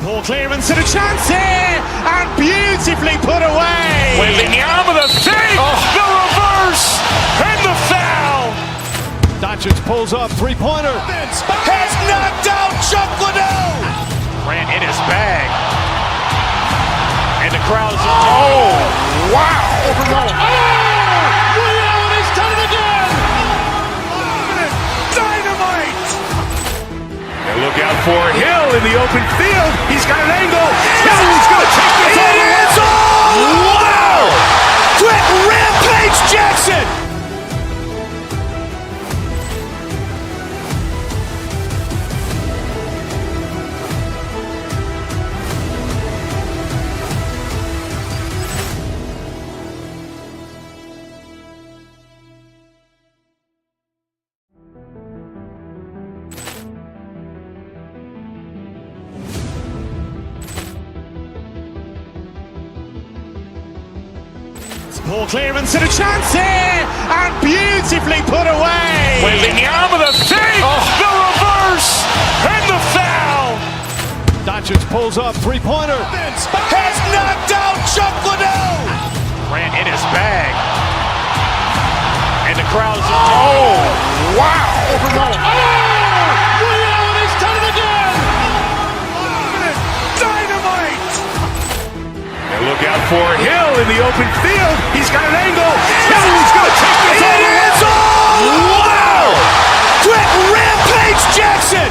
Poor clearance and a chance here, and beautifully put away. Waving the arm of the save, the reverse, and the foul. Doncic pulls up, three-pointer. Has knocked out Chuck Liddell. Ran in his bag. And the crowd's wow. Liddell has done it again. Dynamite. And look out for Hill in the open field. He's got an angle. Hill's going to take this all the way. Wow! Quick Rampage Jackson. Poor clearance and a chance here, and beautifully put away. Waving the arm of the save, the reverse, and the foul. Doncic pulls up, three-pointer. Has knocked out Chuck Liddell. Ran in his bag. And the crowd's wow. Liddell has done it again. Dynamite. And look out for Hill in the open field. He's got an angle. Hill's going to take this all the way. Wow! Quick Rampage Jackson.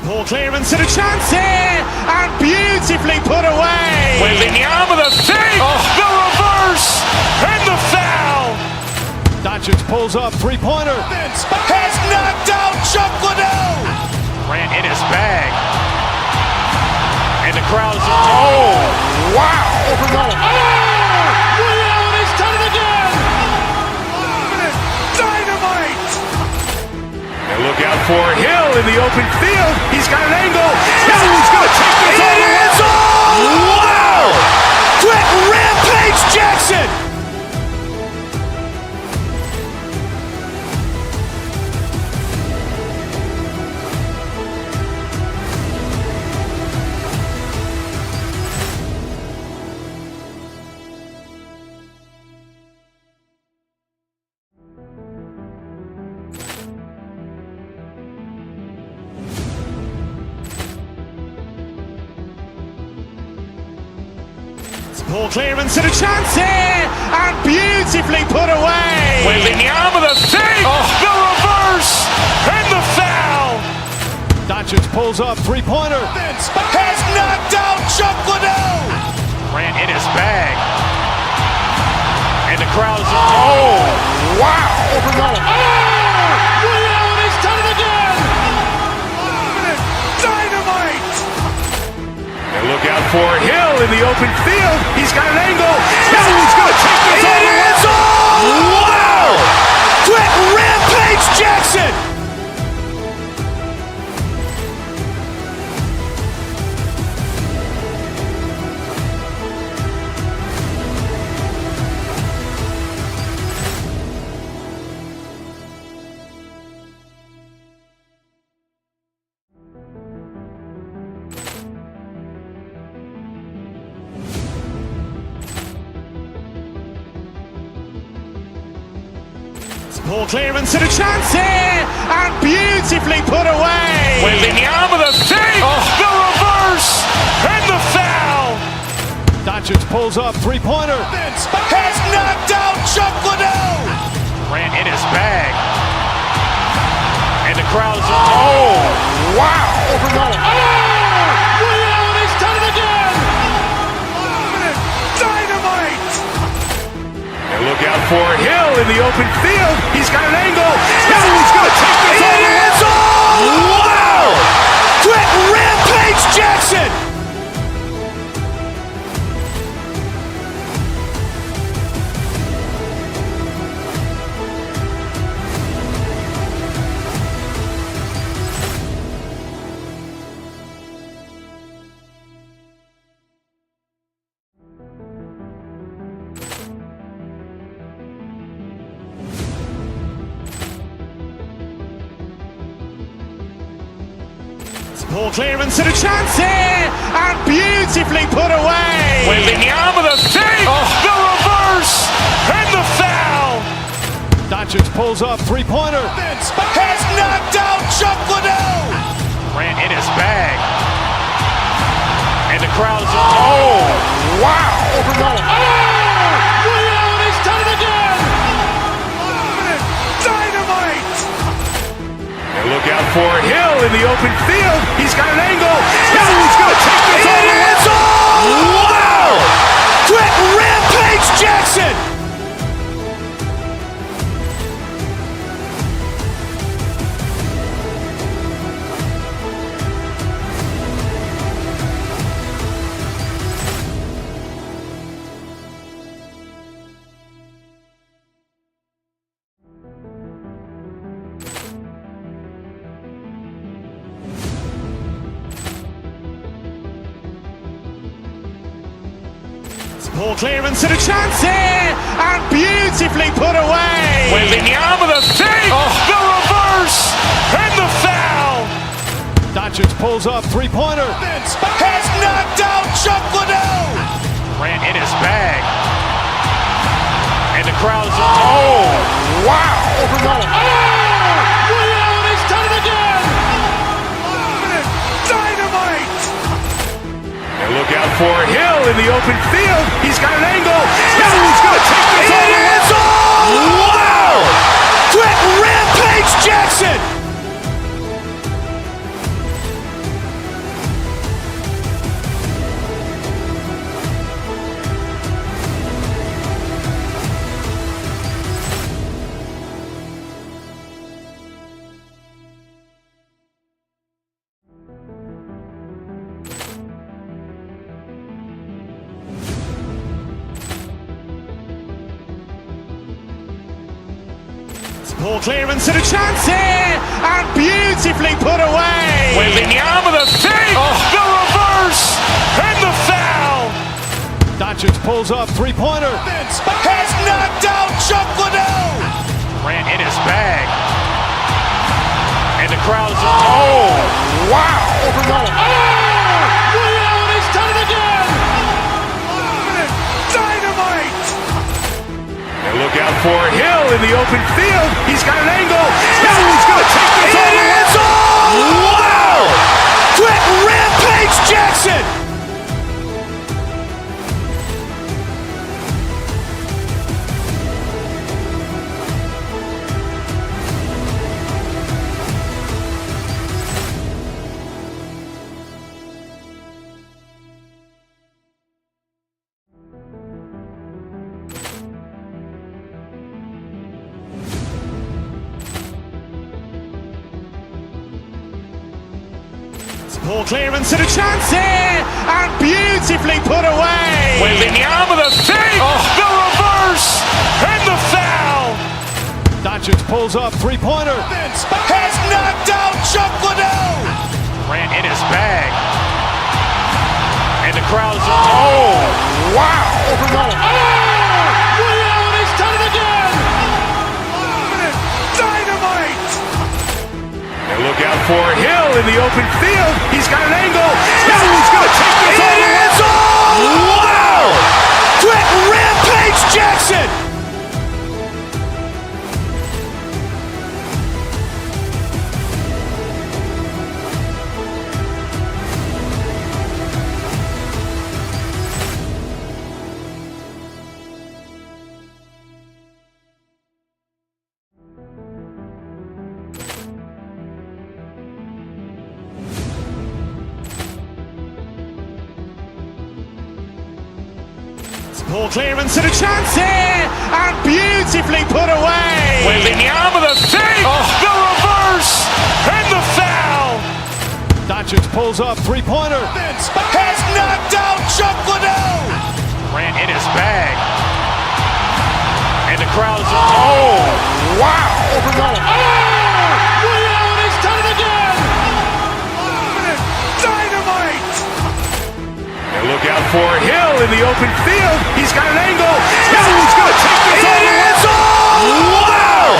Poor clearance and a chance here, and beautifully put away. Waving the arm of the save, the reverse, and the foul. Doncic pulls up, three-pointer. Has knocked out Chuck Liddell. Ran in his bag. And the crowd's wow. Liddell has done it again. Dynamite. And look out for Hill in the open field. He's got an angle. Hill's going to take this all the way. Wow! Quick Rampage Jackson. Poor clearance and a chance here, and beautifully put away. Waving the arm of the save, the reverse, and the foul. Doncic pulls up, three-pointer. Has knocked out Chuck Liddell. Ran in his bag. And the crowd's wow. Liddell has done it again. Dynamite. And look out for Hill in the open field. He's got an angle. Hill's going to take this all the way. Wow! Quick Rampage Jackson. Poor clearance and a chance here, and beautifully put away. Waving the arm of the save, the reverse, and the foul. Doncic pulls up, three-pointer. Has knocked out Chuck Liddell. Ran in his bag. And the crowd's wow. Liddell has done it again. Dynamite. And look out for Hill in the open field. He's got an angle. Hill's going to take this all the way. Wow! Quick Rampage Jackson. Poor clearance and a chance here, and beautifully put away. Wembanyama the save, the reverse, and the foul. Doncic pulls up, three-pointer. Has knocked out Chuck Liddell. Grant in his bag. And the crowd is, wow. He's done it again. Dynamite. And look out for Hill in the open field. He's got an angle. Hill's going to take this all the way. Wow. Quick rampage Jackson. Poor clearance and a chance here, and beautifully put away. Wembanyama the save, the reverse, and the foul. Doncic pulls up, three-pointer. Has knocked out Chuck Liddell. Grant in his bag. And the crowd is, wow. He's done it again. Dynamite. And look out for Hill in the open field. He's got an angle. Hill's going to take this all the way. Wow. Quick rampage Jackson. Poor clearance and a chance here, and beautifully put away. Wembanyama the save, the reverse, and the foul. Doncic pulls up, three-pointer. Has knocked out Chuck Liddell. Grant in his bag. And the crowd is, wow. He's done it again. Dynamite. And look out for Hill in the open field. He's got an angle. Hill's going to take this all the way. Wow. Quick rampage Jackson. Poor clearance and a chance here, and beautifully put away. Wembanyama the save, the reverse, and the foul. Doncic pulls up, three-pointer. Has knocked out Chuck Liddell. Grant in his bag. And the crowd is, wow. He's done it again. Dynamite. And look out for Hill in the open field. He's got an angle. Hill's going to take this all the way. Wow. Quick rampage Jackson. Poor clearance and a chance here, and beautifully put away. Wembanyama the save, the reverse, and the foul. Doncic pulls up, three-pointer. Has knocked out Chuck Liddell. Grant in his bag. And the crowd is, wow. He's done it again. Dynamite. And look out for Hill in the open field. He's got an angle. Hill's going to take this all the way. Wow.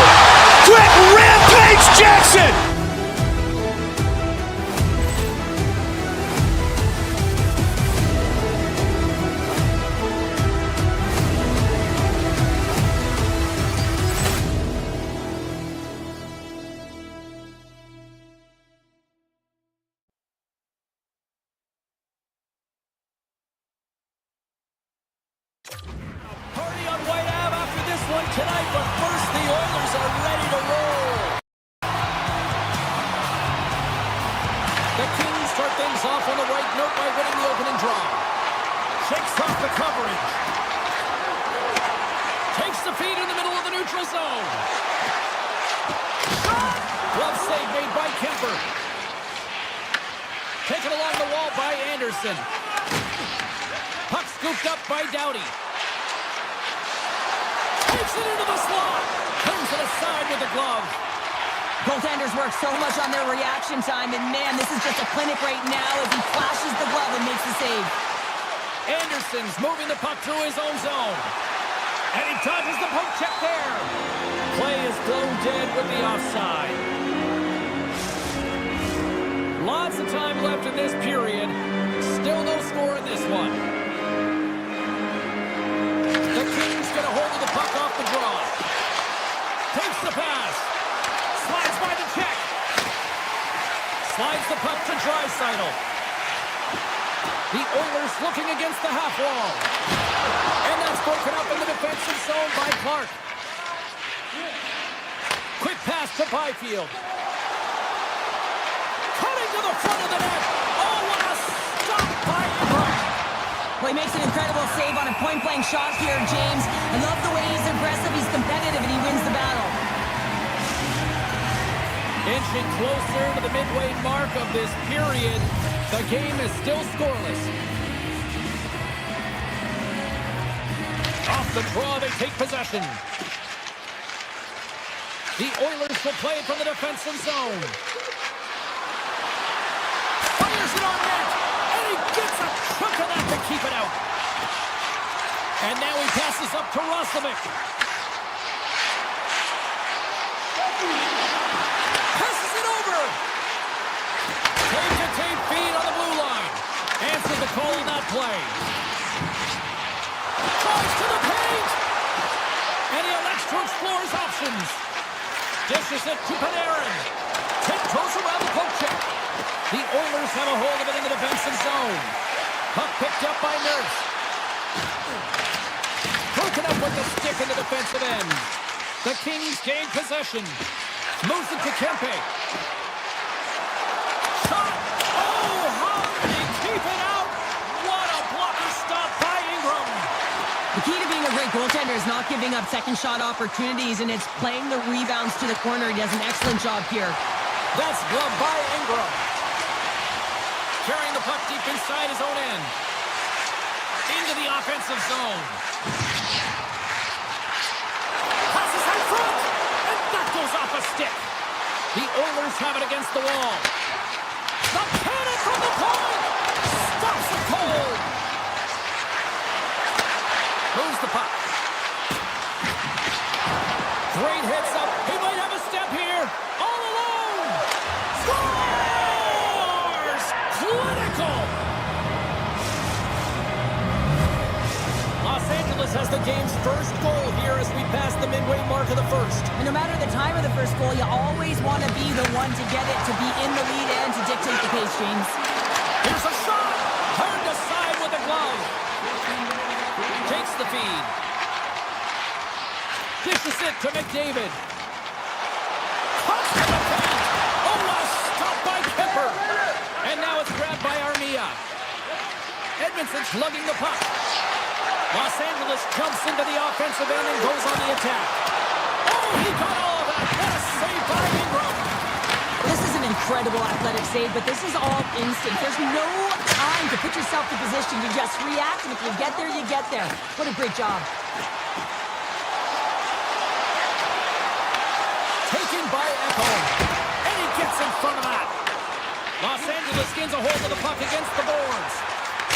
Quick rampage Jackson. neutral zone. Shot! Glove save made by Kemper. Taken along the wall by Anderson. Puck scooped up by Doughty. Takes it into the slot. Turns it aside with the glove. Goaltenders work so much on their reaction time, and man, this is just a clinic right now as he flashes the glove and makes the save. Anderson's moving the puck through his own zone. And he dodges the poke check there. Play is blown dead with the offside. Lots of time left in this period. Still no score in this one. The Kings get a hold of the puck off the draw. Takes the pass. Slides by the check. Slides the puck to Draisaitl. The Oilers looking against the half wall. And that's broken up in the defensive zone by Clark. Quick pass to Byfield. Cutting to the front of the net. Oh, what a stop by Edmont. Well, he makes an incredible save on a point-blank shot here, James. I love the way he's aggressive, he's competitive, and he wins the battle. Inching closer to the midway mark of this period. The game is still scoreless. Off the draw, they take possession. The Oilers will play from the defensive zone. Fires it on net, and he gets a chunk of that to keep it out. And now he passes up to Roslovic. Passes it over. Tape-to-tape feed on the blue line. Answers the call on that play. Drives to the paint. And he elects to explore his options. Dishes it to Panarin. Tiptoes around the poke check. The Oilers have a hold of it in the defensive zone. Puck picked up by Nurse. Broken up with the stick in the defensive end. The Kings gain possession. Moves it to Kempe. Shot! Oh, how did he keep it out? What a blocker stop by Ingram. The key to being a great goaltender is not giving up second shot opportunities, and it's playing the rebounds to the corner. He does an excellent job here. That's gloved by Ingram. Carrying the puck deep inside his own end. Into the offensive zone. Passes out front. And that goes off a stick. The Oilers have it against the wall. The cannon from the point. Stops it cold. Moves the puck. Great heads up. He might have a step here. All alone. Scores! Clinical. Los Angeles has the game's first goal here as we pass the midway mark of the first. And no matter the time of the first goal, you always want to be the one to get it, to be in the lead and to dictate the pace, James. Here's a shot. Turned aside with a glove. Takes the feed. Dishes it to McDavid. Cuts to the paint. Oh, a stop by Kemper. And now it's grabbed by Armia. Edmonton's lugging the puck. Los Angeles jumps into the offensive end and goes on the attack. Oh, he got all of that. What a save by Ingram. This is an incredible athletic save, but this is all instinct. There's no time to put yourself in position. You just react, and if you get there, you get there. What a great job. Taken by Edmont. And he gets in front of that. Los Angeles gains a hold of the puck against the boards.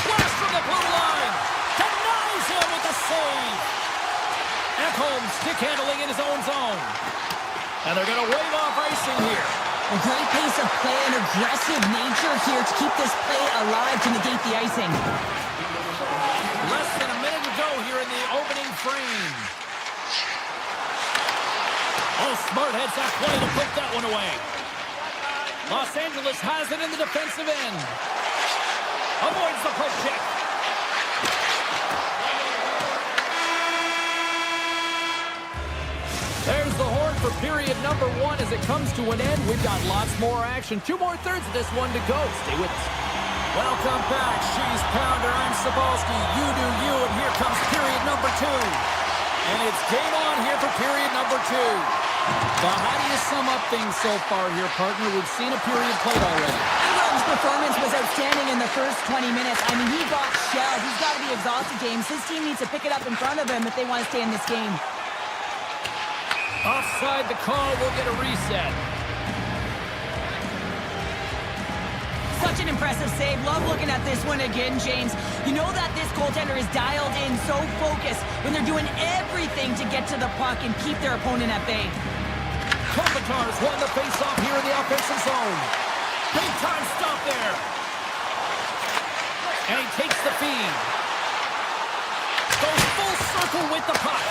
Blast from the blue line. Denies him with the save. Ekholm stick handling in his own zone. And they're going to wave off icing here. A great pace of play and aggressive nature here to keep this play alive to negate the icing. Less than a minute to go here in the opening frame. Oh, smart heads that play to put that one away. Los Angeles has it in the defensive end. Avoids the poke check. There's the horn for period number 1 as it comes to an end. We've got lots more action. 2 more thirds of this one to go. Stay with us. Welcome back. She's Pounder. I'm Sabalski. You do you. And here comes period number 2. And it's Game on here for period number 2. Well, how do you sum up things so far here, partner? We've seen a period played already. Ingram's performance was outstanding in the first 20 minutes. I mean, he got shelled. He's got to be exhausted, James. His team needs to pick it up in front of him if they want to stay in this game. Offside the call. We'll get a reset. Such an impressive save. Love looking at this one again, James. You know that this goaltender is dialed in, so focused when they're doing everything to get to the puck and keep their opponent at bay. Kopitar's won the face-off here in the offensive zone. Big time stop there. And he takes the feed. Goes full circle with the puck.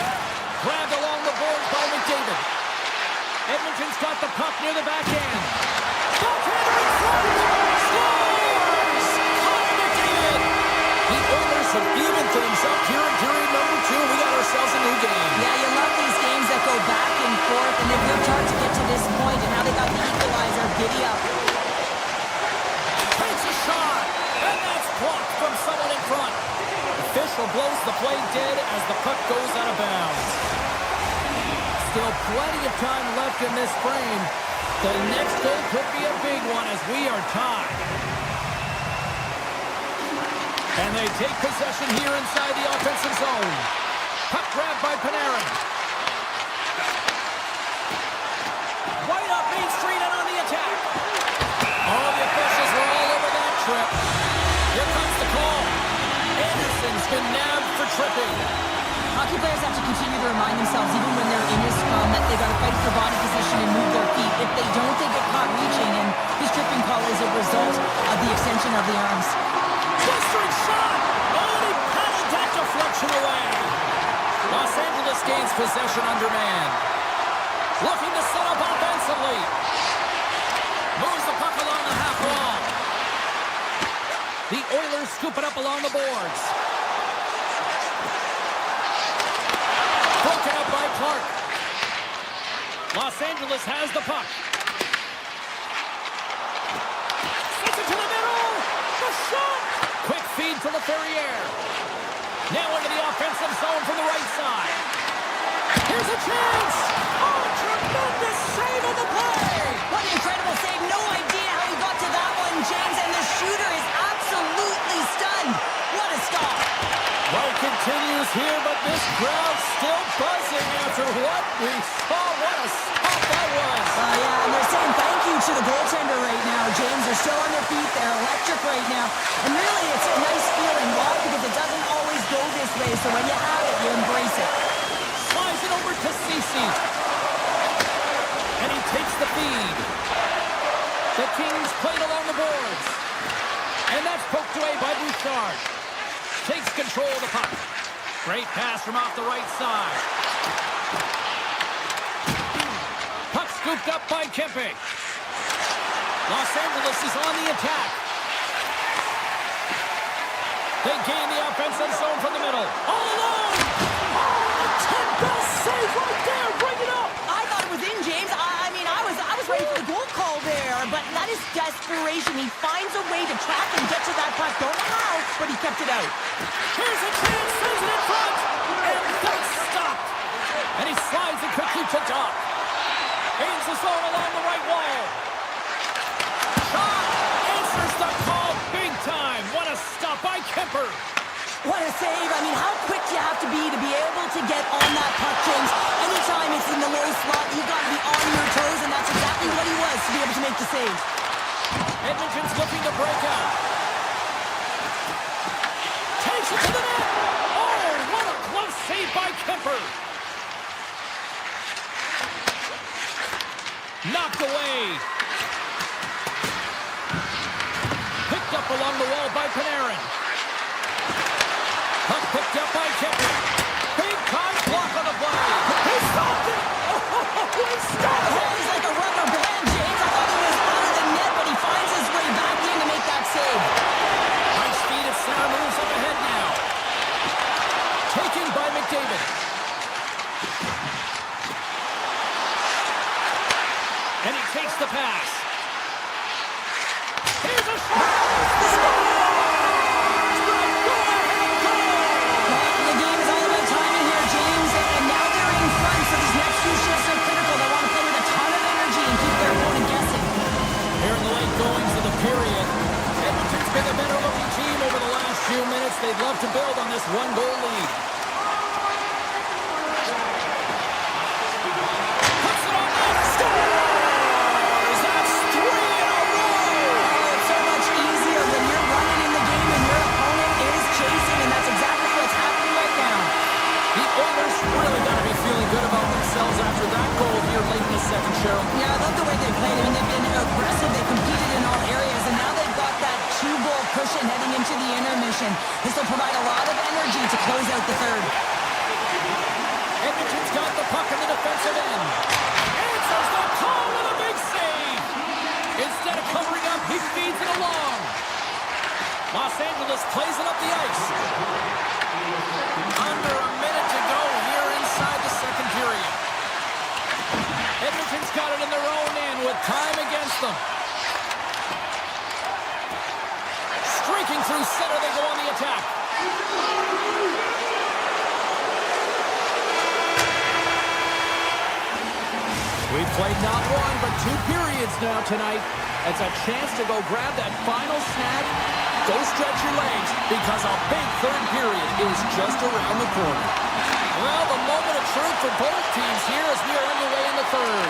Grabbed along the boards by McDavid. Edmonton's got the puck near the back end. Goaltender in front. Scores! Connor McDavid. The Oilers have evened things up here in period number 2. We got ourselves a new game. Yeah, you love these games that go back and forth, and they've worked hard to get to this point, and now they got the equalizer. Giddy up. Takes a shot, and that's blocked from someone in front. Official blows the play dead as the puck goes out of bounds. Still plenty of time left in this frame. The next goal could be a big one as we are tied. And they take possession here inside the offensive zone. Puck grabbed by Panarin. Right up Main Street and on the attack. All the officials were all over that trip. Here comes the call. Anderson's been nabbed for tripping. Hockey players have to continue to remind themselves, even when they're in this scrum, that they got to fight for body position and move their feet. If they don't, they get caught reaching, and his tripping call is a result of the extension of the arms. Blistering shot! Oh, he paddled that deflection away. Los Angeles gains possession under man. Looking to set up offensively. Moves the puck along the half wall. The Oilers scoop it up along the boards. Broken up by Clark. Los Angeles has the puck. Sends it to the middle. The shot. Quick feed to the Ferrier. Now into the offensive zone from the right side. Here's a chance. Oh, tremendous save of the play. What an incredible save. No idea how he got to that one, James, and the shooter is absolutely stunned. What a stop. Well, continues here, but this crowd's still buzzing after what we saw. What a stop that was. Yeah, and they're saying thank you to the goaltender right now, James. They're still on their feet. They're electric right now. And really, it's a nice feeling. Why? Because it doesn't always go this way, so when you have it, you embrace it. Slides it over to Ceci. And he takes the feed. The Kings played along the boards. And that's poked away by Bouchard. Takes control of the puck. Great pass from off the right side. Puck scooped up by Kempe. Los Angeles is on the attack. They gain the offensive zone from the middle. All alone! Oh, 10-best save right there! Bring it up! I thought it was in, James. I mean, I was ready for the goal call there, but that is desperation. He finds a way to track and get to that puck. Don't know how, but he kept it out. Here's a chance, sends it in front, and that's stopped. And he slides it quickly to Doc. Aims the zone along the right wall. Shot answers the call big time. What a stop by Kemper. What a save. I mean, how quick you have to be able to get on that puck, James. Anytime it's in the low slot, you've got to be on your toes, and that's exactly what he was to be able to make the save. Edmonton's looking to break out. Takes it to the net. Oh, what a close save by Kemper. Knocked away. Picked up along the wall by Panarin. Puck picked up by Kemper. Big time block on the play. He stopped it. Oh, he stopped it. He's like a rubber band, James. I thought he was out of the net, but he finds his way back in to make that save. High speed at center moves on ahead now. Taken by McDavid. And he takes the pass. Here's a shot. The game is all about timing here, James, and now they're one-goal lead. Puts it on net. Scores! That's 3 in a row! It's so much easier when you're running in the game and your opponent is chasing, and that's exactly what's happening right now. The Oilers really got to be feeling good about themselves after that goal here late in the second, Cheryl. Yeah, I love the way they played. I mean, they've been aggressive. They competed in all areas, and now they've got that 2-goal cushion heading into the intermission. This will provide a lot of energy to close out the third. Edmonton's got the puck in the defensive end. Answers the call with a big save. Instead of covering up, he feeds it along. Los Angeles plays it up the ice. Under a minute to go here inside the second period. Edmonton's got it in their own end with time against them. Streaking through center, they go on the attack. We've played not one, but 2 periods now tonight. It's a chance to go grab that final snag. Go stretch your legs, because a big third period is just around the corner. Well, the moment of truth for both teams here as we are underway in the third.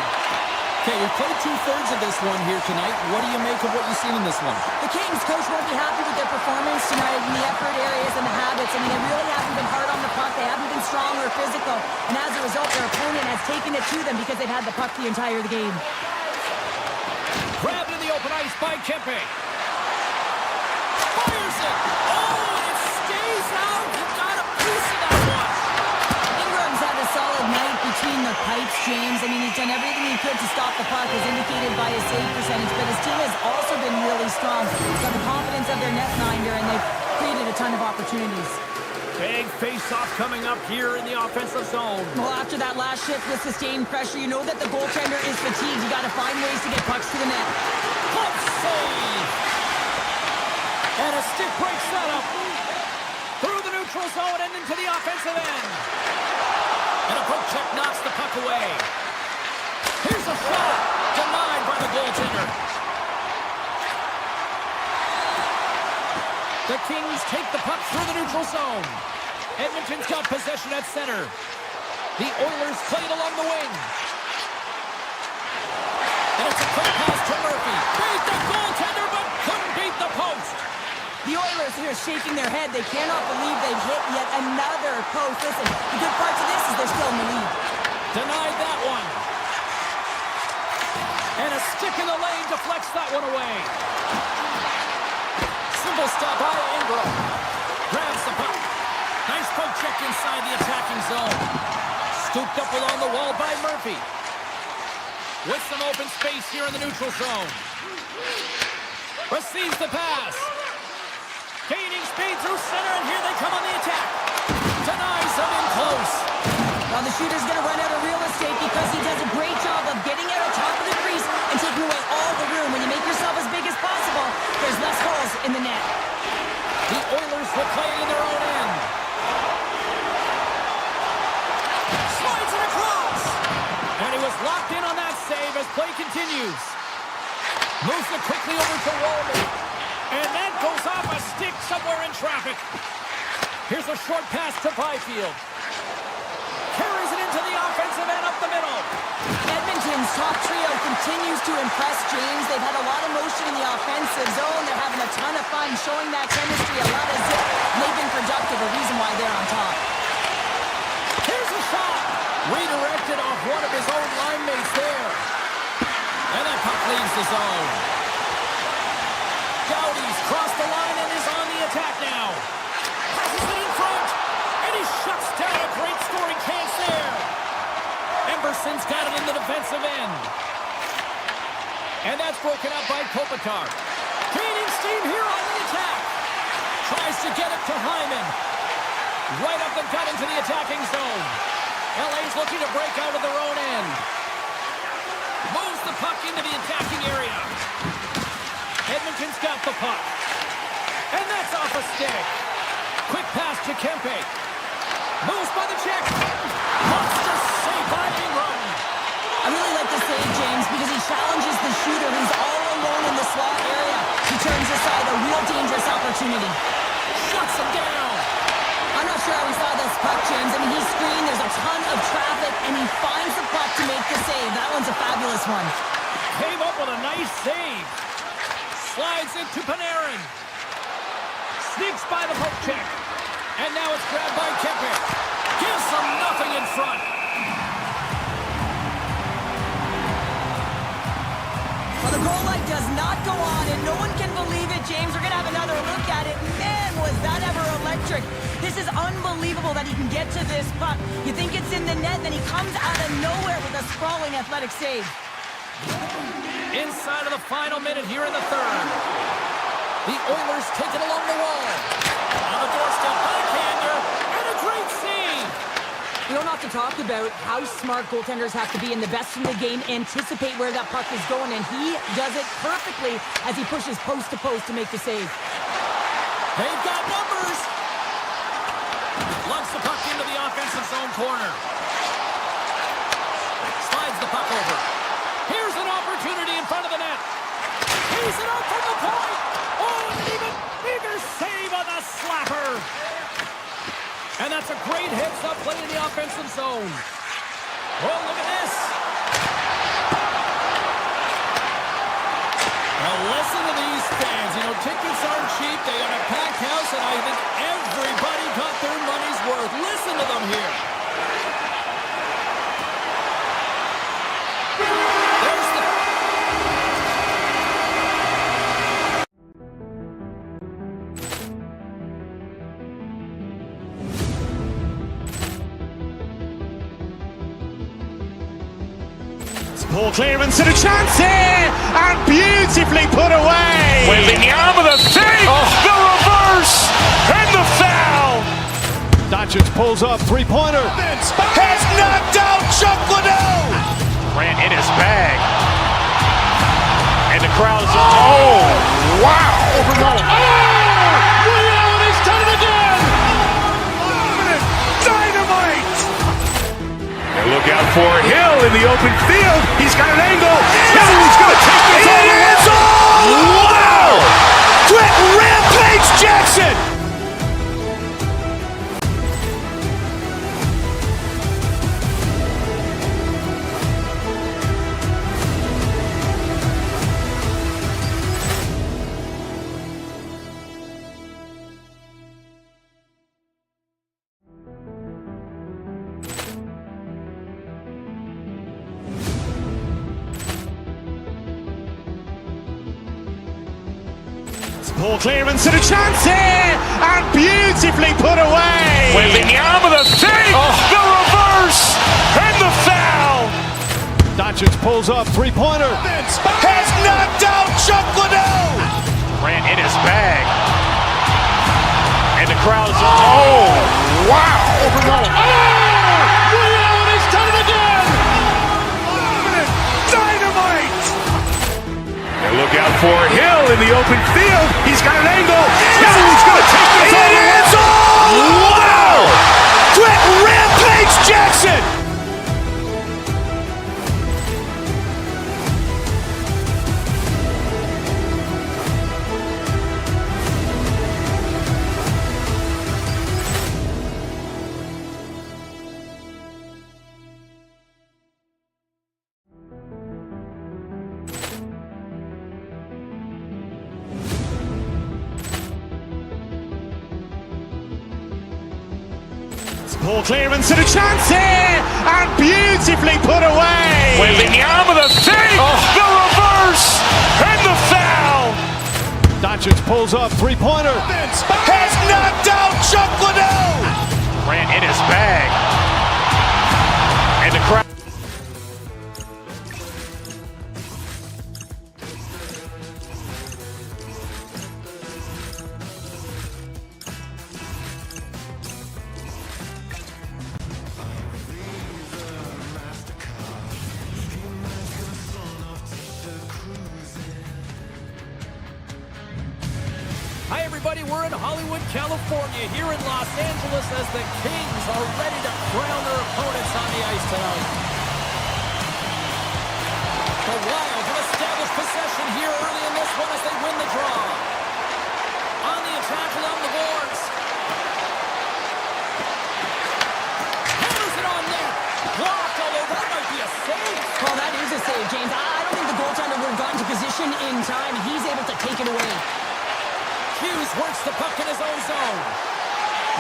Okay, we've played 2/3 of this one here tonight. What do you make of what you've seen in this one? The Kings coach won't be happy with their performance tonight in the effort areas and the habits. I mean, they really haven't been hard on the puck. They haven't been strong or physical. And as a result, their opponent has taken it to them because they've had the puck the entire game. Grabbed in the open ice by Kempe. Fires it. Oh, and it stays out. He got a piece of that one. Ingram's had a solid night between the pipes, James. I mean, he's done everything he could to stop the puck, as indicated by his save percentage. But his team has also been really strong. They've got the confidence of their netminder, and they've created a ton of opportunities. Big face-off coming up here in the offensive zone. Well, after that last shift with sustained pressure, you know that the goaltender is fatigued. You got to find ways to get pucks to the net. Puck save! And a stick break setup. Through the neutral zone and into the offensive end. And a poke check knocks the puck away. Here's a shot. Denied by the goaltender. The Kings take the puck through the neutral zone. Edmonton's got possession at center. The Oilers play it along the wing. And it's a quick pass to Murphy. Beat the goaltender, but couldn't beat the post. The Oilers are shaking their head. They cannot believe they've hit yet another post. Listen, the good part to this is they're still in the lead. Denied that one. And a stick in the lane deflects that one away. Simple stop by Ingram. Grabs the puck. Nice poke check inside the attacking zone. Scooped up along the wall by Murphy. With some open space here in the neutral zone. Receives the pass. Gaining speed through center, and here they come on the attack. Denies them in close. Well, the shooter's going to run out of real estate because he does a great job of getting out on top of the crease and taking away all the room. When you make yourself as big as possible, there's less holes in the net. The Oilers will play in their own end. Slides it across. And he was locked in on that save as play continues. Moves it quickly over to Walden. And that goes off a stick somewhere in traffic. Here's a short pass to Byfield. Carries it into the offensive end up the middle. Edmonton's top trio continues to impress, James. They've had a lot of motion in the offensive zone. They're having a ton of fun, showing that chemistry, a lot of zip. And they've been productive, a reason why they're on top. Here's a shot. Redirected off one of his own line mates there. And that puck leaves the zone. Doughty's crossed the line and is on the attack now. Passes it in front. And he shuts down a great scoring chance there. Emberson's got it in the defensive end. And that's broken up by Kopitar. Gaining steam here on the attack. Tries to get it to Hyman. Right up the gut into the attacking zone. LA's looking to break out of their own end. Moves the puck into the attacking area. Edmonton's got the puck. And that's off a stick. Quick pass to Kempe. Moves by the check. Monster save by Ingram. I really like this save, James, because he challenges the shooter who's all alone in the slot area. He turns aside a real dangerous opportunity. Shuts him down. I'm not this puck, James. I mean, he's screened, there's a ton of traffic, and he finds the puck to make the save. That one's a fabulous one. Came up with a nice save. Slides into Panarin. Sneaks by the poke check. And now it's grabbed by Kemper. Gives them nothing in front. Well, the goal light does not go on, and no one can believe it, James. We're going to have another look at it. Man, was that ever electric. This is unbelievable that he can get to this puck. You think it's in the net, then he comes out of nowhere with a sprawling athletic save. Inside of the final minute here in the third. The Oilers take it along the wall. On the doorstep, backhander, and a great save. We don't have to talk about how smart goaltenders have to be, and the best in the game anticipate where that puck is going, and he does it perfectly as he pushes post to post to make the save. They've got numbers. Lugs the puck into the offensive zone corner. Slides the puck over. Here's an opportunity in front of the net. He's it out from the point. Oh, an even bigger save on the slapper. And that's a great heads-up play in the offensive zone. Oh, look at this. Now listen to these fans. You know, tickets aren't cheap. They got a packed house, and I think everybody got their money's worth. Listen to them here. Poor clearance and a chance here, and beautifully put away. Waving the arm of the save, the reverse, and the foul. Doncic pulls up, three-pointer. Has knocked out Chuck Liddell. Ran in his bag. And the crowd is, oh, wow. And he's done it again. Dynamite. And look out for Hill in the open field. He's got an angle. He's going to take this all the way. Wow. Quick Rampage Jackson. Poor clearance and a chance here, and beautifully put away. Waving the arm of the save, the reverse, and the foul. Doncic pulls up, three-pointer. Has knocked out Chuck Liddell. Ran in his bag. And the crowd is, oh, wow. And he's done it again. Dynamite. And look out for Hill in the open field. He's got an angle. He's going to take this all the way. Wow. Quick Rampage Jackson. Poor clearance and a chance here, and beautifully put away. Waving the arm of the save, the reverse, and the foul. Doncic pulls up, three-pointer. Has knocked out Chuck Liddell. Ran in his bag. And the crowd. Hi, everybody. We're in Hollywood, California, here in Los Angeles as the Kings are ready to crown their opponents on the ice tonight. The Wild have established possession here early in this one as they win the draw. On the attack along the boards. save. Well, that is a save, James. I don't think the goaltender would have gotten to position in time, and he's able to take it away. Hughes works the puck in his own zone.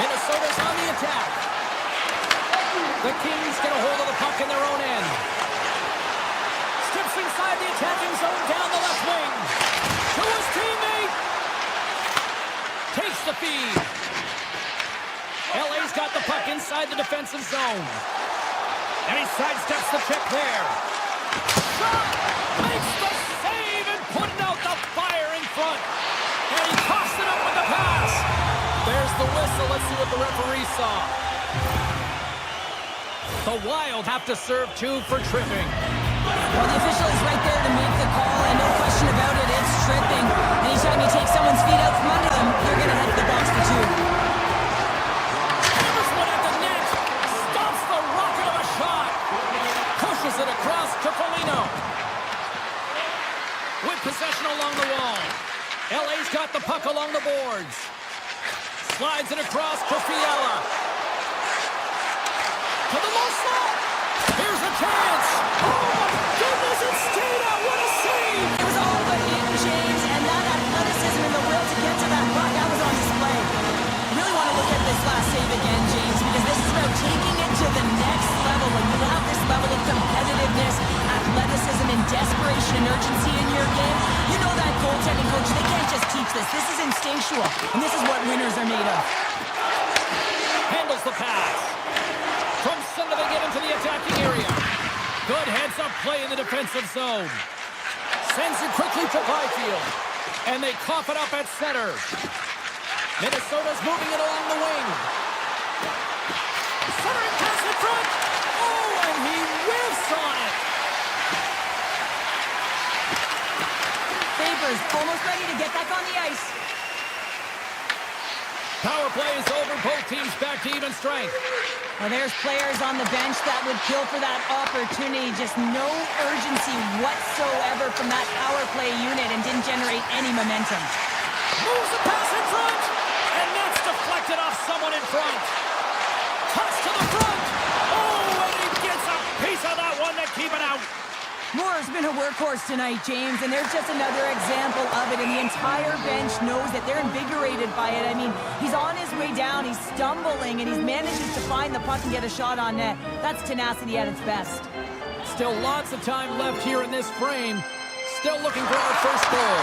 Minnesota's on the attack. The Kings get a hold of the puck in their own end. Steps inside the attacking zone down the left wing. To his teammate. Takes the feed. LA's got the puck inside the defensive zone. And he sidesteps the check there. Shot! Makes the save and putting out the fire in front. And he tossed it up with the pass. There's the whistle. Let's see what the referee saw. The Wild have to serve 2 for tripping. Well, the official is right there to make the call, and no question about it, it's tripping. Anytime you take someone's feet out from under them, you're going to head to the box for 2. Hammers one at the net. Stops the rocket of a shot. Pushes it across to Foligno. With possession along the wall. LA's got the puck along the boards. Slides it across to Fiala. To the low slot. Here's a chance. Oh my goodness, it's stayed out. What a save. It was all but in, James, and that athleticism and the will to get to that puck, that was on display. You really want to look at this last save again, James, because this is about taking it to the next level. When you have this level of competitiveness, athleticism, and desperation and urgency in your game, you know that goaltending coach, they can't just teach this. This is instinctual, and this is what winners are made of. Handles the pass. From center they get into the attacking area. Good heads-up play in the defensive zone. Sends it quickly to Byfield. And they cough it up at center. Minnesota's moving it along the wing. Centering pass in front. Oh, and he whiffs on it. Favors almost ready to get back on the ice. Power play is over. Both teams back to even strength. Well, there's players on the bench that would kill for that opportunity. Just no urgency whatsoever from that power play unit and didn't generate any momentum. Moves the pass in front. And that's deflected off someone in front. Toss to the front. Oh, and he gets a piece of that one to keep it out. Moore's been a workhorse tonight, James, and there's just another example of it, and the entire bench knows that they're invigorated by it. I mean, he's on his way down, he's stumbling, and he manages to find the puck and get a shot on net. That's tenacity at its best. Still lots of time left here in this frame. Still looking for our first goal.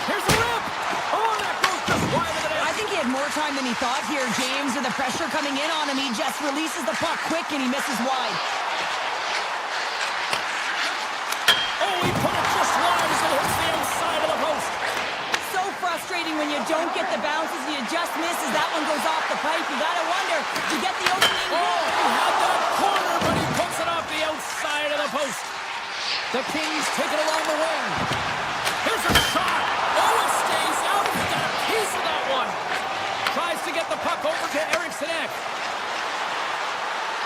Here's the rip! Oh, that goes just wide of the net. I think he had more time than he thought here, James, with the pressure coming in on him. He just releases the puck quick, and he misses wide. He put it just wide as it hits the outside of the post. So frustrating when you don't get the bounces, you just misses. That one goes off the pipe. You gotta wonder, did you get the opening? Oh, he had that corner, but he puts it off the outside of the post. The Kings take it along the wing. Here's a shot. Oh, it stays out. He got a piece of that one. Tries to get the puck over to Eriksson Ek.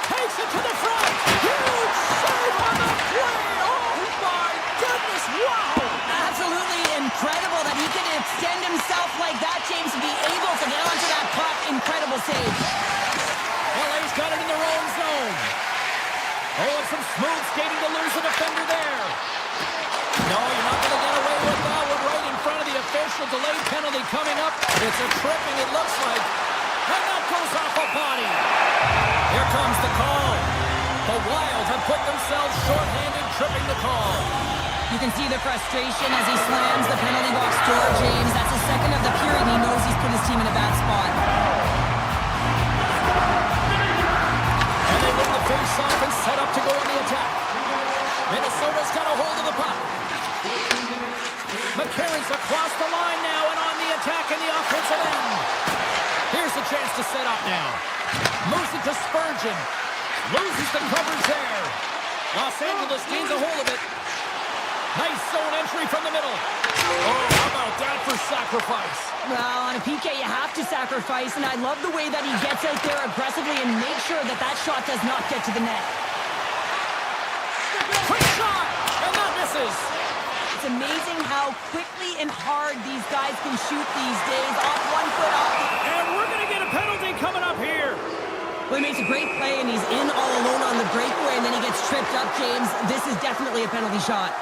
Takes it to the front. Huge save on the play. Goodness, wow! Absolutely incredible that he can extend himself like that, James, to be able to get onto that puck. Incredible save. LA's got it in their own zone. Oh, and some smooth skating to lose a defender there. No, you're not going to get away with that one right in front of the official. Delayed penalty coming up. It's a tripping, it looks like. And that goes off a body. Here comes the call. The Wild have put themselves short-handed, tripping the call. You can see the frustration as he slams the penalty box door, James. That's the second of the period. He knows he's put his team in a bad spot. And they win the face-off and set up to go on the attack. Minnesota's got a hold of the puck. McCarron's across the line now and on the attack in the offensive end. Here's a chance to set up now. Moves it to Spurgeon. Loses the coverage there. Los Angeles gains a hold of it. Nice zone entry from the middle. Oh, how about that for sacrifice? Well, on a PK, you have to sacrifice, and I love the way that he gets out there aggressively and makes sure that that shot does not get to the net. Quick shot, and that misses. It's amazing how quickly and hard these guys can shoot these days. Off one foot, off. And we're going to get a penalty coming up here. Well, he makes a great play, and he's in all alone on the breakaway, and then he gets tripped up, James. This is definitely a penalty shot.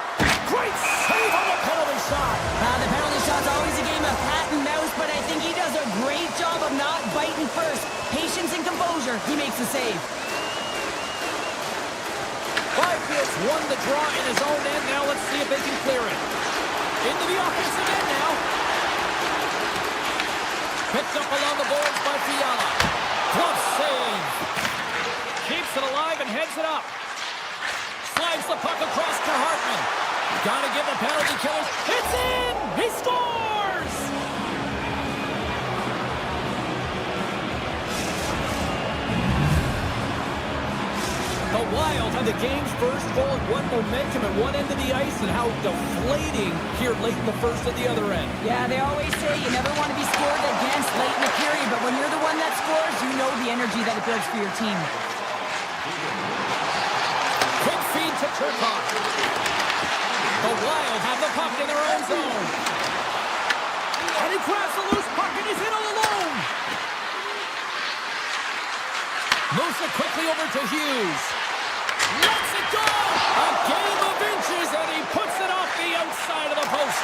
Great save on the penalty shot. The penalty shot's always a game of cat and mouse, but I think he does a great job of not biting first. Patience and composure. He makes the save. Byfield's won the draw in his own end. Now let's see if they can clear it. Into the offense again now. Picked up along the boards by Fiala. Glove save. Keeps it alive and heads it up. Slides the puck across to Hartman. Gotta give the penalty killers. It's in! He scores! The Wild have the game's first goal and one momentum at one end of the ice, and how deflating here late in the first at the other end. Yeah, they always say you never want to be scored against late in the period, but when you're the one that scores, you know the energy that it builds for your team. Quick feed to Turcotte. The Wild have the puck in their own zone. And he grabs the loose puck and he's in all alone. Moves it quickly over to Hughes. Lets it go! A game of inches, and he puts it off the outside of the post.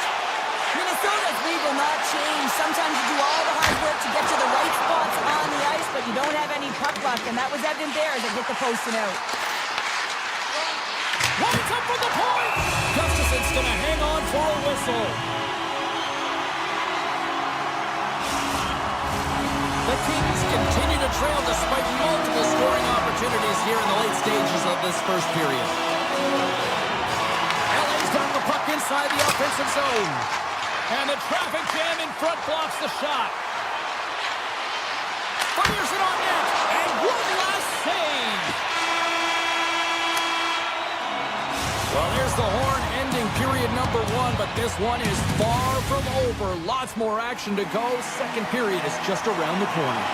Minnesota's lead will not change. Sometimes you do all the hard work to get to the right spots on the ice, but you don't have any puck luck, and that was evident there as they hit the post and out. Winds up for the point! Gustafson's going to hang on for a whistle. The Kings continue to trail despite multiple scoring opportunities here in the late stages of this first period. LA's got the puck inside the offensive zone. And the traffic jam in front blocks the shot. Fires it on net. And one last save. Well, there's the horn ending period number one, but this one is far from over. Lots more action to go. Second period is just around the corner.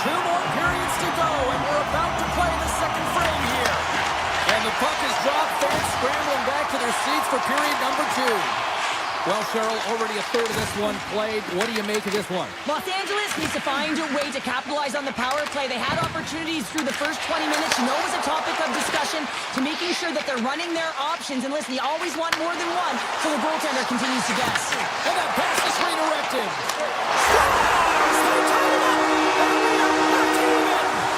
2 more periods to go, and we're about to play the second frame here. And the puck is dropped. Fans scrambling back to their seats for period number 2. Well, Cheryl, already a third of this one played. What do you make of this one? Los Angeles needs to find a way to capitalize on the power play. They had opportunities through the first 20 minutes. You know it was a topic of discussion to making sure that they're running their options. And listen, you always want more than one, so the goaltender continues to guess. And that pass is redirected.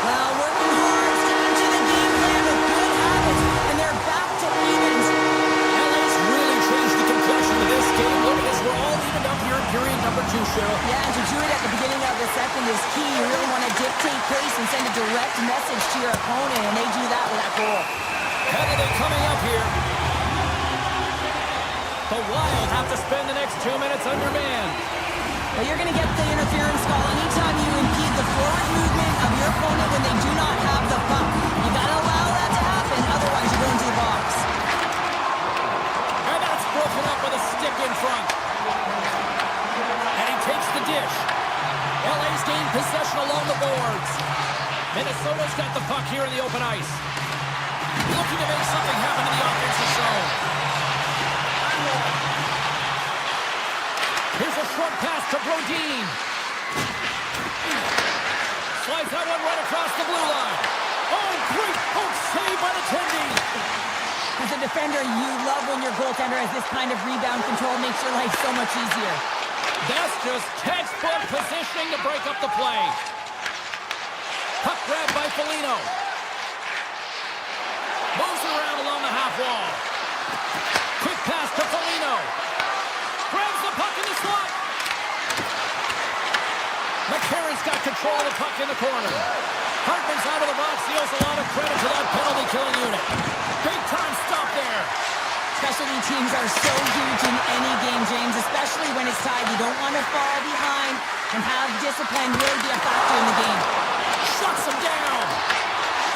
Well, working hard, sticking to the game plan with good habits, and they're back to evens. LA's really changed the complexion of this game. Look at this, we're all evened up here in period number 2, Cheryl. Yeah, and to do it at the beginning of the second is key. You really want to dictate pace and send a direct message to your opponent, and they do that with that goal. Penalty coming up here. The Wild have to spend the next 2 minutes undermanned. Well, you're going to get the interference call anytime you impede the forward movement of your opponent when they do not have the puck. You got to allow that to happen, otherwise you go into the box. And that's broken up with a stick in front. And he takes the dish. LA's gained possession along the boards. Minnesota's got the puck here in the open ice. Looking to make something happen in the offensive zone. Here's a short pass to Brodin. Slides that one right across the blue line. Oh, great poke save by the Tendy. As a defender, you love when your goaltender has this kind of rebound control. Makes your life so much easier. That's just textbook positioning to break up the play. Puck grab by Foligno. Moves around along the half wall. Quick pass to Foligno. Grabs the puck in the slot. McCarron's got control of the puck in the corner. Hartman's out of the box. He owes a lot of credit to that penalty-killing unit. Big time stop there. Specialty teams are so huge in any game, James, especially when it's tied. You don't want to fall behind and have discipline really be a factor in the game. Shuts him down.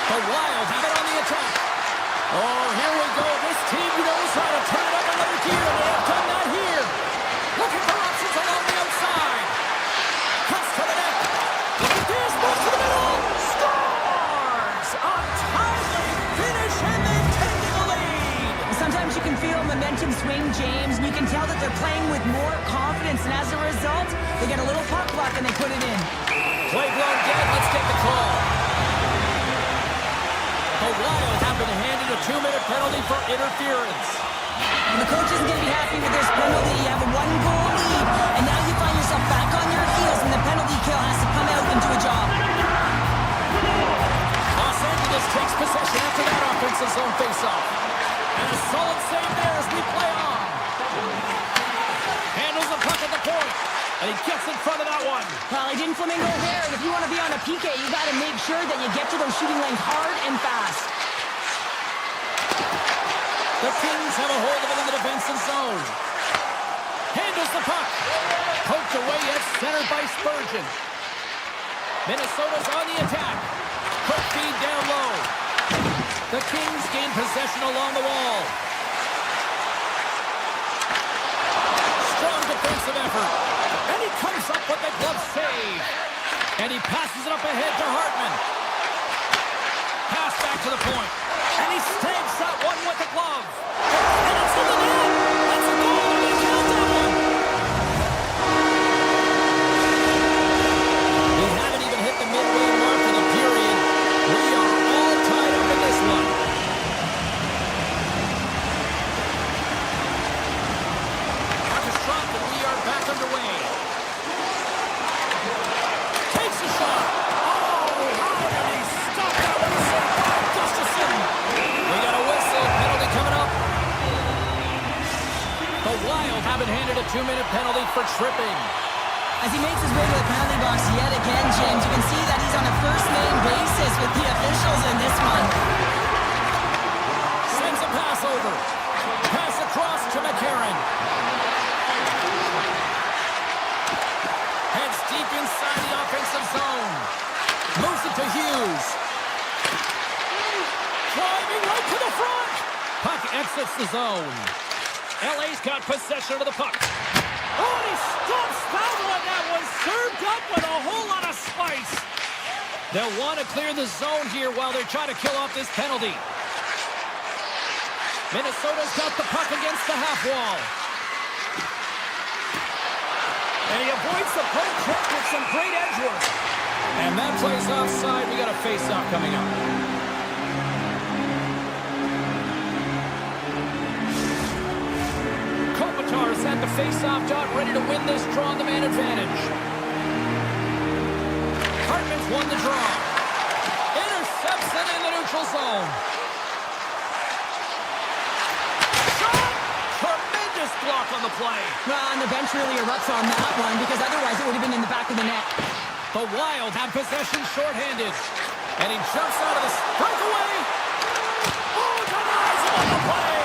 The Wild have it on the attack. Oh, here we go. This team knows how to turn it up another gear, and they have done that here. Looking for options along the outside. Cuts to the net. Look at this. Moves to the middle. Scores! A timely finish, and they've taken the lead. Sometimes you can feel momentum swing, James, and you can tell that they're playing with more confidence, and as a result, they get a little puck luck and they put it in. Play blown dead. Let's get the call. The Wild have been handed a 2-minute penalty for interference. And the coach isn't going to be happy with this penalty. You have a 1-goal lead, and now you find yourself back on your heels, and the penalty kill has to come out and do a job. Los Angeles takes possession after that offensive zone faceoff. And a solid save there as we play on. Handles the puck at the point. And he gets in front of that one. Well, he didn't flamingo there, and if you want to be on a PK, you got to make sure that you get to those shooting lanes hard and fast. The Kings have a hold of it in the defensive zone. Handles the puck. Poked away at center by Spurgeon. Minnesota's on the attack. Quick feed down low. The Kings gain possession along the wall. Strong defensive effort. And he comes up with the glove save. And he passes it up ahead to Hartman. Pass back to the point. And he snags that one with the glove. And it's in the net. That's a goal. And they count that one. We haven't even hit the midway mark of the period. We are all tied up in this one. Puck is dropped and we are back underway. Takes a shot. Oh, how did he stop that with a save by Gustafsson? We got a whistle. Penalty coming up. The Wild have been handed a 2-minute penalty for tripping. As he makes his way to the penalty box yet again, James, you can see that he's on a first-name basis with the officials in this one. Sends a pass over. Pass across to McCarron. Heads deep inside the offensive zone. Moves it to Hughes. Driving right to the front. Puck exits the zone. LA's got possession of the puck. Oh, and he stops that one. That was served up with a whole lot of spice. They'll want to clear the zone here while they're trying to kill off this penalty. Minnesota's got the puck against the half wall. And he avoids the poke check with some great edge work. And that plays offside. We got a face-off coming up. Kopitar's at the face-off dot, ready to win this draw on the man advantage. Hartman's won the draw. Intercepts it in the neutral zone. Shot! Tremendous block on the play. Well, and the bench really erupts on that one because otherwise it would have been in the back of the net. The Wild have possession shorthanded. And he jumps out of the breakaway. Oh, denies him on the play.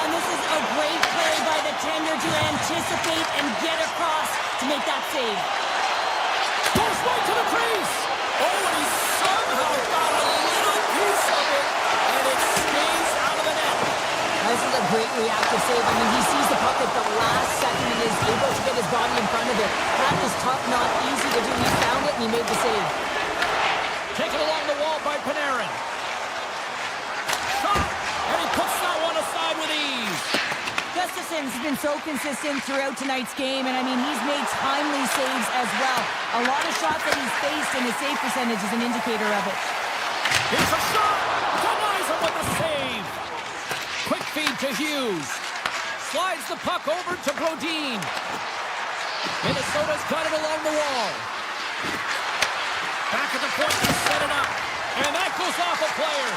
And this is a great play by the tender to anticipate and get across to make that save. Goes right to the crease. Oh, and he somehow got a little piece of it. And it stays out of the net. This is a great reactive save. I mean, he sees the puck at the last second and is able to get his body in front of it. That is tough, not easy to do. He found it and he made the save. Taken along the wall by Panarin. Shot! And he puts that one aside with ease. Gustafsson's been so consistent throughout tonight's game, and I mean, he's made timely saves as well. A lot of shots that he's faced, and his save percentage is an indicator of it. Here's a shot! Denies him with the save! Quick feed to Hughes. Slides the puck over to Brodin. Minnesota's got it along the wall. Back at the point to set it up. And that goes off a player.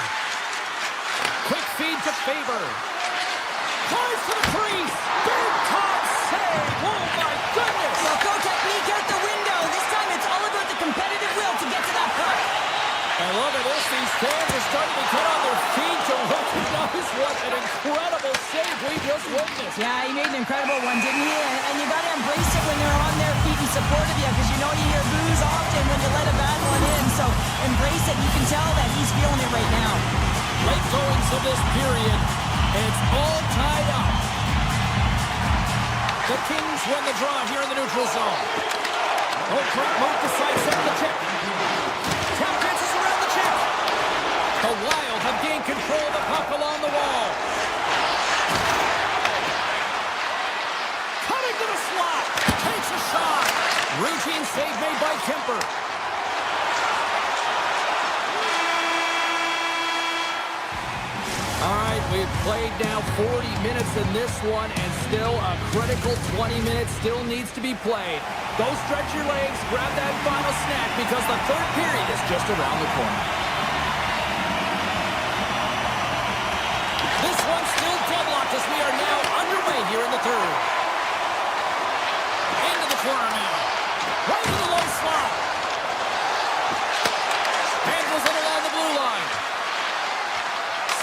Quick feed to Faber. Tries to the crease. Big time save. Oh my goodness. Well, go technique out the window. This time it's all about the competitive will to get to that puck. And look at this. These fans are starting to get on their feet to recognize what an incredible save we just witnessed. Yeah, he made an incredible one, didn't he? And you got to embrace it when they're on their feet in support of you, because you know you hear boos often when you let a bad one in. So embrace it. You can tell that he's feeling it right now. Late goings of this period, and it's all tied up. The Kings win the draw here in the neutral zone. Oh, quick move to sidestep the check. Tap dances around the check. The Wild have gained control of the puck along the wall. Cutting to the slot. Takes a shot. Routine save made by Kemper. We've played now 40 minutes in this one, and still a critical 20 minutes still needs to be played. Go stretch your legs, grab that final snack, because the third period is just around the corner. This one's still deadlocked as we are now underway here in the third. Into the corner now. Right to the low slot. Handles it along the blue line.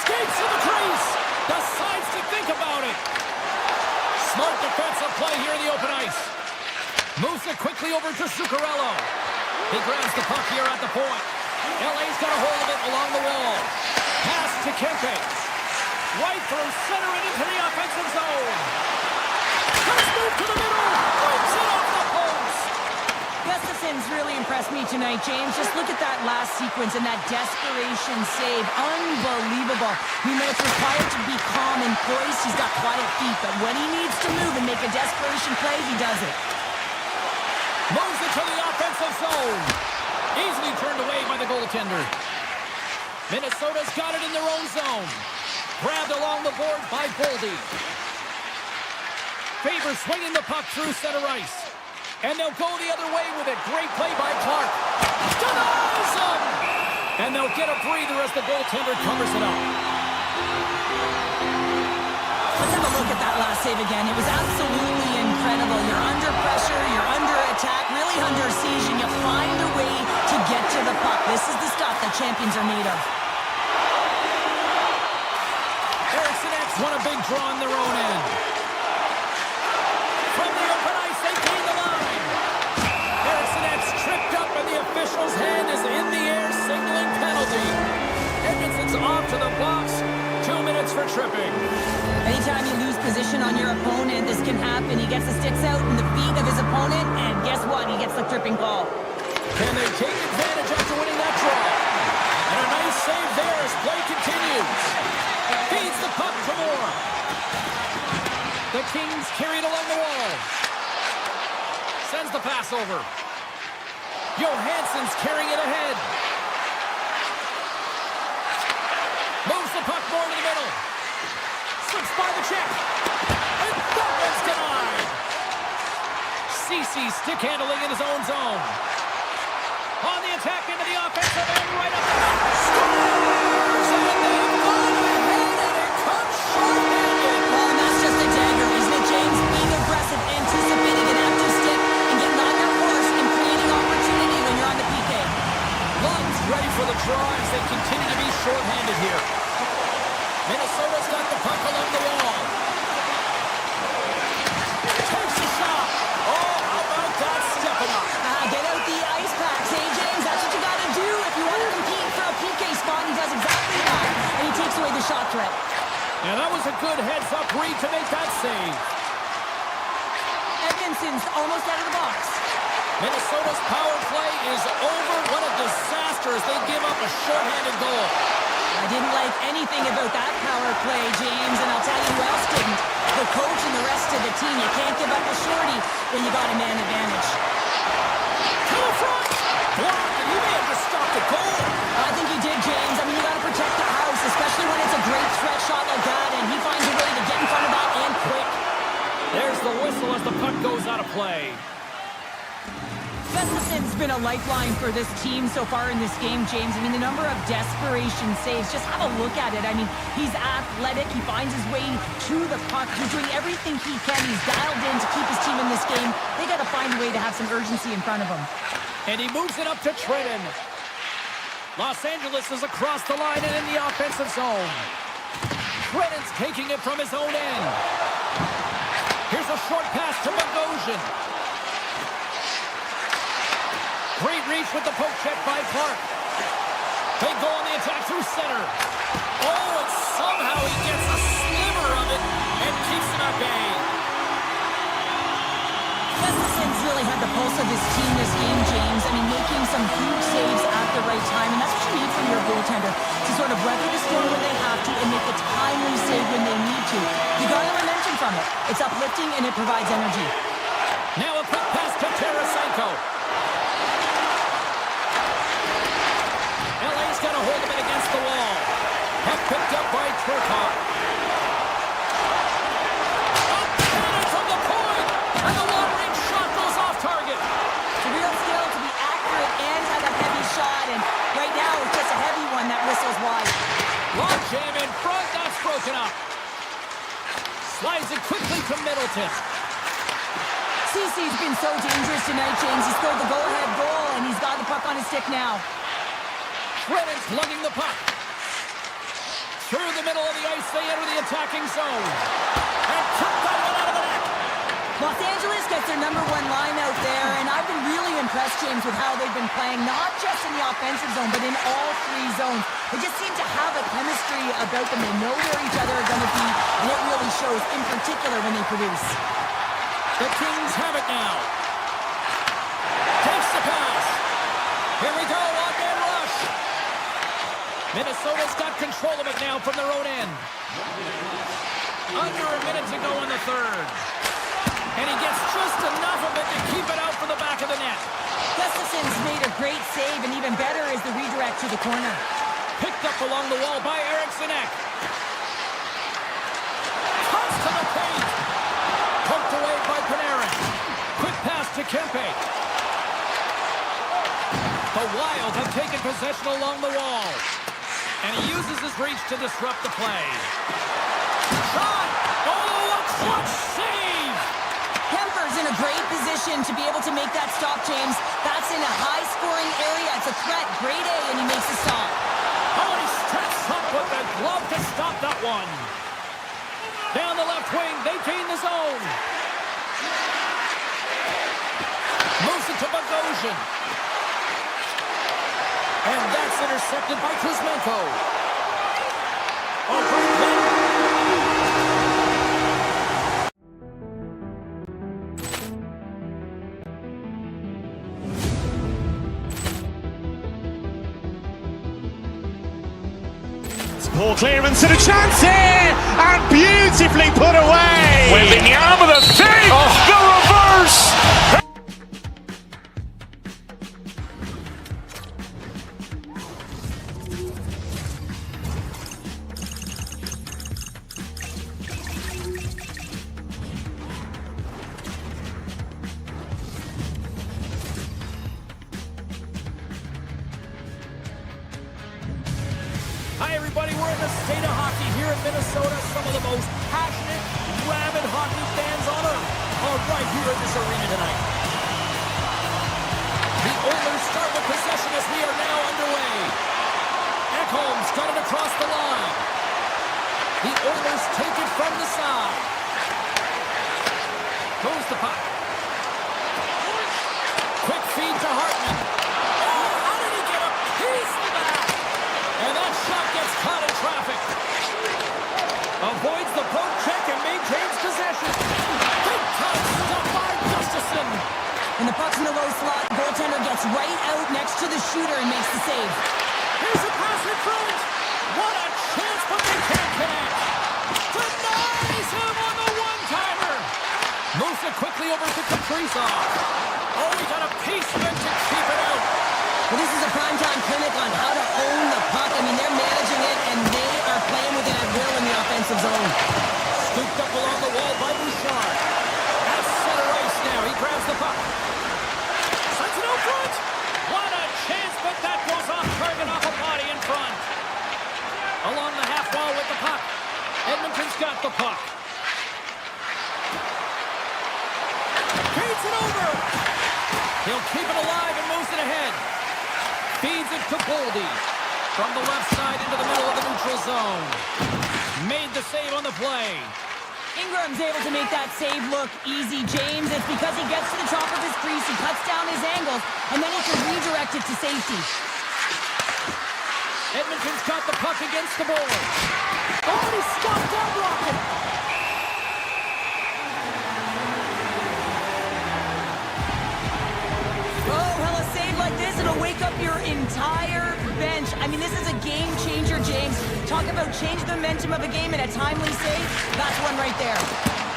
Skates to the crease. Decides to think about it. Smart defensive play here in the open ice. Moves it quickly over to Zuccarello. He grabs the puck here at the point. LA's got a hold of it along the wall. Pass to Kempe. Right through center and into the offensive zone. First move to the middle. Breaks it off the post. Gustafson's really impressed me tonight, James. Just look at that last sequence and that desperation save. Unbelievable. You know, it's required to be calm and poised. He's got quiet feet, but when he needs to move and make a desperation play, he does it. Moves it to the offensive zone. Easily turned away by the goaltender. Minnesota's got it in their own zone. Grabbed along the board by Boldy. Faber swinging the puck through center ice. And they'll go the other way with it. Great play by Clark. Denies him! And they'll get a breather as the goaltender covers it up. Let's have a look at that last save again. It was absolutely incredible. You're under pressure, you're under attack, really under siege, and you find a way to get to the puck. This is the stuff that champions are made of. Erickson X won a big draw on their own end. From the open ice, they gain the line. Erickson X tripped up, and the official's hand is in the air, signaling penalty. Edmonton's off to the box. 2 minutes for tripping. Anytime you lose position on your opponent, this can happen. He gets the sticks out in the feet of his opponent, and guess what? He gets the tripping call. Can they take advantage after winning that draw? And a nice save there as play continues. Feeds the puck to Moore. The Kings carry it along the wall. Sends the pass over. Johansson's carrying it ahead. Moves the puck more to the middle. Slips by the check. And that one's denied. Ceci stick handling in his own zone. On the attack into the offensive end, right up the middle. Scores! And they've gone ahead, and it comes short-handed. Well, and that's just a dagger, isn't it, James? Being aggressive, anticipating an active stick, and getting on your course and creating opportunity when you're on the PK. Lungs ready for the draw as they continue to be short-handed here. Minnesota's got the puck along the wall. Takes a shot. Oh, how about that stepping up? Get out the ice packs, hey, James? That's what you got to do if you want to compete for a PK spot. He does exactly that, and he takes away the shot threat. And that was a good heads-up read to make that save. Edmonton's almost out of the box. Minnesota's power play is over. What a disaster as they give up a short-handed goal. I didn't like anything about that power play, James, and I'll tell you who else didn't. The coach and the rest of the team. You can't give up a shorty when you got a man advantage. To the front! Blocked, and he may have just stopped the goal. I think he did, James. I mean, you got to protect the house, especially when it's a great threat shot like that, and he finds a way to get in front of that and quick. There's the whistle as the puck goes out of play. Gustafson's been a lifeline for this team so far in this game, James. I mean, the number of desperation saves, just have a look at it. I mean, he's athletic. He finds his way to the puck. He's doing everything he can. He's dialed in to keep his team in this game. They got to find a way to have some urgency in front of him. And he moves it up to Trenton. Los Angeles is across the line and in the offensive zone. Trenton's taking it from his own end. Here's a short pass to Bogosian. Great reach with the poke check by Clark. They go on the attack through center. Oh, and somehow he gets a sliver of it and keeps it at bay. Gustafson's really had the pulse of his team this game, James. I mean, making some huge saves at the right time, and that's what you need from your goaltender, to sort of weather the storm when they have to and make a timely save when they need to. You got a momentum from it. It's uplifting and it provides energy. Now a quick pass to Tarasenko. LA's got a hold of it against the wall. Puck picked up by Turcotte. Slides it quickly to Middleton. CC's been so dangerous tonight, James. He scored the go-ahead goal, and he's got the puck on his stick now. Trevin's lugging the puck. Through the middle of the ice, they enter the attacking zone. And took that one out of the net. Los Angeles gets their number one line out there, and I've been really impressed, James, with how they've been playing, not just in the offensive zone, but in all three zones. They just seem to have a chemistry about them. They know where each other are going to be, and it really shows, in particular, when they produce. The Kings have it now. Takes the pass. Here we go, one-man rush. Minnesota's got control of it now from their own end. Under a minute to go in the third. And he gets just enough of it to keep it out for the back of the net. Gustafson's made a great save, and even better is the redirect to the corner. Picked up along the wall by Eriksson. Toss to the paint. Poked away by Panarin. Quick pass to Kempe. The Wild have taken possession along the wall. And he uses his reach to disrupt the play. Shot! Oh, a clutch save! Kemper's in a great position to be able to make that stop, James. That's in a high-scoring area. It's a threat. Grade A, and he makes the stop. Oh, he steps up with the glove to stop that one. Down the left wing, they gain the zone. Moves it to Bogosian. And that's intercepted by Kuzmenko. Oh, great play. Poor clearance and a chance here, and beautifully put away. Waving the arm of the save. Oh. The reverse. Hi, everybody. We're in the state of hockey here in Minnesota. Some of the most passionate, rabid hockey fans on earth are right here in this arena tonight. The Oilers start with possession as we are now underway. Ekholm's got it across the line. The Oilers take it from the side. Goes the puck. Quick feed to Hartman. Oh, how did he get a piece of that? And that shot gets caught in traffic. Avoids the poke check and maintains possession. Big time stop by Gustafson. And the puck's in the low slot. Goaltender gets right out next to the shooter and makes the save. Here's a pass in front. What a chance, but they can't connect. Denies him on the one-timer. Moves it quickly over to Kaprizov. Oh, he got a piece of it to keep it out. Well, this is a primetime clinic on how to own the puck. I mean, they're managing it, and they are playing with it at will in the offensive zone. Scooped up along the wall by Bouchard. At center ice now, he grabs the puck. Sends it out front. What a chance, but that goes off target off a body in front. Along the half wall with the puck. Edmonton's got the puck. Feeds it over. He'll keep it alive and moves it ahead. Feeds it to Boldy. From the left side into the middle of the neutral zone. Made the save on the play. Ingram's able to make that save look easy, James. It's because he gets to the top of his crease, he cuts down his angles, and then he can redirect it to safety. Edmonton's got the puck against the board. Oh, he stopped that rocket. Oh, well, a save like this, it'll wake up your entire bench. I mean, this is a game changer, James. Talk about change the momentum of a game in a timely save. That's one right there.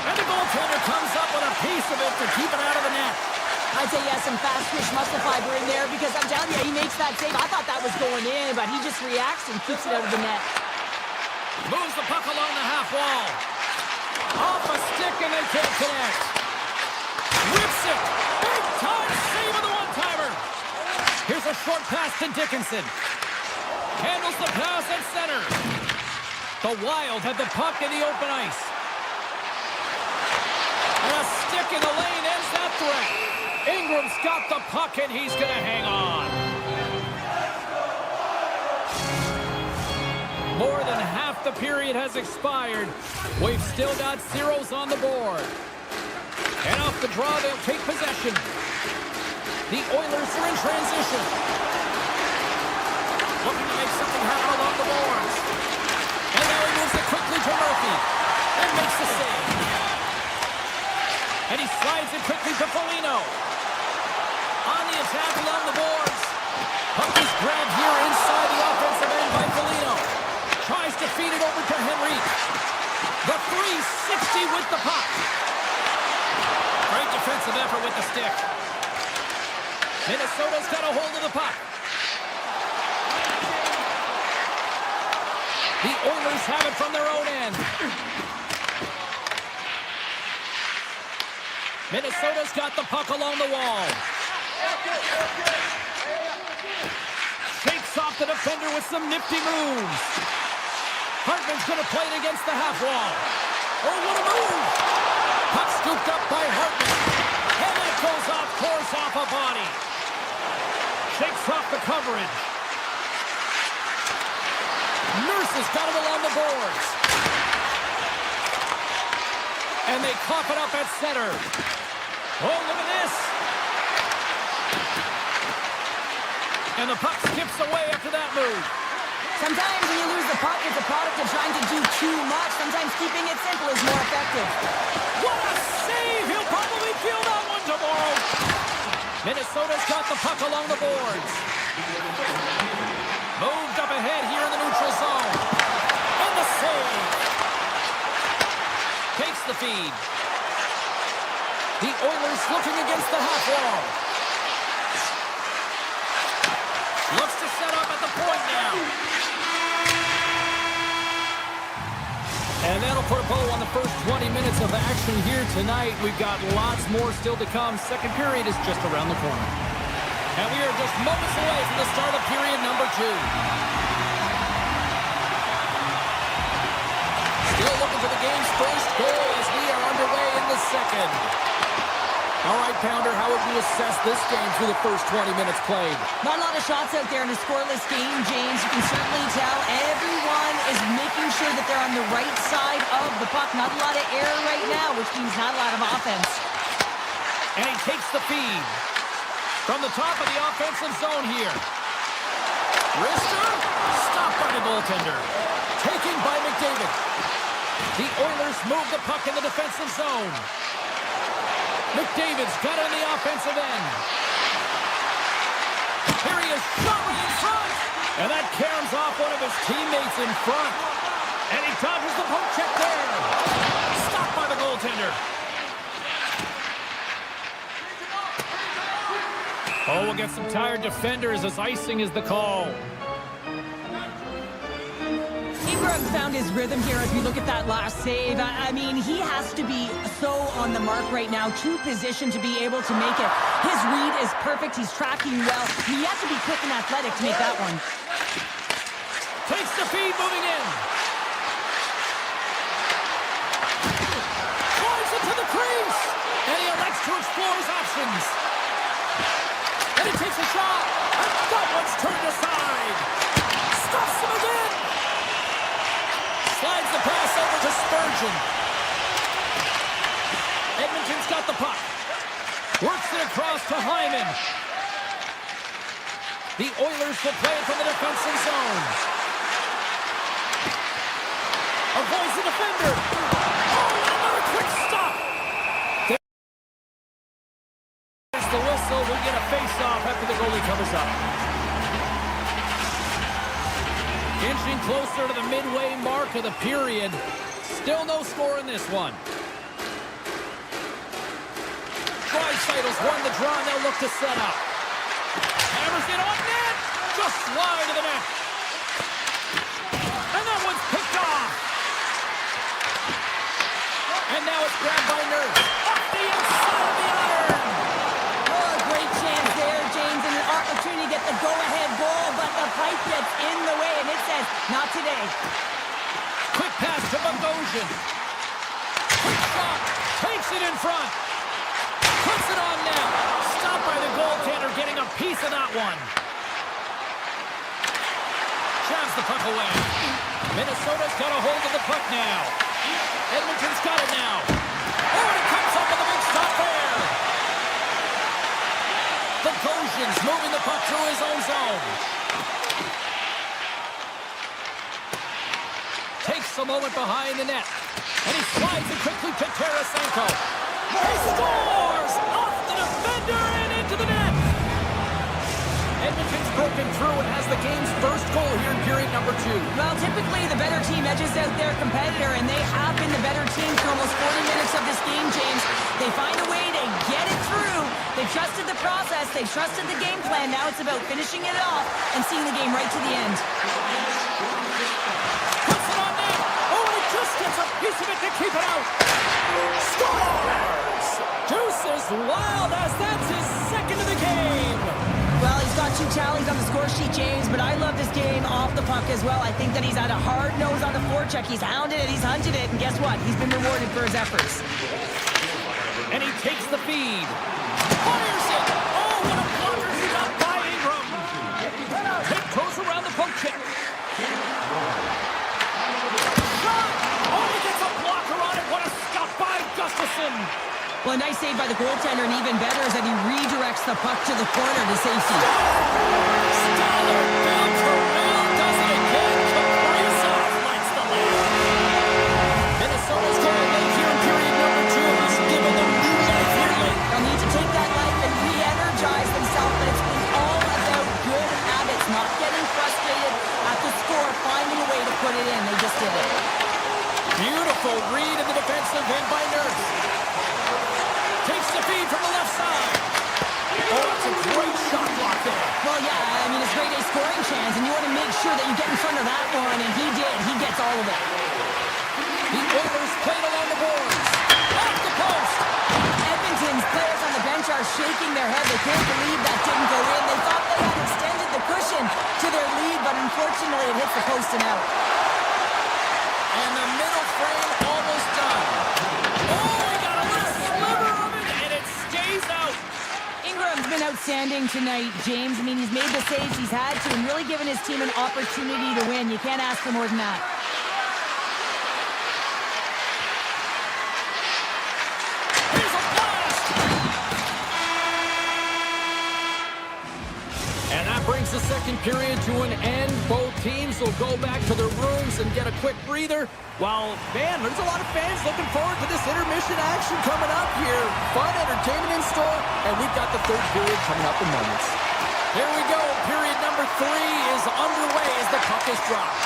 And the goaltender comes up with a piece of it to keep it out of the net. I'd say he has some fast twitch muscle fiber in there because I'm telling you, he makes that save. I thought that was going in, but he just reacts and keeps it out of the net. Moves the puck along the half wall. Off a stick and they can't connect. Rips it. Big time save of the one-timer. Here's a short pass to Dickinson. Handles the pass at center. The Wild have the puck in the open ice. Minnesota's got the puck, and he's going to hang on. More than half the period has expired. We've still got zeros on the board. And off the draw, they'll take possession. The Oilers are in transition. Looking to make something happen along the boards. And now he moves it quickly to Murphy. And makes the save. And he slides it quickly to Foligno. On the attack along the boards. Puck is grabbed here inside the offensive end by Foligno. Tries to feed it over to Henry. The 360 with the puck. Great defensive effort with the stick. Minnesota's got a hold of the puck. The Oilers have it from their own end. Minnesota's got the puck along the wall. Shakes off the defender with some nifty moves. Hartman's going to play it against the half wall. Oh, what a move! Puck scooped up by Hartman. And it goes off course off a body. Shakes off the coverage. Nurse has got it along the boards. And they cough it up at center. Oh, look at this. And the puck skips away after that move. Sometimes when you lose the puck, it's a product of trying to do too much. Sometimes keeping it simple is more effective. What a save! He'll probably feel that one tomorrow. Minnesota's got the puck along the boards. Moved up ahead here in the neutral zone. And the save. Takes the feed. The Oilers looking against the half wall. Looks to set up at the point now. And that'll put a bow on the first 20 minutes of action here tonight. We've got lots more still to come. Second period is just around the corner. And we are just moments away from the start of period number 2. Still looking for the game's first goal as we are underway in the second. All right, Pounder, how would you assess this game through the first 20 minutes played? Not a lot of shots out there in a scoreless game, James. You can certainly tell everyone is making sure that they're on the right side of the puck. Not a lot of error right now, which means not a lot of offense. And he takes the feed from the top of the offensive zone here. Wrister, stopped by the goaltender. Taken by McDavid. The Oilers move the puck in the defensive zone. McDavid's got it on the offensive end. Here he is, shot in front. And that caroms off one of his teammates in front. And he dodges the poke check there. Stopped by the goaltender. Oh, we'll get some tired defenders as icing is the call. Ingram found his rhythm here as we look at that last save. I mean, he has to be so on the mark right now, true position to be able to make it. His read is perfect. He's tracking well. He has to be quick and athletic to make that one. Takes the feed, moving in. Drives it to the crease. And he elects to explore his options. And he takes a shot. And that one's turned aside. Stops him again. Slides the pass over to Spurgeon. Edmonton's got the puck. Works it across to Hyman. The Oilers will play it from the defensive zone. Avoids the defender. Oh, another quick stop. There's the whistle. We get a face-off after the goalie covers up. Inching closer to the midway mark of the period. Still no score in this one. Draisaitl won the draw, and they'll look to set up. Hammers it on net. Just wide of the net. And that one's picked off. And now it's grabbed by Nurse. Off the inside of the iron. Oh, a great chance there, James, and an opportunity to get the go-ahead goal, but the pipe gets in the way, and it says, not today. Quick pass to Bogosian. Quick shot. Takes it in front. Puts it on now. Stopped by the piece of that one. Shoves the puck away. Minnesota's got a hold of the puck now. Edmonton's got it now. Oh, and it comes up with a big stop there. The Goshen's moving the puck through his own zone. Takes a moment behind the net. And he slides it quickly to Tarasenko. He scores! Off the defender and into the net! Edmonton's broken through and has the game's first goal here in period number 2. Well, typically the better team edges out their competitor, and they have been the better team for almost 40 minutes of this game, James. They find a way to get it through. They trusted the process. They trusted the game plan. Now it's about finishing it off and seeing the game right to the end. Puts it on net. Oh, and it just gets a piece of it to keep it out. Scores! Deuce is wild as that's his second of the game. Well, he's got 2 tallies on the score sheet, James, but I love this game off the puck as well. I think that he's had a hard nose on the forecheck. He's hounded it, he's hunted it, and guess what? He's been rewarded for his efforts. And he takes the feed. Fires it! Oh, what a blocker he got by Ingram! It goes around the poke check. Shot! Oh, he gets a blocker on it. What a stop by Gustafsson! Well, a nice save by the goaltender, and even better is that he redirects the puck to the corner to safety. Stoller bounce around, does it again. Kaprizov lights the lead. Minnesota's goal late here in period number 2 has given them new life here late. They'll need to take that life and re-energize themselves, but it's been all about good habits, not getting frustrated at the score, finding a way to put it in. They just did it. Beautiful read in the defensive end by Nurse. Takes the feed from the left side. Oh, that's a great shot block there. Well, yeah, I mean, it's grade A scoring chance, and you want to make sure that you get in front of that one, and he did. He gets all of it. The Oilers played along the boards. Off the post. Edmonton's players on the bench are shaking their head. They can't believe that didn't go in. They thought they had extended the cushion to their lead, but unfortunately it hits the post and out. And the middle frame almost done. Oh, he got a little sliver of it, and it stays out. Ingram's been outstanding tonight, James. I mean, he's made the saves he's had to and really given his team an opportunity to win. You can't ask for more than that. Here's a blast! And that brings the second period to an end. Both teams will go back to their rooms and get a quick breather. Well, man, there's a lot of fans looking forward to this intermission action coming up here. Fun entertainment in store, and we've got the third period coming up in moments. Here we go. Period number 3 is underway as the puck is dropped.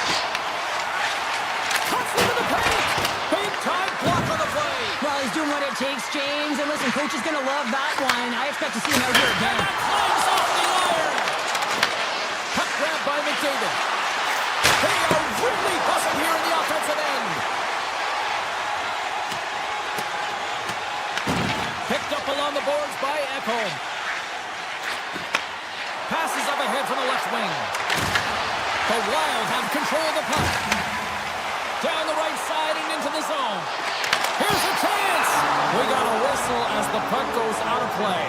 Cuts into the paint. Big time block on the play. Well, he's doing what it takes, James. And listen, coach is going to love that one. I expect to see him out here again. And that climbs off the iron. Puck grabbed by McDavid. They are really buzzing here in the offensive end. Picked up along the boards by Ekholm. Passes up ahead from the left wing. The Wild have control of the puck. Down the right side and into the zone. Here's a chance. We got a whistle as the puck goes out of play.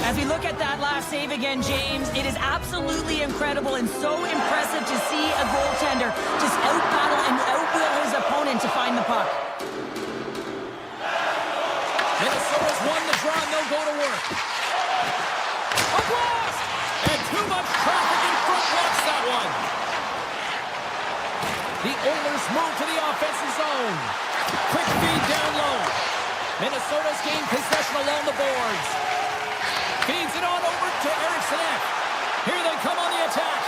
As we look at that last save again, James, it is absolutely incredible and so impressive to see a goaltender just out-battle and out-will his opponent to find the puck. Minnesota's won the draw and they'll go to work. A blast! And too much traffic in front blocks that one. The Oilers move to the offensive zone. Quick feed down low. Minnesota's gained possession along the boards. Feeds it on over to Eriksson. Here they come on the attack.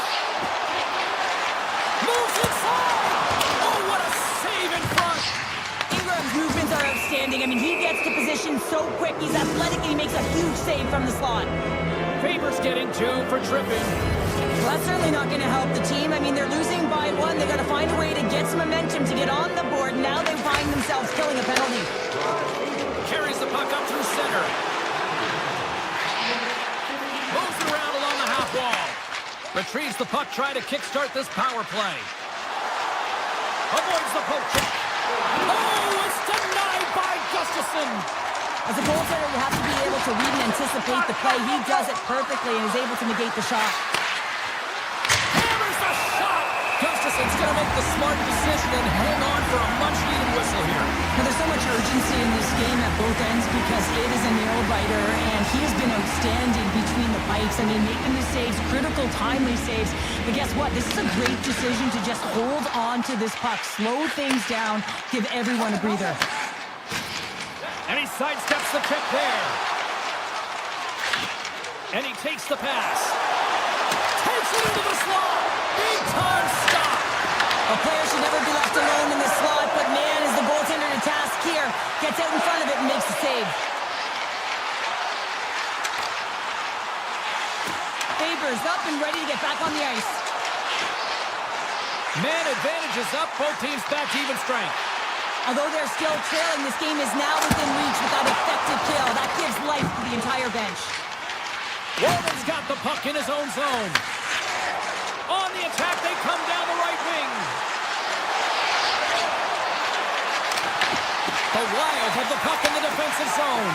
Moves inside. Oh, what a save in front. Ingram's movements are outstanding. I mean, he gets to position so quick. He's athletic and he makes a huge save from the slot. Faber's getting 2 for tripping. Well, that's certainly not going to help the team. I mean, they're losing by 1. They've got to find a way to get some momentum to get on the board. Now they find themselves killing a penalty. Carries the puck up through center. Moves it around along the half wall. Retrieves the puck, trying to kickstart this power play. Avoids the poke check. Oh, it's denied by Gustafsson. As a goaltender, you have to be able to to read and anticipate the play. He does it perfectly and is able to negate the shot. Hammers the shot! Gustafson's going to make the smart decision and hang on for a much-needed whistle here. Now, there's so much urgency in this game at both ends because it is a nail-biter, and he has been outstanding between the pipes. I mean, making the saves, critical, timely saves. But guess what? This is a great decision to just hold on to this puck, slow things down, give everyone a breather. And he sidesteps the check there. And he takes the pass. Takes it into the slot. Big time stop. A player should never be left alone in the slot, but man, is the goaltender to task here. Gets out in front of it and makes the save. Faber's up and ready to get back on the ice. Man advantage is up. Both teams back to even strength. Although they're still trailing, this game is now within reach with that effective kill. That gives life to the entire bench. Walden's got the puck in his own zone. On the attack, they come down the right wing. The Wild have the puck in the defensive zone.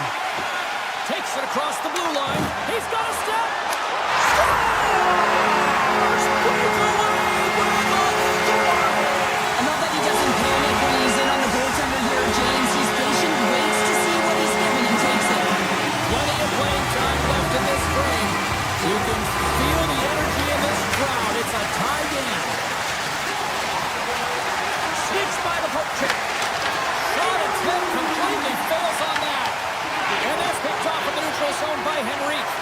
Takes it across the blue line. He's got a step. Scores! Breakaway! I love that he doesn't panic when he's in on the goaltender here, James. He's patient, waits to see what he's given, and takes it. Plenty of playing time left in this frame. You can feel the energy in this crowd. It's a tie game. Sneaks by the poke check. Shot attempt completely fails on that. And that's picked off in the neutral zone by Henrique.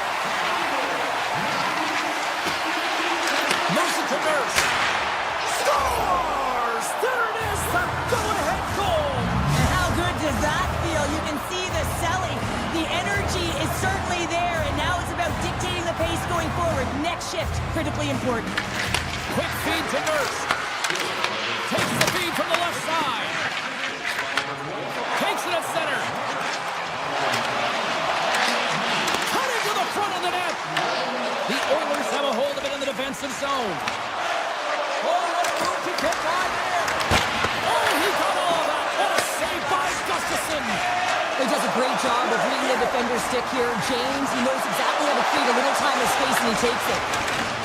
Moves it to Nurse. Scores! There it is, the go-ahead goal. And how good does that feel? You can see the selling. The energy is certainly there, and now it's about dictating the pace going forward. Next shift, critically important. Quick feed to Nurse. Takes the feed from the left side. Takes it at center. Cut into the front of the net. The Oilers have a hold of it in the defensive zone. Oh, what a move to get by there. Oh, he got all of that. What a save by Gustafson. He does a great job of reading the defender's stick here. James, he knows exactly how to create a little time and space, and he takes it.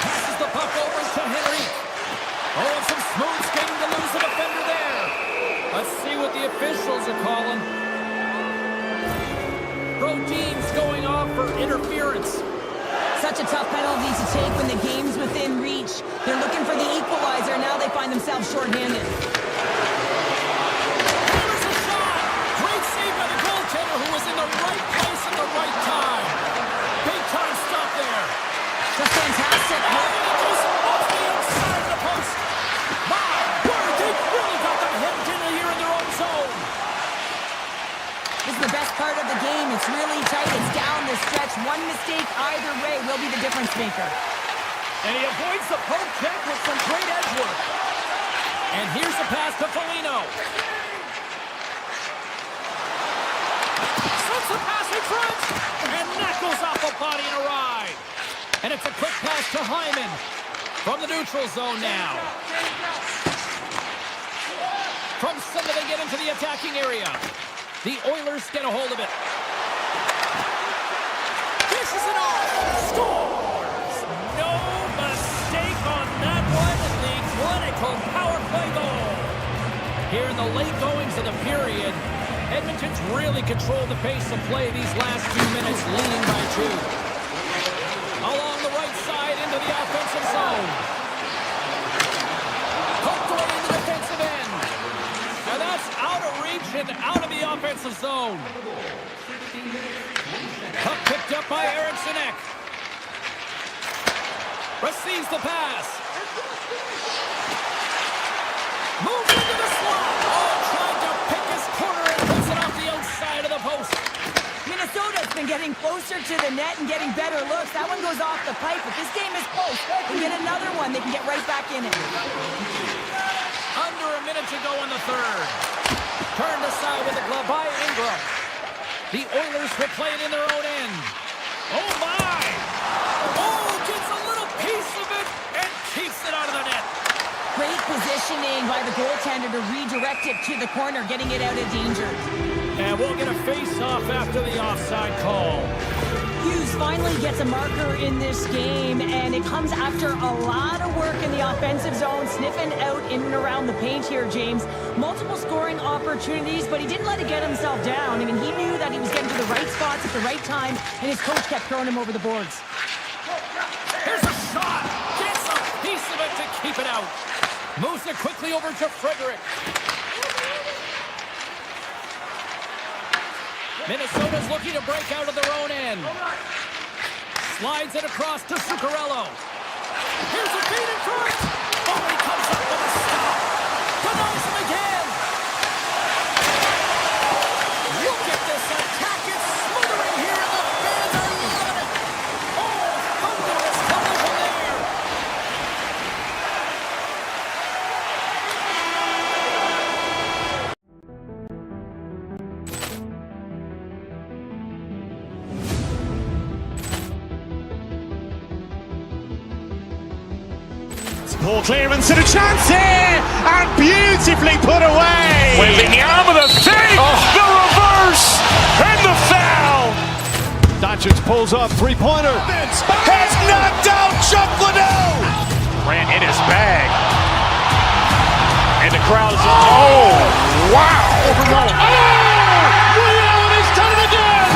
Passes the puck over to Henrique. Oh, and some smooth skating to lose the defender there. Let's see what the officials are calling. Brodin's going off for interference. Such a tough penalty to take when the game's within reach. They're looking for the equalizer. Now they find themselves shorthanded. There's a shot. Great save by the goaltender who was in the right place at the right time. Big time stop there. Just fantastic. Oh, and it goes off the outside of the post. My word, they really got that hemmed in here in their own zone. This is the best part of the game. It's really tight. It's down the stretch. One mistake either way will be the difference maker. And he avoids the poke check with some great edge work. And here's the pass to Foligno. Sends the pass in front. And that goes off the body and a ride. And it's a quick pass to Hyman from the neutral zone now. From center they get into the attacking area. The Oilers get a hold of it. This is an off. Scores! No mistake on that one. The clinical power play goal. Here in the late goings of the period, Edmonton's really controlled the pace of play these last few minutes, leading by 2. Along the right side into the offensive zone. Poked away in the defensive end. And that's out of reach and out of the offensive zone. Puck picked up by Eriksson Ek. Receives the pass. Moves into the slot. Oh, trying to pick his corner and puts it off the outside of the post. Minnesota's been getting closer to the net and getting better looks. That one goes off the pipe, but this game is close. They get another one, they can get right back in it. Under a minute to go in the third. Turned aside with the glove by Ingram. The Oilers will play it in their own end. Oh, my! Oh, gets a little piece of it and keeps it out of the net. Great positioning by the goaltender to redirect it to the corner, getting it out of danger. And we'll get a face-off after the offside call. Hughes finally gets a marker in this game, and it comes after a lot of work in the offensive zone, sniffing out in and around the paint here, James. Multiple scoring opportunities, but he didn't let it get himself down. I mean, he knew that he was getting to the right spots at the right time, and his coach kept throwing him over the boards. Here's a shot! Gets a piece of it to keep it out. Moves it quickly over to Frederick. Minnesota's looking to break out of their own end. Slides it across to Zuccarello. Here's a feed in front. Oh, he comes up with a stop. Denies him again. Look at this attack. It's smothering here, and the fans are loving it. Oh, thunder is coming from there. Poor clearance and a chance here, and beautifully put away. Wembanyama the fake, the reverse, and the foul. Doncic pulls up, three-pointer. Has knocked out Chuck Liddell. Ran in his bag. And the crowd is, oh, wow. Ray Allen has done it again.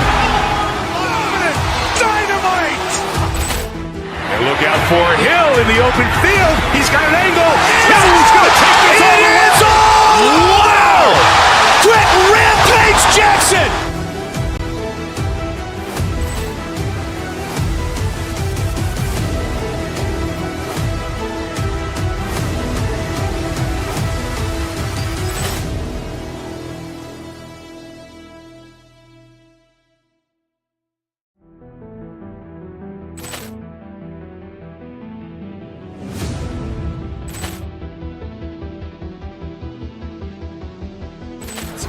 Dynamite. And look out for Hill in the open field. He's got an angle. Hill's going to take this all the way. Wow! Quick Rampage Jackson.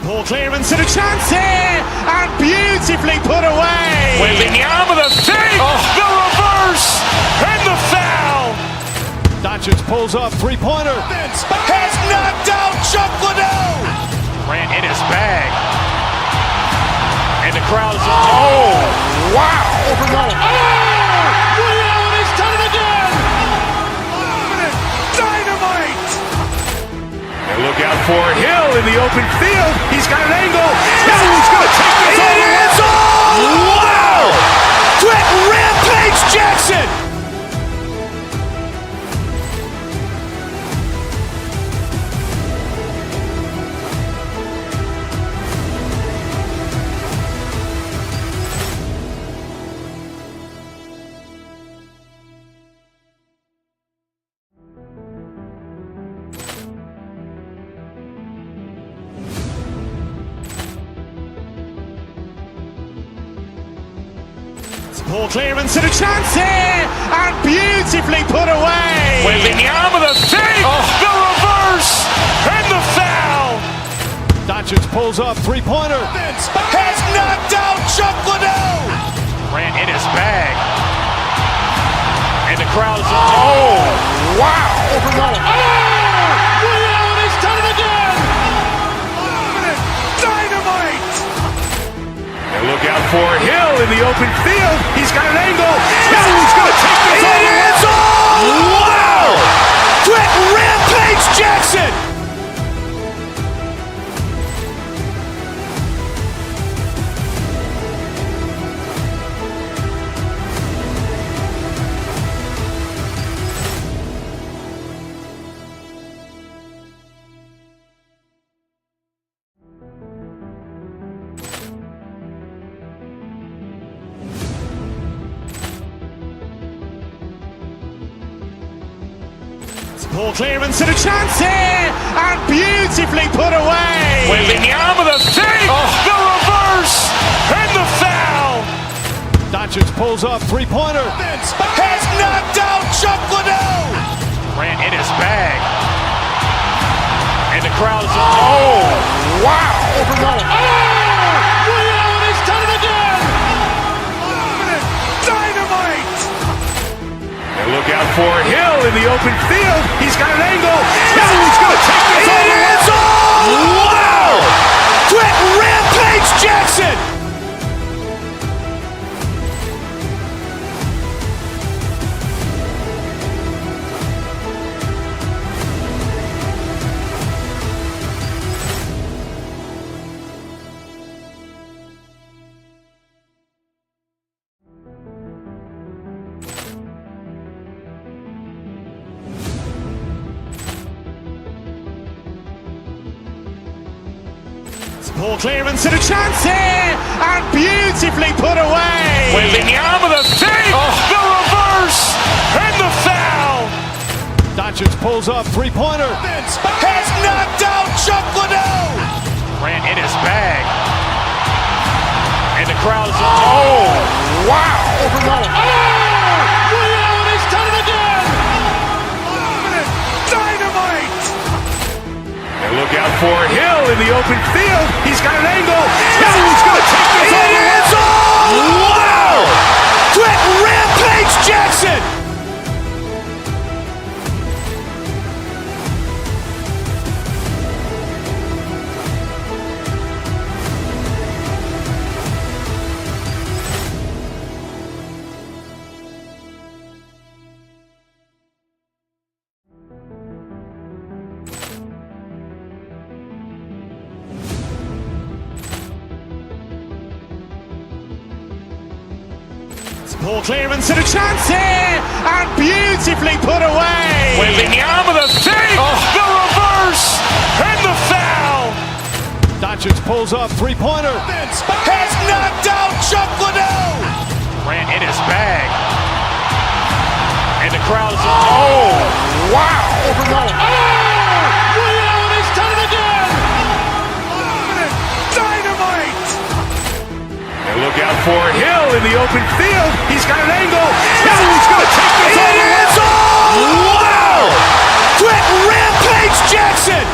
Poor clearance and a chance here, and beautifully put away. Wembanyama the fake, the reverse, and the foul. Doncic pulls up, three-pointer. Has knocked out Chuck Liddell. Ran in his bag. And the crowd is, oh, wow. Ray Allen has done it again. Dynamite. And look out for Hill in the open field. He's got an angle. Hill's going to take this all the way. Wow. Quick Rampage Jackson. Poor clearance and a chance here, and beautifully put away. Wembanyama the fake, the reverse, and the foul. Doncic pulls up, three-pointer. Has knocked out Chuck Liddell. Ran in his bag. And the crowd is, oh, wow. Ray Allen has done it again. Dynamite. And look out for Hill in the open field. He's got an angle. Hill's going to take this all the way. Wow. Quick Rampage Jackson. Poor clearance and a chance here, and beautifully put away. Wembanyama the fake, the reverse, and the foul. Doncic pulls up, three-pointer. Has knocked out Chuck Liddell. Ran in his bag. And the crowd is, oh, wow. Ray Allen has done it again. Dynamite. And look out for Hill in the open field. He's got an angle. Hill's going to take this all the way. Wow. Quick Rampage Poor clearance and a chance here, and beautifully put away. Wembanyama the feint, the reverse, and the foul. Doncic pulls up, three-pointer. Has knocked out Chuck Liddell. Grant in his bag. And the crowd is, oh, wow. Ray Allen has done it again. Dynamite. And look out for Hill in the open field. He's got an angle. Hill's going to take this all the way. Wow. Quick Rampage Jackson. Poor clearance and a chance here, and beautifully put away. Wembanyama the feint, the reverse, and the foul. Doncic pulls up, three-pointer. Has knocked out Chuck Liddell. Grant in his bag. And the crowd is, oh, wow. Ray Allen has done it again. Dynamite. And look out for Hill in the open field. He's got an angle. Hill's going to take this all the way. Wow. Quick Rampage Jackson.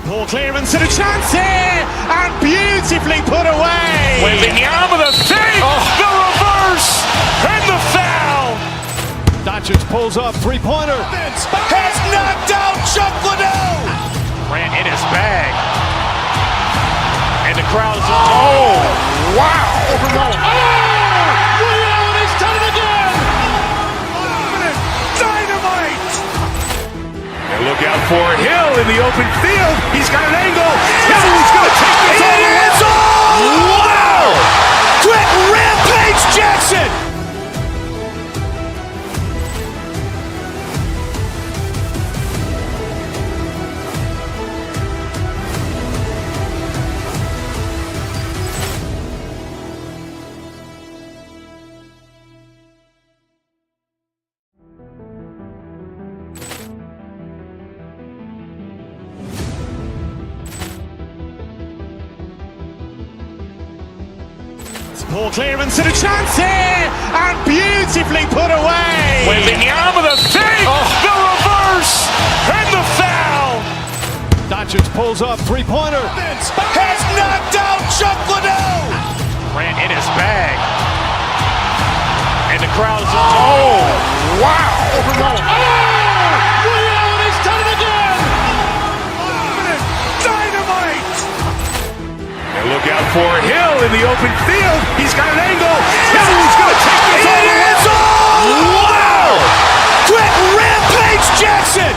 Poor clearance and a chance here, and beautifully put away. Wembanyama the feint, the reverse, and the foul. Doncic pulls up, three-pointer. Has knocked out Chuck Liddell. Grant in his bag. And the crowd is, oh, wow. Ray Allen has done it again. Dynamite. And look out for Hill in the open field. He's got an angle. Hill's going to take this all the way. Wow. Quick Rampage Jackson. Poor clearance and a chance here, and beautifully put away. Wembanyama the feint, the reverse, and the foul. Doncic pulls up, three-pointer. Has knocked out Chuck Liddell. Grant in his bag. And the crowd is, oh, wow. Ray Allen has done it again. Dynamite. And look out for Hill in the open field. He's got an angle. Hill's going to take this all the way. Wow. Quick Rampage Jackson.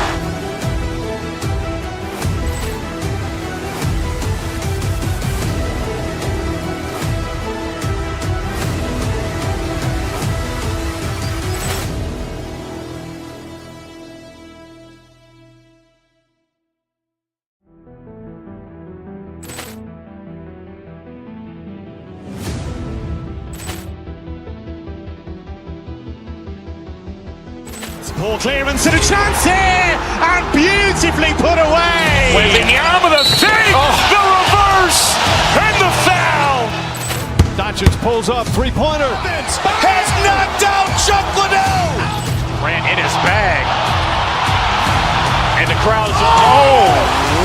Poor clearance and a chance here, and beautifully put away. Wembanyama the feint, the reverse, and the foul. Doncic pulls up, three-pointer. Has knocked out Chuck Liddell. Grant in his bag. And the crowd is, oh,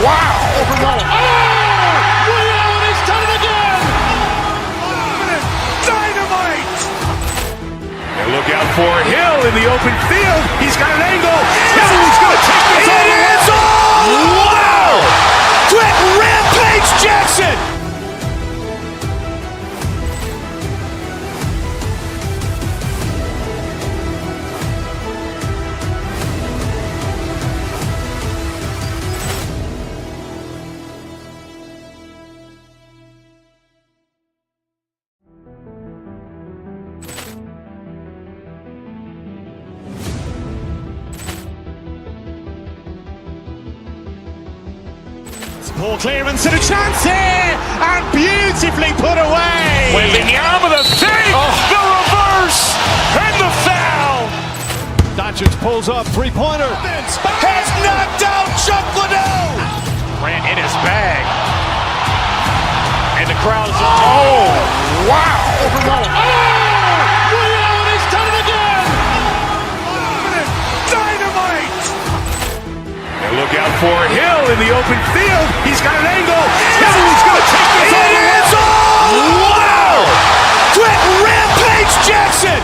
wow. Ray Allen has done it again. Dynamite. And look out for Hill in the open field. He's got an angle. Hill's going to take this all the way. Wow. Quick Rampage Jackson. Poor clearance and a chance here, and beautifully put away. Wembanyama the fake, the reverse, and the foul. Doncic pulls up, three-pointer. Has knocked out Chuck Liddell. Ran in his bag. And the crowd's, oh, wow. Ray Allen has done it again. Dynamite. And look out for Hill in the open field. He's got an angle. He's going to take this all the way. Wow. Quick Rampage Jackson.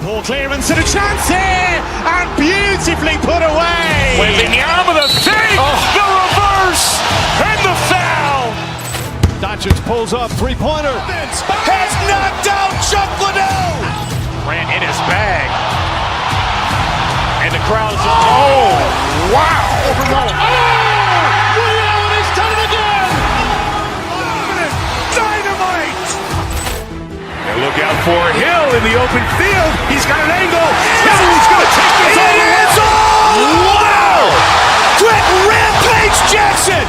Poor clearance and a chance here, and beautifully put away. Wembanyama the fake, the reverse, and the foul. Doncic pulls up, three-pointer. Has knocked out Chuck Liddell. Ran in his bag. And the crowd's, oh, wow. Ray Allen has done it again. Dynamite. And look out for Hill in the open field. He's got an angle. He's going to take this all the way. Wow. Quick Rampage Jackson.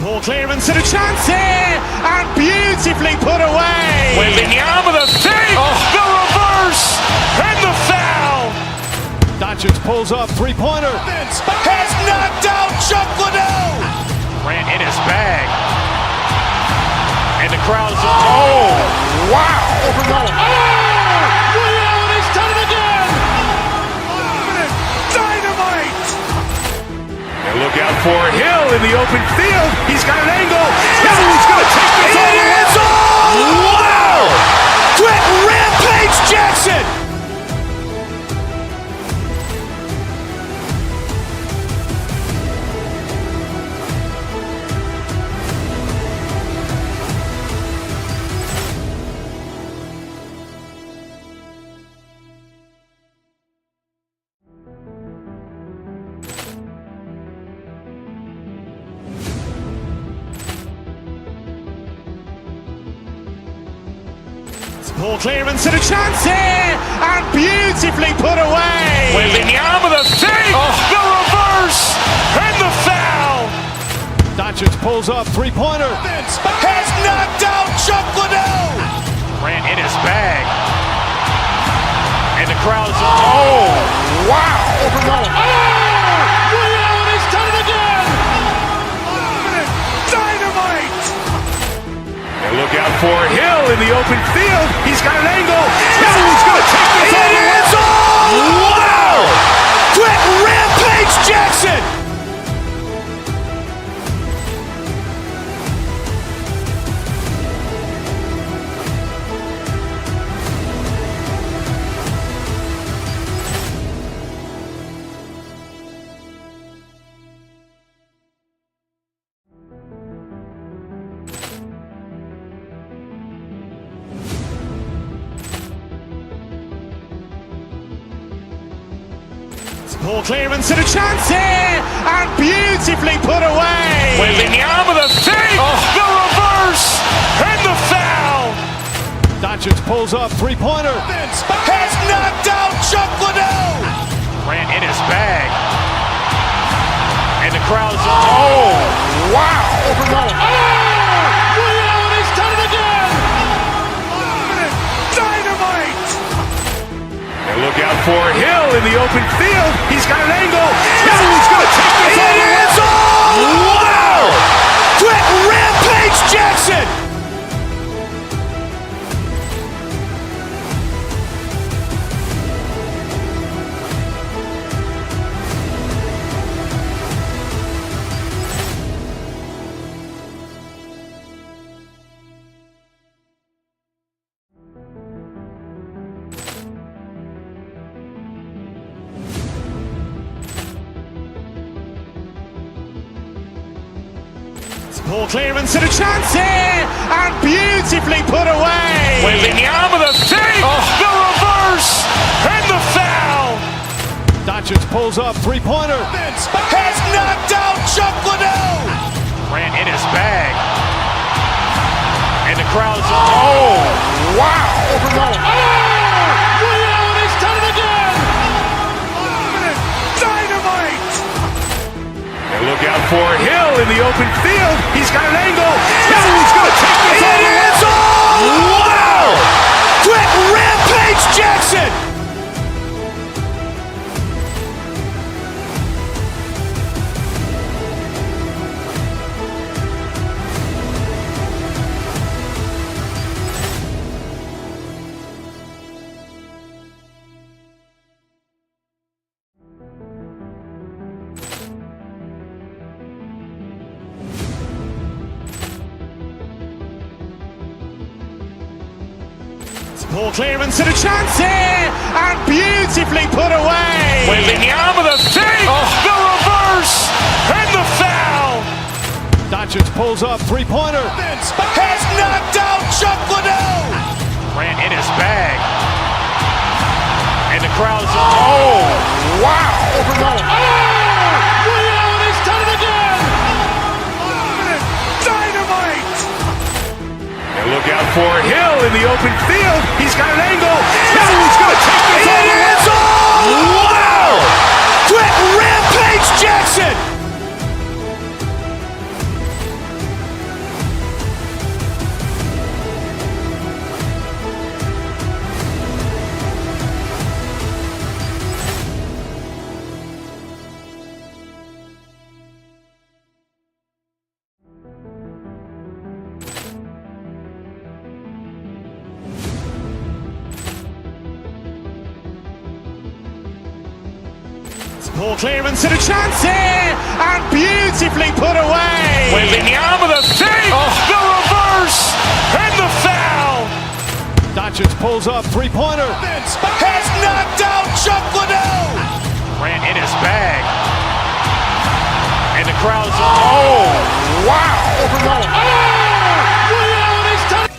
Poor clearance and a chance here, and beautifully put away. Wembanyama the fake, the reverse, and the foul. Doncic pulls up, three-pointer. Has knocked out Chuck Liddell. Ran in his bag. And the crowd's, oh, wow. Ray Allen has done it again. Dynamite. And look out for Hill in the open field. He's got an angle. He's going to take this all the way. Wow. Quick Rampage Jackson. Poor clearance and a chance here, and beautifully put away. Wembanyama the fake, the reverse, and the foul. Doncic pulls up, three-pointer. Has knocked out Chuck Liddell. Ran in his bag. And the crowd's, oh, wow. Ray Allen has done it again. Dynamite. And look out for Hill in the open field. He's got an angle. He's going to take this all the way. Wow. Quick Rampage Jackson. Poor clearance and a chance here, and beautifully put away. Wembanyama the fake, the reverse, and the foul. Doncic pulls up, three-pointer. Has knocked out Chuck Liddell. Ran in his bag. And the crowd's, oh, wow. Ray Allen has done it again. Dynamite. And look out for Hill in the open field. He's got an angle. He's going to take this all the way. Wow. Quick Rampage Jackson. Poor clearance and a chance here, and beautifully put away. Wembanyama the save, the reverse, and the foul. Doncic pulls up, three-pointer. Has knocked out Chuck Liddell. Grant in his bag. And the crowd's, oh, wow. Ray Allen has done it again. Dynamite. And look out for Hill in the open field. He's got an angle. He's going to take this all the way. It is all. Wow. Quick Rampage Jackson. Poor clearance and a chance here, and beautifully put away. Wembanyama the save, the reverse, and the foul. Doncic pulls up, three-pointer. Has knocked out Chuck Liddell. Grant in his bag. And the crowd's, oh, wow. Ray Allen has done it again. Dynamite. And look out for Hill in the open field. He's got an angle. He's going to take this all the way. It is all. Wow. Quick Rampage Jackson. Poor clearance and a chance here, and beautifully put away. Wembanyama the save, the reverse, and the foul. Doncic pulls up, three-pointer. Has knocked out Chuck Liddell. Grant in his bag. And the crowd's, oh, wow. Ray Allen has done it.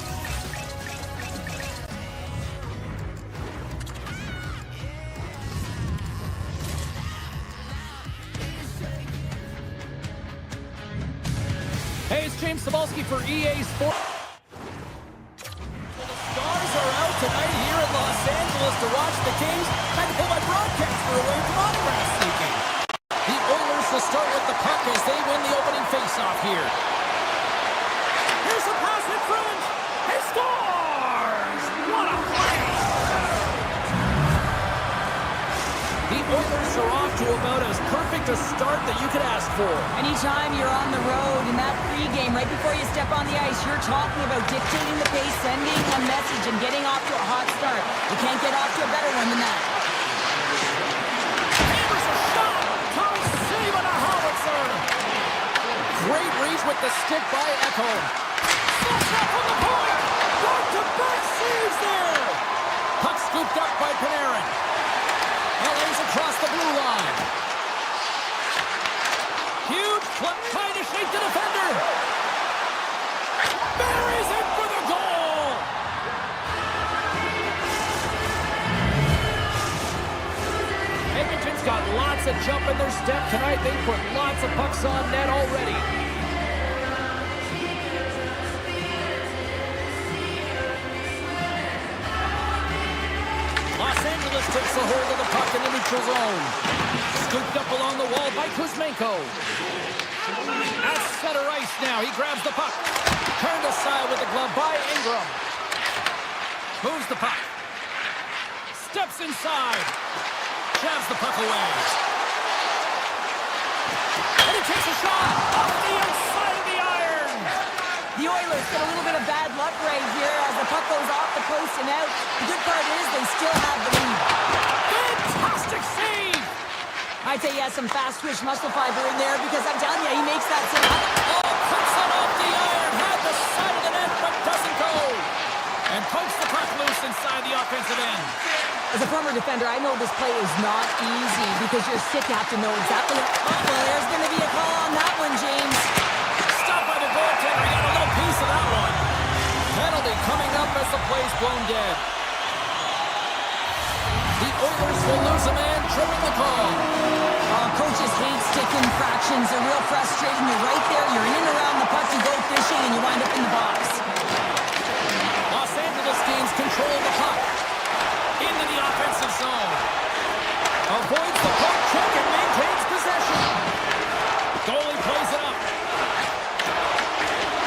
Hey, it's James Cebulski for EA Sports. The Stars are out tonight here in Los Angeles to watch the Kings. Had to pull my broadcaster away from autograph sneaking. The Oilers to start with the puck as they win the opening faceoff here. Here's a pass in front. He scores! What a play! The Oilers are off to about as perfect a start that you could ask for. Anytime you're on the road in that pregame, right before you step on the ice, you're talking about dictating the pace, sending a message, and getting off to a hot start. You can't get off to a better one than that. Here's a shot! Tom Seaman, a howitzer! Great reach with the stick by Echo. Slips up from the point! Back-to-back saves there! Puck scooped up by Panarin. LA's across the blue line. Huge flip, trying to shake the defender. Buries it for the goal. Edmonton's got lots of jump in their step tonight. They put lots of pucks on net already. Los Angeles takes a hold of the puck in the neutral zone. Scooped up along the wall by Kuzmenko. At center ice now, he grabs the puck. Turned aside with the glove by Ingram. Moves the puck. Steps inside. Jabs the puck away. And he takes a shot off the outside of the iron. The Oilers get a little bit of bad luck right here as the puck goes off the post and out. The good part is they still have the lead. Fantastic save. I'd say he has some fast-twitch muscle fiber in there because I'm telling you, he makes that save. Oh, puts it off the iron. Had the side of the net, but doesn't go. And pokes the puck loose inside the offensive end. As a former defender, I know this play is not easy because you're sick. You have to know exactly. Oh, well, there's going to be a call on that one, James. Stopped by the goal as the play's blown dead. The Oilers will lose a man, tripping the call. Coaches hate stick infractions. They're real frustrating. You're right there. You're in and around the puck. You go fishing, and you wind up in the box. Los Angeles gains control of the puck. Into the offensive zone. Avoids the poke check and maintains possession. Goalie plays it up.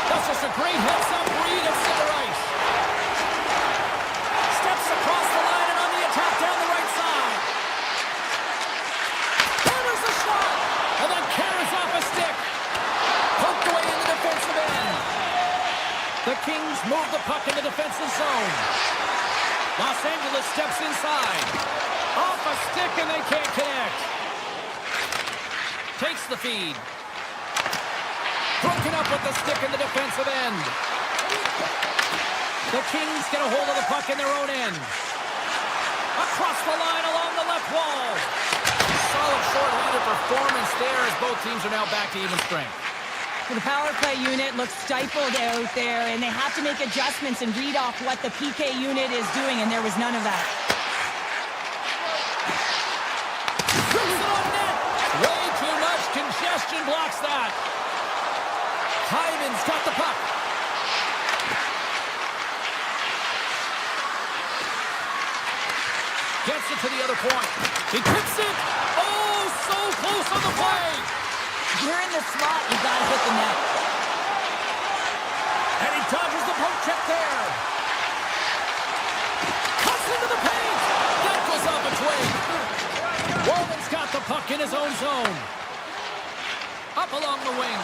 That's just a great heads-up read at center ice. Steps across the line and on the attack down the right side. Hammers the shot. And then carries off a stick. Poked away in the defensive end. The Kings move the puck in the defensive zone. Los Angeles steps inside. Off a stick and they can't connect. Takes the feed. Broken up with the stick in the defensive end. The Kings get a hold of the puck in their own end. Across the line along the left wall. Solid short-handed performance there as both teams are now back to even strength. The power play unit looks stifled out there, and they have to make adjustments and read off what the PK unit is doing, and there was none of that. Puts it on net. Way too much congestion blocks that. Hyman's got the puck. Gets it to the other point. He kicks it. Oh, so close on the play. You're in the slot, you gotta hit the net. And he dodges the poke check there. Cuts into the paint. That goes off a twig. Walden's got the puck in his own zone. Up along the wing.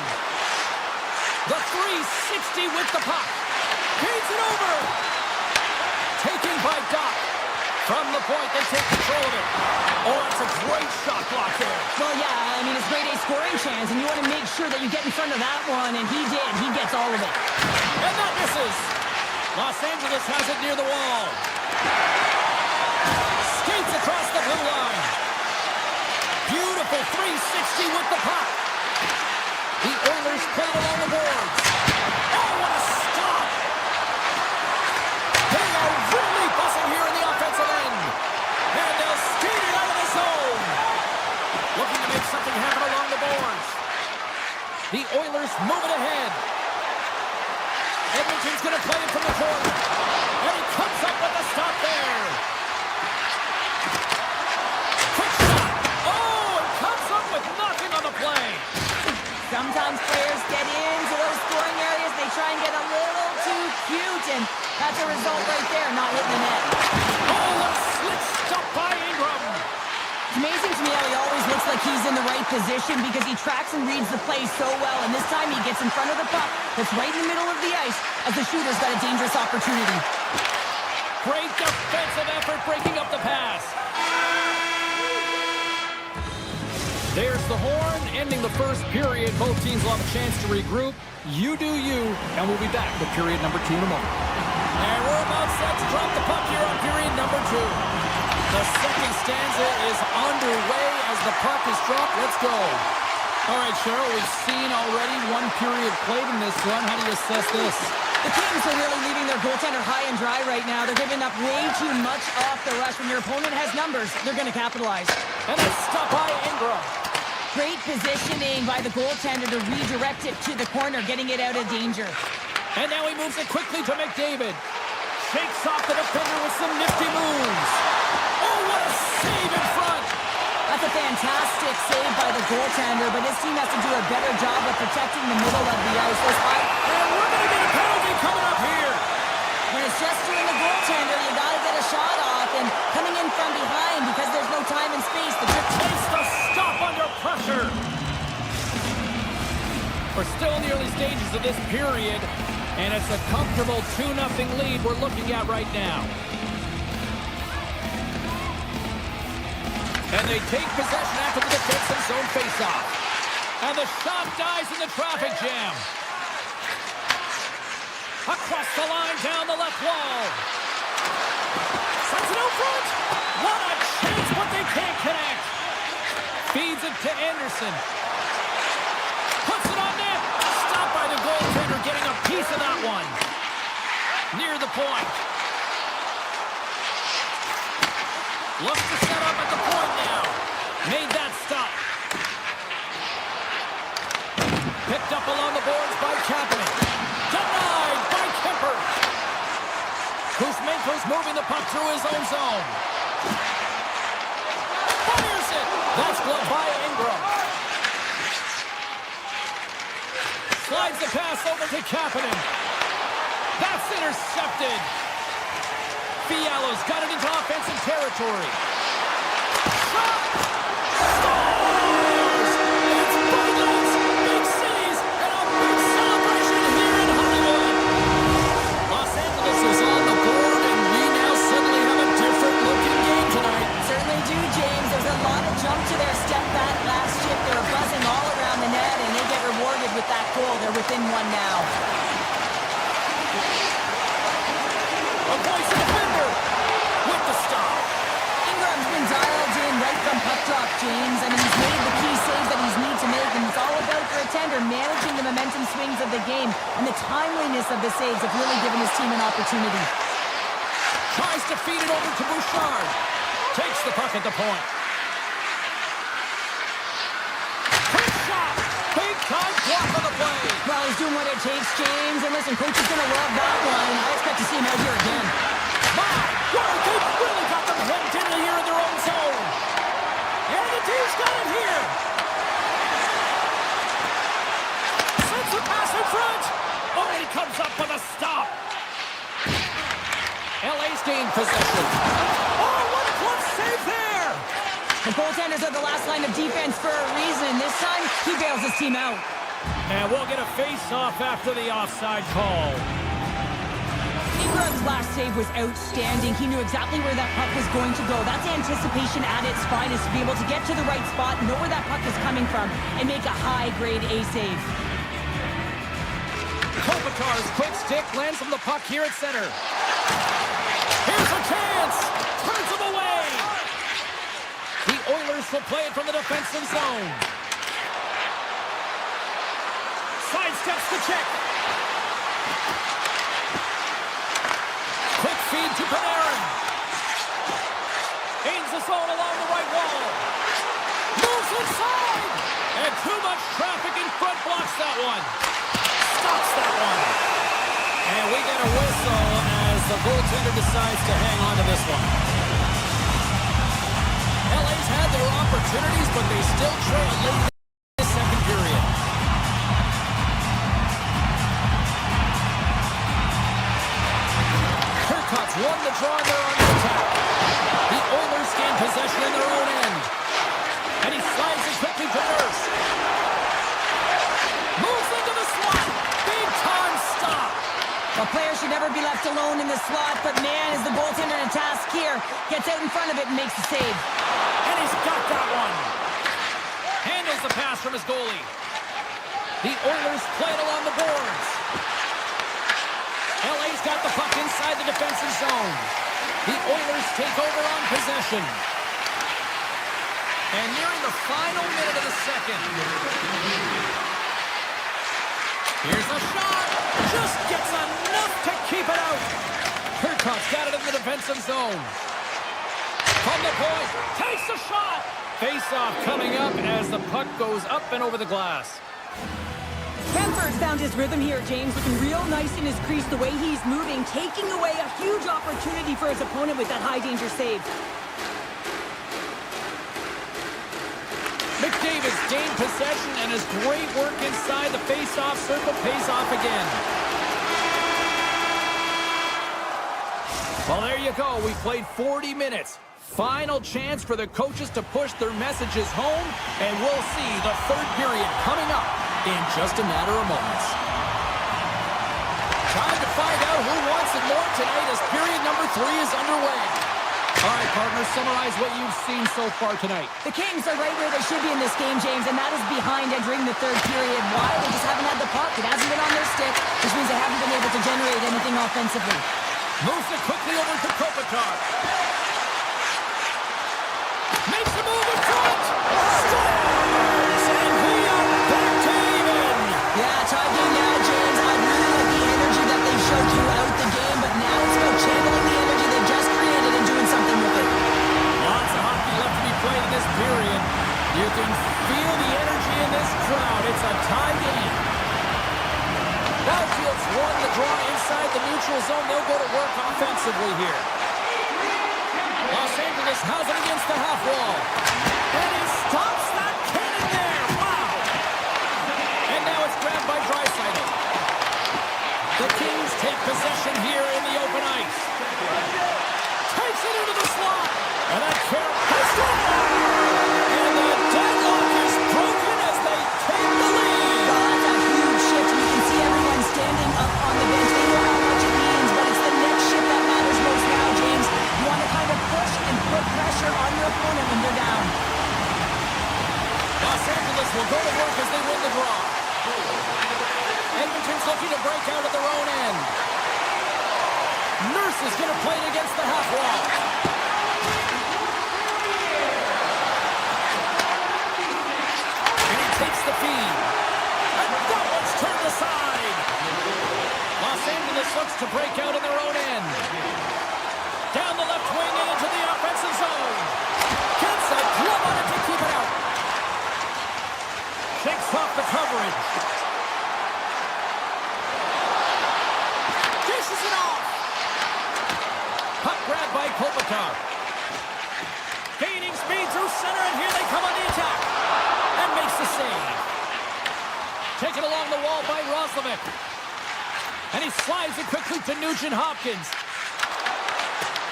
The 360 with the puck. Feeds it over. Taken by Doc. From the point, they take control of it. Oh, it's a great shot block there. Well, yeah, I mean, it's grade A scoring chance, and you want to make sure that you get in front of that one, and he did. He gets all of it. And that misses. Los Angeles has it near the wall. Skates across the blue line. Beautiful 360 with the puck. The Oilers play it along the boards. Oh, what a stop! They are really buzzing here in the offensive end. And they'll skate it out of the zone. Looking to make something happen along the boards. The Oilers move it ahead. Edmonton's going to play it from the corner. And he comes up with a stop there. Quick shot. Oh, and comes up with nothing on the play. Sometimes players get into those scoring areas, they try and get a little too cute, and that's a result right there, not hitting the net. Oh, a slick stop by Ingram. It's amazing to me how he always looks like he's in the right position because he tracks and reads the play so well, and this time he gets in front of the puck that's right in the middle of the ice as the shooter's got a dangerous opportunity. Great defensive effort breaking up the pass. There's the horn, ending the first period. Both teams will have a chance to regroup. You do you, and we'll be back with period number 2 in a moment. And we're about set to drop the puck here on period number 2. The second stanza is underway as the puck is dropped. Let's go. All right, Cheryl, we've seen already one period played in this one. How do you assess this? The Kings are really leaving their goaltender high and dry right now. They're giving up way too much off the rush. When your opponent has numbers, they're going to capitalize. And a stop by Ingram. Great positioning by the goaltender to redirect it to the corner, getting it out of danger. And now he moves it quickly to McDavid. Shakes off the defender with some nifty moves. Oh, what a save in front. That's a fantastic save by the goaltender, but his team has to do a better job of protecting the middle of the ice. And we're going to get a penalty coming up here. When it's just doing the goaltender, you got to get a shot off, and coming in from behind because there's no time and space. The trip Takes the stop under pressure. We're still in the early stages of this period, and it's a comfortable 2-0 lead we're looking at right now. And they take possession after the defensive zone faceoff. And the shot dies in the traffic jam. Across the line, down the left wall. Sends it out front. What a chance, but they can't connect. Feeds it to Anderson. Puts it on net. Stopped by the goaltender, getting a piece of that one. Near the point. Looks to set up at the point now. Made that stop. Picked up along the boards by Kapanen. Denied by Kemper. Kuzmenko's moving the puck through his own zone. Fires it. That's gloved by Ingram. Slides the pass over to Kapanen. That's intercepted. Fialo's got it into offensive territory. Shot! Scores! It's Bulldogs! Big cities and a big celebration here in Hollywood. Los Angeles is on the board, and we now suddenly have a different-looking game tonight. Certainly do, James. There's a lot of jump to their step back last shift. They were buzzing all around the net, and they get rewarded with that goal. They're within one now. A voice defender with the stop. Ingram's been dialed in right from puck drop, James. I mean, he's made the key saves that he's need to make, and it's all about for a tender managing the momentum swings of the game, and the timeliness of the saves have really given his team an opportunity. Tries to feed it over to Bouchard. Takes the puck at the point. Quick shot. Big time block on the play. Well, he's doing what it takes, James. And listen, coach is going to love that one. I expect to see him out here again. My word, they've really got them hemmed in here in their own zone. And the team's got it here. Sends the pass in front. Oh, he comes up with a stop. LA's gained possession. Oh, what a close save there. The goaltenders are the last line of defense for a reason. This time, he bails his team out. And we'll get a face-off after the offside call. Ingram's last save was outstanding. He knew exactly where that puck was going to go. That's anticipation at its finest, to be able to get to the right spot, know where that puck is coming from, and make a high-grade A save. Kopitar's quick stick lands from the puck here at center. Here's a chance. Turns him away. The Oilers will play it from the defensive zone. Sidesteps the check. Quick feed to Panarin. Gains the zone along the right wall. Moves inside. And too much traffic in front blocks that one. Stops that one. And we get a whistle as the goaltender decides to hang on to this one. LA's had their opportunities, but they still trail late in the second period. Turcotte's won the draw and they're on the attack. The Oilers gain possession in their own end. And he slides it quickly to Nurse. Moves into the slot. Big time stop. A player should never be left alone in the slot, but man, is the goaltender to task here. Gets out in front of it and makes the save. And he's got that one. Handles the pass from his goalie. The Oilers play it along the boards. LA's got the puck inside the defensive zone. The Oilers take over on possession. And nearing the final minute of the second. Here's a shot. Just gets enough to keep it out. Turcotte's got it in the defensive zone. From the point, takes a shot. Face-off coming up as the puck goes up and over the glass. Kemper's found his rhythm here, James, looking real nice in his crease, the way he's moving, taking away a huge opportunity for his opponent with that high-danger save. McDavid's gained possession, and his great work inside the face-off circle pays off again. Well, there you go. We played 40 minutes. Final chance for the coaches to push their messages home, and we'll see the third period coming up in just a matter of moments. Trying to find out who wants it more tonight as period number 3 is underway. All right, partner, summarize what you've seen so far tonight. The Kings are right where they should be in this game, James, and that is behind entering the third period. Why? They just haven't had the puck. It hasn't been on their stick, which means they haven't been able to generate anything offensively. Moves it quickly over to Kopitar. Makes a move in front. Scores! And we are back to even. Yeah, tied game now, James. I really like the energy that they showed throughout the game, but period. You can feel the energy in this crowd. It's a tie game. Wildfield's won the draw inside the neutral zone. They'll go to work offensively here. Los Angeles has it against the half wall. And he stops that cannon there. Wow! And now it's grabbed by Draisaitl. The Kings take possession here in the open ice. Takes it into the slot. And that fair pistol. And the deadlock is broken as they take the lead. Well, that's a huge shift. You can see everyone standing up on the bench. They know how much it means, but it's the next shift that matters most now, James. You want to kind of push and put pressure on your opponent when they're down. Los Angeles will go to work as they win the draw. Edmonton's looking to break out at their own end. Nurse is going to play it against the half wall. And he takes the feed. And that one's turned aside. Los Angeles looks to break out in their own end. Down the left wing and into the offensive zone. Gets a glove on it to keep it out. Shakes off the coverage. Dishes it off. Puck grabbed by Kopitar. Gaining speed through center, and here they come on the attack. And makes the save. Taken along the wall by Roslovic. And he slides it quickly to Nugent Hopkins.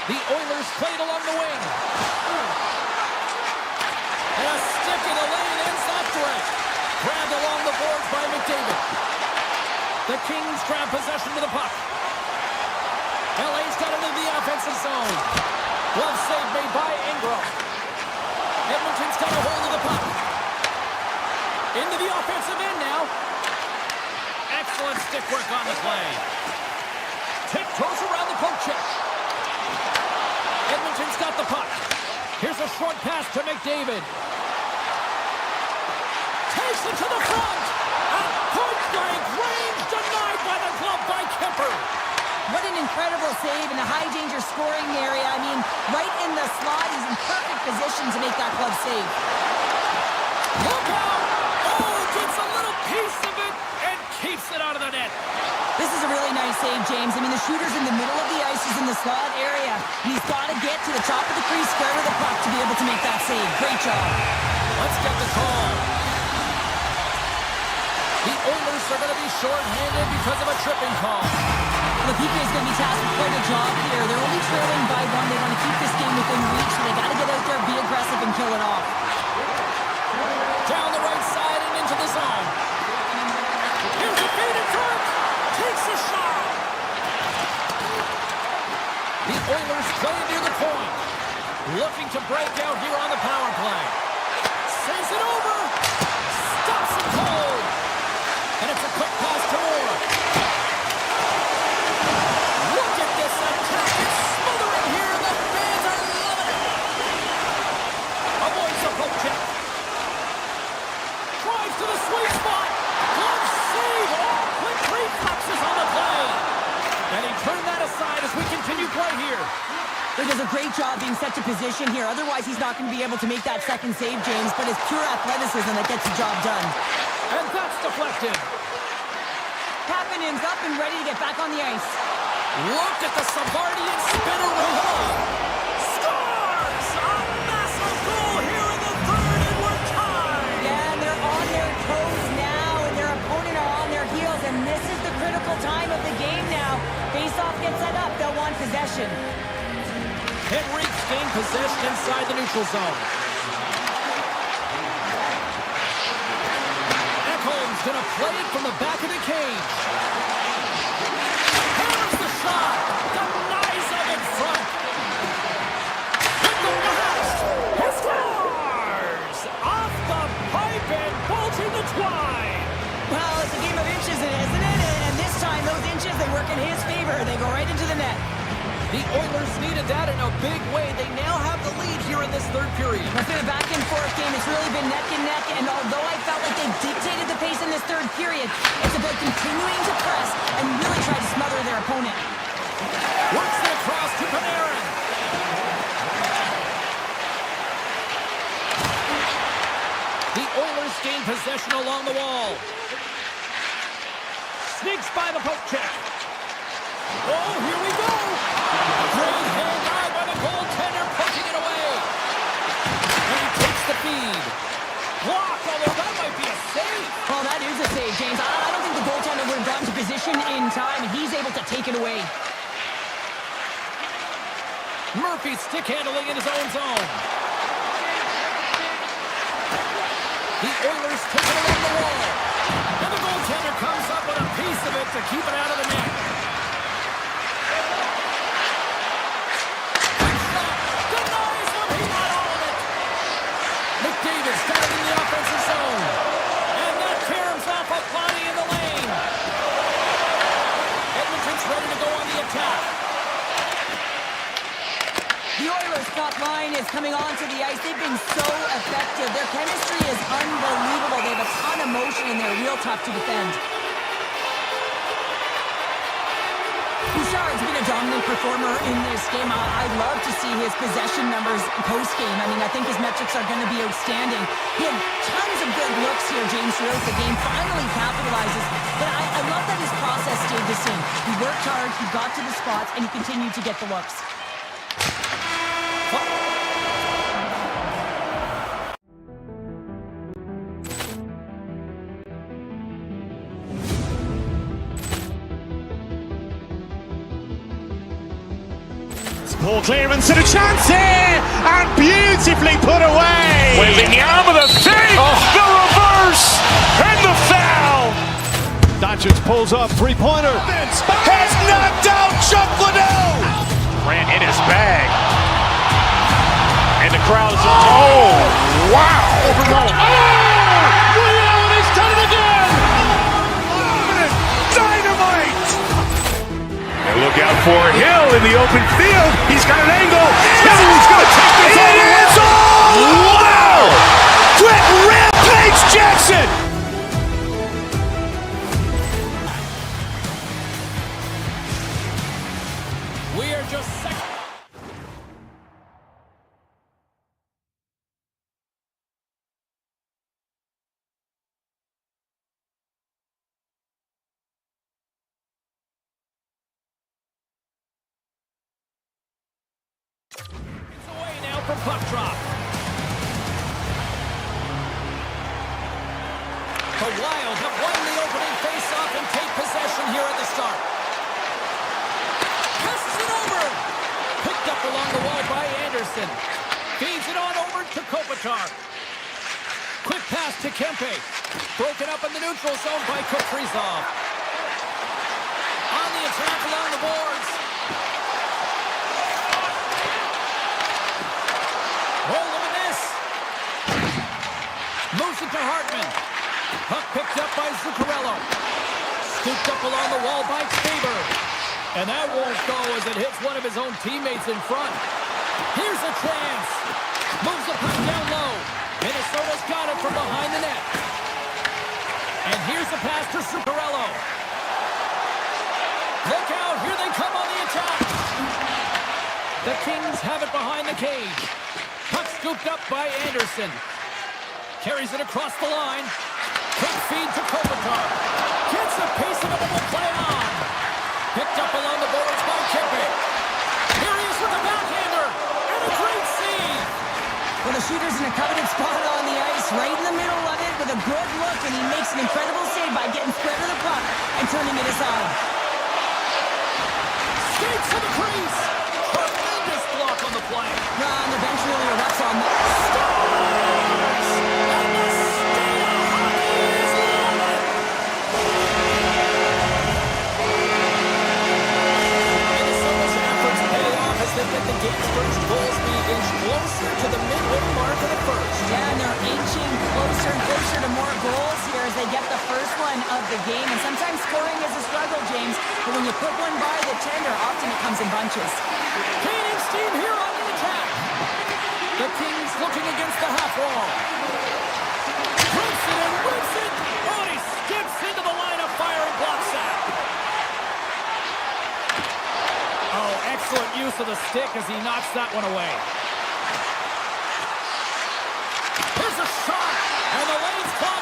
The Oilers played along the wing. And a stick in the lane ends that threat. Grabbed along the boards by McDavid. The Kings grab possession to the puck. LA's got into the offensive zone. Glove save made by Ingram. Edmonton's got a hold of the puck. Into the offensive end now. Excellent stick work on the play. Tiptoes around the poke check. Edmonton's got the puck. Here's a short pass to McDavid. Takes it to the front. At point blank range, denied by the glove by Kemper. What an incredible save in a high-danger scoring area. I mean, right in the slot. He's in perfect position to make that glove save. Look out! Oh, gets a little piece of it and keeps it out of the net. This is a really nice save, James. I mean, the shooter's in the middle of the ice. He's in the slot area. He's got to get to the top of the crease, square to the puck to be able to make that save. Great job. Let's get the call. The Oilers are going to be short-handed because of a tripping call. The PK is going to be tasked with quite a job here. They're only trailing by one. They want to keep this game within reach, so they got to get out there, be aggressive, and kill it off. Down the right side and into the zone. Here's a feed in front. Takes a shot. The Oilers play near the point. Looking to break out here on the power play. Sends it over. Stops it cold. And it's a quick pass to Moore. Look at this attack. It's smothering here. The fans are loving it. Avoids the poke check. Drives to the sweet spot. Glove save. Oh, quick reflexes on the play. And he turned that aside as we continue play here. He does a great job being set to position here. Otherwise, he's not going to be able to make that second save, James. But it's pure athleticism that gets the job done. And that's deflected. Kapanen's up and ready to get back on the ice. Look at the Savardian spinner with home. Scores! A massive goal here in the third, and we're tied. Yeah, and they're on their toes now, and their opponent are on their heels. And this is the critical time of the game now. Face-off gets set up. They'll want possession. Henrique's gained possession inside the neutral zone. Ekholm's going to play it from the back of the cage. Hammers the shot. Denies him in front. With the blast. He scores! Off the pipe and bolting the twine. Well, it's a game of inches, isn't it? And this time, those inches, they work in his favor. They go right into the net. The Oilers needed that in a big way. They now have the lead here in this third period. It's been a back-and-forth game. It's really been neck and neck. And although I felt like they dictated the pace in this third period, it's about continuing to press and really try to smother their opponent. Works it across to Panarin. gain possession along the wall. Sneaks by the poke check. Oh, here we go. Great hand eye by the goaltender, poking it away. And he takes the feed. Blocked, although that might be a save. Well, that is a save, James. I don't think the goaltender would have gotten to position in time. He's able to take it away. Murphy stick handling in his own zone. The Oilers take it along the wall. And the goaltender comes up with a piece of it to keep it out of the net. Quick shot. Denies him. He got all of it. McDavid's got it in the offensive zone. And that caroms off a body in the lane. Edmonton's ready to go on the attack. The Oilers' top line is coming onto the ice. They've been so effective. Their chemistry is unbelievable. They have a ton of motion and they're real tough to defend. Bouchard's been a dominant performer in this game. I'd love to see his possession numbers post-game. I mean, I think his metrics are going to be outstanding. He had tons of good looks here, James, throughout the game. Finally capitalizes. But I love that his process stayed the same. He worked hard, he got to the spots, and he continued to get the looks. Ball clearance and a chance here, and beautifully put away. Wembanyama the save, the reverse, and the foul. Doncic pulls up, three-pointer. Has knocked out Chuck Liddell. Ran in his bag. And the crowd is, oh, wow. Ray Allen has done it again. Dynamite. And look out for Hill in the open field. He's got an angle. He's going to take this all the way. Wow. Quick rampage Jackson. We are just second. It's away now from puck drop. The Wild have won the opening face-off and take possession here at the start. Passes it over. Picked up along the wall by Anderson. Feeds it on over to Kopitar. Quick pass to Kempe. Broken up in the neutral zone by Kaprizov. On the attack along the boards. Roll of a miss. Moves it to Hartman. Puck picked up by Zuccarello. Scooped up along the wall by Faber. And that won't go as it hits one of his own teammates in front. Here's a chance. Moves the puck down low. Minnesota's got it from behind the net. And here's the pass to Zuccarello. Look out, here they come on the attack. The Kings have it behind the cage. Puck scooped up by Anderson. Carries it across the line. Quick feed to Kopitar. Gets a piece of it and will play on. Picked up along the boards by Kempe. Here he is with a backhander. And a great save. Well, the shooter's in a coveted spot on the ice, right in the middle of it with a good look, and he makes an incredible save by getting spread to the puck and turning it aside. Skates to the crease. Tremendous block on the play. On the bench really erupts on that. Stars! And the state of hockey is livid. Minnesota's efforts pay off as they get the game's first goals being inched closer to the midway mark of the first. Yeah, and they're inching closer and closer to more goals here as they get the first one of the game. And sometimes scoring is a struggle, James, but when you put one by the tender, often it comes in bunches. Gaining steam here on the attack. The Kings looking against the half wall. Rips it and rips it. Oh, he skips into the line of fire and blocks that. Oh, excellent use of the stick as he knocks that one away. Here's a shot, and the lane's clogged.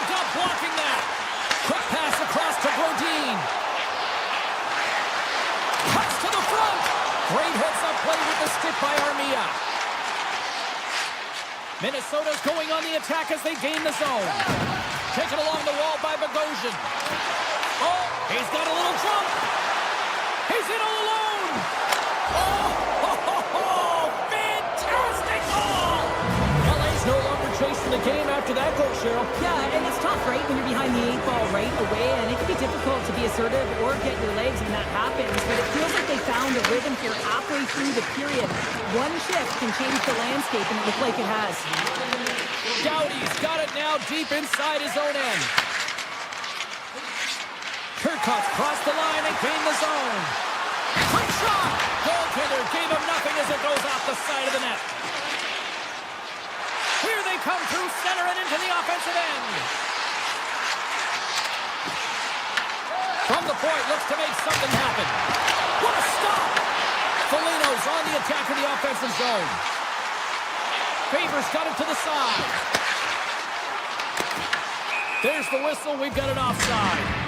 stick by Armia. Minnesota's going on the attack as they gain the zone. Taken along the wall by Bogosian. Oh, he's got a little jump. He's in all alone. Oh, fantastic goal. LA's no longer chasing the game after that goal, Cheryl. Yeah, and it's tough, right, when you're behind the 8 ball right away, and it can be difficult to be assertive or get your legs when that happens, but it feels like they found a rhythm here halfway through the period. One shift can change the landscape, and it looks like it has. Doughty's got it now deep inside his own end. Turcotte's crossed the line and gained the zone. Quick shot! Goaltender gave him nothing as it goes off the side of the net. Here they come through center and into the offensive end. From the point, looks to make something happen. What a stop! Foligno's on the attack in the offensive zone. Favors got it to the side. There's the whistle. We've got an offside.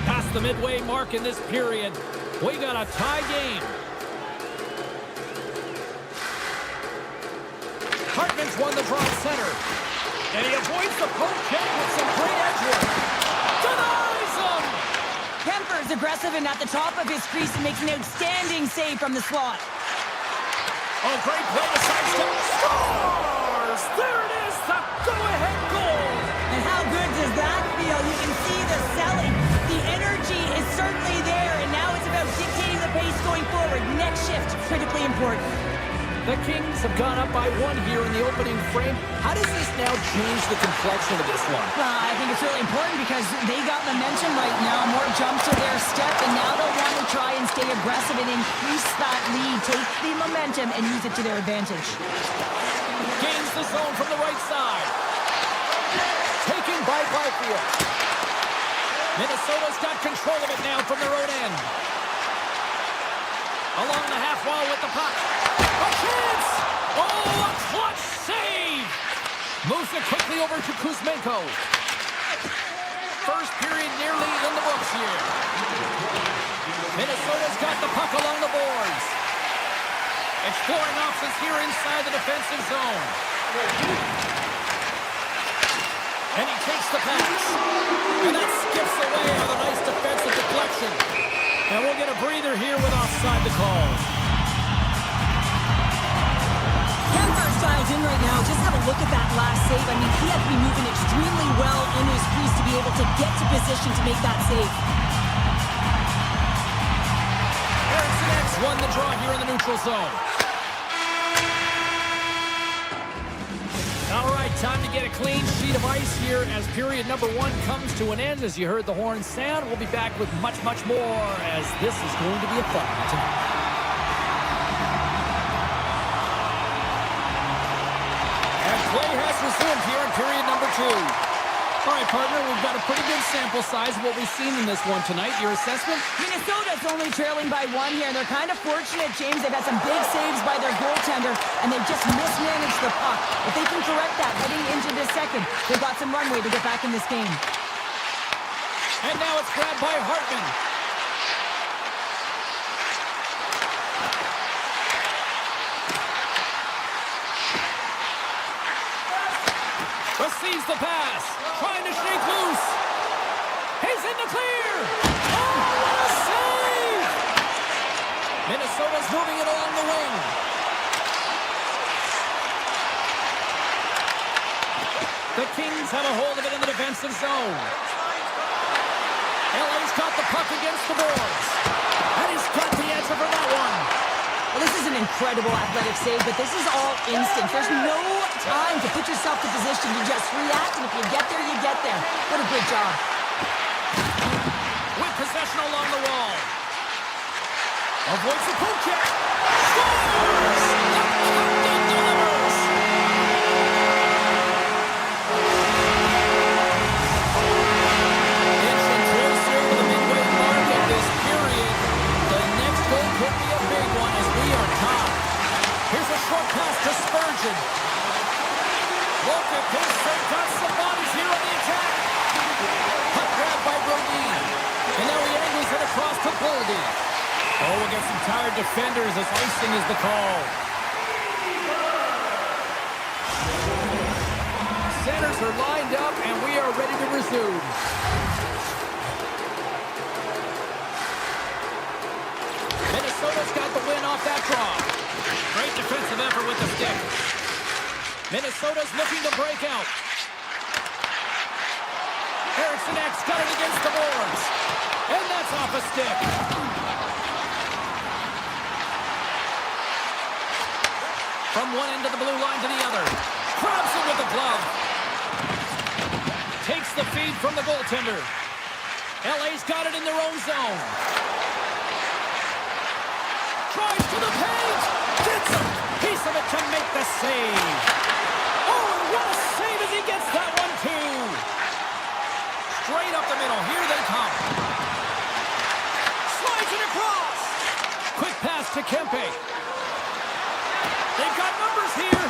Past the midway mark in this period, we got a tie game. Hartman's won the draw center. And he avoids the poke check with some great edge work. Denies him! Kemper's aggressive and at the top of his crease and makes an outstanding save from the slot. Oh, great play to sidestep. Scores! There it is, the go-ahead goal! And how good does that feel? You can see the selling. The energy is certainly there, and now it's about dictating the pace going forward. Next shift, critically important. The Kings have gone up by 1 here in the opening frame. How does this now change the complexion of this one? Well, I think it's really important because they got momentum right now. More jumps to their step, and now they'll want to try and stay aggressive and increase that lead. Take the momentum and use it to their advantage. Gains the zone from the right side. Taken by Byfield. Minnesota's got control of it now from their own end. Along the half wall with the puck. A chance! Oh, a clutch save! Moves it quickly over to Kuzmenko. First period nearly in the books here. Minnesota's got the puck along the boards. Exploring options here inside the defensive zone. And he takes the pass. And that skips away with a nice defensive deflection. And we'll get a breather here with offside the call. Kemper's dialed in right now. Just have a look at that last save. I mean, he had to be moving extremely well in his crease to be able to get to position to make that save. Erickson X won the draw here in the neutral zone. All right, time to get a clean sheet of ice here as period number 1 comes to an end. As you heard the horn sound, we'll be back with much, much more as this is going to be a fun one tonight. And play has resumed here in period number 2. All right, partner, we've got a pretty good sample size of what we've seen in this one tonight. Your assessment? Minnesota's only trailing by 1 here, and they're kind of fortunate, James. They've had some big saves by their goaltender, and they've just mismanaged the puck. If they can correct that heading into this second, they've got some runway to get back in this game. And now it's grabbed by Hartman. Receives the pass. Trying to shake loose. He's in the clear. Oh, what a save! Minnesota's moving it along the wing. The Kings have a hold of it in the defensive zone. LA's got the puck against the boards. And he's got the answer for that one. Well, this is an incredible athletic save, but this is all instant. There's no time to put yourself in position. You just react, and if you get there, you get there. What a great job. With possession along the wall. Avoids the poke check. Scores! The captain delivers! Inching closer to the midway mark of this period. The next goal could be a big one as we are tied. Here's a short pass to Spurgeon. Look at this. They've got some bodies here on the attack. Puck grabbed by Brodin. And now he angles it across Goldie. Oh, against some tired defenders as icing is the call. Centers are lined up, and we are ready to resume. Minnesota's got the win off that draw. Great defensive effort with the stick. Minnesota's looking to break out. Eriksson X got it against the boards. And that's off a stick. From one end of the blue line to the other. Grabs it with the glove. Takes the feed from the goaltender. LA's got it in their own zone. Drives to the paint. Gets a piece of it to make the save. Oh, what a save as he gets that one too. Straight up the middle. Here they come. Slides it across. Quick pass to Kempe. They've got numbers here.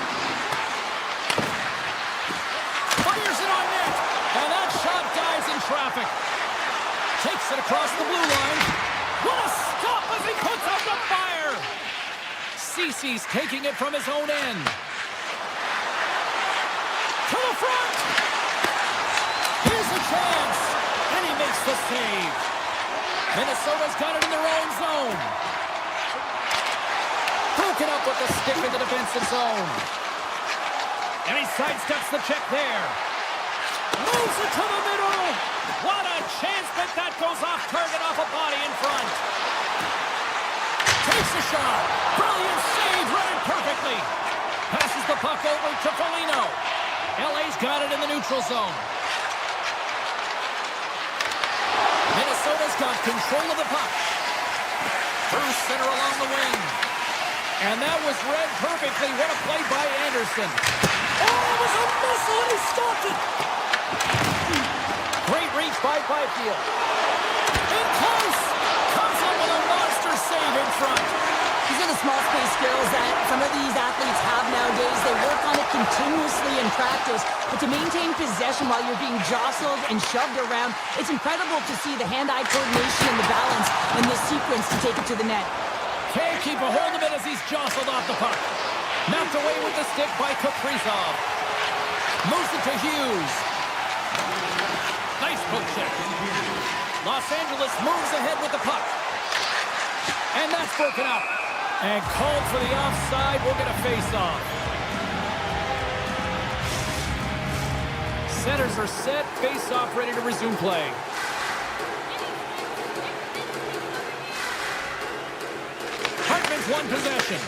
Fires it on net. And that shot dies in traffic. Takes it across the blue line. What a stop as he puts out the fire. Cece's taking it from his own end. To the front. Here's a chance. And he makes the save. Minnesota's got it in their own zone. Broken up with the stick in the defensive zone. And he sidesteps the check there. Moves it to the middle. What a chance, but that goes off target off a body in front. Takes a shot. Brilliant save, read it perfectly. Passes the puck over to Foligno. LA's got it in the neutral zone. Minnesota's got control of the puck. Through center along the wing. And that was read perfectly. What a play by Anderson. Oh, it was a missile and he stopped it. Great reach by Byfield. In close. Comes up with a monster save in front. These are the small space skills that some of these athletes have nowadays. They work on it continuously in practice. But to maintain possession while you're being jostled and shoved around, it's incredible to see the hand-eye coordination and the balance in this sequence to take it to the net. Can't keep a hold of it as he's jostled off the puck. Knocked away with the stick by Kaprizov. Moves it to Hughes. Nice poke check. Los Angeles moves ahead with the puck. And that's broken up. And called for the offside. We'll get a face-off. Centers are set. Face-off ready to resume play. Hartman's one possession.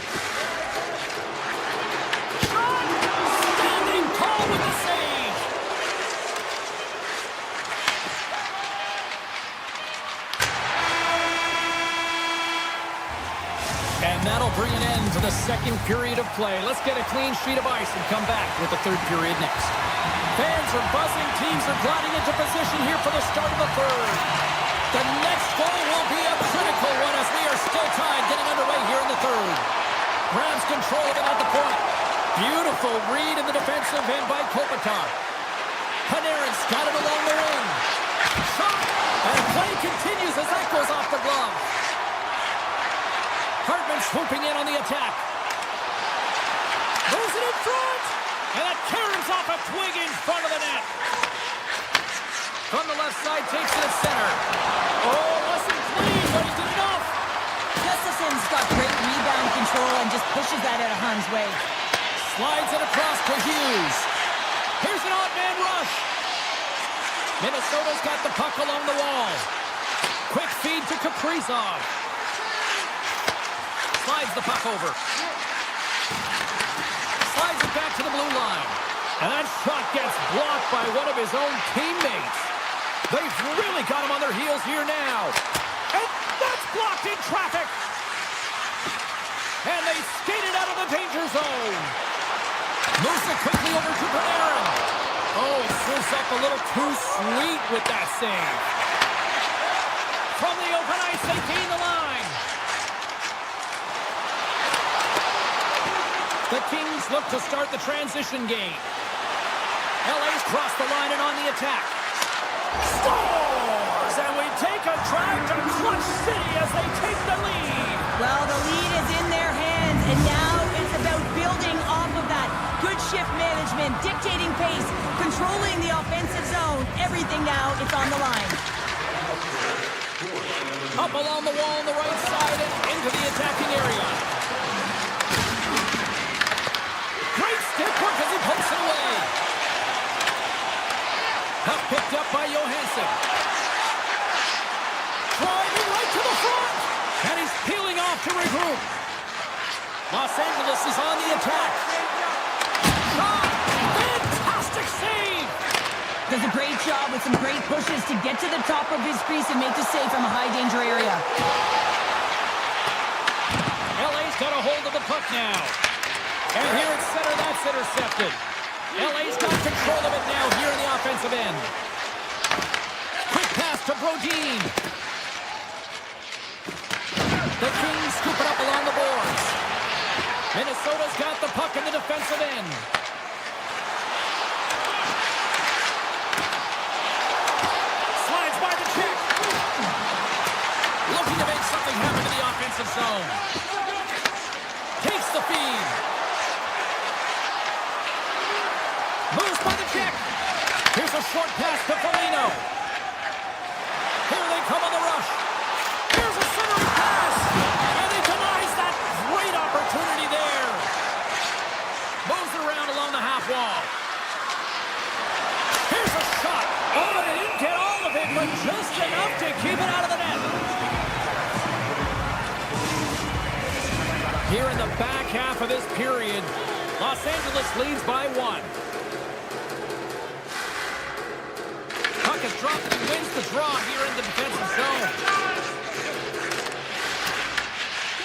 Standing tall with the save. And that'll bring an end to the second period of play. Let's get a clean sheet of ice and come back with the third period next. Fans are buzzing. Teams are gliding into position here for the start of the third. The next goal will be a critical one as we are still tied, getting underway here in the third. Grabs control of it at the point. Beautiful read in the defensive end by Kopitar. Panarin's got it along the ring. Shot! And play continues as that goes off the glove. Hartman swooping in on the attack. Moves it in front! And that caroms off a twig in front of the net. From the left side, takes it at center. Oh, wasn't clean, but he did enough. Gustafson's got great rebound control and just pushes that out of harm's way. Slides it across to Hughes. Here's an odd man rush. Minnesota's got the puck along the wall. Quick feed to Kaprizov. Slides the puck over. Slides it back to the blue line. And that shot gets blocked by one of his own teammates. They've really got him on their heels here now. And that's blocked in traffic. And they skated out of the danger zone. Moves it quickly over to Panarin. Oh, it serves up a little too sweet with that save. From the open ice, they gain the line. The Kings look to start the transition game. LA's crossed the line and on the attack. Scores! And we take a drag to clutch City as they take the lead. Well, the lead is in their hands, and now it's about building off of that. Good shift management, dictating pace, controlling the offensive zone. Everything now, it's on the line. Up along the wall on the right side and into the attacking area. Great stick work as he pokes it away. Puck picked up by Johansson. Driving right to the front. And he's peeling off to regroup. Los Angeles is on the attack. Shot! Fantastic save! Does a great job with some great pushes to get to the top of his crease and make the save from a high-danger area. LA's got a hold of the puck now. And here at center, that's intercepted. LA's got control of it now here in the offensive end. Quick pass to Brodin. The Kings scoop it up along the boards. Minnesota's got the puck in the defensive end. Slides by the check. Looking to make something happen in the offensive zone. Takes the feed. Moves by the check. Here's a short pass to Foligno. Here they come on the rush. Here's a centering pass. And he denies that great opportunity there. Moves it around along the half wall. Here's a shot. Oh, and he didn't get all of it, but just enough to keep it out of the net. Here in the back half of this period, Los Angeles leads by 1. Puck is dropped and wins the draw here in the defensive zone.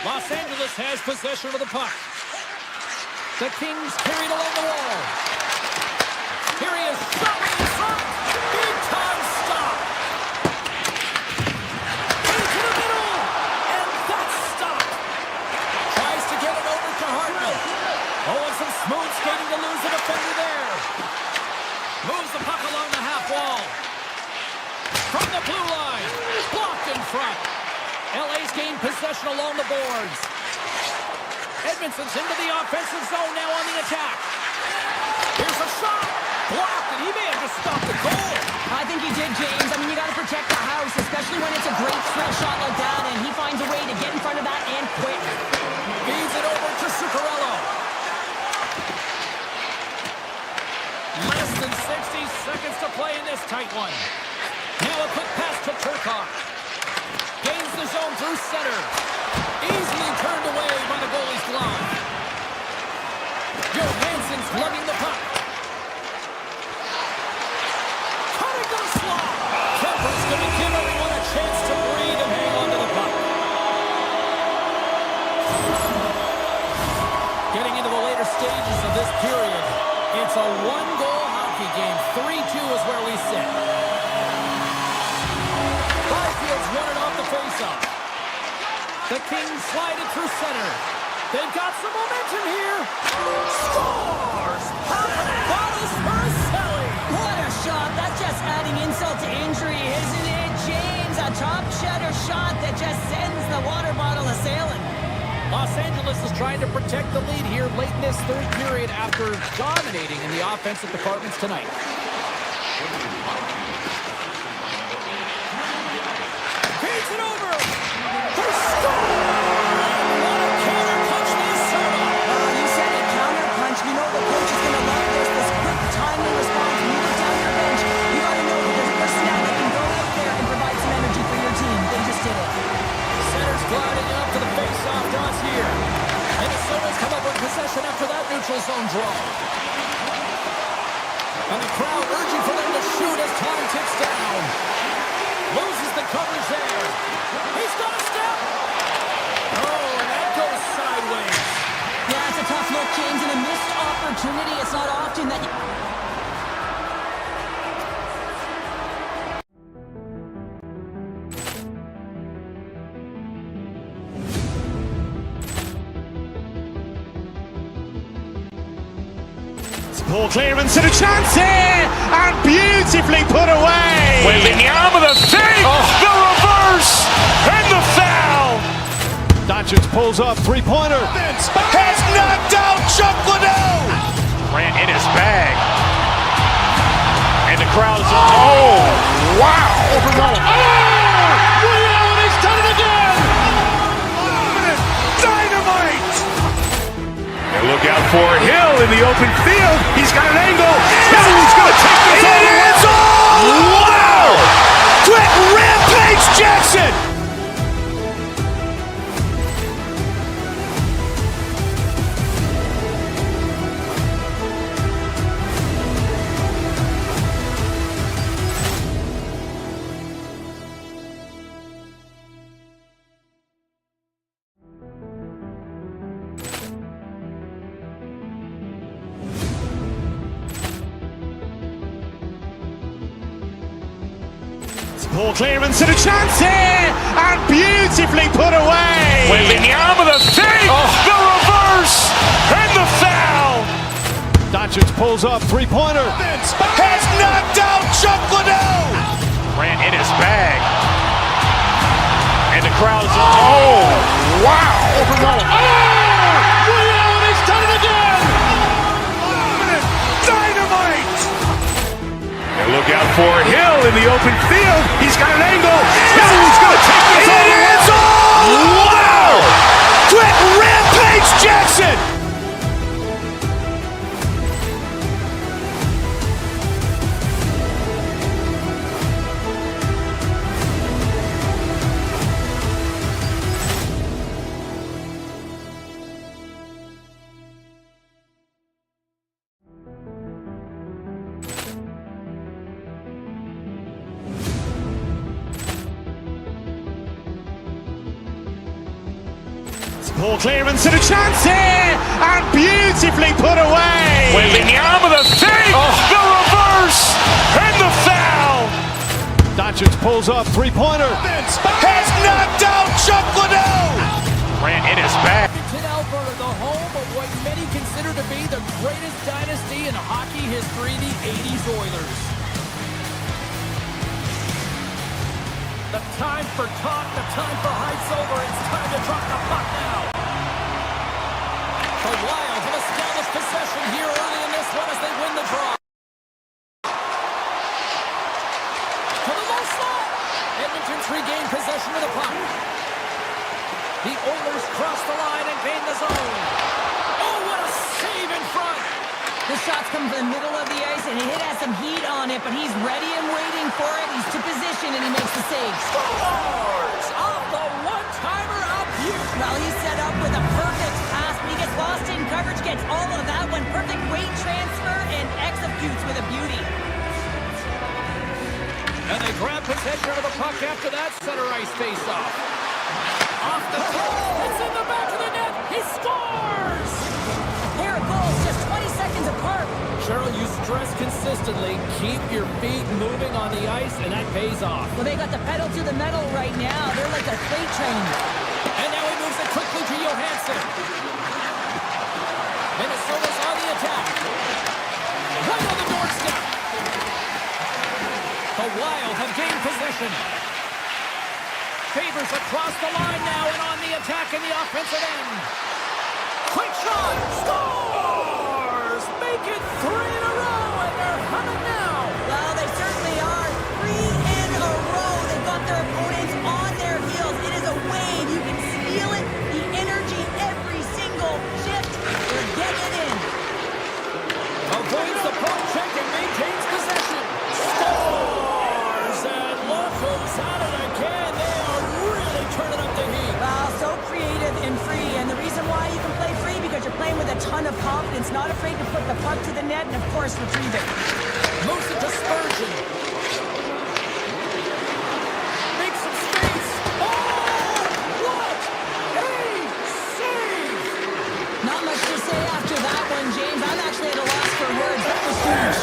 Los Angeles has possession of the puck. The Kings carried along the wall. Here he is, shot in front. Big time stop. Into the middle. And that's stopped. Tries to get it over to Hartman. Oh, and some smooth skating to lose the defender there. Moves the puck along the half wall. From the blue line. Blocked in front. LA's gained possession along the boards. Edmonton's into the offensive zone now on the attack. Here's a shot. Blocked, and he may have just stopped the goal. I think he did, James. I mean, you got to protect the house, especially when it's a great threat shot like that, and he finds a way to get in front of that and quick. Feeds it over to Zuccarello. Less than 60 seconds to play in this tight one. Now a quick pass to Turcotte. Gains the zone through center. Easily turned away by the goalie's glove. Johansson's lugging the puck. Cutting the slot. Kemper's going to give everyone a chance to breathe and hang on to the puck. Getting into the later stages of this period, it's a one-goal hockey game. 3-2 is where we sit. Byfield's won it off the faceoff. The Kings slide it through center. They've got some momentum here. Scores! Popping bottles for a Selly. What a shot. That's just adding insult to injury, isn't it, James? A top shutter shot that just sends the water bottle a-sailing. Los Angeles is trying to protect the lead here late in this third period after dominating in the offensive departments tonight. Feeds it over. They score! What a counter punch Minnesota. You said it, counter punch. You know the coach is going to love this. This quick, timely response. When you get down your bench, you got to know that there's a personnel that can go out there and provide some energy for your team. They just did it. Center's gliding up to the face-off dots here. Minnesota's come up with possession after that neutral zone draw. And the crowd urging for them to shoot as time ticks down. Loses the coverage there. He's got a step. Oh, and that goes sideways. Yeah, it's a tough look, James, and a missed opportunity. It's not often that you... Poor clearance and a chance here, and beautifully put away. Wembanyama the save, the reverse, and the Doncic pulls up, three-pointer. Vince has knocked out Chuck Liddell. Grant in his bag. And the crowd is, oh, wow. Ray Allen has done it again! Dynamite. And look out for Hill in the open field. He's got an angle. Hill's going to take this all the way. Wow. Quick Rampage Jackson. Poor clearance and a chance here, and beautifully put away. Wembanyama the fake, the reverse, and the foul. Doncic pulls up, three-pointer. Vince has knocked out Chuck Liddell. Grant in his bag. And the crowd is, oh, wow. Ray Allen has done it again! Dynamite. And look out for Hill in the open field. He's got an angle. Hill's going to take this all the way. Wow. Quick Rampage Jackson. Poor clearance and a chance here, and beautifully put away. Wembanyama the fake, the reverse, and the foul. Doncic pulls up, three-pointer. Vince has knocked out Chuck Liddell. Grant in his bag. Alberta, the home of what many consider to be the greatest dynasty in hockey history, the 80s Oilers. The time for talk, the time for heights over. It's time to drop the puck now. The Wild have established possession here early in this one as they win the draw. To the low slot. Edmonton's regained possession of the puck. The Oilers cross the line and gain the zone. Oh, what a save in front. The shots come from the middle of the ice, and it has some heat on it, but he's ready and waiting for it. He's to position, and he makes the save. Scores! Off the one-timer up here. Well, he's set up with a perfect pass, but he gets lost in coverage, gets all of that one. Perfect weight transfer, and executes with a beauty. And they grab possession of the puck after that center ice face-off. Off the top, it's in the back of the net. He scores! A pair of goals just 20 seconds apart. Cheryl, you stress consistently, keep your feet moving on the ice, and that pays off. Well, they got the pedal to the metal right now. They're like a freight train. And now he moves it quickly to Johansson. Minnesota's on the attack. Right on the doorstep. The Wild have gained possession. Favors across the line now and on the attack in the offensive end. Quick shot! Scores! Make it 3 in a row, and they're humming now. Well, they certainly are. 3 in a row. They've got their opponents on their heels. It is a wave. You can feel it. The energy every single shift. They're getting it in. Avoids the puck check and maintains possession. Scores! And look who's at it again. They are really turning up the heat. Wow, so creative and free. And the reason why you can play free, because you're playing with a ton of confidence, not afraid to put the puck to the net, and of course retrieve it. Moves it to Spurgeon. Makes some space. Oh, what a save! Not much to say after that one, James. I'm actually at a loss for words. That was huge.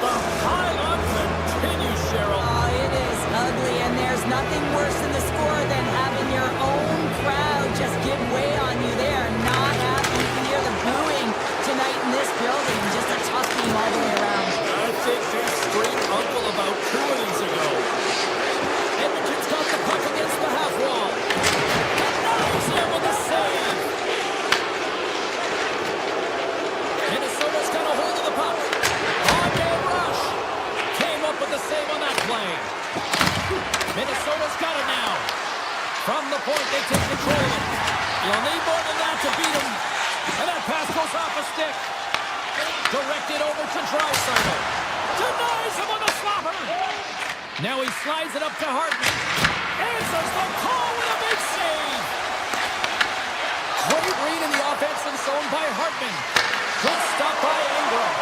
The pile-on continues, Cheryl. Oh, it is ugly, and there's nothing worse in the score than having your own crowd just give way on you. They are not happy. You can hear the booing tonight in this building. Just a tough game all the way around. I think they're From the point, they take control of it. You'll need more than that to beat him. And that pass goes off a stick. Directed over to Draisaitl. Denies him on the slobber. Now he slides it up to Hartman. Answers the call with a big save. Great read in the offensive zone by Hartman. Good stop by Ingram.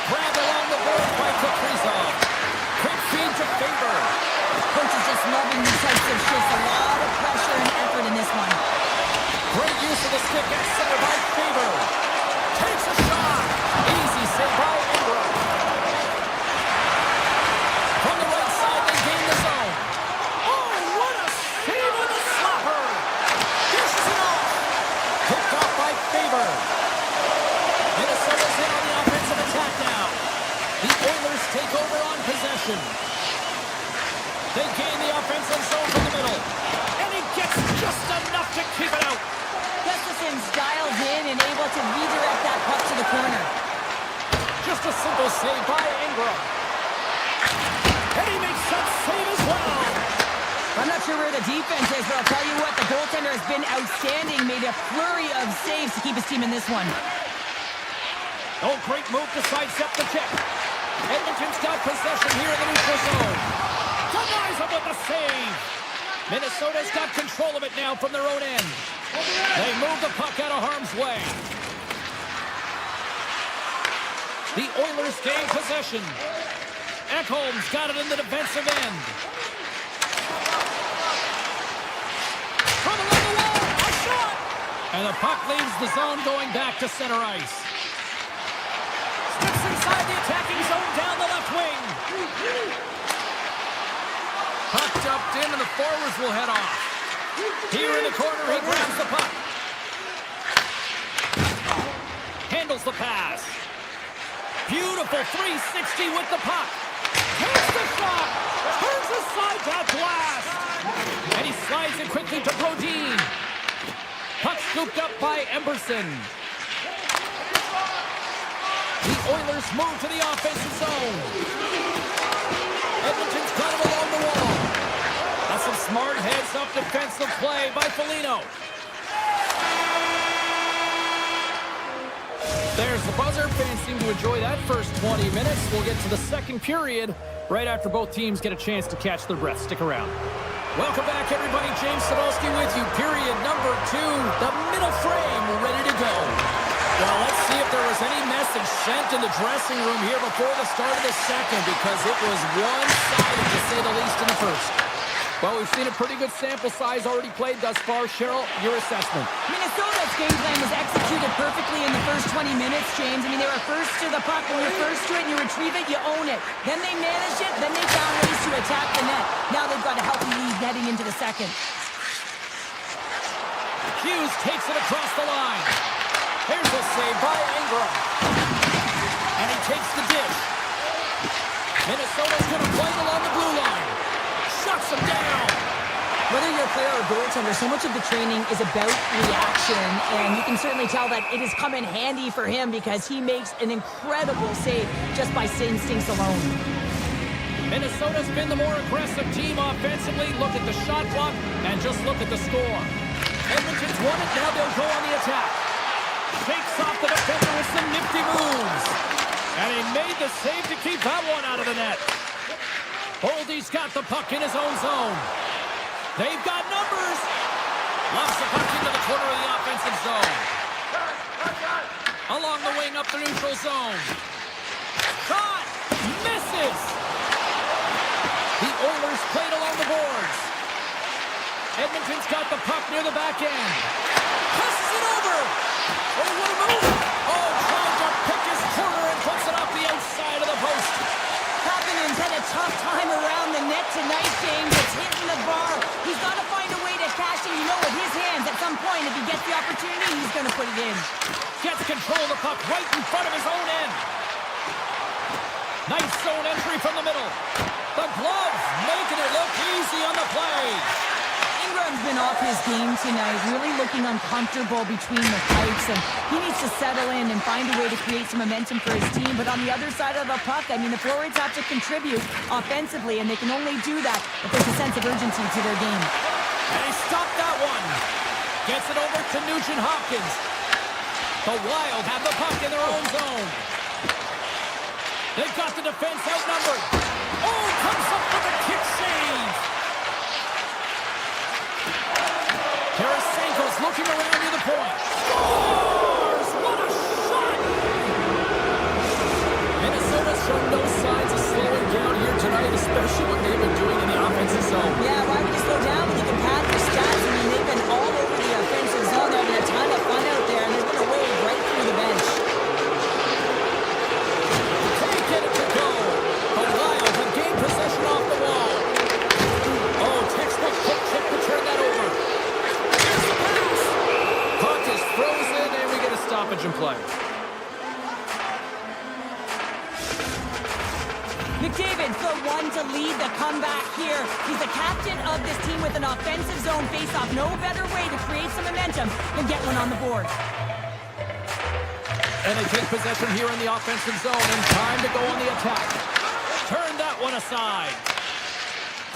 Grabbed along the board by Kaprizov. Quick feed to Faber. Coach is just loving these types of shifts. A lot of pressure and effort in this one. Great use of the stick at center by Faber. Takes a shot. Easy save by Ingram. From the right side, they gain the zone. Oh, what a save on the slapper. Dishes it off. Picked off by Faber. Minnesota's in on the offensive attack now. The Oilers take over on possession. They gain the offensive zone from the middle. And he gets just enough to keep it out. Gustafson's dialed in and able to redirect that puck to the corner. Just a simple save by Ingram. And he makes that save as well. I'm not sure where the defense is, but I'll tell you what, the goaltender has been outstanding. Made a flurry of saves to keep his team in this one. Oh, great move to sidestep the check. Edmonton's got possession here in the neutral zone. Denies him with the save. Minnesota's got control of it now from their own end. They move the puck out of harm's way. The Oilers gain possession. Ekholm's got it in the defensive end. From along the wall, a shot! And the puck leaves the zone going back to center ice. Steps inside the attacking zone down the left wing. Puck dumped in and the forwards will head off. Here in the corner, he grabs the puck. Handles the pass. Beautiful 360 with the puck. Takes the shot. Turns aside that glass. And he slides it quickly to Brodin. Puck scooped up by Emberson. The Oilers move to the offensive zone. Edmonton's got him along the wall. That's some smart heads-up defensive play by Foligno. There's the buzzer. Fans seem to enjoy that first 20 minutes. We'll get to the second period right after both teams get a chance to catch their breath. Stick around. Welcome back, everybody. James Sadowski with you. Period number 2. The middle frame ready to go. Well, let's see if there was any message sent in the dressing room here before the start of the second, because it was one-sided, to say the least, in the first. Well, we've seen a pretty good sample size already played thus far. Cheryl, your assessment. Minnesota's game plan was executed perfectly in the first 20 minutes, James. I mean, they were first to the puck. When you're first to it and you retrieve it, you own it. Then they managed it. Then they found ways to attack the net. Now they've got a healthy lead heading into the second. Hughes takes it across the line. Here's a save by Ingram. And he takes the dish. Minnesota's going to play it along the blue line. Shuts him down. Whether you're a player or goaltender, so much of the training is about reaction, and you can certainly tell that it has come in handy for him because he makes an incredible save just by instincts alone. Minnesota's been the more aggressive team offensively. Look at the shot clock and just look at the score. Edmonton's won it. Now they'll go on the attack. Takes off the defender with some nifty moves. And he made the save to keep that one out of the net. Boldy's got the puck in his own zone. They've got numbers. Loves the puck into the corner of the offensive zone. Along the wing up the neutral zone. Shot! Misses! The Oilers played along the boards. Edmonton's got the puck near the back end. Passes it over! Oh, what a move! Oh, trying to pick his corner and puts it off the outside of the post. Kapanen's had a tough time around the net tonight, James. It's hitting the bar. He's got to find a way to cash in, with his hands. At some point, if he gets the opportunity, he's going to put it in. Gets control of the puck right in front of his own end. Nice zone entry from the middle. The glove making it look easy on the play. Ingram's been off his game tonight, really looking uncomfortable between the pipes, and he needs to settle in and find a way to create some momentum for his team. But on the other side of the puck, I mean, the Florids have to contribute offensively, and they can only do that if there's a sense of urgency to their game. And he stopped that one. Gets it over to Nugent Hopkins. The Wild have the puck in their own zone. They've got the defense outnumbered. Oh, comes up with a kick save. Tarasenko's looking around to the point. Scores! What a shot! Minnesota's shown no signs of slowing down here tonight, especially what they've been doing in the offensive zone. Yeah, why would you slow down when you can pad your stats? I mean, they've been all over the offensive zone. They're having a ton of fun out there, and there's been a wave right through the bench. Can't get it to go. The Wild have gained possession off the wall. Oh, textbook quick check to turn that over. Here's the pass. Puck is frozen, and we get a stoppage in play. McDavid for one to lead the comeback here. He's the captain of this team with an offensive zone faceoff. No better way to create some momentum than get one on the board. And they take possession here in the offensive zone, and time to go on the attack. Turn that one aside.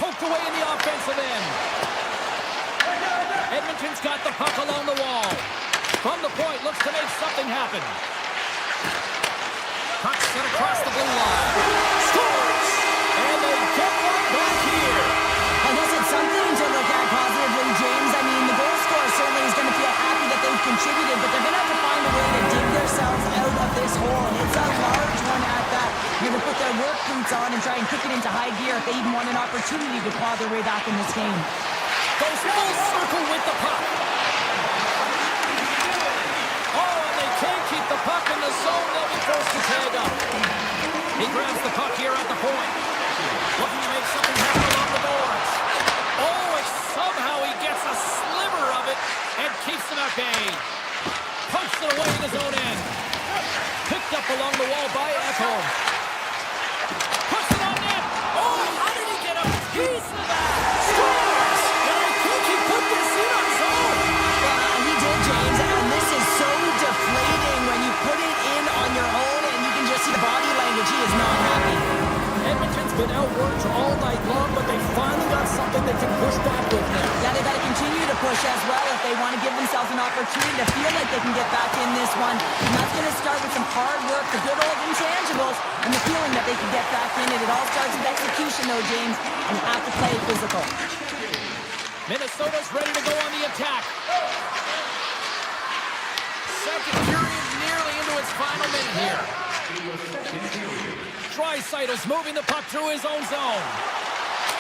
Poked away in the offensive end. Edmonton's got the puck along the wall. From the point, looks to make something happen. Puck set across the blue line. Scores! And they get one back here. And this is something to look at positively, James. I mean, the goal scorer certainly is going to feel happy that they've contributed, but they're going to have to find a way to dig themselves out of this hole. And it's a large one at that. They're going to put their work boots on and try and kick it into high gear if they even want an opportunity to claw their way back in this game. Goes full circle with the puck. Oh, and they can't keep the puck in the zone. They'll be forced to tag up. He grabs the puck here at the point. Looking to make something happen along the boards. Oh, and somehow he gets a sliver of it and keeps them at bay. Punches it away in his own end. Picked up along the wall by Edmont. Puts it on net. Oh, how did he get a piece of that? Scores! And I think he put this in on his own. He did, James, and this is so deflating when you put it in on your own and you can just see the body language. He is not happy. Edmonton's been outworked all night long, but they finally got something they can push back with now. Yeah, they got to continue to push as well if they want to give themselves an opportunity to feel like they can get back in this one. And that's going to start with some hard work, the good old intangibles, and the feeling that they can get back in it. It all starts with execution, though, James, and you have to play physical. Minnesota's ready to go on the attack. Second period nearly into its final minute here. Draisaitl's moving the puck through his own zone.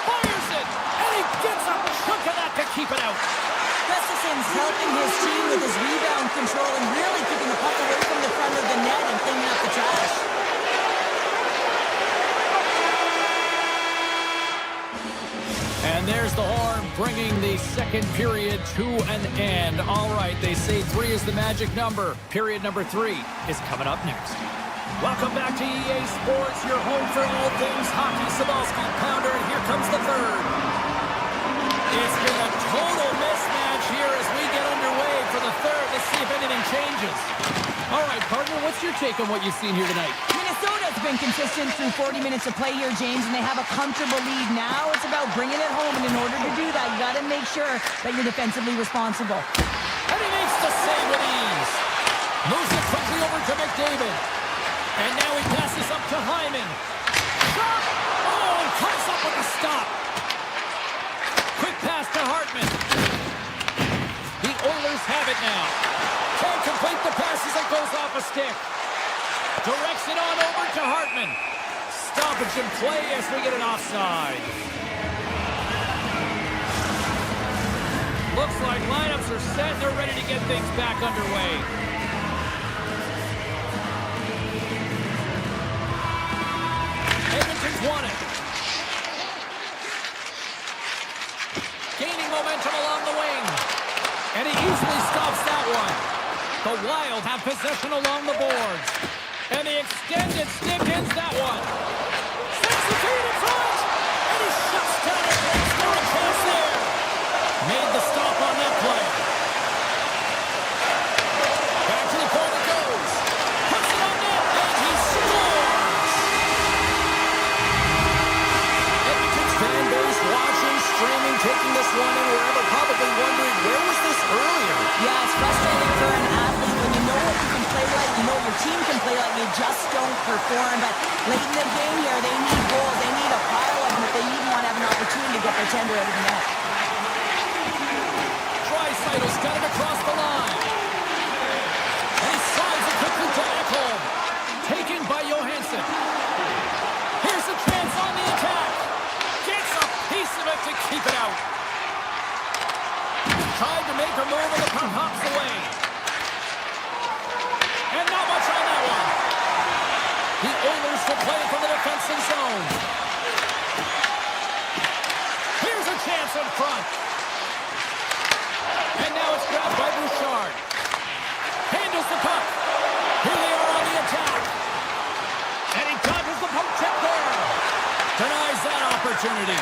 Fires it, and he gets a chunk of that to keep it out. Gustafson's helping his team with his rebound control and really keeping the puck away from the front of the net and cleaning up the trash. And there's the horn, bringing the second period to an end. All right, they say 3 is the magic number. Period number 3 is coming up next. Welcome back to EA Sports, your home for all things hockey. Sabalski, Pounder, and here comes the third. It's been a total mismatch here as we get underway for the third. Let's see if anything changes. All right, partner, what's your take on what you've seen here tonight? Minnesota's been consistent through 40 minutes of play here, James, and they have a comfortable lead. Now it's about bringing it home, and in order to do that, you got to make sure that you're defensively responsible. And he makes the save with ease. Moves it quickly over to McDavid. And now he passes up to Hyman. Shot! Oh, and comes up with a stop. Quick pass to Hartman. The Oilers have it now. Can't complete the pass as it goes off a stick. Directs it on over to Hartman. Stoppage in play as we get an offside. Looks like lineups are set. They're ready to get things back underway. Edmonton's won it. Gaining momentum along the wing. And he easily stops that one. The Wild have possession along the boards. And the extended stick ends that one. Sends the feed in front. And he shuts down a play. Scoring chance there. Made the perform, but late in the game here, they need goals. They need a pile of them if they even want to have an opportunity to get their tender out of the net. Dreisaitl's got it across the line. And he slides it quickly to Ekholm. Taken by Johansson. Here's a chance on the attack. Gets a piece of it to keep it out. Tried to make a move and the puck hops away. And not much on that one. The Oilers will play it from the defensive zone. Here's a chance in front. And now it's grabbed by Bouchard. Handles the puck. Here they are on the attack. And he conquers the poke check there. Denies that opportunity.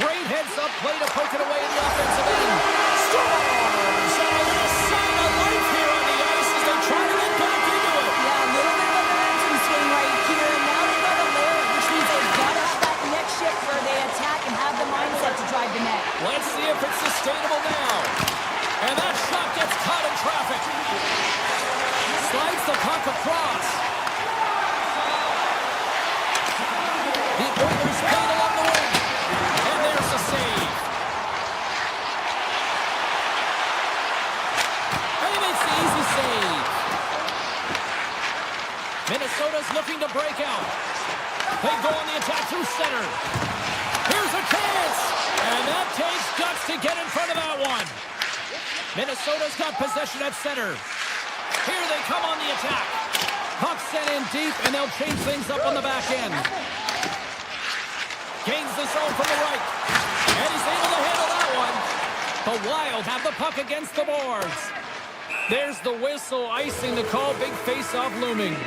Great heads-up play to poke it away in the offensive end. Stars! And a sign of life here on the ice as they try to get back into it. Yeah, a little bit of a momentum swing right here, and now they've got a layer, which means they've got to have that next shift where they attack and have the mindset to drive the net. Let's see if it's sustainable now. And that shot gets caught in traffic. Slides the puck across. The Oilers played along the wing. And there's a save. And he makes the easy save. Minnesota's looking to break out. They go on the attack through center. Here's a chance. And that takes guts to get in front of that one. Minnesota's got possession at center. Here they come on the attack. Puck sent in deep, and they'll change things up on the back end. Gains the zone from the right. And he's able to handle that one. The Wild have the puck against the boards. There's the whistle, icing the call. Big face-off looming.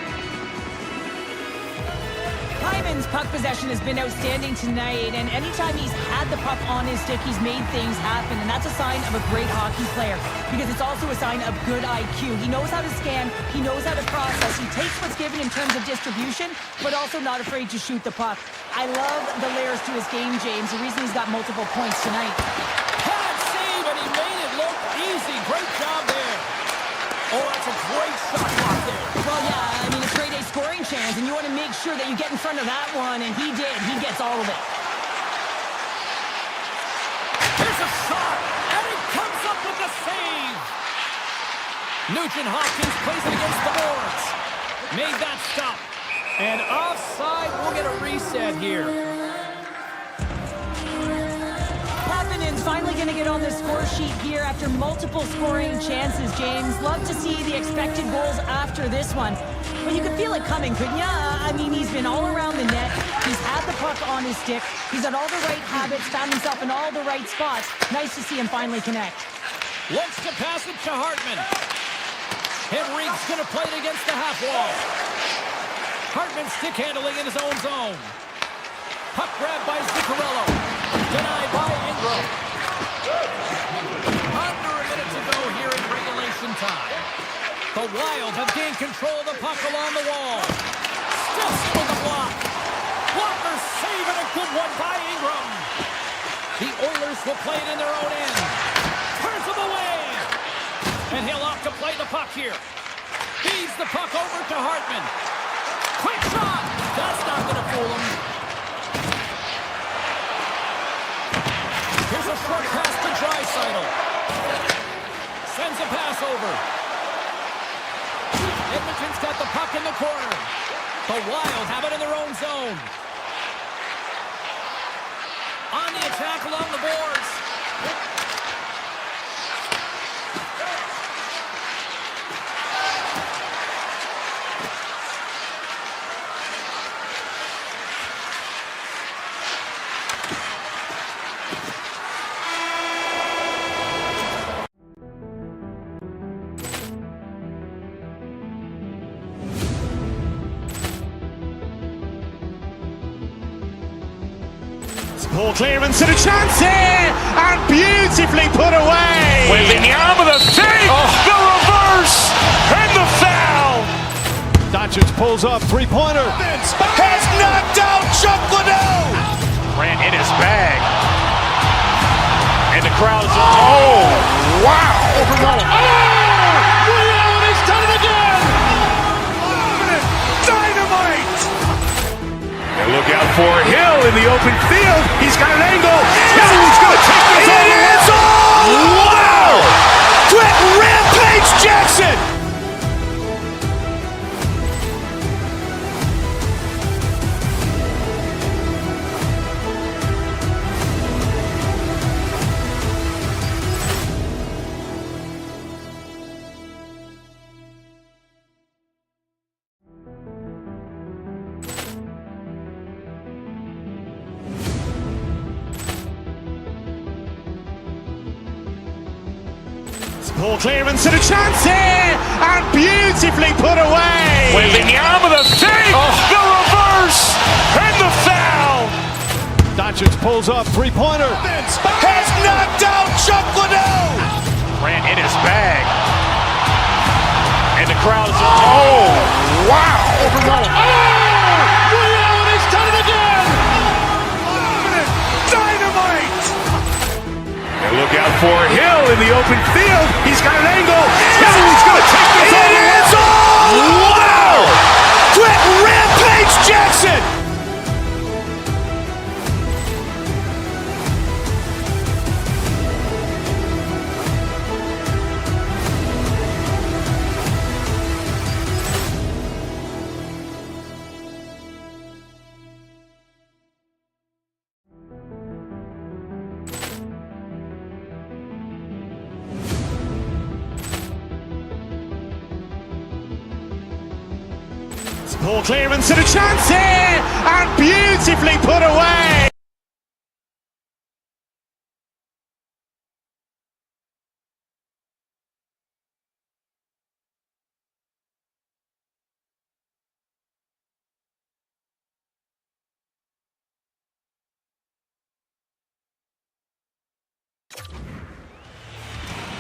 Hyman's puck possession has been outstanding tonight, and anytime he's had the puck on his stick, he's made things happen, and that's a sign of a great hockey player, because it's also a sign of good IQ. He knows how to scan, he knows how to process, he takes what's given in terms of distribution, but also not afraid to shoot the puck. I love the layers to his game, James, the reason he's got multiple points tonight. Hard save, and he made it look easy. Great job there. Oh, that's a great shot block there. Well, yeah, I mean, it's grade A scoring chance, and you want to make sure that you get in front of that one, and he did. He gets all of it. Here's a shot, and he comes up with the save. Nugent Hopkins plays it against the boards. Made that stop. And offside, we'll get a reset here. Pappinen's finally going to get on the score sheet here after multiple scoring chances, James. Love to see the expected goals after this one. But you could feel it coming, couldn't you? I mean, he's been all around the net. He's had the puck on his stick. He's got all the right habits, found himself in all the right spots. Nice to see him finally connect. Looks to pass it to Hartman. Henrique's going to play it against the half wall. Hartman stick handling in his own zone. Puck grabbed by Zuccarello. Denied by Ingram. Under a minute to go here in regulation time. The Wild have gained control of the puck along the wall. Still with the block. Walker saving a good one by Ingram. The Oilers will play it in their own end. Turns him away. And he'll opt to play the puck here. Feeds the puck over to Hartman. Quick shot. That's not going to fool him. Here's a short pass to Draisaitl. Sends a pass over. Edmonton's got the puck in the corner. The Wild have it in their own zone. On the attack along the boards. Poor clearance and a chance here, and beautifully put away. With the arm of the fake, the reverse, and the foul. Doncic pulls up, three-pointer. Has knocked out Chuck Liddell. Ran in his bag. And the crowd's oh, wow. He's done it again! Dynamite! open field. He's got an angle. He's going to take this all the way. Wow! Quick Rampage Jackson! Poor clearance and a chance here, and beautifully put away. Wembanyama the fake, the reverse, and the foul. Doncic pulls up, three-pointer. Has knocked out Chuck Liddell. Ran in his bag. And the crowd is, oh, wow. Ray Allen has done it again. Dynamite. And look out for Hill in the open field. He's got an angle. He's going to take this all the way. Wow. Quick Rampage Jackson. Poor clearance and a chance here, and beautifully put away.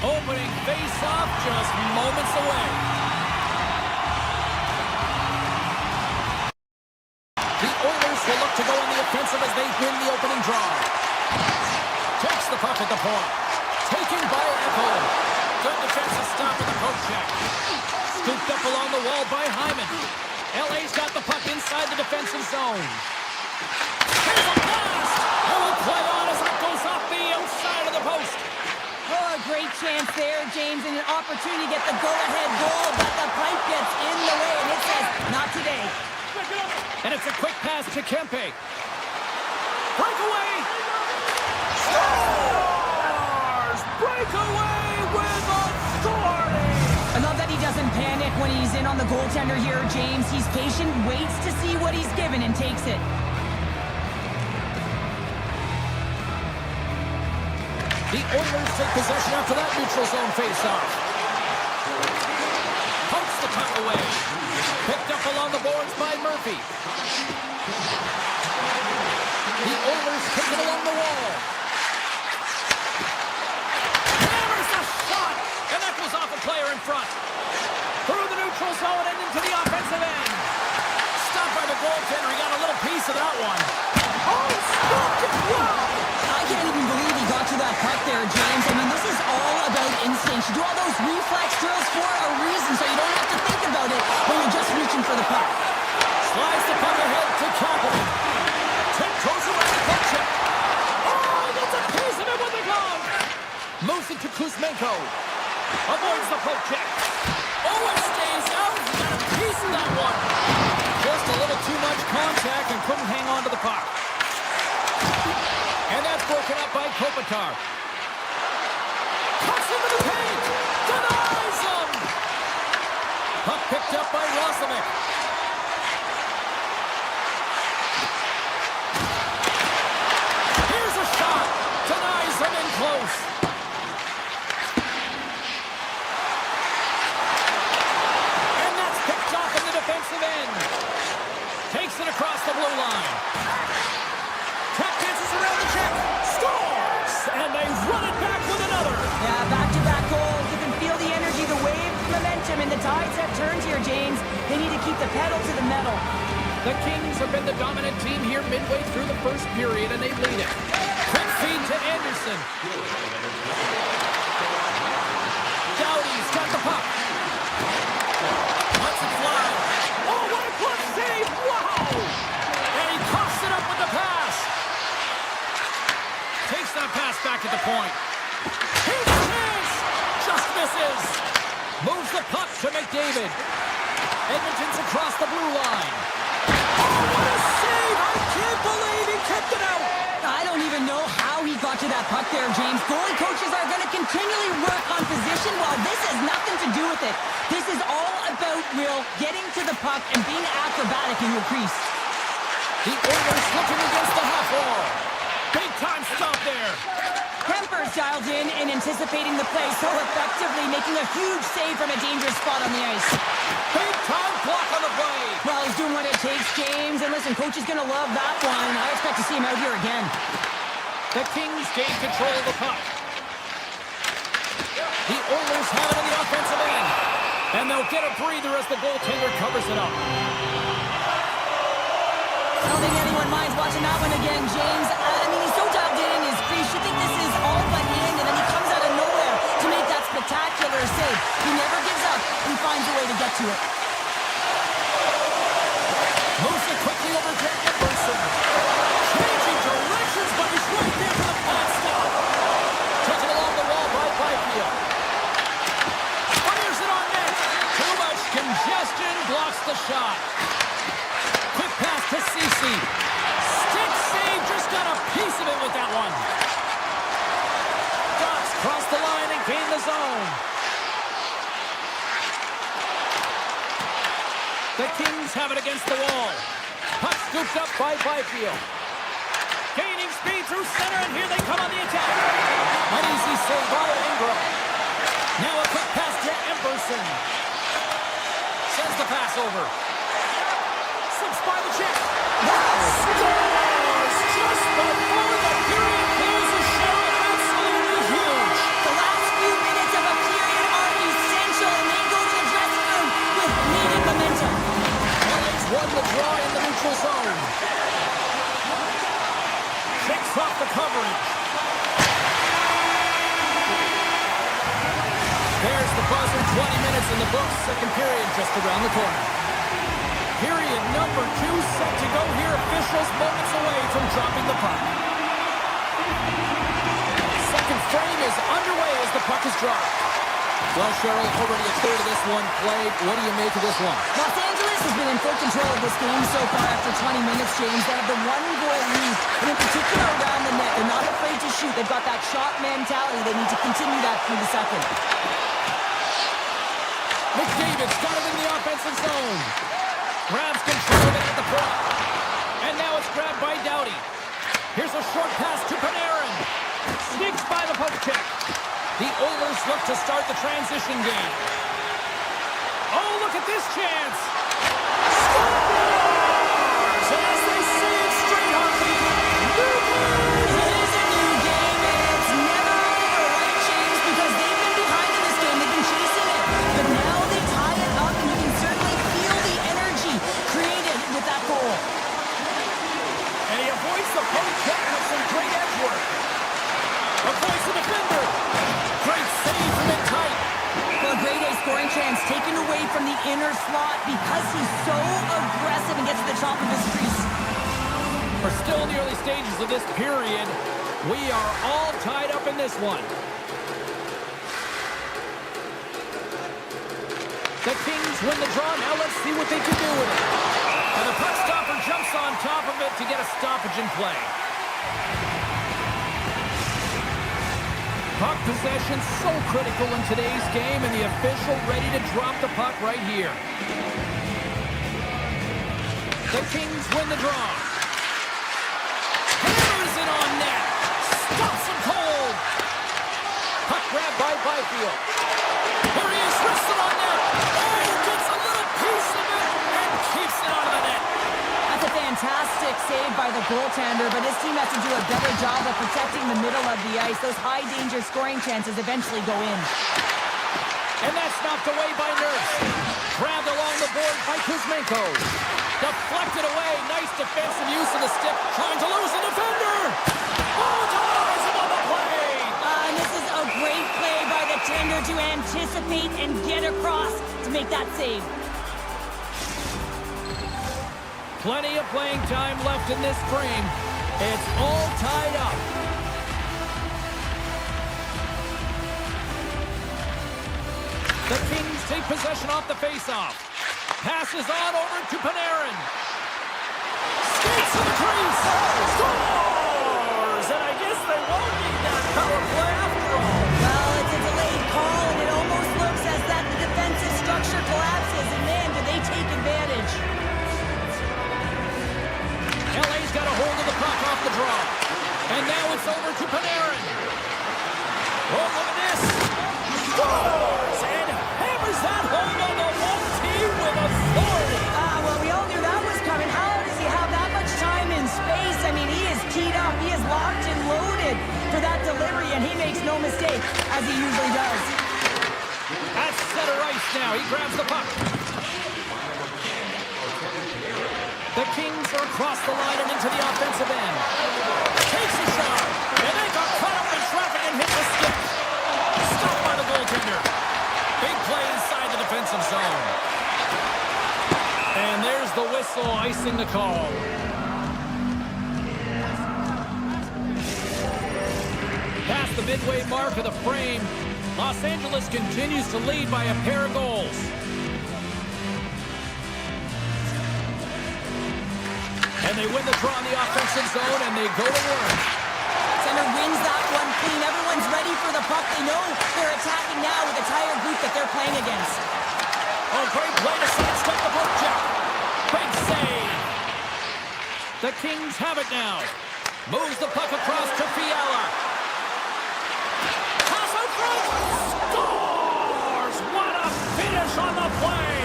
Opening face-off just moments away. The Oilers will look to go on the offensive as they win the opening draw. Takes the puck at the point. Taken by Echo. Good defensive stop with the poke check. Scooped up along the wall by Hyman. LA's got the puck inside the defensive zone. Here's a blast! And will play on as it goes off the outside of the post. Oh, a great chance there, James, and an opportunity to get the go-ahead goal, but the pipe gets in the way, and it says, not today. And it's a quick pass to Kempe. Breakaway! Stars! Breakaway with authority! I love that he doesn't panic when he's in on the goaltender here, James. He's patient, waits to see what he's given, and takes it. The Oilers take possession after that neutral zone face-off. Pumps the puck away. Picked up along the boards by Murphy. The Oilers take it along the wall. Hammers the shot! And that goes off a player in front. Through the neutral zone and into the offensive end. Stopped by the goaltender. He got a little piece of that one. Oh, stopped it! Wow! I can't even believe he got to that puck there, James. I mean, this is all about instinct. You do all those reflex drills for a reason, so you don't have to think about it when you're just reaching for the puck. Slides the puck ahead to Kapanen. Tiptoes around the puck check. Oh, that's a piece of it with the glove. Moves it to Kuzmenko. Avoids the poke check. Oh, it stays out. He got a piece of that one. Just a little too much contact and couldn't hang on to the puck. And that's broken up by Kopitar. Cuts into the paint. Denies him. Puck picked up by Roslovic. Here's a shot. Denies him in close. And that's picked off in the defensive end. Takes it across the blue line. Trap dances around the check. Scores! And they run it back with another. Yeah, back-to-back goals. You can feel the energy, the wave, momentum, and the tides have turned here, James. They need to keep the pedal to the metal. The Kings have been the dominant team here midway through the first period, and they lead it. Quick feed to Anderson. Doughty's got the puck. Lets it fly. Oh, what a clutch save! Wow! And he coughs it up with the pass. the puck to McDavid. Edmonton's across the blue line. Oh, what a save! I can't believe he kept it out! I don't even know how he got to that puck there, James. Goalie coaches are going to continually work on position while this has nothing to do with it. This is all about Will getting to the puck and being acrobatic in your crease. The Oilers looking against the half wall. Big time stop there. Kemper's dialed in and anticipating the play so effectively, making a huge save from a dangerous spot on the ice. Big time block on the play. Well, he's doing what it takes, James. And listen, coach is going to love that one. I expect to see him out here again. The Kings gain control of the puck. The Oilers have it in the offensive end. And they'll get a breather as the goaltender covers it up. I don't think anyone minds watching that one again, James. I mean, he's so dialed in his crease. You think this is all but in, and then he comes out of nowhere to make that spectacular save. He never gives up. He finds a way to get to it. Moves it quickly over to Edmont. Changing directions, but he's right there for the pass stop. Took it along the wall by Byfield. Fires it on net. Too much congestion blocks the shot. Quick pass to Ceci. Stick save, just got a piece of it with that one. Dots cross the line and gain the zone. The Kings have it against the wall. Puck scooped up by Byfield. Gaining speed through center, and here they come on the attack. An easy save by Ingram. Now a quick pass to Emberson. Sends the pass over. Slips by the check. Scores! Just before the period closes, Cheryl. Absolutely huge. The last few minutes of a period are essential, and they go to the dressing room with needed momentum. LA's won the draw in the neutral zone. Shakes off the coverage. There's the buzzer. 20 minutes in the books. Second period just around the corner. Period number 2 set to go here. Officials moments away from dropping the puck. Second frame is underway as the puck is dropped. Well, Cheryl, already a third of this one played. What do you make of this one? Los Angeles has been in full control of this game so far after 20 minutes, James. They have the one-goal lead, and in particular around the net. They're not afraid to shoot. They've got that shot mentality. They need to continue that through the second. McDavid's got it in the offensive zone. Grabs control of it at the front. And now it's grabbed by Doughty. Here's a short pass to Panarin. Sneaks by the poke check. The Oilers look to start the transition game. Oh, look at this chance. Scores! As they say it, straight hockey. New game! It is a new game, and it's never over, right, James? Because they've been behind in this game. They've been chasing it. But now they tie it up, and you can certainly feel the energy created with that goal. And he avoids the poke check with some great edge work. Avoids the defender. Great save from it tight. Well, a grade A scoring chance taken away from the inner slot because he's so aggressive and gets to the top of his crease. We're still in the early stages of this period. We are all tied up in this one. The Kings win the draw. Now let's see what they can do with it. And the puck stopper jumps on top of it to get a stoppage in play. Puck possession so critical in today's game, and the official ready to drop the puck right here. The Kings win the draw. Hammers it on net. Stops him cold. Puck grabbed by Byfield. Here he is, wristed on net. Oh, gets a little piece of it and keeps it out of the net. That's a fantastic save by the goaltender, but his team has to do a better job of protecting the middle of the ice. Those high-danger scoring chances eventually go in. And that's knocked away by Nurse. Grabbed along the board by Kuzmenko. Deflected away. Nice defensive use of the stick. Trying to lose the defender. Oh, ties him on the play. And this is a great play by the tender to anticipate and get across to make that save. Plenty of playing time left in this frame. It's all tied up. The Kings take possession off the faceoff. Passes on over to Panarin. Skates to the crease. Scores! And I guess they won't need that power play after all. Well, it's a delayed call, and it almost looks as that the defensive structure collapses. And man, do they take advantage. LA's got a hold of the puck off the draw. And now it's over to Panarin. Oh, look at this. Scores! And hammers that home on the 1T with authority. Well, we all knew that was coming. How does he have that much time and space? I mean, he is teed up. He is locked and loaded for that delivery, and he makes no mistake, as he usually does. At center ice now. He grabs the puck. The Kings are across the line and into the offensive end. Takes a shot. And they got caught up in traffic and hit the stick. Stopped by the goaltender. Big play inside the defensive zone. And there's the whistle icing the call. Past the midway mark of the frame, Los Angeles continues to lead by a pair of goals. And they win the draw in the offensive zone, and they go to work. Center wins that one clean. Everyone's ready for the puck. They know they're attacking now with the entire group that they're playing against. Oh, great play to sidestep the poke check. Big save. The Kings have it now. Moves the puck across to Fiala. Toss out front. Scores! What a finish on the play.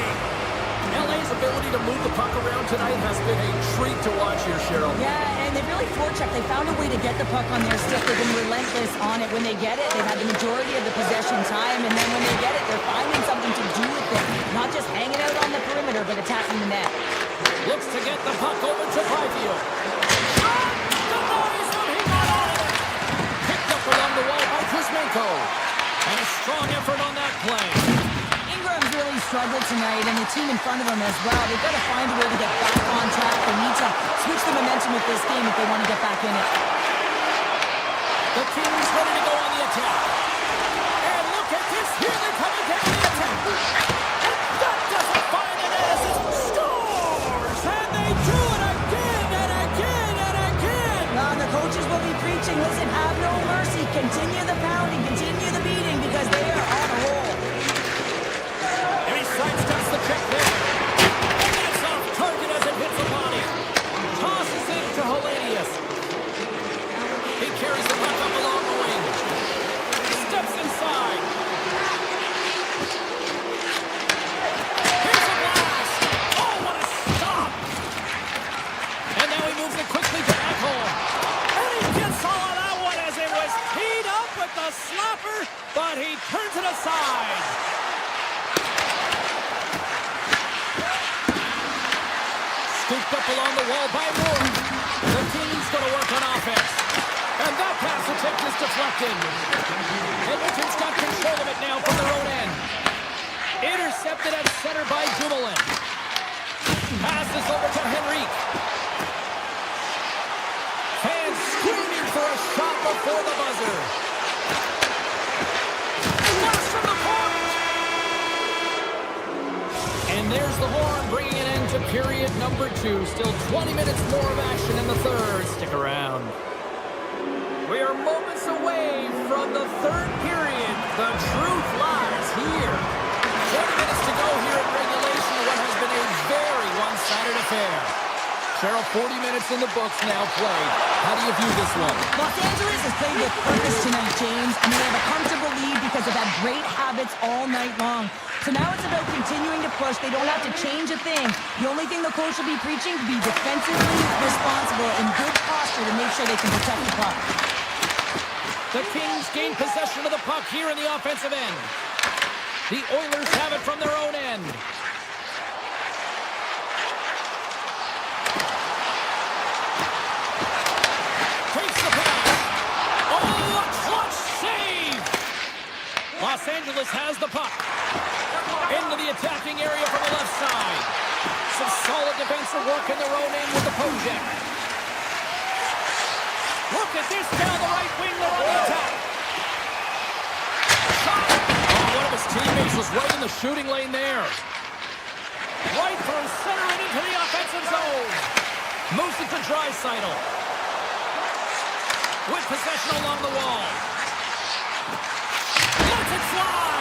LA's ability to move the puck around tonight has been a treat to watch here, Cheryl. Yeah, and they really forechecked. They found a way to get the puck on their stick. They've been relentless on it. When they get it, they've had the majority of the possession time, and then when they get it, they're finding something to do with it. Not just hanging out on the perimeter, but attacking the net. Looks to get the puck over to Byfield. Shot! The boys when he got on it. Picked up along the wall by Kuzmenko. And a strong effort on that play. Ingram's really struggled tonight, and the team in front of him as well. They've got to find a way to get back on track. They need to switch the momentum with this game if they want to get back in it. The Kings ready to go on the attack. And look at this. Here they come again on the attack. And that doesn't find an as it scores. And they do it again and again and again. Well, the coaches will be preaching, listen, have no mercy. Continue the pounding, continue the beating, because they are on a roll. And he sidesteps the check there. And that's off target as it hits the body. Tosses it to Hellenius. He carries the puck up along the wing. Steps inside. Here's a blast. Oh, what a stop. And now he moves it quickly to Ekholm. And he gets all of that one as it was teed up with the slapper, but he turns it aside. Scooped up along the wall by Moore. The team's going to work on offense. And that pass attempt is deflected. Edmonton's got control of it now from their own end. Intercepted at center by Dumoulin. Passes over to Henrique. Fans screaming for a shot before the buzzer. Blast from the point! And there's the horn bringing an end to period number 2. Still 20 minutes more of action in the third. Stick around. We are moments away from the third period. The truth lies here. 20 minutes to go here in regulation of what has been a very one-sided affair. Cheryl, 40 minutes in the books now played. How do you view this one? Los Angeles has played with purpose tonight, James, and they have a comfortable lead because they've had great habits all night long. So now it's about continuing to push. They don't have to change a thing. The only thing the coach will be preaching to be defensively responsible and good posture to make sure they can protect the puck. The Kings gain possession of the puck here in the offensive end. The Oilers have it from their own end. Takes the pass. Oh, a clutch save! Los Angeles has the puck. Into the attacking area from the left side. Some solid defensive work in their own end with the Pojek. Look at this down the right wing. They're on the attack. Shot. Oh, one of his teammates Edmonds was right in the shooting lane there. Right through center and into the offensive zone. Moves it to Draisaitl. With possession along the wall. Lets it fly.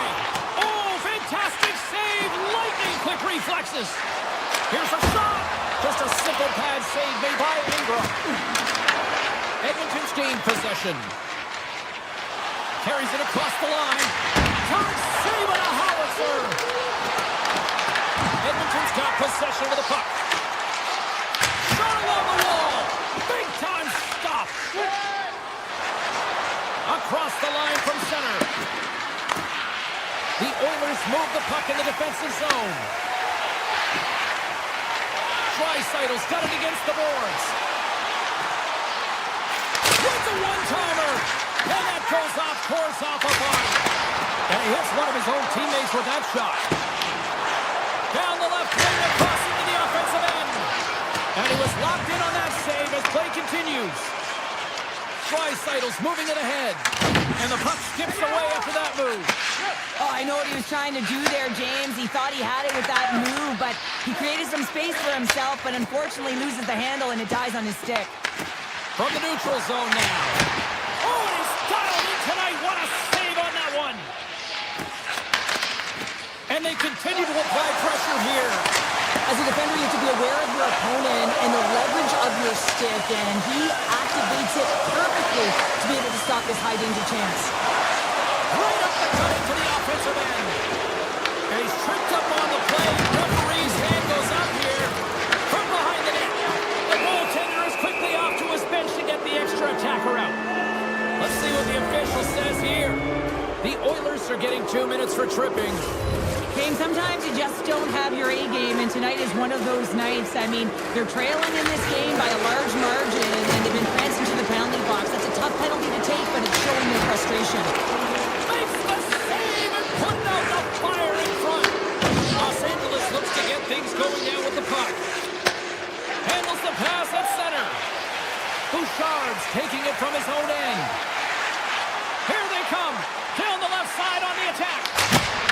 Oh, fantastic save. Lightning quick reflexes. Here's a shot. Just a simple pad save made by Ingram. Edmonton's gained possession. Carries it across the line. Can't save it, a howitzer. Edmonton's got possession of the puck. Shot along the wall. Big time stop. Across the line from center. The Oilers move the puck in the defensive zone. Draisaitl's got it against the boards. With the one-timer. And that goes off course off a body. And he hits one of his own teammates with that shot. Down the left wing across into the offensive end. And he was locked in on that save as play continues. Draisaitl's moving it ahead. And the puck skips away after that move. Oh, I know what he was trying to do there, James. He thought he had it with that move, but he created some space for himself, but unfortunately loses the handle and it dies on his stick. From the neutral zone now. Oh, and he's dialed in tonight. What a save on that one. And they continue to apply pressure here. As a defender, you have to be aware of your opponent and the leverage of your stick, and he activates it perfectly to be able to stop this high-danger chance. Right up the gut into the offensive end. And he's tripped up on the play. Referee's hand goes out here from behind the net. The goaltender is quickly off to his bench to get the extra attacker out. Let's see what the official says here. The Oilers are getting 2 minutes for tripping. James, sometimes you just don't have your A game, and tonight is one of those nights. I mean, they're trailing in this game by a large margin, and they've been pranced into the penalty box. That's a tough penalty to take, but it's showing their frustration. Makes the save and putting out the fire in front. Los Angeles looks to get things going down with the puck. Handles the pass at center. Bouchard's taking it from his own end. Here they come. Down the left side on the attack.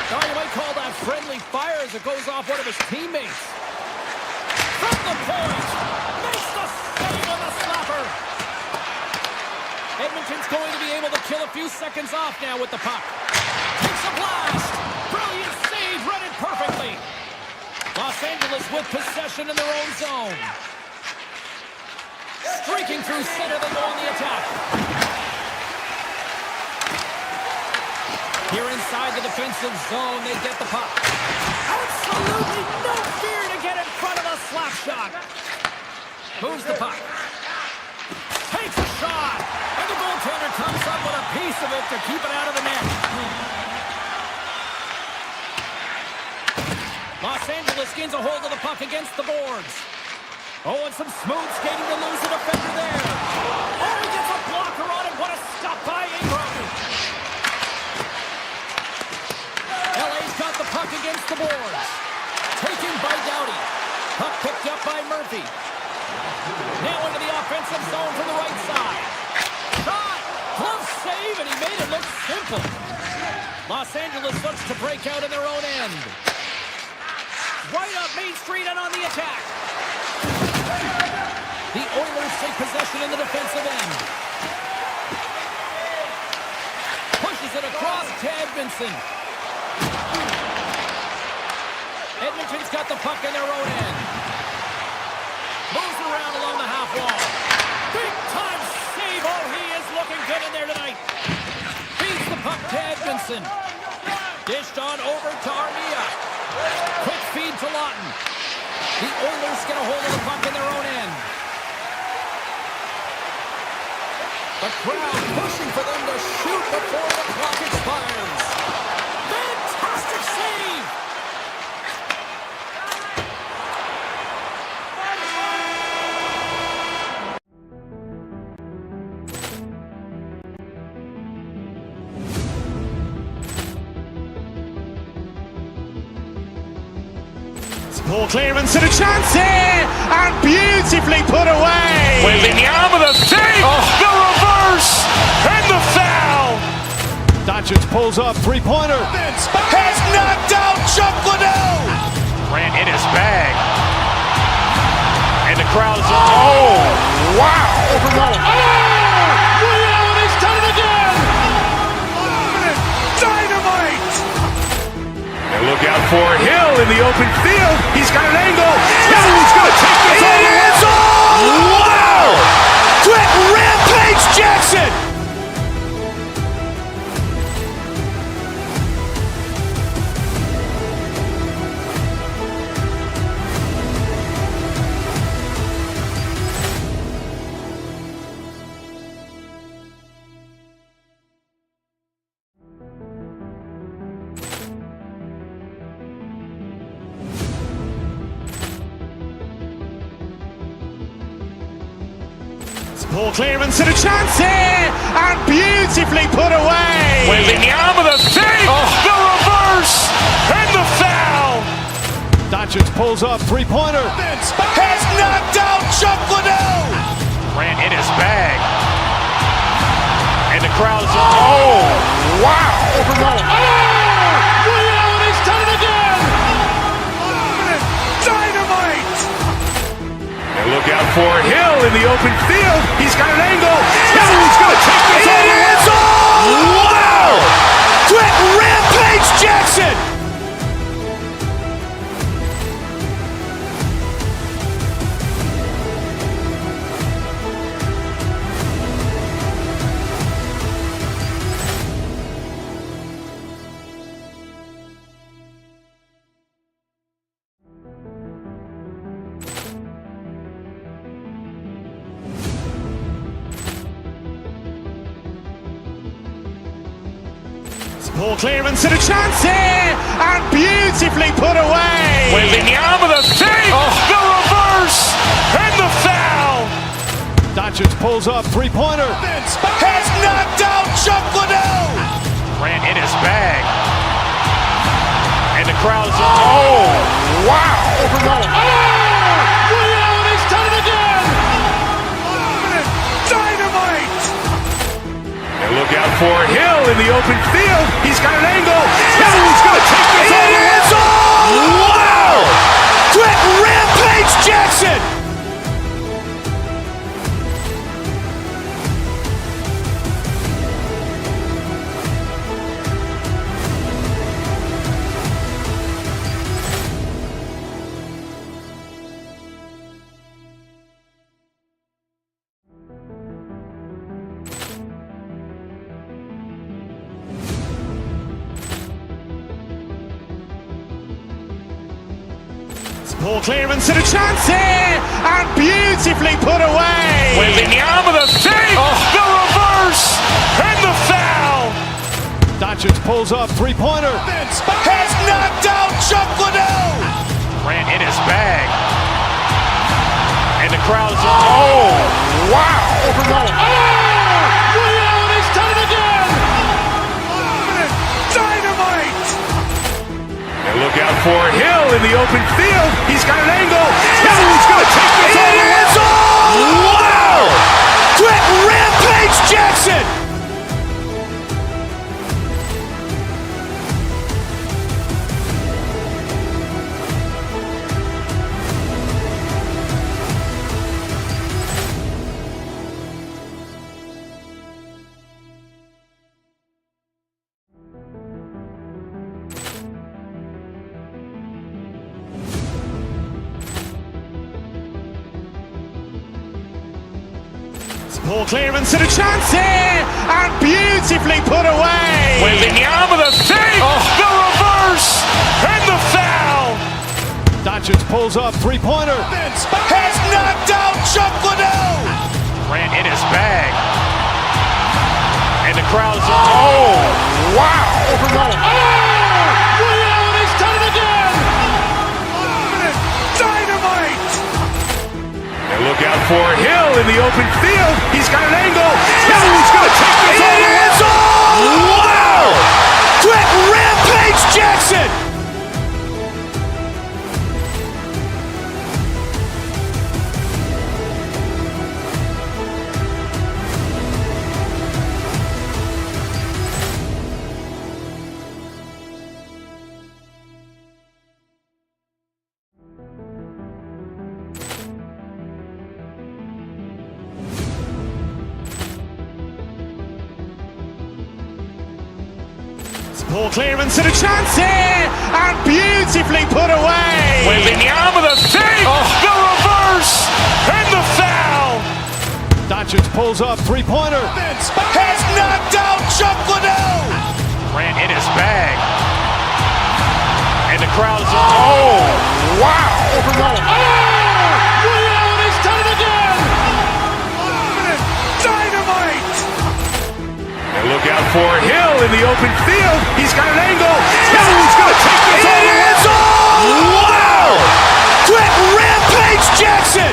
Now you might call that friendly fire as it goes off one of his teammates. From the point. Makes the save on the slapper. Edmonton's going to be able to kill a few seconds off now with the puck. Takes a blast. Brilliant save. Read it perfectly. Los Angeles with possession in their own zone. Streaking through center, they go on the attack. Here inside the defensive zone, they get the puck. Absolutely no fear to get in front of the slap shot. Moves the puck. Takes a shot. And the goaltender comes up with a piece of it to keep it out of the net. Los Angeles gains a hold of the puck against the boards. Oh, and some smooth skating to lose the defender there. Oh, he gets a blocker on it. What a stop by Ingram. LA's got the puck against the boards. Taken by Doughty. Puck picked up by Murphy. Now into the offensive zone from the right side. Shot! Glove save, and he made it look simple. Los Angeles looks to break out in their own end. Right up Main Street and on the attack. The Oilers take possession in the defensive end. Pushes it across to Edmondson. Edmonton's got the puck in their own end. Moves around along the half wall. Big time save. Oh, he is looking good in there tonight. Feeds the puck to Edmondson. Dished on over to Armia. Quick feed to Lawton. The Oilers get a hold of the puck in their own end. The crowd pushing for them to shoot before the clock expires. Fantastic save! Poor clearance and a chance here, and beautifully put away. Waving the arm of the save, the reverse, and the foul. Doncic pulls up, three-pointer. Has knocked out Chuck Liddell. Grant in his bag. And the crowd is, oh, wow. Ray Allen has done it again. Dynamite. And look out for Hill in the open field. He's got an angle. He's going to take this all the way. Wow. Quick Rampage Jackson. Poor clearance and a chance here, and beautifully put away. Wembanyama the save, the reverse, and the foul. Doncic pulls up, three-pointer. Has knocked out Chuck Liddell. Grant in his bag. And the crowd is, oh, wow. Ray Allen has done it again. Dynamite. And look out for Hill in the open field. He's got an angle. He's going to take this all the way. Wow. Quick Rampage Jackson. Poor clearance and a chance here, and beautifully put away. Wembanyama the save, the reverse, and the foul. Doncic pulls up, three-pointer. Has knocked out Chuck Liddell. Grant in his bag. And the crowd is, oh, wow. Ray Allen has done it again. Dynamite. And look out for Hill in the open field. He's got an angle. He's going to take this all the way. Wow. Quick Rampage Jackson. Poor clearance and a chance here, and beautifully put away. Wembanyama the save, the reverse, and the foul. Doncic pulls up, three-pointer. Has knocked out Chuck Liddell. Grant in his bag. And the crowd is, oh, wow. Ray Allen has done it again. Dynamite. And look out for Hill in the open field. He's got an angle. He's going to take this all the way. Wow. Quick Rampage Jackson. Poor clearance and a chance here, and beautifully put away. Wembanyama the save, the reverse, and the foul. Doncic pulls up, three-pointer. Has knocked out Chuck Liddell. Grant in his bag. And the crowd is, oh, wow. Ray Allen has done it again. Dynamite. And look out for Hill in the open field. He's got an angle. He's going to take this all the way. Wow. Quick Rampage Jackson. Poor clearance and a chance here, and beautifully put away. Wembanyama with a save, the reverse, and the foul. Doncic pulls up, three-pointer. Has knocked out Chuck Liddell. Ran in his bag. And the crowd is, oh, wow. Ray Allen has done it again. Dynamite. And look out for Hill in the open field. He's got an angle. He's going to take this all the way. Wow. Quick Rampage Jackson.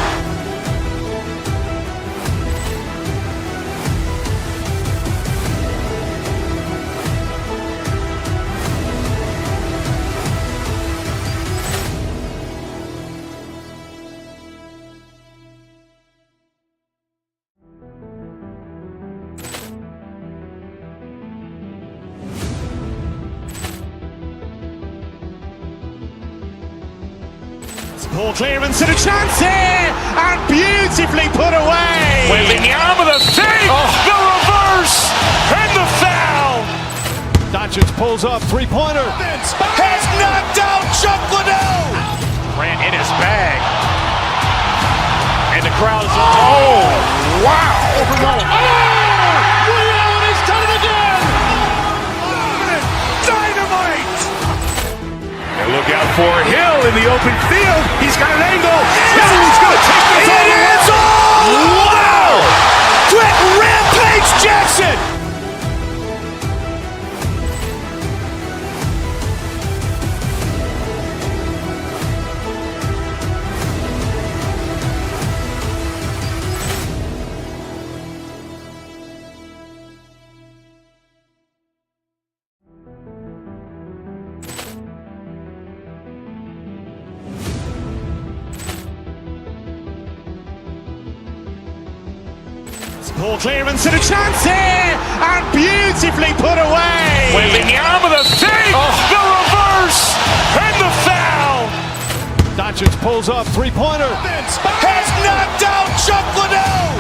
Poor clearance and a chance here, and beautifully put away. Wembanyama with a save, the reverse, and the foul. Doncic pulls up, three-pointer. Has knocked out Chuck Liddell. Ran in his bag. And the crowd is, oh, wow. Ray Allen has done it again. Dynamite. And look out for Hill in the open field. He's got an angle. He's going to take this all the way. Wow. Quick Rampage Jackson. Poor clearance and a chance here, and beautifully put away. Wembanyama with a save, the reverse, and the foul. Doncic pulls up, three-pointer. Has knocked out Chuck Liddell.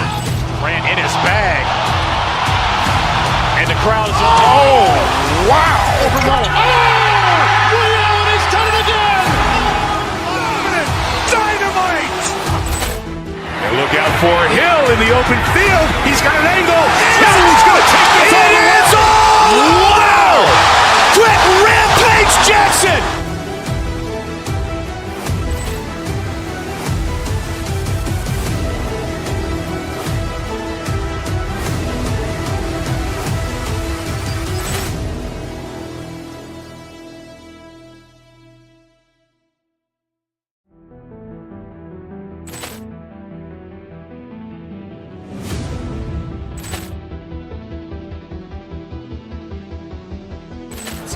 Ran in his bag. And the crowd is, oh, wow. Ray Allen has done it again. Dynamite. And look out for Hill in the open field. He's got an angle. He's going to take this all the way. Wow. Quick Rampage Jackson.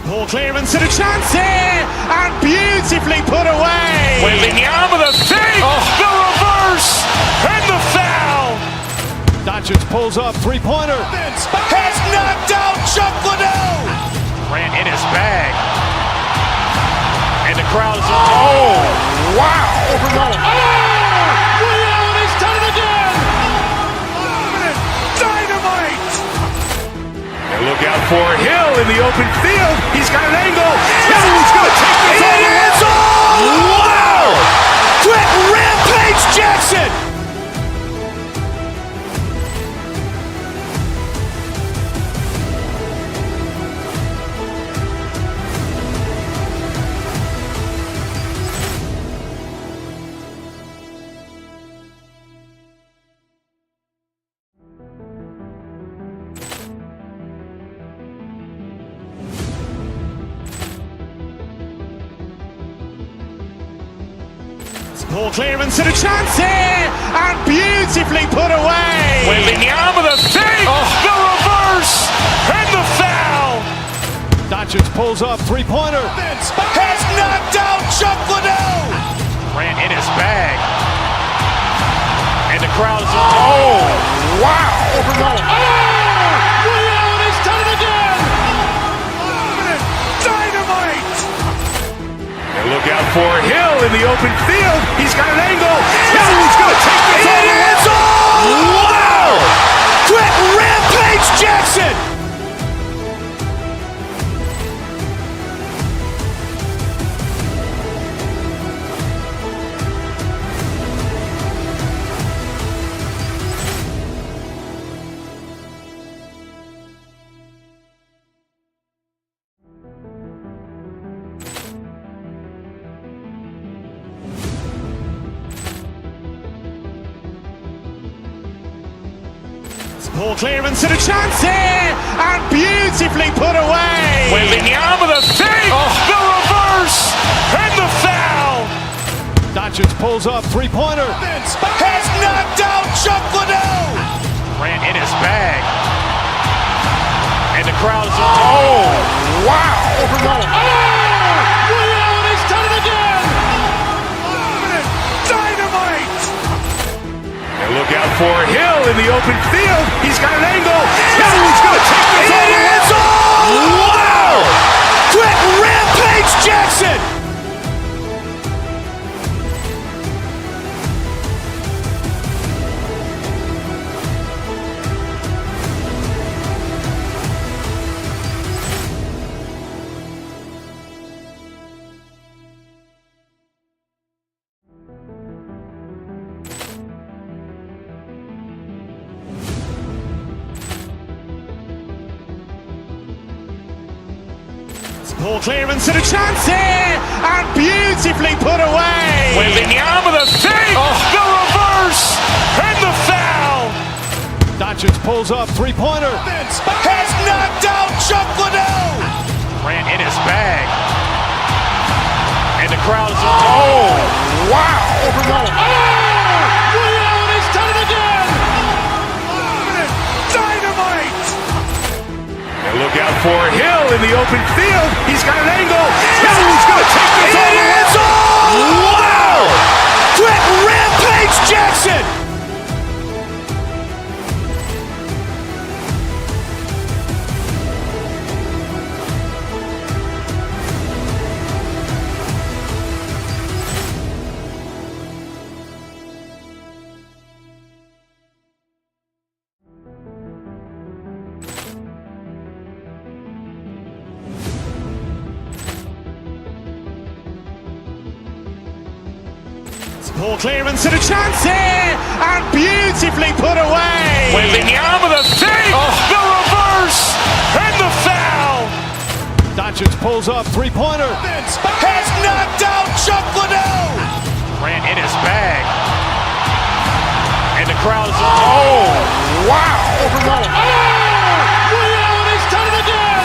Poor clearance and a chance here, and beautifully put away. Wembanyama with a save, the reverse, and the foul. Doncic pulls up, three-pointer. Has knocked out Chuck Liddell. Ran in his bag. And the crowd is, oh, wow. Ray Allen has done it again. Dynamite. And look out for Hill in the open field. He's got an angle. He's going to take this all the way. Wow. Quick Rampage Jackson. Poor clearance and a chance here, and beautifully put away. Wembanyama with a save, the reverse, and the foul. Doncic pulls up, three-pointer. Has knocked out Chuck Liddell. Ran in his bag. And the crowd is, oh, wow. Ray Allen has done it again. Dynamite. And look out for Hill in the open field. He's got an angle. He's going to take this all the way. Wow. Quick Rampage Jackson. Poor clearance and a chance here, and beautifully put away. Waving the arm of the save, the reverse, and the foul. Doncic pulls up, three-pointer. Has knocked out Chuck Liddell. Ran in his bag. And the crowd is, wow. Ray Allen has done it again. Dynamite. And look out for Hill in the open field. He's got an angle. He's going to take this all the way. Wow. Quick Rampage Jackson. Poor clearance and a chance here, and beautifully put away. Waving the arm of the save, the reverse, and the foul. Doncic pulls up, three-pointer. Has knocked out Chuck Liddell. Ran in his bag. And the crowd is, wow. Ray Allen has done it again. Dynamite. And look out for Hill in the open field. He's got an angle. He's going to take this all the way. Wow. Quick Rampage Jackson. Poor clearance and a chance here, and beautifully put away. Waving the arm of the save, the reverse, and the foul. Doncic pulls up, three-pointer. Has knocked out Chuck Liddell. Ran in his bag. And the crowd is, wow. Ray Allen has done it again.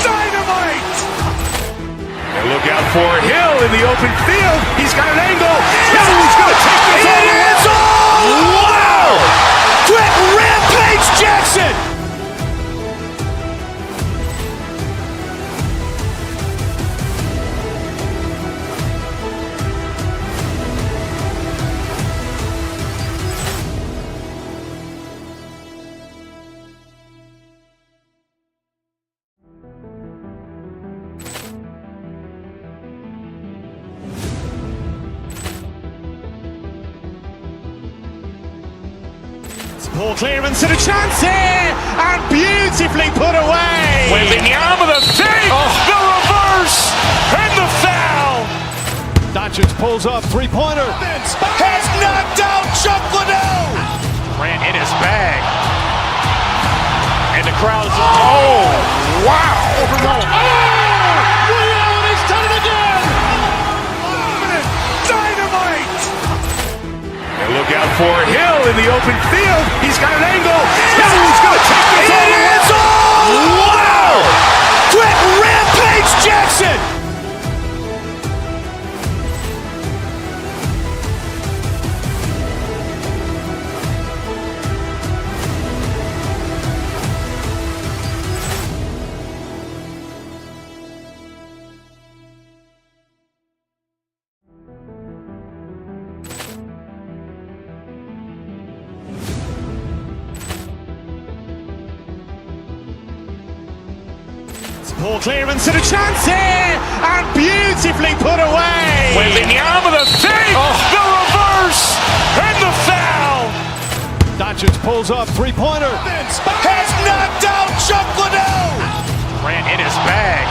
Dynamite. And look out for Hill in the open field. He's got an angle. He's going to take this all the way. Wow. Quick Rampage Jackson. Poor clearance and a chance here, and beautifully put away. Waving the arm of the save, the reverse, and the foul. Doncic pulls up, three-pointer. Has knocked out Chuck Liddell. Ran in his bag. And the crowd is, wow. Ray Allen has done it again. Dynamite. And look out for Hill in the open field. He's got an angle. He's going to take this all the way. Wow. Quick Rampage Jackson. Poor clearance and a chance here, and beautifully put away. Waving the arm of the save, the reverse, and the foul. Doncic pulls up, three-pointer. Has knocked out Chuck Liddell. Ran in his bag.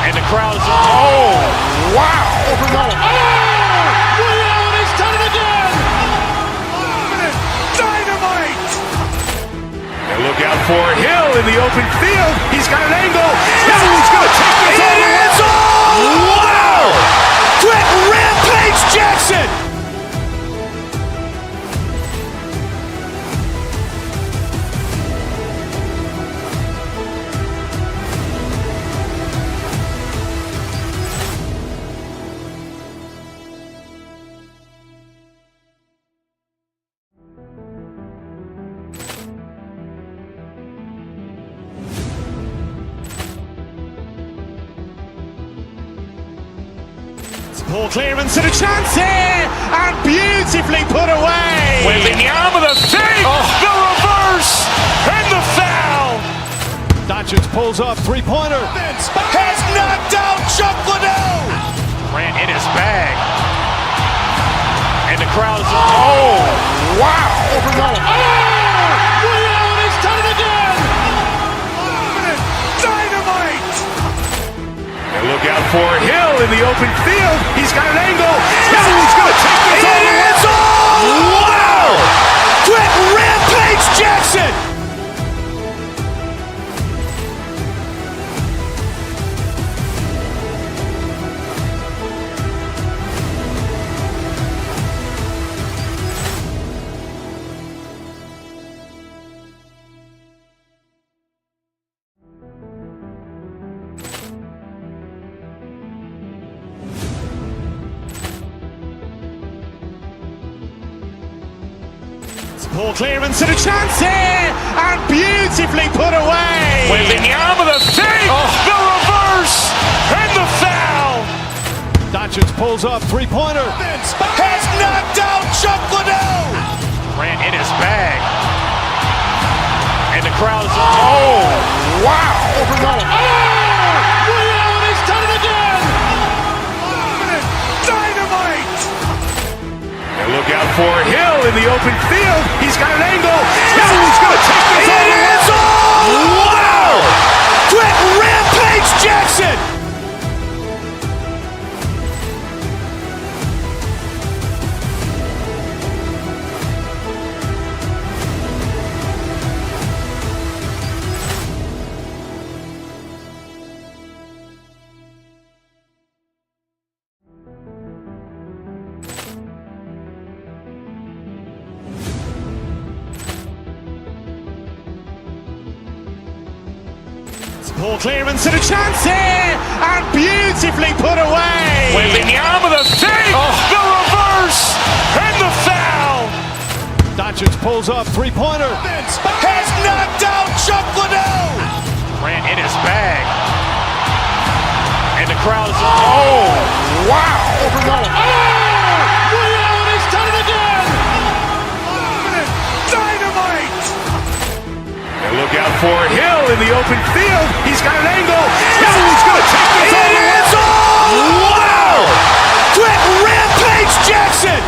And the crowd is, wow. Ray Allen has done it again. Dynamite. And look out for Hill in the open field. He's got an angle. He's going to take this all the way. Wow. Quick Rampage Jackson. Poor clearance and a chance here, and beautifully put away. Wembanyama with a save, the reverse, and the foul. Doncic pulls up, three-pointer. Has knocked out Chuck Liddell. Grant in his bag. And the crowd is, oh, wow. Ray Allen has done it again. Dynamite. And look out for Hill in the open field. He's got an angle. He's going to take this all the way. Wow. Quick Rampage Jackson. Poor clearance and a chance here, and beautifully put away. Wembanyama with a save, the reverse, and the foul. Doncic pulls up, three-pointer. Has knocked out Chuck Liddell. Grant in his bag. And the crowd is, oh, wow. Ray Allen has done it again. Dynamite. And look out for Hill in the open field. He's got an angle. He's going to take this all the way. Wow. Quick Rampage Jackson. Poor clearance and a chance here, and beautifully put away. Wembanyama with a save, the reverse, and the foul. Doncic pulls up, three-pointer. Has knocked out Chuck Liddell. Grant in his bag. And the crowd is, oh, wow. Ray Allen has done it again. Dynamite. And look out for Hill in the open field. He's got an angle. He's going to take this all the way. Wow. Quick Rampage Jackson.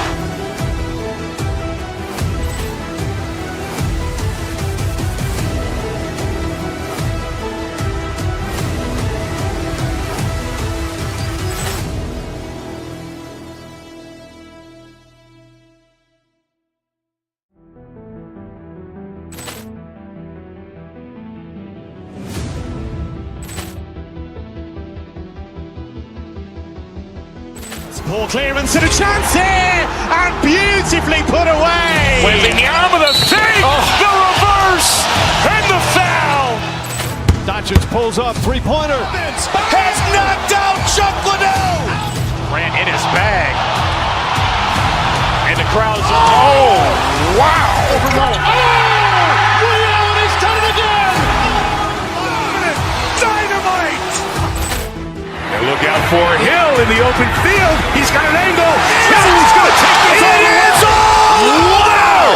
Poor clearance and a chance here, and beautifully put away. Wembanyama with a save, the reverse, and the foul. Doncic pulls up, three-pointer. Has knocked out Chuck Liddell. Grant in his bag. And the crowd is, oh, wow. Ray Allen has done it again. Dynamite. And look out for Hill in the open field. He's got an angle. He's going to take this all the way. Wow.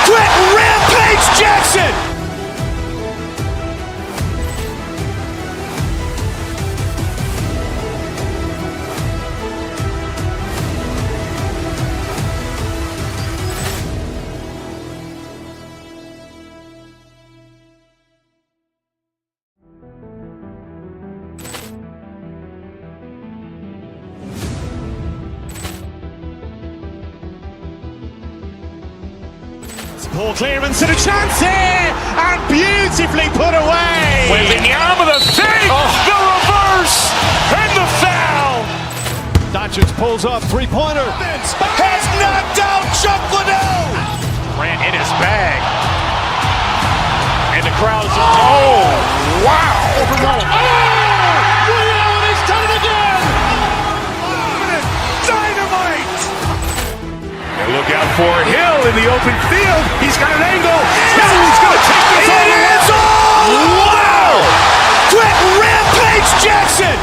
Quick Rampage Jackson. Poor clearance and a chance here, and beautifully put away. Wembanyama with a save, the reverse, and the foul. Doncic pulls up, three-pointer. Has knocked out Chuck Liddell. Grant in his bag. And the crowd is, oh, wow. Ray Allen has done it again. Dynamite. And look out for Hill in the open field. He's got an angle. He's going to take this all the way. Wow. Quick Rampage Jackson.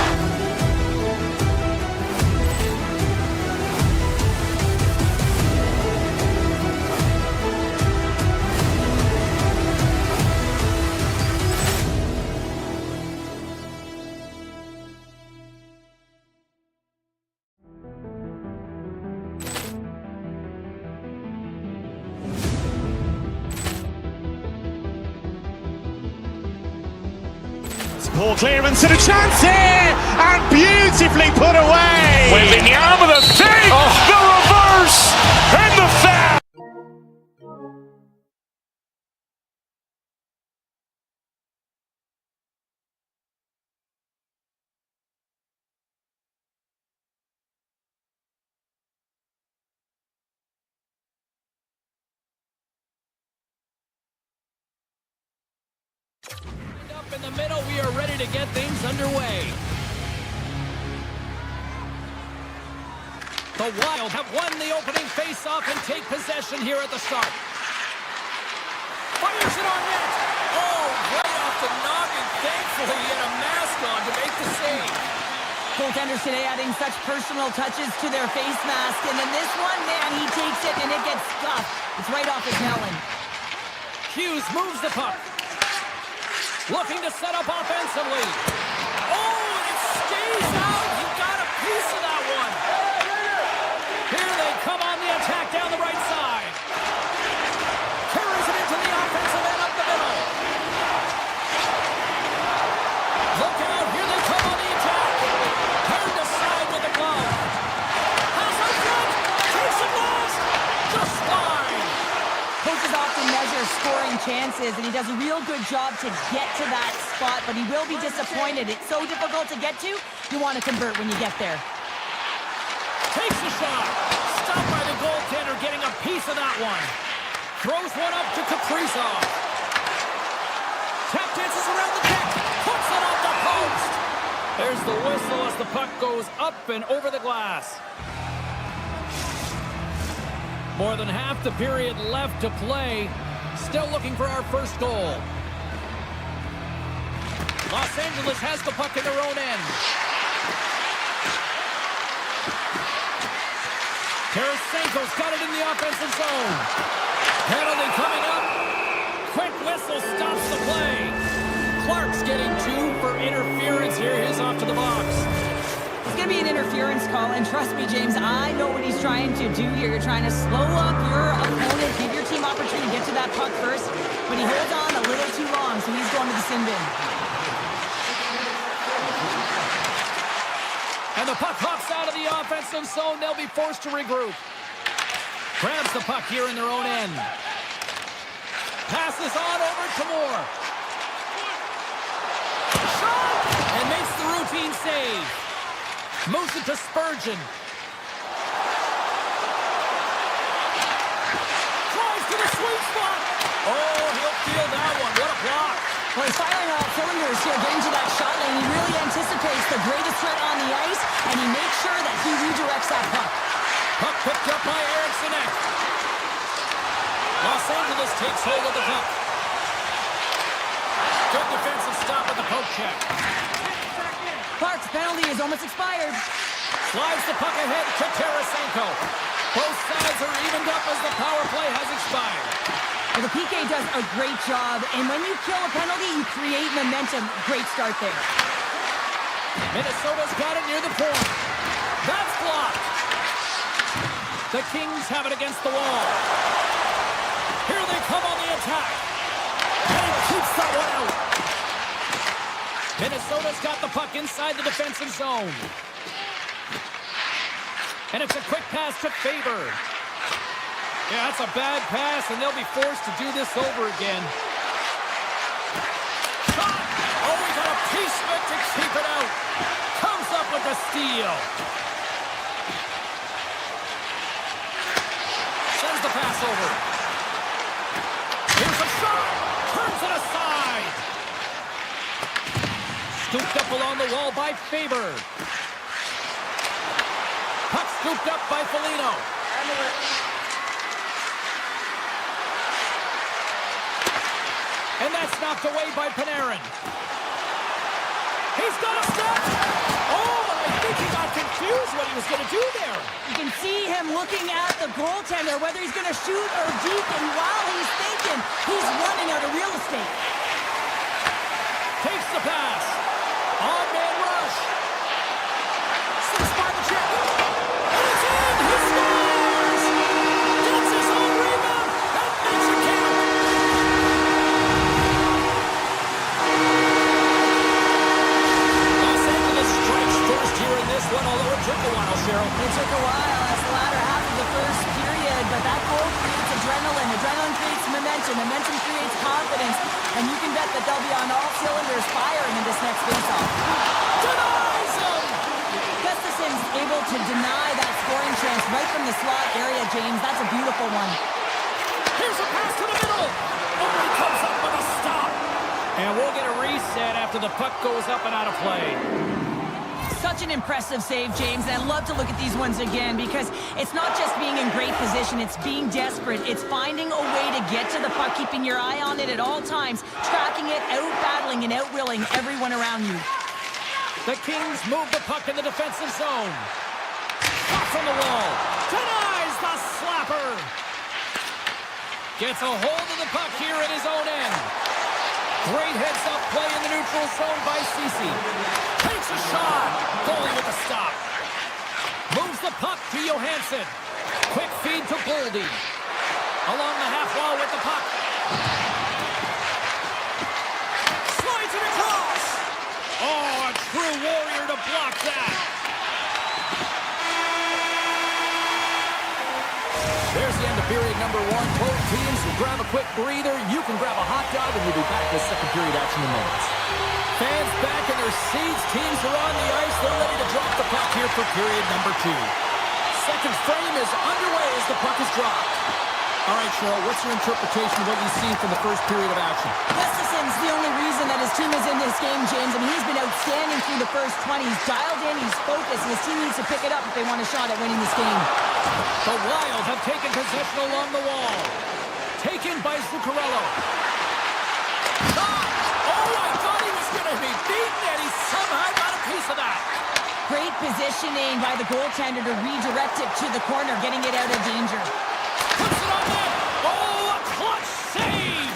Poor clearance and a chance here, and beautifully put away. Wembanyama the fake, the reverse, and the foul. Up in the middle, we are ready to get things underway. The Wild have won the opening face-off and take possession here at the start. Fires it on net. Oh, right off the noggin. Thankfully, he had a mask on to make the save. Goaltenders today adding such personal touches to their face mask. And then this one, man, he takes it and it gets scuffed. It's right off his melon. Hughes moves the puck. Looking to set up offensively. Oh, it stays out. He got a piece of that one. Here they come on the attack down the right side. Carries it into the offensive end up the middle. Look out. Here they come on the attack. Turned aside with the glove. Pass up front. Takes it last. Just fine. Coaches often measure scoring chances, and he does a real good job to get to that spot, but he will be disappointed. It's so difficult to get to, you want to convert when you get there. Takes a shot. Stopped by the goaltender, getting a piece of that one. Throws one up to Kaprizov. Tap dances around the deck. Puts it off the post. There's the whistle as the puck goes up and over the glass. More than half the period left to play. Still looking for our first goal. Los Angeles has the puck in their own end. Tarasenko's got it in the offensive zone. Penalty coming up. Quick whistle stops the play. Clark's getting 2 for interference here. He's off to the box. It's going to be an interference call, and trust me, James, I know what he's trying to do here. You're trying to slow up your opponent, give your team opportunity to get to that puck first, but he holds on a little too long, so he's going to the sin bin. And the puck hops out of the offensive zone. They'll be forced to regroup. Grabs the puck here in their own end. Passes on over to Moore. Shot! And makes the routine save. Moves it to Spurgeon. Tries to the sweet spot. Oh, he'll feel that one. What a block. Well, he's firing all cylinders here, getting to that shot lane. He really anticipates the greatest threat on the ice, and he makes sure that he redirects that puck. Puck picked up by Eriksson. Los Angeles takes hold of the puck. Good defensive stop with the poke check. Clark's penalty is almost expired. Slides the puck ahead to Tarasenko. Both sides are evened up as the power play has expired. Well, the PK does a great job, and when you kill a penalty, you create momentum. Great start there. Minnesota's got it near the point. That's blocked. The Kings have it against the wall. Here they come on the attack. And he keeps that one out. Minnesota's got the puck inside the defensive zone. And it's a quick pass to Faber. Yeah, that's a bad pass, and they'll be forced to do this over again. Shot! Oh, we got a piece of it to keep it out. Comes up with the steal. Sends the pass over. Here's a shot! Turns it aside! Scooped up along the wall by Faber. Puck scooped up by Foligno. And that's knocked away by Panarin. He's got a step! Oh, and I think he got confused what he was going to do there. You can see him looking at the goaltender, whether he's going to shoot or deep, and while he's thinking, he's running out of real estate. Takes the pass. On-man rush. Slips by the check. And it's in! He scores! Gets his own rebound and makes it count. took a while, Cheryl. It took a while as the latter half of the first period, but that goal creates adrenaline. Adrenaline creates momentum. Momentum creates confidence. And you can bet that they'll be on all cylinders firing in this next faceoff. Denies him! Gustafson's able to deny that scoring chance right from the slot area, James. That's a beautiful one. Here's a pass to the middle. Oh, he comes up with a stop. And we'll get a reset after the puck goes up and out of play. Such an impressive save, James. And I'd love to look at these ones again because it's not just being in great position. It's being desperate. It's finding a way to get to the puck, keeping your eye on it at all times, tracking it, out-battling and out-willing everyone around you. The Kings move the puck in the defensive zone. Shot from the wall. Denies the slapper. Gets a hold of the puck here at his own end. Great heads-up play in the neutral zone by Ceci. Takes a shot. Goalie with a stop. Moves the puck to Johansson. Quick feed to Boldy. Along the half wall with the puck. Slides it across. Oh, a true warrior to block that. There's the end of period number one. Both teams will grab a quick breather. You can grab a hot dog, and we'll be back with second period action in moments. Fans back in their seats. Teams are on the ice. They're ready to drop the puck here for period number two. Second frame is underway as the puck is dropped. All right, Cheryl, what's your interpretation of what you've seen from the first period of action? Gustafson's the only reason that his team is in this game, James. I mean, he's been outstanding through the first 20. He's dialed in, he's focused, and his team needs to pick it up if they want a shot at winning this game. The Wild have taken possession along the wall. Taken by Zuccarello. Shot! Oh, I thought he was going to be beaten, and he somehow got a piece of that. Great positioning by the goaltender to redirect it to the corner, getting it out of danger. Puts it on net. Oh, a clutch save!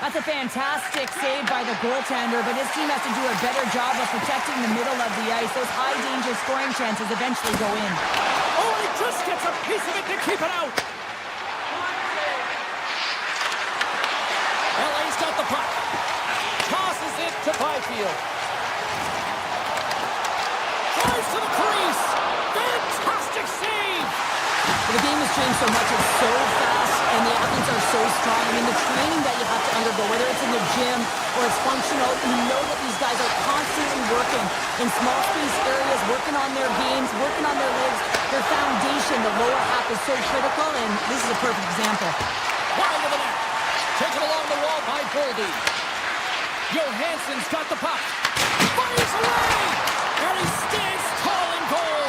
That's a fantastic save by the goaltender, but his team has to do a better job of protecting the middle of the ice. Those high-danger scoring chances eventually go in. Oh, he just gets a piece of it to keep it out. LA's got the puck. Tosses it to Byfield. Drives to the crease. Fantastic save. The game has changed so much. It's so fast, and the athletes are so strong. I mean, the training that you have to undergo, whether it's in the gym or it's functional, you know that these guys are constantly working in small space areas, working on their games, working on their legs. Their foundation, the lower half, is so critical, and this is a perfect example. Wide of the net. Taken along the wall by Boldy. Johansson's got the puck. Fires away! And he stands tall in goal.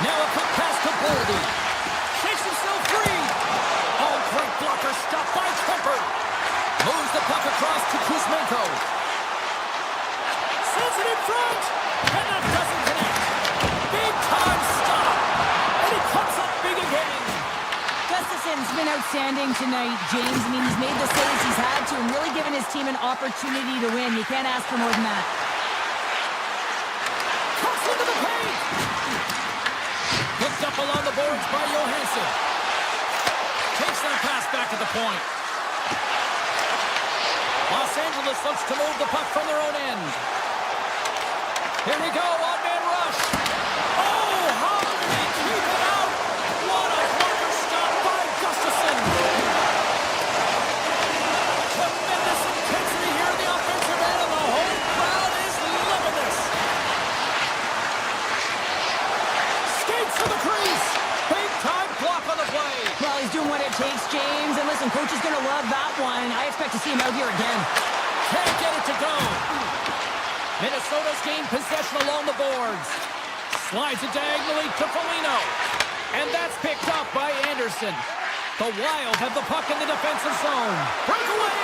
Now a quick pass to Boldy. Shakes himself free. Oh, great blocker stopped by Kemper. Moves the puck across to Kuzmenko. Sends it in front. And that doesn't connect. Big time stop. And he comes up big again. Gustafson's been outstanding tonight, James. I mean, he's made the saves he's had to and really given his team an opportunity to win. You can't ask for more than that. Cuts into the paint. Picked up along the boards by Johansson. Takes that pass back at the point. Los Angeles looks to move the puck from their own end. Here we go, one-man rush. Oh, how did he keep it out? What a blocker stop by Gustafsson. Tremendous intensity here in the offensive end, and the whole crowd is loving this. Skates to the crease. Big-time block on the play. Well, he's doing what it takes, James. And listen, coach is going to love that one. I expect to see him out here again. Can't get it to go. Minnesota's gained possession along the boards. Slides it diagonally to Foligno. And that's picked up by Anderson. The Wild have the puck in the defensive zone. Breakaway!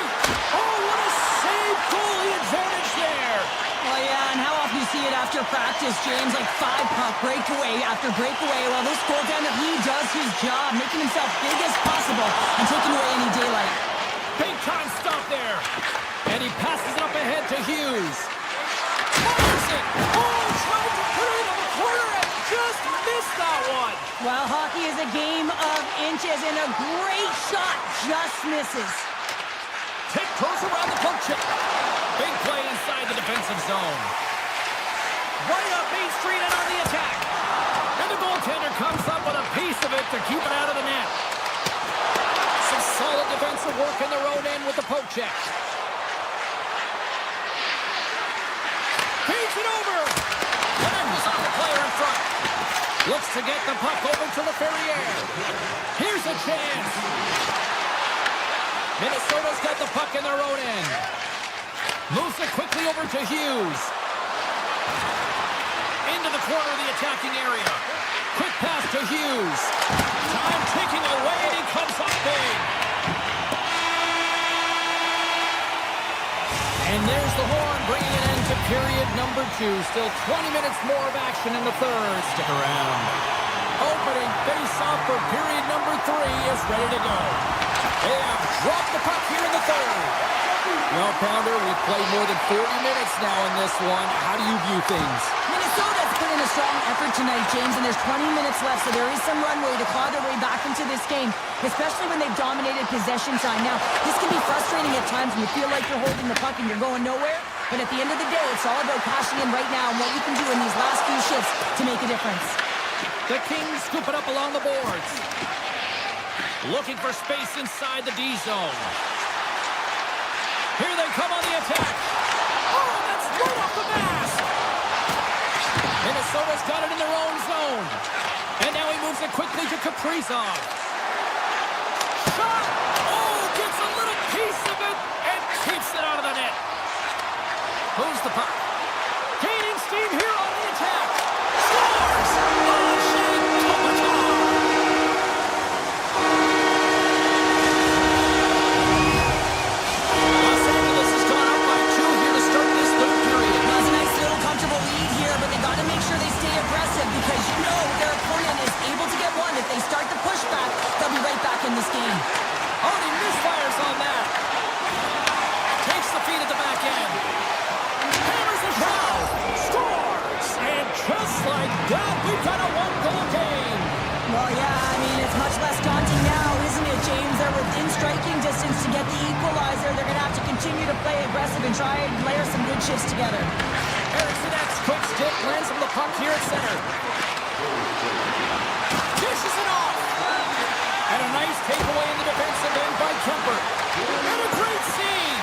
Oh, what a save! Goalie advantage there! Well, yeah, and how often you see it after practice, James? Like 5-puck breakaway after breakaway. Well, this goaltender, he does his job, making himself big as possible and taking away any daylight. Big time stop there. And he passes it up ahead to Hughes. Fires it! Oh, tried to put it in the corner and just missed that one! Well, hockey is a game of inches, and a great shot just misses. Tick goes around the poke check. Big play inside the defensive zone. Right up Main Street and on the attack. work in their own end with the poke check. Feeds it over. And that was off the player in front. Looks to get the puck over to LaFerriere. Here's a chance. Minnesota's got the puck in their own end. Moves it quickly over to Hughes. Into the corner of the attacking area. Quick pass to Hughes. Time ticking away, and he comes up big. And there's the horn, bringing an end to period number 2. Still 20 minutes more of action in the third. Stick around. Opening face-off for period number 3 is ready to go. They have dropped the puck here in the third. Well, Pounder, we've played more than 40 minutes now in this one. How do you view things? Minnesota's put in a strong effort tonight, James, and there's 20 minutes left, so there is some runway to claw their way back into this game, especially when they've dominated possession time. Now, this can be frustrating at times when you feel like you're holding the puck and you're going nowhere, but at the end of the day, it's all about cashing in right now and what you can do in these last few shifts to make a difference. The Kings scoop it up along the boards. Looking for space inside the D zone. Here they come on the attack. Oh, that's right off the mask. Minnesota's got it in their own zone. And now he moves it quickly to Kaprizov. Shot! Oh, gets a little piece of it and keeps it out of the net. Who's the puck? Gaining steam here on the attack. Scores! Oh, Shane Kopitar! Los Angeles has gone up by 2 here to start this third period. Now, it's a nice little comfortable lead here, but they got to make sure they stay aggressive because you know their opponent is able to get one. If they start to push back, they'll be right back in this game. Oh, he misfires on that. Takes the feed at the back end. Hammers a shot. Scores! And just like that, we've got a 1-goal game. Well, yeah, I mean, it's much less daunting now, isn't it, James? They're within striking distance to get the equalizer. They're going to have to continue to play aggressive and try and layer some good shifts together. Erickson X, quick stick, lands from the puck here at center. Dishes it off. And a nice takeaway in the defensive end by Kemper. And a great save.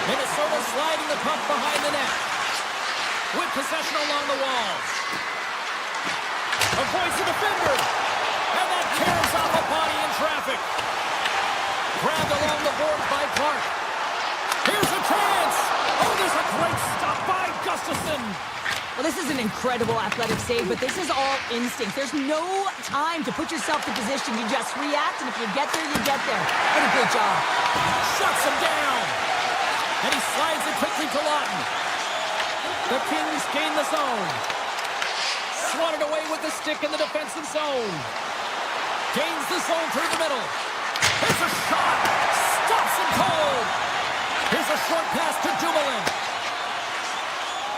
Minnesota sliding the puck behind the net. With possession along the walls. Avoids the defender. And that tears off a body in traffic. Grabbed along the board by Clark. Here's a chance. Oh, there's a great stop by Gustafsson. Well, this is an incredible athletic save, but this is all instinct. There's no time to put yourself in position. You just react, and if you get there, you get there. What a good job. Shuts him down. And he slides it quickly to Lawton. The Kings gain the zone. Swatted away with the stick in the defensive zone. Gains the zone through the middle. Here's a shot. Stops him cold. Here's a short pass to Dumoulin.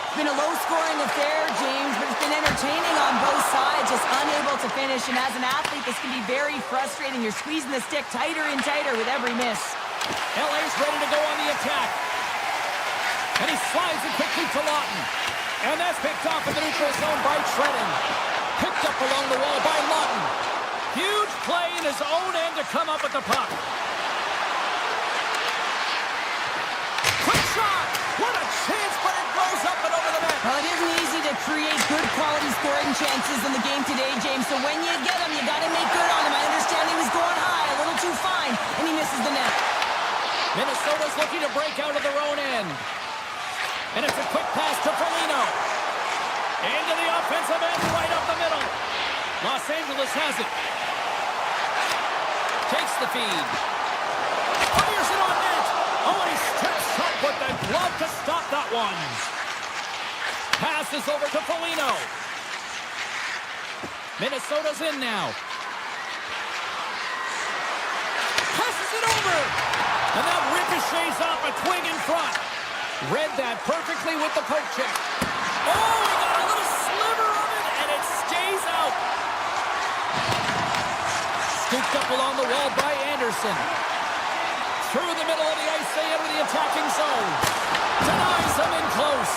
It's been a low-scoring affair, James, but it's been entertaining on both sides, just unable to finish. And as an athlete, this can be very frustrating. You're squeezing the stick tighter and tighter with every miss. LA's ready to go on the attack. And he slides it quickly to Lawton. And that's picked off in the neutral zone by Trenton. Picked up along the wall by Lawton. Huge play in his own end to come up with the puck. Quick shot! What a chance, but it goes up and over the net. Well, it isn't easy to create good quality scoring chances in the game today, James. So when you get them, you got to make good on them. I understand he was going high, a little too fine, and he misses the net. Minnesota's looking to break out of their own end. And it's a quick pass to Foligno. Into the offensive end, right up the middle. Los Angeles has it. Takes the feed. Fires it on net. Oh, and he steps up with the glove to stop that one. Passes over to Foligno. Minnesota's in now. Passes it over. And that ricochets off a twig in front. Read that perfectly with the poke check. Oh, he got a little sliver of it, and it stays out. Scooped up along the wall by Anderson. Through the middle of the ice, they enter the attacking zone. Denies them in close.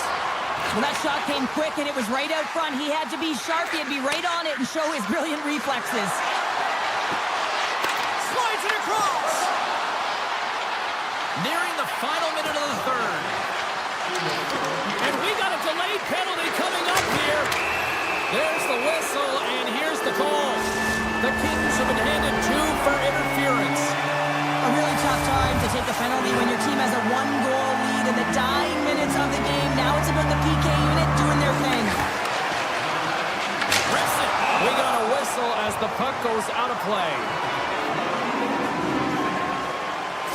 Well, that shot came quick, and it was right out front. He had to be sharp. He had to be right on it and show his brilliant reflexes. Slides it across. Nearing the final minute of the third. And we got a delayed penalty coming up here. There's the whistle, and here's the call. The Kings have been handed 2 for interference. A really tough time to take a penalty when your team has a 1-goal lead in the dying minutes of the game. Now it's about the PK unit doing their thing. We got a whistle as the puck goes out of play.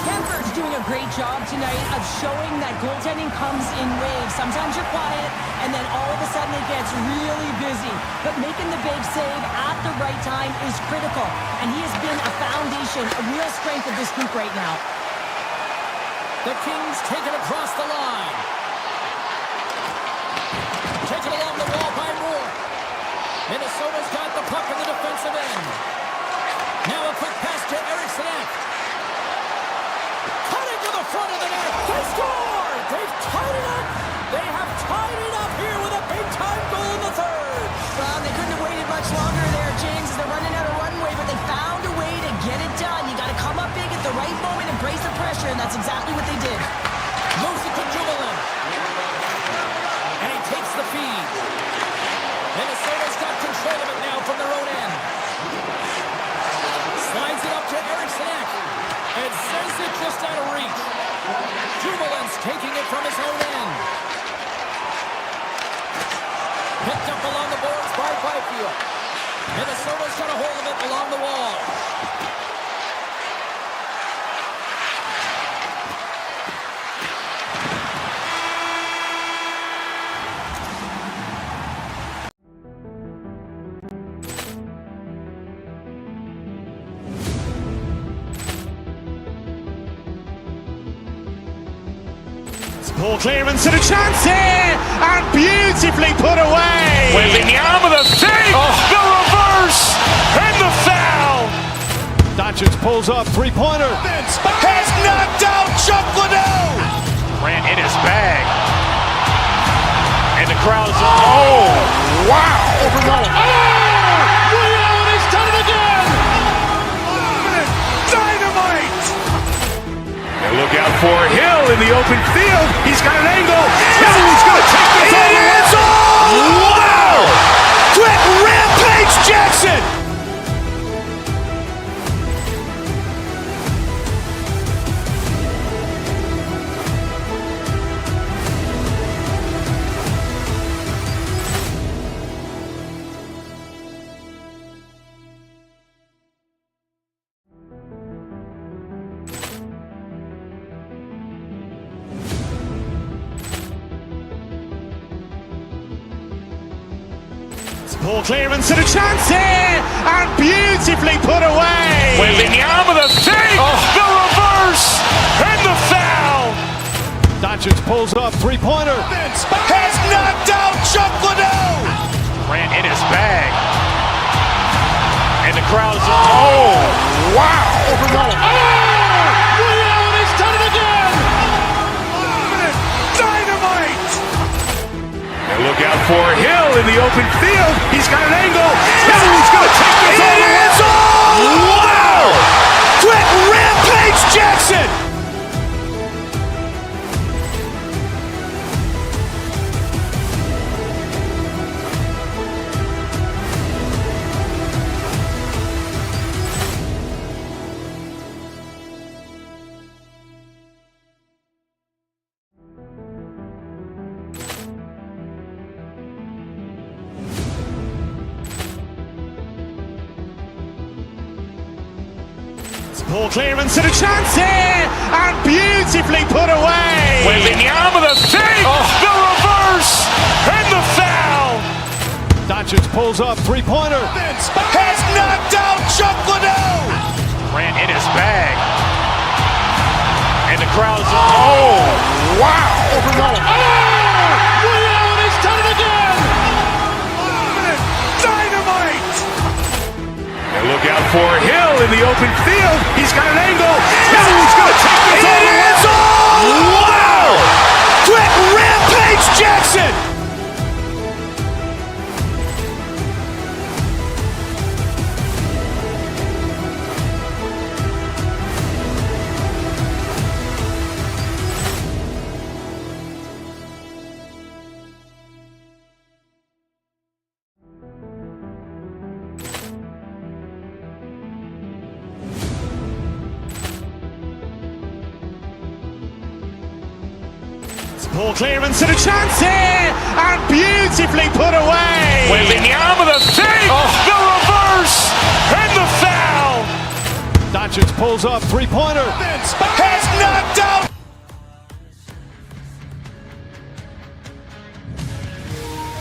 Kemper's doing a great job tonight of showing that goaltending comes in waves. Sometimes you're quiet, and then all of a sudden it gets really busy. But making the big save at the right time is critical, and he has been a foundation, a real strength of this group right now. The Kings take it across the line. Taken along the wall by Moore. Minnesota's got the puck in the defensive end. Now a quick pass to Eriksson. Cutting to the front of the net. They score! They've tied it up. They have tied it up here with a big-time goal in the third. Well, they couldn't have waited much longer there, James, as they're running out of runway, but they found a way to get it done. You got to come up big at the right moment and brace the pressure, and that's exactly what they did. Moves it to Jubilant. And he takes the feed. Minnesota's got control of it now from their own end. Slides it up to Eriksson. And sends it just out of reach. Jubilant's taking it from his own end. Picked up along the boards by Byfield. Minnesota's got a hold of it along the wall. Poor clearance and a chance here, and beautifully put away. Wembanyama the save, the reverse, and the foul. Doncic pulls up, three-pointer. Has knocked out Chuck Liddell. Grant in his bag. And the crowd's, oh, wow. Ray Allen has done it again. Dynamite. And look out for Hill in the open field. He's got an angle. Hill's going to take this all the way. Wow! Quick rampage Jackson. Poor clearance and a chance here, and beautifully put away. Wembanyama the save, the reverse, and the foul. Doncic pulls up, three-pointer. Has knocked out Chuck Liddell. Grant in his bag. And the crowd's, oh, wow. Ray Allen has done it again. Dynamite. And look out for Hill in the open field. He's got an angle. Hill's going to take this all the way. Wow! Quick rampage Jackson. Poor clearance and a chance here, and beautifully put away. Wembanyama the save, the reverse, and the foul. Doncic pulls up, three-pointer. Has knocked out Chuck Liddell. Grant in his bag. And the crowd's, oh, wow. Ray Allen has done it again. Dynamite. And look out for Hill in the open field. He's got an angle. Hill's going to take this all the way. Wow! Quick rampage Jackson. Poor clearance and a chance here, and beautifully put away. Wembanyama the fake, the reverse, and the foul. Doncic pulls up, three-pointer. Has knocked out.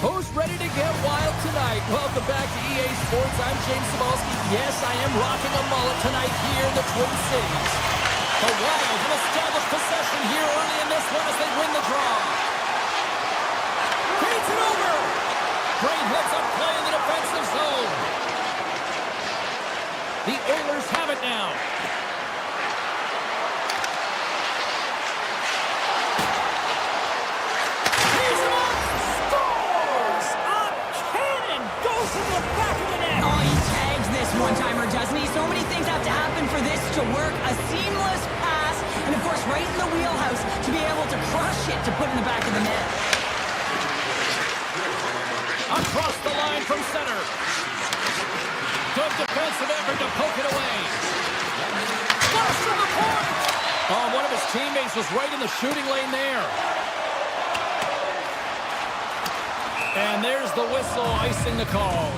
Who's ready to get wild tonight? Welcome back to EA Sports. I'm James Cebulski. Yes, I am rocking a mullet tonight here in the Twin Cities. The Wild will establish possession here early in this one as they win the draw. Feeds it over. Great hits up play in the defensive zone. The Oilers have it now. He's up. Scores! A cannon goes to the back of the net. Oh, he tags this one-timer, doesn't he? So many things have to happen for this to work. A seamless pass, and of course right in the wheelhouse to be able to crush it to put in the back of the net. Across the line from center. Good defensive effort to poke it away. Flush from the point. Oh, one of his teammates was right in the shooting lane there. And there's the whistle icing the call.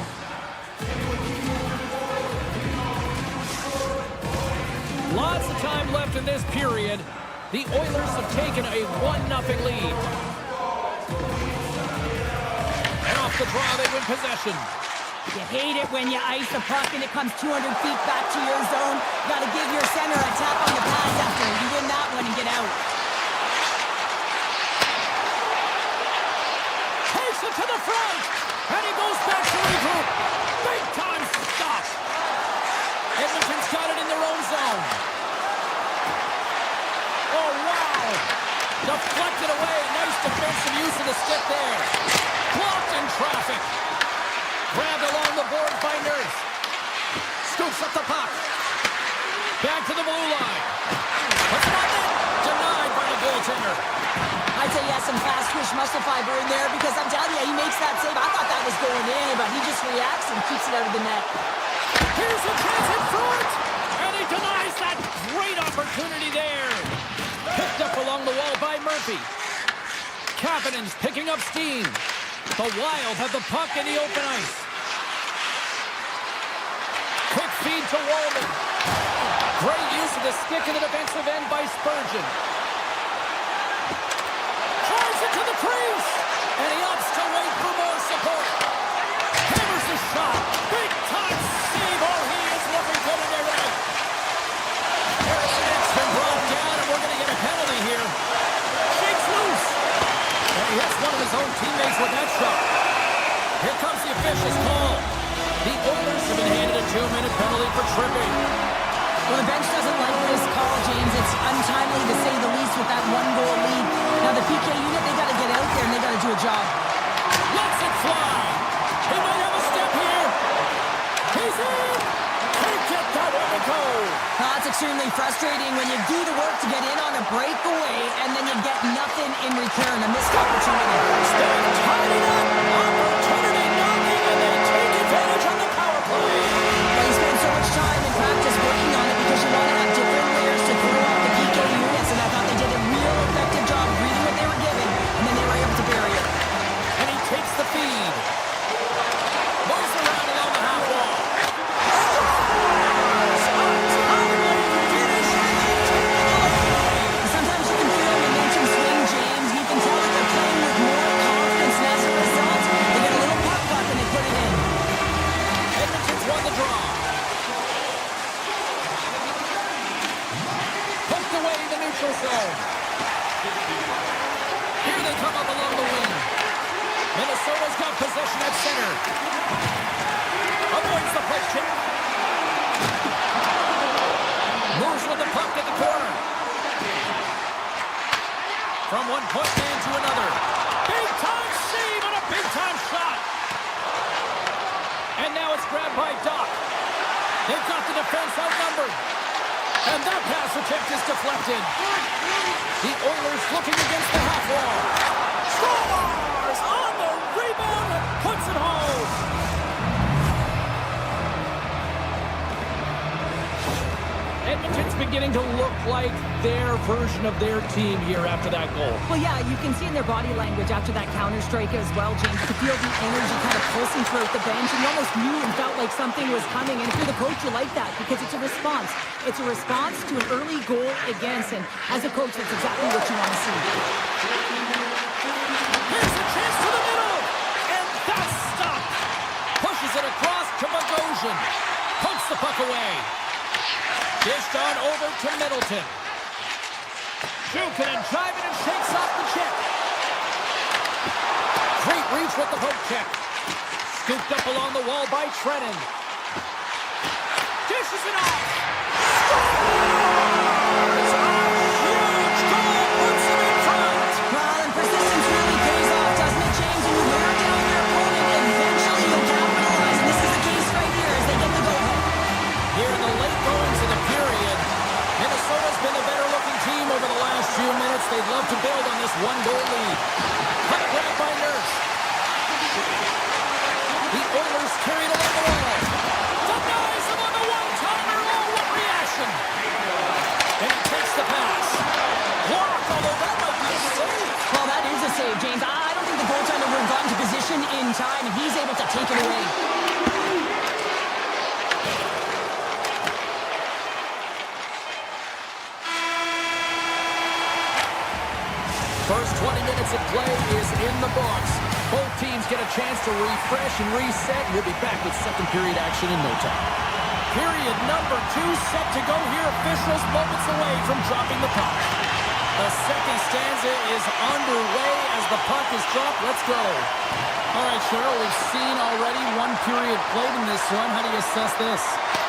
Lots of time left in this period. The Oilers have taken a 1-0 lead. And off the draw, they win possession. You hate it when you ice the puck and it comes 200 feet back to your zone. You got to give your center a tap on the pads after you win that one and get out. Takes it to the front, and he goes back to regroup. Big time stop. Edmonton's got it in their own zone. Oh, wow. Deflected away. Nice defensive use of the stick there. Blocked in traffic. Grabbed along the board by Nurse. Scoops up the puck. Back to the blue line. What's it on net? Denied by the goaltender. I'd say he has some fast twitch muscle fiber in there because I'm telling you, he makes that save. I thought that was going in, but he just reacts and keeps it out of the net. Here's a chance in front, and he denies that great opportunity there. Picked up along the wall by Murphy. Kapanen's picking up steam. The Wild have the puck in the open ice. Quick feed to Walden. Great use of the stick in the defensive end by Spurgeon. Drives it to the crease, and he opts to wait for more support. Hammers the shot. Big time save. Oh, he is looking good in there right. Harrison's been brought down, and we're going to get a penalty here. Shakes loose. And he hits one of his own teammates with that shot. Here comes the official's call. The Oilers have been handed a 2-minute penalty for tripping. Well, the bench doesn't like this call, James. It's untimely to say the least with that one-goal lead. Now, the PK unit, they got to get out there and they got to do a job. Lets it fly. He might have a step here. He's in. Can't get that one to go. It's extremely frustrating when you do the work to get in on a breakaway and then you get nothing in return. A missed opportunity. Stay tied it up. Opportunity knocking, and they take advantage on the power play. Well, you spend so much time in practice working on it because you want to have different ways to throw off the PK units, and I thought they did a real effective job of reading what they were given, and then they were able to bury it. And he takes the feed. Moves around along the half wall. Sometimes you can feel momentum swing, James. You can tell that they're playing with more confidence, and as a result, they get a little pop-up and they put it in. Edmonton's won the draw. Poked away in the neutral zone. Here they come up along the wing. Minnesota's got possession at center. Avoids the push check. Moves with the puck at the corner. From one point man to another. Big time save and a big time shot. And now it's grabbed by Doc. They've got the defense outnumbered. And that pass attempt is deflected. The Oilers looking against the half wall. Scores on the rebound and puts it home. Edmonton's beginning to look like their version of their team here after that goal. Well, yeah, you can see in their body language after that counter-strike as well, James. You could feel the energy kind of pulsing throughout the bench, and you almost knew and felt like something was coming. And if you're the coach, you like that because it's a response. It's a response to an early goal against, and as a coach, that's exactly what you want to see. Here's a chance to the middle, and that's stopped. Pushes it across to Bogosian. Pumps the puck away. Dished on over to Middleton. Jukin and driving and shakes off the check. Great reach with the poke check. Scooped up along the wall by Trennan. Dishes it off. Scores! A huge goal puts him in front. Well, and persistence really pays off, doesn't it, James? When you wear down your opponent, eventually you'll capitalize. And this is the case right here as they get the go-ahead. Here in the late goings of the period, Minnesota's been the better-looking team over the last few minutes. They'd love to build on this one-goal lead. Puck grabbed by Nurse. The Oilers carried along the wall. Denies him on the one-timer. Oh, what reaction! And he takes the pass. Blocked, although that might be a save. Well, that is a save, James. I don't think the goaltender would have gotten to position in time, and he's able to take it away. First 20 minutes of play is in the books. Both teams get a chance to refresh and reset. We'll be back with second period action in no time. Period number 2 set to go here. Officials moments away from dropping the puck. The second stanza is underway as the puck is dropped. Let's go. All right, Cheryl, we've seen already one period played in this one. How do you assess this?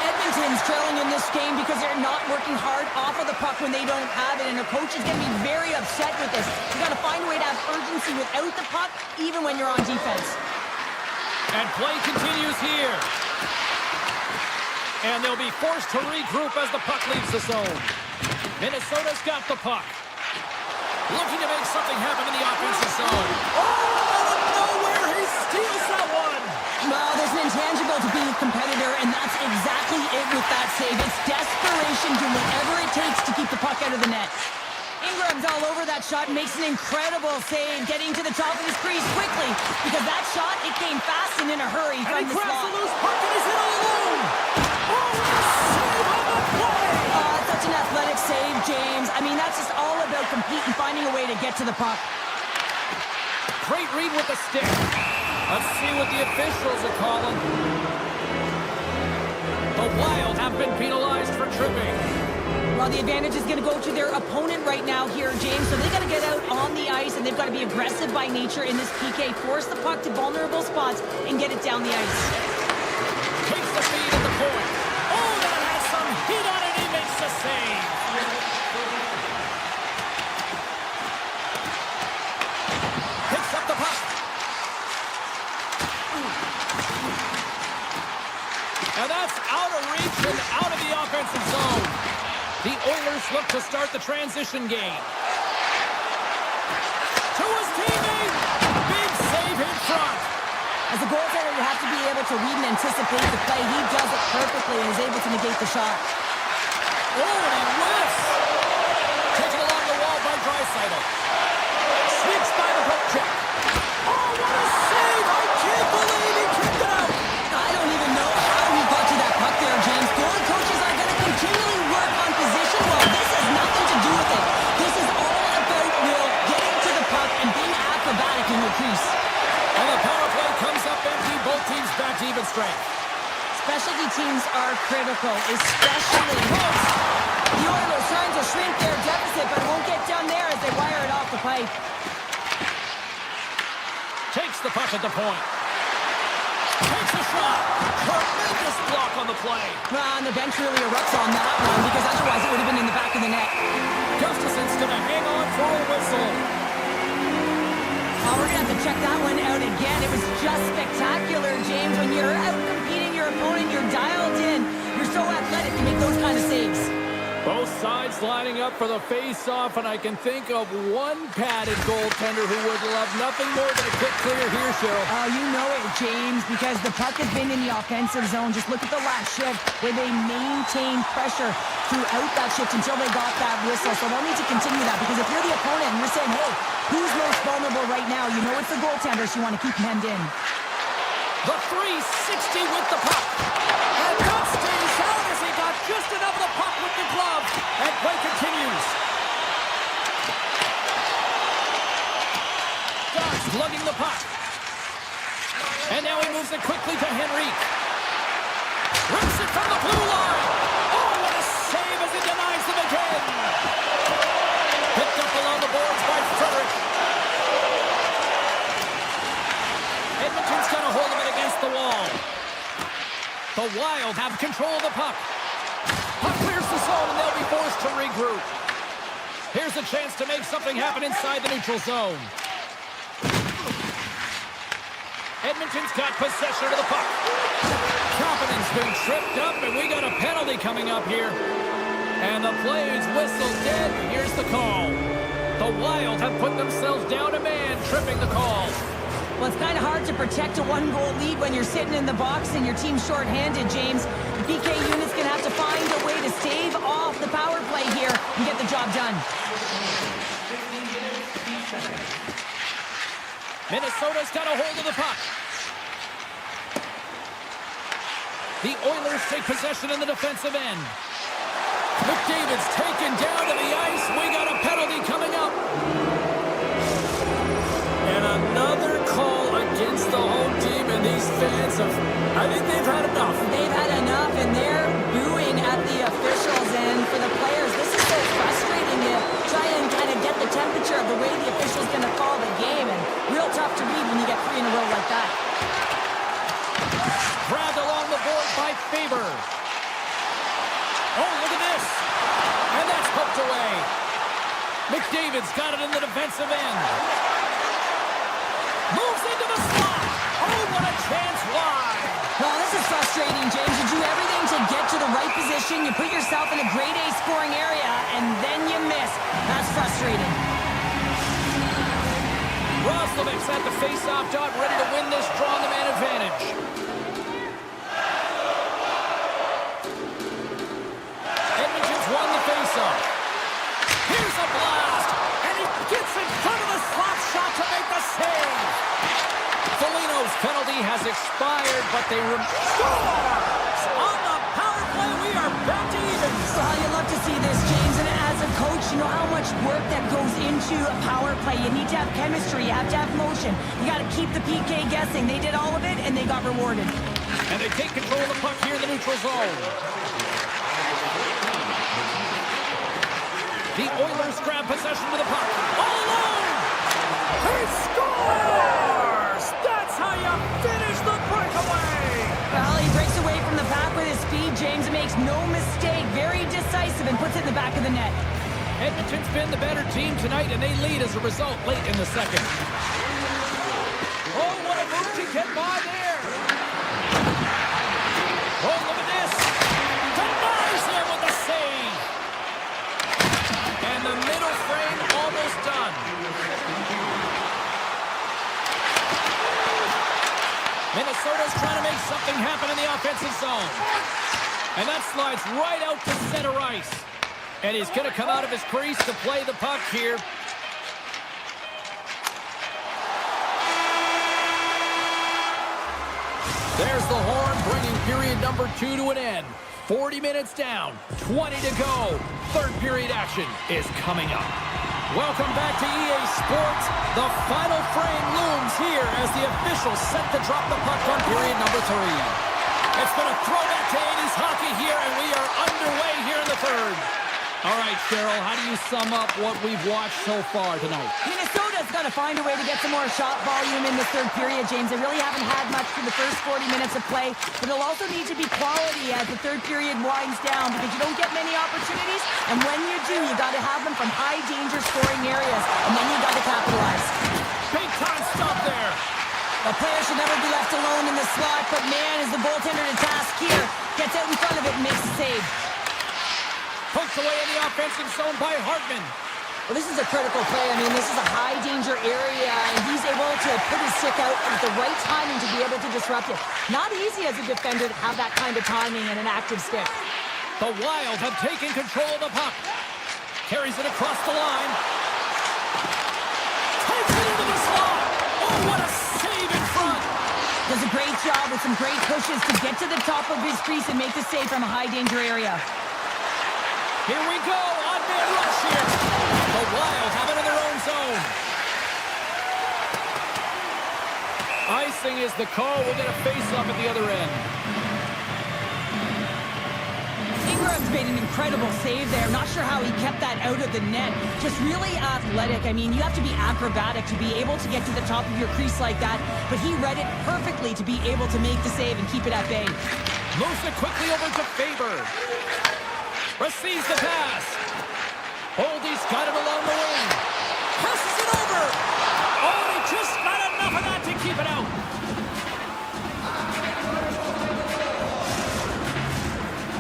Edmonton's trailing in this game because they're not working hard off of the puck when they don't have it, and the coach is going to be very upset with this. You got to find a way to have urgency without the puck, even when you're on defense. And play continues here. And they'll be forced to regroup as the puck leaves the zone. Minnesota's got the puck. Looking to make something happen in the offensive zone. Oh, out of nowhere, he steals that one. Well, there's an intangible to being a competitor, and that's exactly it with that save. It's desperation, doing whatever it takes to keep the puck out of the net. Ingram's all over that shot, makes an incredible save, getting to the top of his crease quickly, because that shot, it came fast and in a hurry from And he the grabs slot. the loose puck and is in all alone. Oh, save on the play. Such an athletic save, James. I mean, that's just all about competing, finding a way to get to the puck. Great read with the stick. Let's see what the officials are calling. The Wild have been penalized for tripping. Well, the advantage is going to go to their opponent right now here, James. So they got to get out on the ice, and they've got to be aggressive by nature in this PK. Force the puck to vulnerable spots and get it down the ice. Takes the feed at the point. Oh, that has some heat on it. He makes the save. Picks up the puck. And that's out of reach and out of the offensive zone. The Oilers look to start the transition game. To his teammate. Big save in front. As a goaltender, you have to be able to read and anticipate the play. He does it perfectly and is able to negate the shot. Oh, and he whiffs. Taken along the wall by Draisaitl. Sneaks by the poke check. Oh, what a save! I can't believe he kicked it out. I don't even know how he got to that puck there, James. Goalie coaches are going to continually work on position. Well, this has nothing to do with it. This is all about Will getting to the puck and being acrobatic in your crease. And the power play comes up empty. Both teams back to even strength. Specialty teams are critical, especially the Oilers trying to shrink their deficit, but it won't get done there as they wire it off the pipe. Takes the puck at the point. Takes a shot. Tremendous block on the play. Well, and the bench really erupts on that one because otherwise it would have been in the back of the net. Gustafson's going to hang on for a whistle. We're going to have to check that one out again. It was just spectacular, James. When you're out competing your opponent, you're dialed in. You're so athletic to make those kind of saves. Both sides lining up for the face-off, and I can think of one padded goaltender who would love nothing more than a quick clear here, Cheryl. Oh, you know it, James, because the puck has been in the offensive zone. Just look at the last shift where they maintained pressure throughout that shift until they got that whistle. So they'll need to continue that, because if you're the opponent and you're saying, hey, who's most vulnerable right now? You know it's the goaltender, so you want to keep him hemmed in. The 360 with the puck. And that stays out as he got just enough of the puck with the glove. And play continues. Dogs lugging the puck. And now he moves it quickly to Henrique. Rips it from the blue line. Oh, what a save as he denies them again. Picked up along the boards by Frederick. Edmonton's going to hold him against the wall. The Wild have control of the puck. Puck clears the zone, and they'll be forced to regroup. Here's a chance to make something happen inside the neutral zone. Edmonton's got possession of the puck. Confidence been tripped up, and we got a penalty coming up here. And the play is whistled dead. Here's the call. The Wild have put themselves down a man, tripping the call. Well, it's kind of hard to protect a one-goal lead when you're sitting in the box and your team's shorthanded, James. The PK unit's going to have to find a way to stave off the power play here and get the job done. Minnesota's got a hold of the puck. The Oilers take possession in the defensive end. McDavid's taken down to the ice. We got a penalty coming up. And another call against the home team, and these fans I think they've had enough. They've had enough, and they're booing at the officials. And for the players, this is so frustrating. You try and kind of get the temperature of the way the official's going to call the game, and real tough to read when you get 3 in a row like that. Grabbed along the board by Faber. Oh, look at this. And that's poked away. McDavid's got it in the defensive end. Moves into the slot. Oh, what a chance wide. Well, this is frustrating, James. You do everything to get to the right position. You put yourself in a grade A scoring area, and then you miss. That's frustrating. Roslovic's at the face-off dot, ready to win this draw on the man advantage. Edmonton's won the face-off. Here's a blast, and he gets in front of the slot shot to make the save. Foligno's penalty has expired, but they scores! On the power play, we are back to even. Well, you love to see this, James, and as a coach, you know how much work that goes into a power play. You need to have chemistry, you have to have motion. You got to keep the PK guessing. They did all of it, and they got rewarded. And they take control of the puck here in the neutral zone. The Oilers grab possession of the puck. All alone! He scores! That's how you finish the breakaway! Well, he breaks away from the pack with his speed, James. Makes no mistake. Very decisive and puts it in the back of the net. Edmonton's been the better team tonight, and they lead as a result late in the second. Oh, what a move to get by there! Oh, look at this! Denies him with the save! And the middle frame almost done. Minnesota's trying to make something happen in the offensive zone. And that slides right out to center ice. And he's going to come out of his crease to play the puck here. There's the horn, bringing period number 2 to an end. 40 minutes down, 20 to go. Third period action is coming up. Welcome back to EA Sports. The final frame looms here as the officials set to drop the puck on period number 3. It's been a throwback to 80s hockey here, and we are underway here in the third. All right, Cheryl, how do you sum up what we've watched so far tonight? Minnesota's got to find a way to get some more shot volume in this third period, James. They really haven't had much for the first 40 minutes of play, but it'll also need to be quality as the third period winds down because you don't get many opportunities, and when you do, you got to have them from high-danger scoring areas, and then you got to capitalize. Big time stop there. A player should never be left alone in the slot, but man, is the goaltender to task here. Gets out in front of it and makes a save. Poked knocked away in the offensive zone by Hartman. Well, this is a critical play. I mean, this is a high-danger area, and he's able to put his stick out at the right timing to be able to disrupt it. Not easy as a defender to have that kind of timing and an active stick. The Wild have taken control of the puck. Carries it across the line. Takes it into the slot. Oh, what a save in front. Does a great job with some great pushes to get to the top of his crease and make the save from a high-danger area. Here we go. On-man rush here. The Wild have it in their own zone. Icing is the call. We'll get a face-off at the other end. Ingram's made an incredible save there. Not sure how he kept that out of the net. Just really athletic. I mean, you have to be acrobatic to be able to get to the top of your crease like that. But he read it perfectly to be able to make the save and keep it at bay. Moves it quickly over to Faber. Receives the pass. Boldy's got it along the wing. Passes it over. Oh, he just got enough of that to keep it out.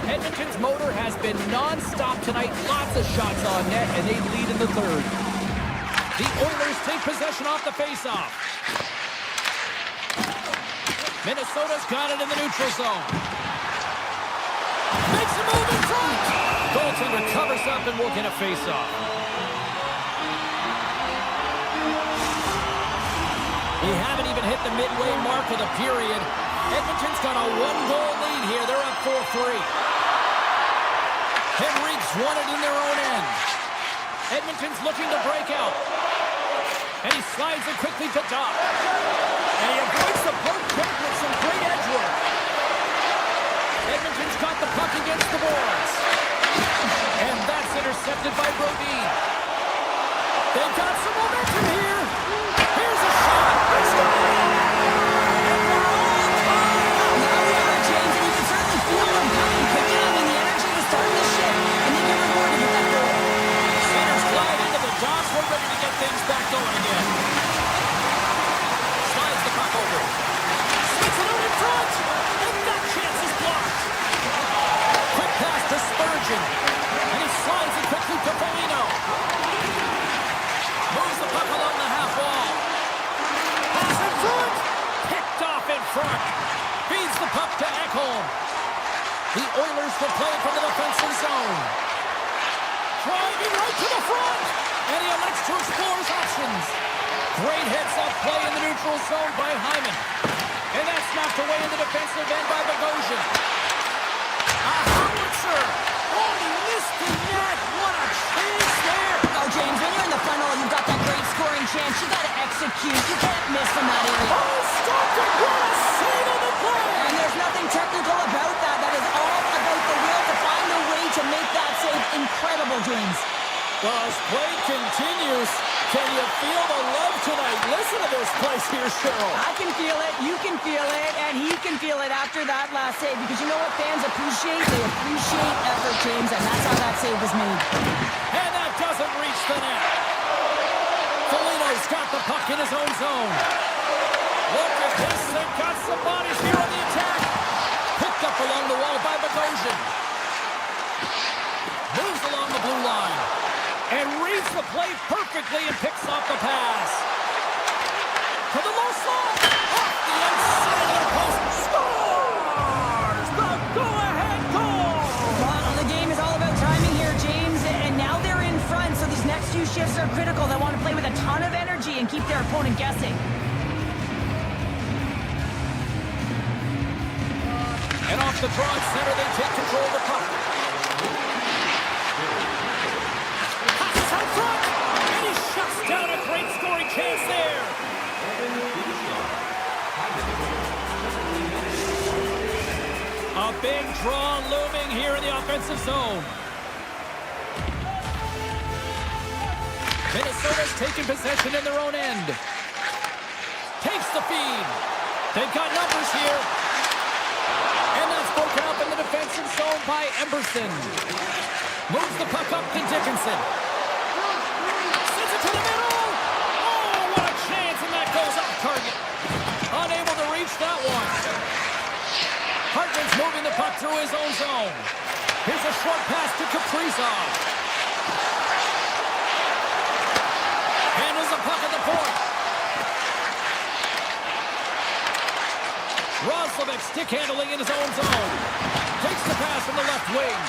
Edmonton's motor has been non-stop tonight. Lots of shots on net, and they lead in the third. The Oilers take possession off the faceoff. Minnesota's got it in the neutral zone. Makes a move in front. Goaltender covers up and will get a face-off. We haven't even hit the midway mark of the period. Edmonton's got a one-goal lead here. They're up 4-3. Henrique's won it in their own end. Edmonton's looking to break out. And he slides it quickly to Doc. And he avoids the poke check with some great edge work. Edmonton's got the puck against the boards. And that's intercepted by Brodin. They've got some momentum here. Here's a shot. It's gone. And they're all tied. Now we have James, and you can certainly feel them coming quickly. I mean, the energy to start the shift, and they get rewarded with that goal. Centers glide into the dots. We're ready to get things back going again. Slides the puck over. Sticks it out in front. And that chance is blocked. Quick pass to Spurgeon. And he slides it quickly to Foligno. Moves the puck along the half wall. Pass in front. Picked off in front. Feeds the puck to Ekholm. The Oilers will play from the defensive zone. Driving right to the front. And he elects to explore his options. Great heads-up play in the neutral zone by Hyman. And that's knocked away in the defensive end by Bogosian. A howitzer. Oh, he missed the net. What a chance there. Oh, James, when you're in the funnel, you've got that great scoring chance. You got to execute. You can't miss in that area. Oh, stopped it. What a save on the play. And there's nothing technical about that. That is all about the will to find a way to make that save. Incredible, James. Well, as play continues, can you feel the love tonight? Listen to this place here, Cheryl. I can feel it, you can feel it, and he can feel it after that last save. Because you know what fans appreciate? They appreciate effort, James, and that's how that save was made. And that doesn't reach the net. Foligno's got the puck in his own zone. Look at this, they've got some bodies here on the attack. Picked up along the wall by Bogosian. Moves along the blue line. And reads the play perfectly and picks off the pass. To the low slot. Off the outside of the post. Scores! The go-ahead goal! Well, the game is all about timing here, James. And now they're in front, so these next few shifts are critical. They want to play with a ton of energy and keep their opponent guessing. And off the draw at center, they take control of the puck. Passes out front, and he shuts down a great scoring chance there. A big draw looming here in the offensive zone. Minnesota's taking possession in their own end. Takes the feed. They've got numbers here. And that's broken up in the defensive zone by Emberson. Moves the puck up to Dickinson. Sends it to the middle. Oh, what a chance, and that goes off target. Unable to reach that one. Hartman's moving the puck through his own zone. Here's a short pass to Kaprizov. Handles the puck at the point. Roslovic stick handling in his own zone. Takes the pass from the left wing.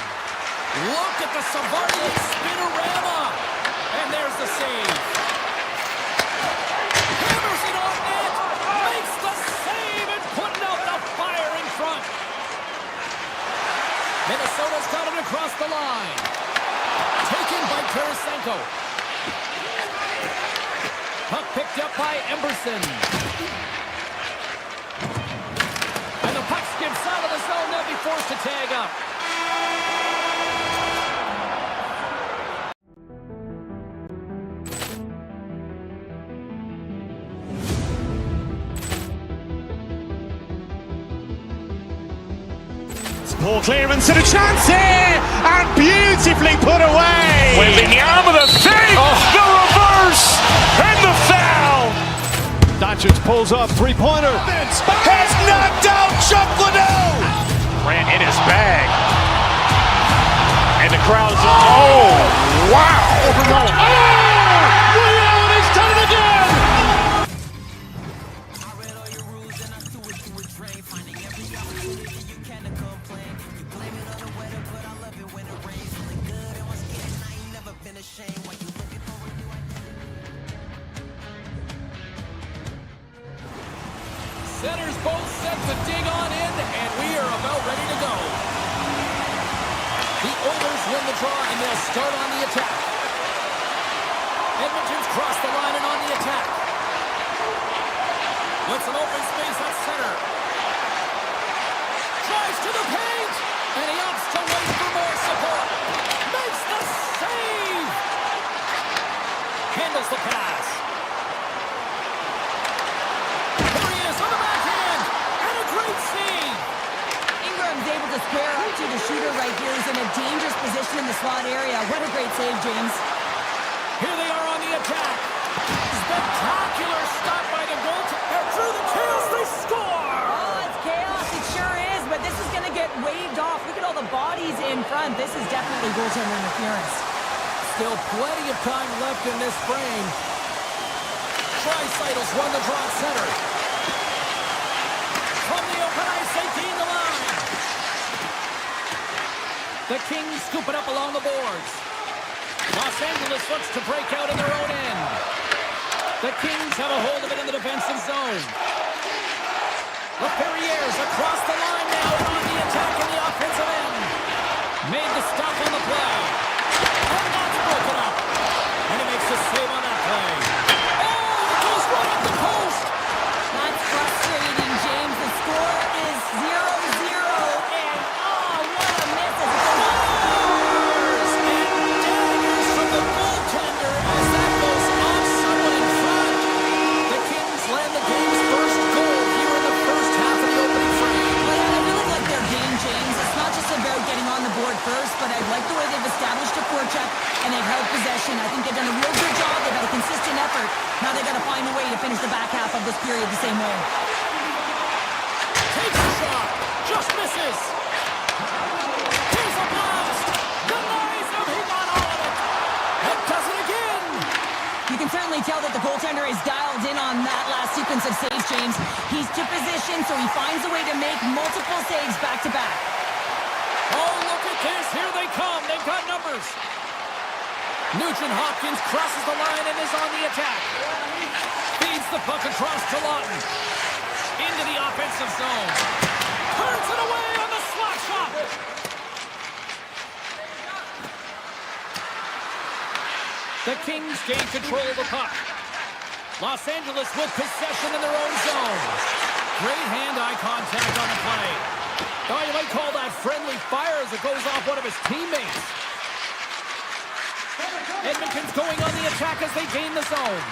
Look at the Savardi spinorama. And there's the save. Hammers it on net. Makes the save and putting out the fire in front. Minnesota's got it across the line. Taken by Tarasenko. Puck picked up by Emberson. And the puck skips out of the zone. They'll be forced to tag up. Poor clearance and a chance here, and beautifully put away. Wembanyama save, the reverse, and the foul. Doncic pulls up, three-pointer. Has knocked out Chuck Liddell. Ran in his bag. And the crowd's oh, wow. William has done it again. I read all your rules and I threw it through a train. Finding every opportunity you can to complain. You blame it on the weather, but I love it when it rains. Feeling good and my skin, I ain't never been ashamed. When you looking for a new Centers both set to dig on in, and we are about ready to go. The Oilers win the draw, and they'll start on the attack. Edmonton's crossed the line and on the attack. With some open space at center. Drives to the paint, and he opts to wait for more support. Makes the save! Handles the pass. There he is on the backhand, and a great save! Ingram's able to square up to the shooter right here. He's in a dangerous position in the slot area. What a great save, James. Here they are on the attack. Spectacular stop by the goaltender. Through the chaos, they score! Oh, it's chaos. It sure is, but this is going to get waved off. Look at all the bodies in front. This is definitely goaltender interference. Still plenty of time left in this frame. Tricycles won the draw at center. From the open ice, they gain the line. The Kings scoop it up along the boards. Los Angeles looks to break out in their own end. The Kings have a hold of it in the defensive zone. LaFerrier's across the line now on the attack in the offensive end. Made the stop on the play. And that's broken up. And he makes the save on that play. Oh, it goes right up the post. That's frustrating, James. The score is 0-0, and oh, what a miss. And daggers from the goaltender as that goes off someone in front. The Kings land the game's first goal here in the first half of the opening frame. Well, I really like their game, James. It's not just about getting on the board first, but I like the way they've established a forecheck and they've held possession. I think they've done a real good job. They've had a consistent effort. Now they've got to find a way to finish the back half of this period the same way. Takes a shot. Just misses. Here's a blast. Denies him. He got all of it. And does it again. You can certainly tell that the goaltender is dialed in on that last sequence of saves, James. He's to position, so he finds a way to make multiple saves back-to-back. Oh, look at this. Here they come. They've got numbers. Nugent Hopkins crosses the line and is on the attack. Feeds the puck across to Lawton. Into the offensive zone. Turns it away on the slot shot. The Kings gain control of the puck. Los Angeles with possession in their own zone. Great hand-eye contact on the play. Now you might call that friendly fire as it goes off one of his teammates. Edmonton's going on the attack as they gain the zone.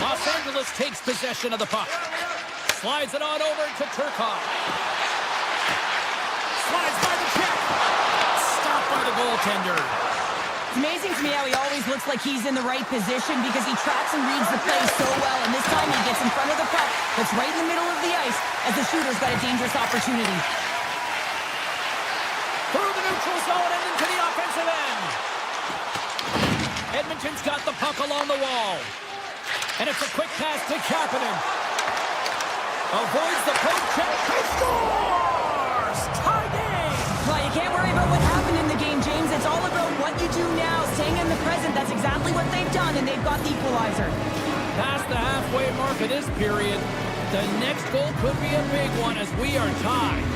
Los Angeles takes possession of the puck. Slides it on over to Turcotte. Slides by the check. Stopped by the goaltender. It's amazing to me how he always looks like he's in the right position because he tracks and reads the play so well. And this time he gets in front of the puck that's right in the middle of the ice as the shooter's got a dangerous opportunity. Through the zone and into the offensive end. Edmonton's got the puck along the wall. And it's a quick pass to Kapanen. Avoids the poke check. He scores! Tie game! Well, you can't worry about what happened in the game, James. It's all about what you do now, staying in the present. That's exactly what they've done, and they've got the equalizer. Past the halfway mark of this period, the next goal could be a big one as we are tied.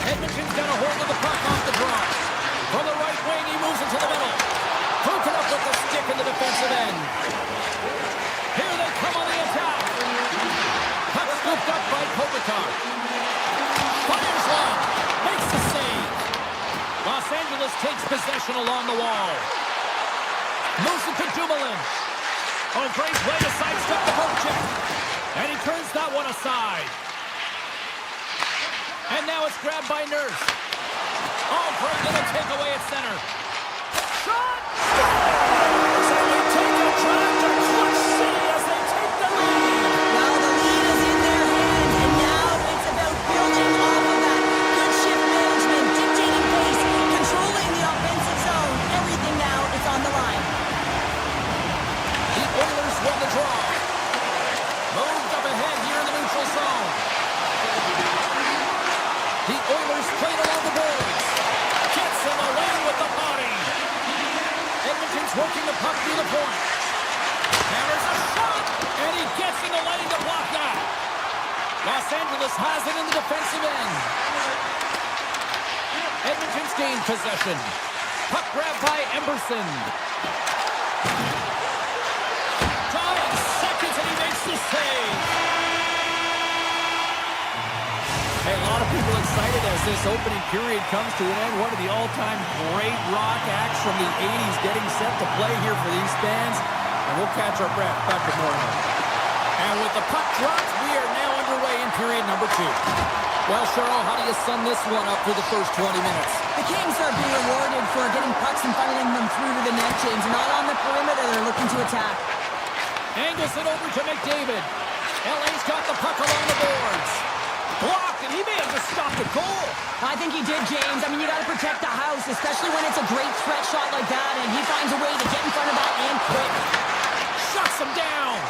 Edmonton's got a hold of the puck off the draw. From the right wing, he moves into the middle. Broken up with the stick in the defensive end. Here they come on the attack. Puck scooped up by Kopitar. Fires one. Makes the save. Los Angeles takes possession along the wall. Moves it to Dumoulin. Oh, great way to sidestep the poke check. And he turns that one aside. And now it's grabbed by Nurse. Oh, great little takeaway at center. Shot! So they take a drive to Clutch City as they take the lead. Well, the lead is in their hands, and now it's about building off of that. Good shift management, dictating pace, controlling the offensive zone. Everything now is on the line. The Oilers won the draw. Moved up ahead here in the neutral zone. The Oilers played along the boards. Gets him away with the body. Edmonton's working the puck through the point. Hammers a shot, and he gets in the lane to block that. Los Angeles has it in the defensive end. Edmonton's gained possession. Puck grabbed by Emberson. Dying seconds, and he makes the save. Hey, a lot of people excited as this opening period comes to an end. One of the all-time great rock acts from the 80s getting set to play here for these fans. And we'll catch our breath back to Mortimer. And with the puck dropped, we are now underway in period number 2. Well, Cheryl, how do you sum this one up for the first 20 minutes? The Kings are being rewarded for getting pucks and funneling them through to the net, James. Not on the perimeter, they're looking to attack. Angles it over to McDavid. LA's got the puck along the boards. Blocked, and he may have just stopped a goal. I think he did, James. I mean, you got to protect the house, especially when it's a great threat shot like that, and he finds a way to get in front of that and quick. Shuts him down.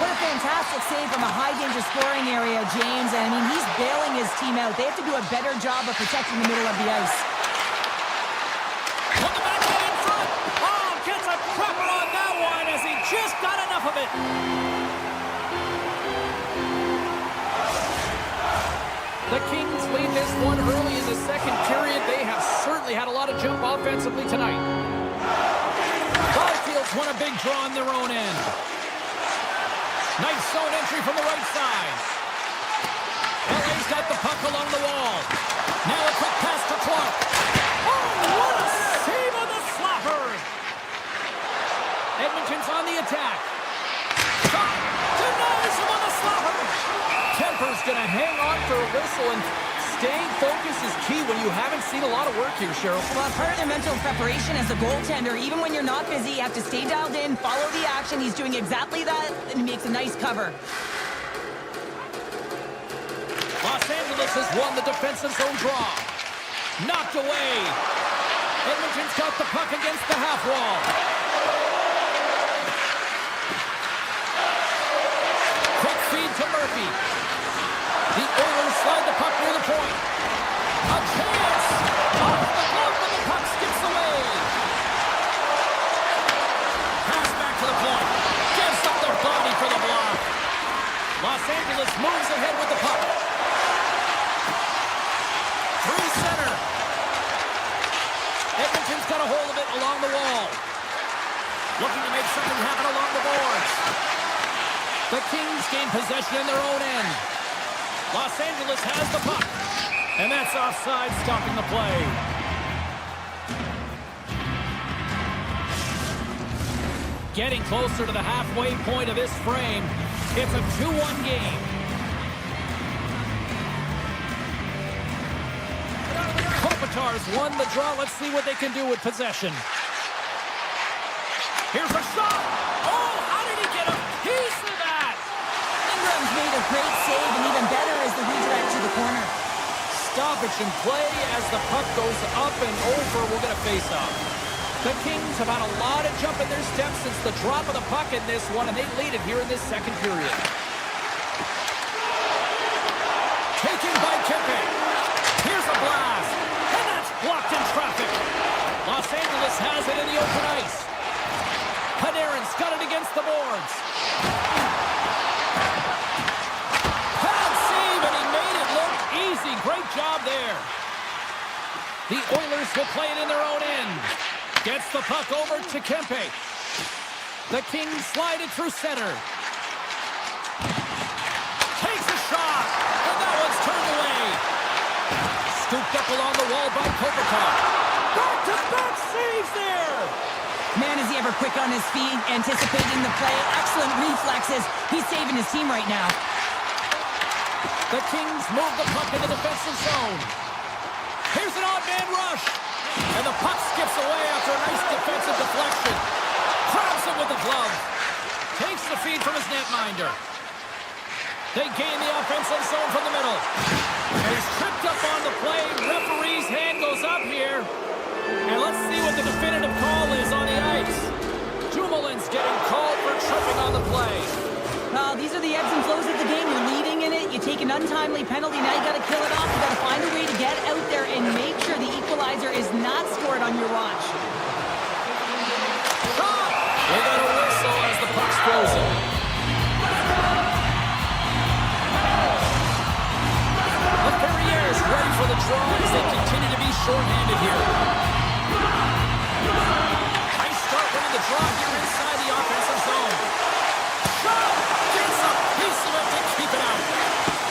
What a fantastic save from a high-danger scoring area, James. And, I mean, he's bailing his team out. They have to do a better job of protecting the middle of the ice. Put the backhand in front. Oh, gets a cropper on that one as he just got enough of it. The Kings lead this one early in the second period. They have certainly had a lot of jump offensively tonight. Barfield's won a big draw on their own end. Nice zone entry from the right side. LA's got the puck along the wall. Now a quick pass to Clark. Oh, what a save on the slapper! Edmonton's on the attack. Shot! Denies him on the slapper! Kemper's going to hang on for a whistle, and staying focused is key when you haven't seen a lot of work here, Cheryl. Well, part of their mental preparation as a goaltender, even when you're not busy, you have to stay dialed in, follow the action. He's doing exactly that, and he makes a nice cover. Los Angeles has won the defensive zone draw. Knocked away. Edmonton's got the puck against the half wall. Quick feed to Murphy. The Oilers slide the puck near the point. A chance! Off the glove, but the puck skips away. Pass back to the point. Gives up their body for the block. Los Angeles moves ahead with the puck. Through center. Edmonton's got a hold of it along the wall. Looking to make something happen along the boards. The Kings gain possession in their own end. Los Angeles has the puck. And that's offside, stopping the play. Getting closer to the halfway point of this frame. It's a 2-1 game. Kopitar's won the draw. Let's see what they can do with possession. Here's a shot. Oh, how did he get a piece of that? Ingram's made a great save, and even better is the redirect to the corner. stoppage in play as the puck goes up and over. We'll get a face-off. The Kings have had a lot of jump in their steps since the drop of the puck in this one, and they lead it here in this second period. Taken by Kempe. Here's a blast. And that's blocked in traffic. Los Angeles has it in the open ice. Panarin's got it against the boards. Bad save, and he made it look easy. Great job there. The Oilers will play it in their own end. Gets the puck over to Kempe. The Kings slide it through center. Takes a shot, and that one's turned away. Scooped up along the wall by Kopitar. Back-to-back saves there. Man, is he ever quick on his feet, anticipating the play. Excellent reflexes. He's saving his team right now. The Kings move the puck in the defensive zone. Here's an odd man rush. And the puck skips away after a nice defensive deflection. Grabs him with the glove. Takes the feed from his netminder. They gain the offensive zone from the middle. And he's tripped up on the play. Referee's hand goes up here. And let's see what the definitive call is on the ice. Dumoulin's getting called for tripping on the play. Well, these are the ebbs and flows of the game. You're leading in it. You take an untimely penalty. Now you got to kill it off. You got to find a way to get out there and make sure the equalizer is not scored on your watch. They got a whistle as the puck's frozen. The Ferriers ready for the draw as they continue to be shorthanded here. Nice start winning the draw here inside the offensive zone. Shot! Gets a piece of it to keep it out.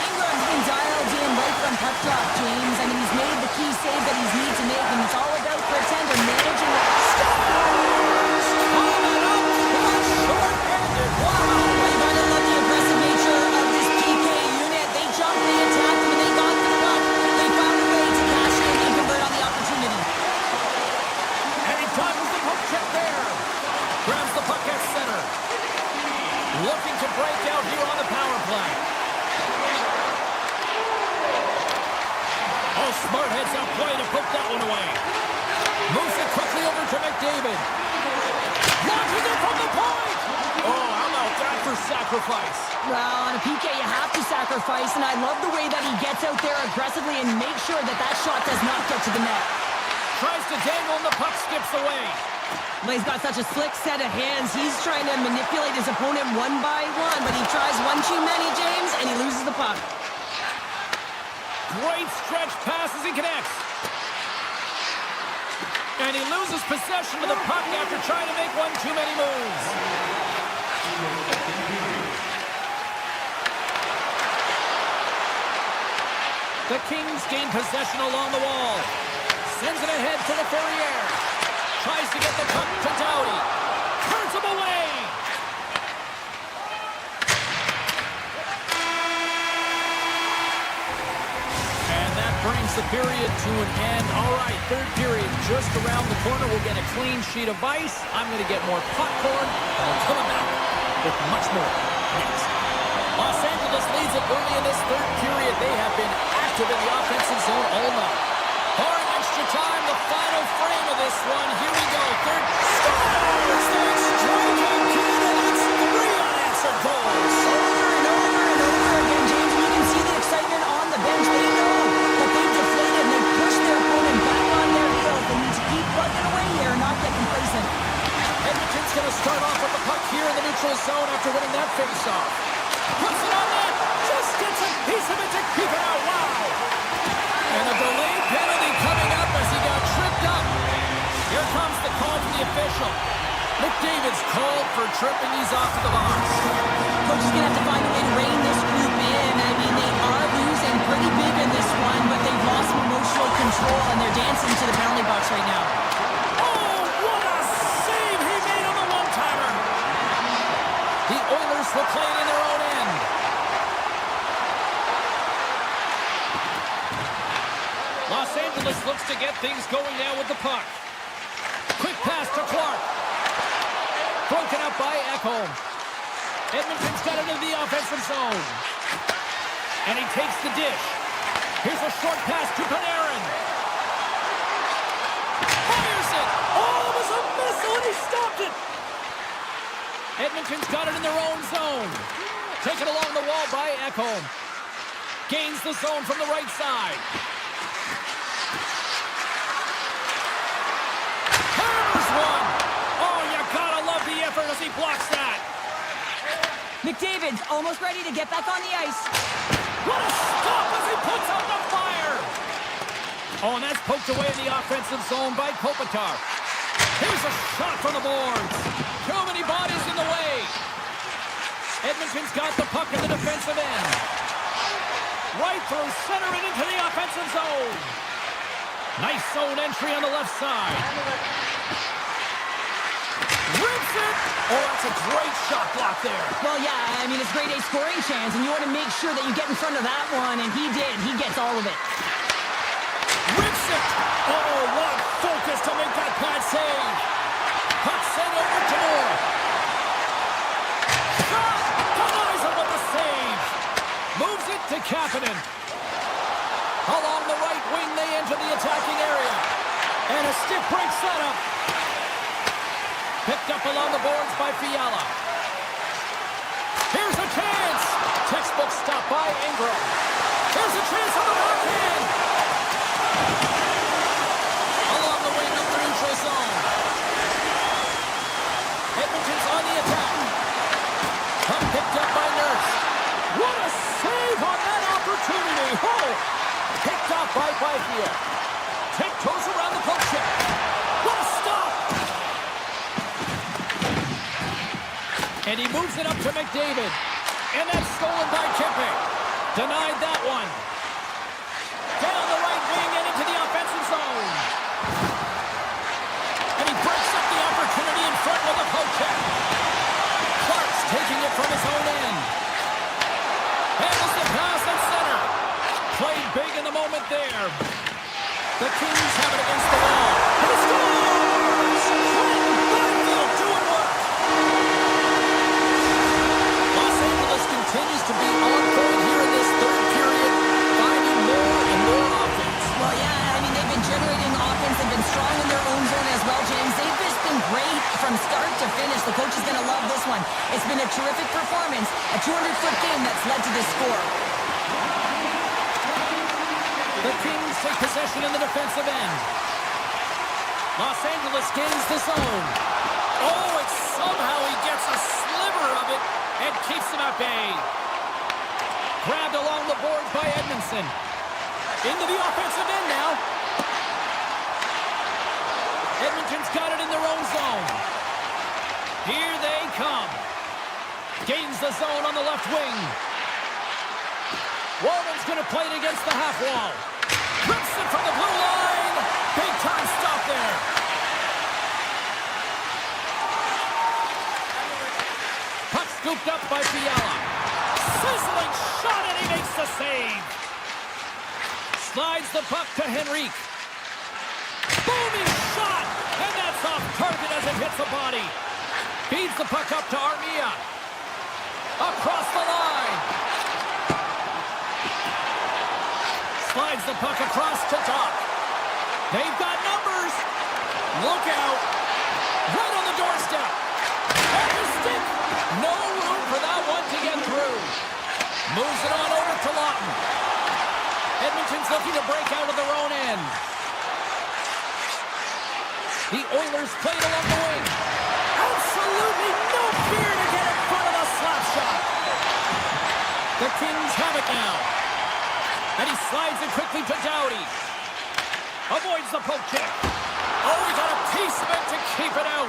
Ingram's been dialed in right from puck drop, James. I mean, he's made the key save that he's need to make, and it's all about pretender managing the scores! Following up with shorthanded. Wow! You gotta love the aggressive nature of this PK unit. They jumped, they attacked him, and they got the puck. They found a way to cash in and convert on the opportunity. Anytime with the poke check there. Grabs the puck at center. Looking to break out here on the power play. Oh, smart heads out play to put that one away. Moves it quickly over to McDavid. Launches it from the point. Oh, how about that for sacrifice? Well, on a PK, you have to sacrifice, and I love the way that he gets out there aggressively and makes sure that that shot does not get to the net. Tries to dangle and the puck skips away. Well, he's got such a slick set of hands. He's trying to manipulate his opponent one by one, but he tries one too many, James, and he loses the puck. Great stretch pass as he connects. And he loses possession of the puck after trying to make one too many moves. The Kings gain possession along the wall. Sends it ahead to the Ferrier. Tries to get the puck to Doughty. Turns him away. And that brings the period to an end. All right, third period just around the corner. We'll get a clean sheet of ice. I'm going to get more popcorn. And I'm coming back with much more next. Los Angeles leads it early in this third period. They have been active in the offensive zone all night. Barring extra time, the final frame of this one. Here we go. Third scores the striking kid, and it's 3 unanswered goals. Over and over and over again, James, and you can see the excitement on the bench. They know that they've deflated and they've pushed their opponent back on their heels. They need to keep plugging away here and not get complacent. Edmonton's going to start off with the puck here in the neutral zone after winning that face-off. Puts it on net. Just gets a piece of it to keep it out. Wow. And a delayed penalty coming up as he got tripped up. Here comes the call from the official. McDavid's called for tripping. He's off to the box. Coach is going to have to find a way to rein this group in. I mean, they are losing pretty big in this one, but they've lost some emotional control, and they're dancing to the penalty box right now. Oh, what a save he made on the one-timer. The Oilers will play it in their own end. Los Angeles looks to get things going now with the puck. Quick pass to Clark. Broken up by Ekholm. Edmonton's got it into the offensive zone. And he takes the dish. Here's a short pass to Panarin. Fires it. Oh, it was a missile, and he stopped it. Edmonton's got it in their own zone. Taken along the wall by Ekholm. Gains the zone from the right side. Hammers one. Oh, you gotta love the effort as he blocks that. McDavid's almost ready to get back on the ice. What a stop as he puts out the fire. Oh, and that's poked away in the offensive zone by Kopitar. Here's a shot from the boards. Too many bodies in the way. Edmonton's got the puck in the defensive end. Right through center and into the offensive zone. Nice zone entry on the left side. Rips it. Oh, that's a great shot block there. Well, yeah, I mean, it's grade A scoring chance, and you want to make sure that you get in front of that one, and he did. He gets all of it. Rips it. Oh, what focus to make that pass save. Puck sent over to Moore. Shot. Denies him with the save. Moves it to Kapanen. Along the right wing, they enter the attacking area. And a stick break setup. Picked up along the boards by Fiala. Here's a chance. Textbook stop by Ingram. Here's a chance on the backhand. Along the wing of the neutral zone. Edmonton's on the attack. Puck picked up by Nurse. What a save on that opportunity. Oh! Picked off by Byfield. Tiptoes around the poke check. What a stop! And he moves it up to McDavid. And that's stolen by Kempe. Denied that one. Down the right wing and into the offensive zone. And he breaks up the opportunity in front with a poke check. Clark's taking it from his own end. Handles the pass at center. Played big in the moment there. The Kings have it against the wall. And he scores! Byfield doing work. Los Angeles continues to be on point here in this third period, finding more and more offense. Well, yeah, I mean, they've been generating offense. They've been strong in their own zone as well, James. They've just been great from start to finish. The coach is going to love this one. It's been a terrific performance, a 200-foot game that's led to this score. The Kings take possession in the defensive end. Los Angeles gains the zone. Oh, and somehow he gets a sliver of it and keeps him at bay. Grabbed along the boards by Edmondson. Into the offensive end now. Edmonton's got it in their own zone. Here they come. Gains the zone on the left wing. Walden's going to play it against the half wall. Rips it from the blue line. Big time stop there. Puck scooped up by Fiala. Sizzling shot and he makes the save. Slides the puck to Henrique. Booming shot. And that's off target as it hits the body. Feeds the puck up to Armia. Across the line. Slides the puck across to Doc. They've got numbers. Look out. Right on the doorstep. At the stick. No room for that one to get through. Moves it on over to Lawton. Edmonton's looking to break out of their own end. The Oilers played along the wing. Absolutely no fear to get in front of a slap shot. The Kings have it now. And he slides it quickly to Doughty. Avoids the poke check. Oh, he got a piece of it to keep it out.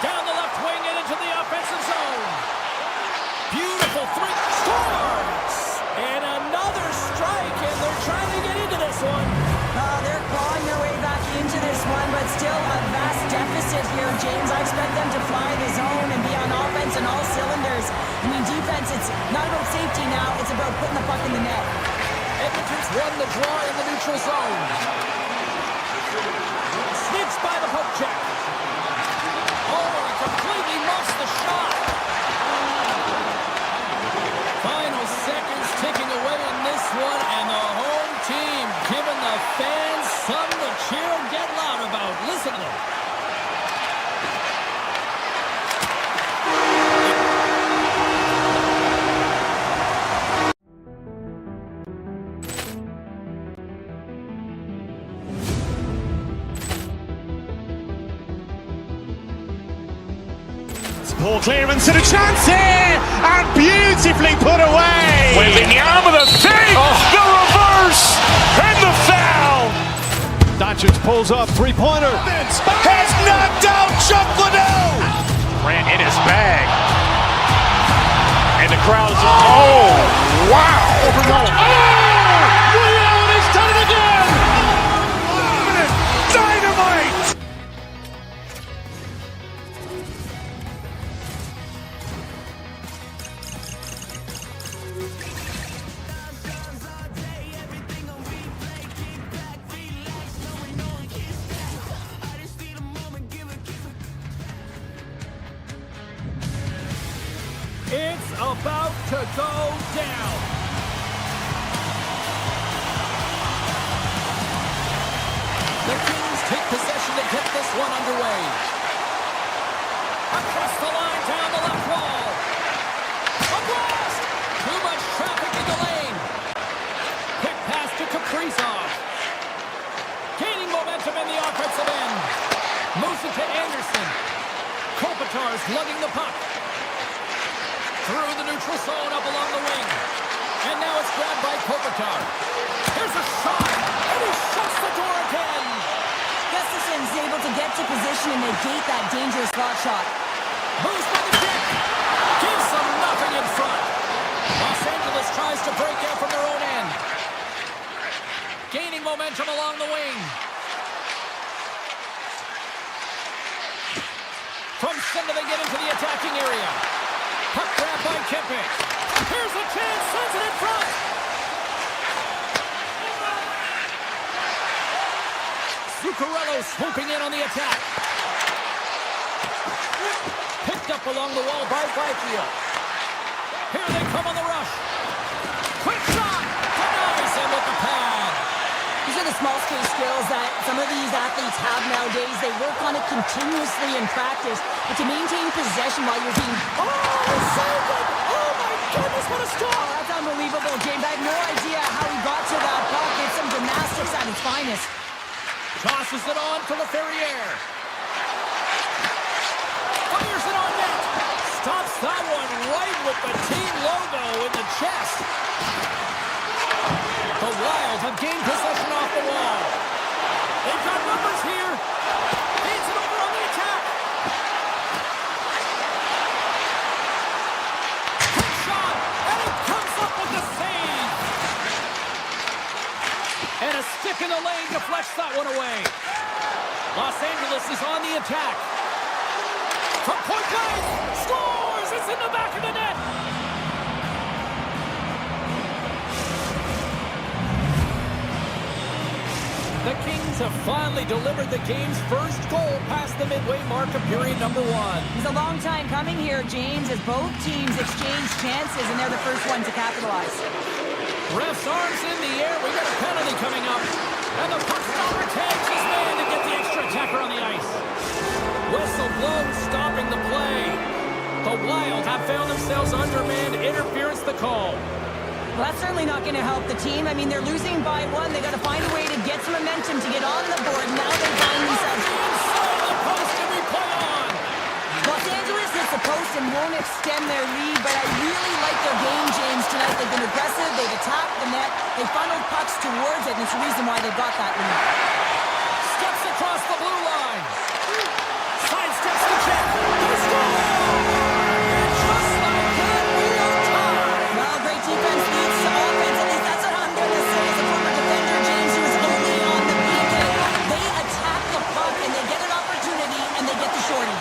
Down the left wing and into the offensive zone. Beautiful three. Scores! And another strike, and they're trying to get into this one. They're clawing their way back into this one, but still a vast deficit here, James. I expect them to fly the zone and be on offense in all cylinders. I mean, defense, it's not about safety now. It's about putting the puck in the net. Edmonton's won the draw in the neutral zone. Snips by the poke check. Oh, he completely muffs the shot. Final seconds ticking away in this one. Poor clearance and a chance here, and beautifully put away. Wembanyama the fake, the reverse, and the foul. Doncic pulls up, three-pointer. Has knocked out Chuck Liddell. Grant in his bag. And the crowd is, oh, wow. Ray Allen has done it again. Dynamite. It's about to go down. The Kings take possession to get this one underway. Across the line, down the left wall. A blast! Too much traffic in the lane. Quick pass to Kaprizov. Gaining momentum in the offensive end. Moves it to Anderson. Kopitar's lugging the puck. Through the neutral zone, up along the wing. And now it's grabbed by Kopitar. Here's a shot, and he shuts the door again. Gustafson's able to get to position and negate that dangerous slot shot. Moves by the kick. Gives them nothing in front. Los Angeles tries to break out from their own end. Gaining momentum along the wing. From center they get into the attacking area. Puck grab by Kempe. Here's a chance, sends it in front. Zuccarello swooping in on the attack. Picked up along the wall by Byfield. Here they come on the rush. Quick shot. Denies him with the pad. These are the small space skills that some of these athletes have nowadays. They work on it continuously in practice, but to maintain possession while you're being... Oh, so good! Oh my goodness, what a stop! Oh, that's unbelievable, James. I have no idea how he got to that puck. It's some gymnastics at its finest. Tosses it on to LaFerriere. Fires it on net. Stops that one right with the team logo in the chest. The Wild have gained possession off the wall. They've got numbers here. Feeds it over on the attack. Quick shot, and it comes up with the save. And a stick in the lane deflects that one away. Los Angeles is on the attack. From point blank, scores! It's in the back of the net. The Kings have finally delivered the game's first goal past the midway mark of period number one. It's a long time coming here, James, as both teams exchange chances, and they're the first one to capitalize. Ref's arms in the air. We got a penalty coming up. And the puck stopper tags his man to get the extra attacker on the ice. Whistle blown, stopping the play. The Wild have found themselves undermanned. Interference the call. Well, that's certainly not going to help the team. I mean, they're losing by one. They got to find a way to get some momentum to get on the board. Now they find themselves inside the post, and we play on. Los Angeles hits the post and won't extend their lead, but I really like their game, James, tonight. They've been aggressive. They've attacked the net. They funneled pucks towards it, and it's the reason why they got that lead. Steps across the blue line. Sidesteps the check. They score! Just like that, we are tied. Well, great defense leads to offense. At least that's what I'm going to say. As a former defender, James, who was only on the PK, they attack the puck, and they get an opportunity, and they get the shorty.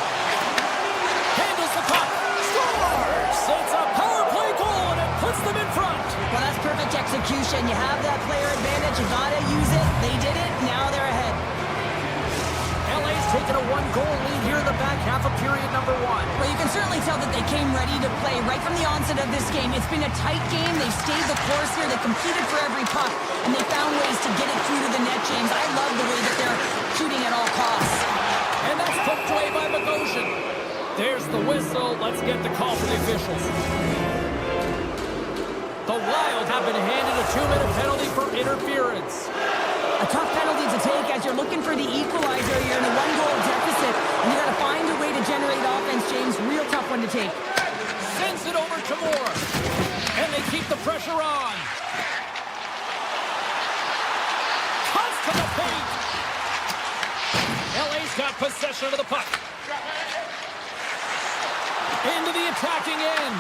Handles the puck. Scores! It's a power play goal, and it puts them in front. Well, that's perfect execution. You have that player advantage. You got to use it. They did it. Now they're ahead. LA's taken a one-goal lead here in the back half of period number one. Well, you can certainly tell that they came ready to play right from the onset of this game. It's been a tight game. They've stayed the course here. They competed for every puck, and they found ways to get it through to the net, James. I love the way that they're shooting at all costs. And that's poked away by Bogosian. There's the whistle. Let's get the call from the officials. The Wild have been handed a 2-minute penalty for interference. A tough penalty to to take as you're looking for the equalizer. You're in a one-goal deficit, and you got to find a way to generate offense, James. Real tough one to take. Sends it over to Moore. And they keep the pressure on. Cuts to the paint. LA's got possession of the puck. Into the attacking end.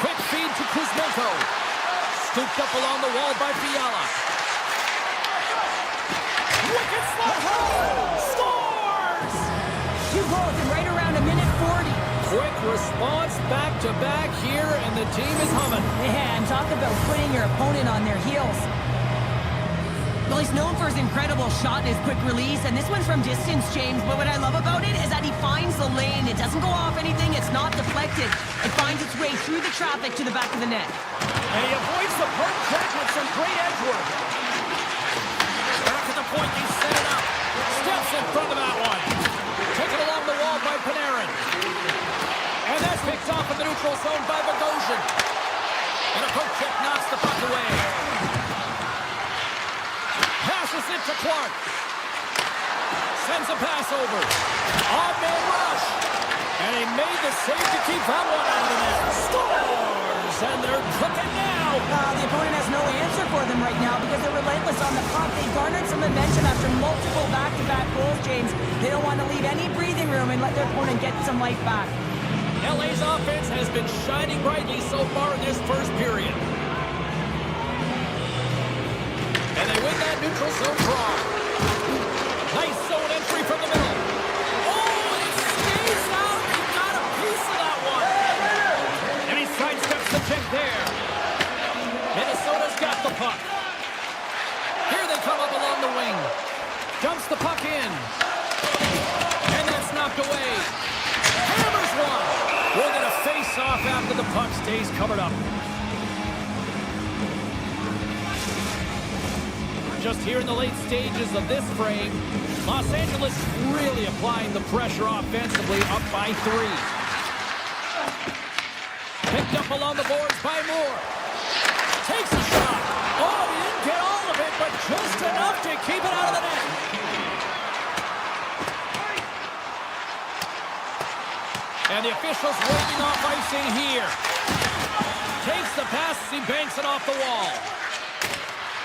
Quick feed to Kuzmenko. Scooped up along the wall by Fiala. Wicked slap. Scores! Two goals in right around a minute 40. Quick response back-to-back here, and the team is humming. Man, talk about putting your opponent on their heels. Well, he's known for his incredible shot and his quick release, and this one's from distance, James. But what I love about it is that he finds the lane. It doesn't go off anything. It's not deflected. It finds its way through the traffic to the back of the net. And he avoids the hard check with some great edge work. Back at the point, he set it up. Steps in front of that one. Taken along the wall by Panarin. And that's picked off in the neutral zone by Bogosian. And a poke check knocks the puck away. Passes it to Clark. Sends a pass over. Odd-man rush. And he made the save to keep that one out of the net. Scores! And they're cooking now. The opponent has no answer for them right now because they're relentless on the puck. They garnered some momentum after multiple back-to-back goals, James. They don't want to leave any breathing room and let their opponent get some life back. LA's offense has been shining brightly so far in this first period. And they win that neutral zone draw. Nice zone entry from the middle. Oh, it stays out. He got a piece of that one. And he sidesteps the check there. Minnesota's got the puck. Here they come up along the wing. Dumps the puck in. And that's knocked away. Hammers one. We'll get a face-off after the puck stays covered up. Just here in the late stages of this frame, Los Angeles really applying the pressure offensively, up by 3. Picked up along the boards by Moore. Takes a shot. Oh, he didn't get all of it, but just enough to keep it out of the net. And the officials waving off icing here. Takes the pass as he banks it off the wall.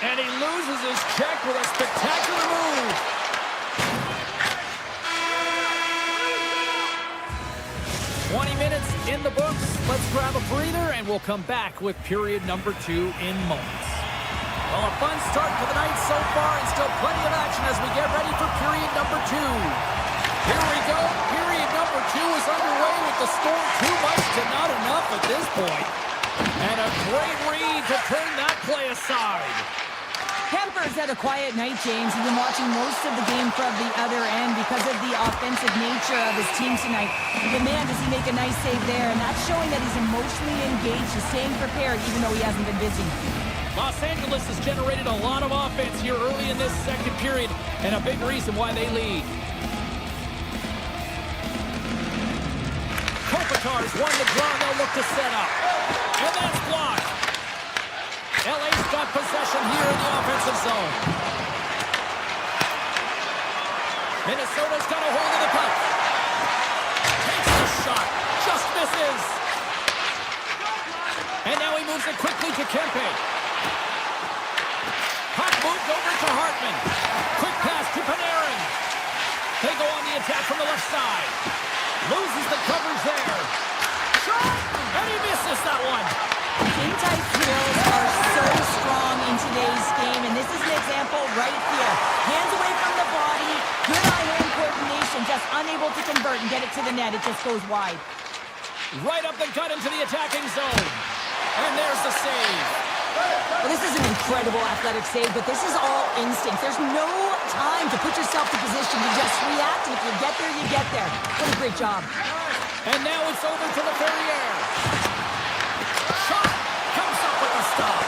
And he loses his check with a spectacular move. Minutes in the books. Let's grab a breather, and we'll come back with period number 2 in moments. Well, a fun start to the night so far, and still plenty of action as we get ready for period number 2. Here we go. Period number 2 is underway with the score too much to not enough at this point. And a great read to turn that play aside. Kemper's had a quiet night, James. He's been watching most of the game from the other end because of the offensive nature of his team tonight. But man, does he make a nice save there, and that's showing that he's emotionally engaged. He's staying prepared even though he hasn't been busy. Los Angeles has generated a lot of offense here early in this second period, and a big reason why they lead. Kopitar's won the draw, and they'll look to set up. And that's blocked. LA's got possession here in the offensive zone. Minnesota's got a hold of the puck. Takes the shot. Just misses. And now he moves it quickly to Kempe. Puck moved over to Hartman. Quick pass to Panarin. They go on the attack from the left side. Loses the coverage there. Shot! And he misses that one. Team-type drills are so strong in today's game, and this is an example right here. Hands away from the body, good eye-hand coordination, just unable to convert and get it to the net. It just goes wide. Right up the gut into the attacking zone. And there's the save. Well, this is an incredible athletic save, but this is all instinct. There's no time to put yourself in position to just react, and if you get there, you get there. What a great job. And now it's over to the Ferrier. Shot comes up with a stop.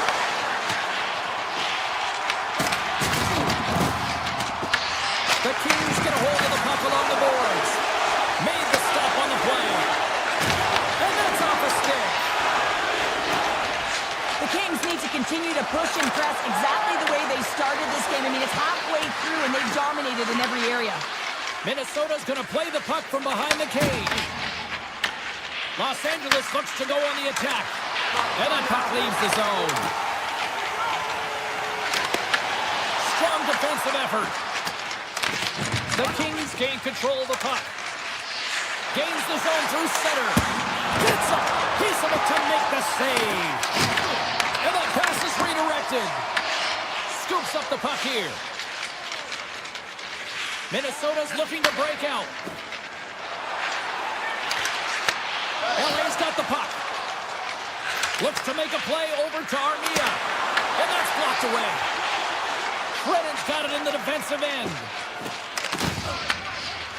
The Kings get a hold of the puck along the boards. Made the stop on the play. And that's off a stick. The Kings need to continue to push and press exactly the way they started this game. I mean, it's halfway break through, and they've dominated in every area. Minnesota's going to play the puck from behind the cage. Los Angeles looks to go on the attack. And that puck leaves the zone. Strong defensive effort. The Kings gain control of the puck. Gains the zone through center. Gets a piece of it to make the save. And that pass is redirected. Scoops up the puck here. Minnesota's looking to break out. LA's got the puck. Looks to make a play over to Armia. And that's blocked away. Redden's got it in the defensive end.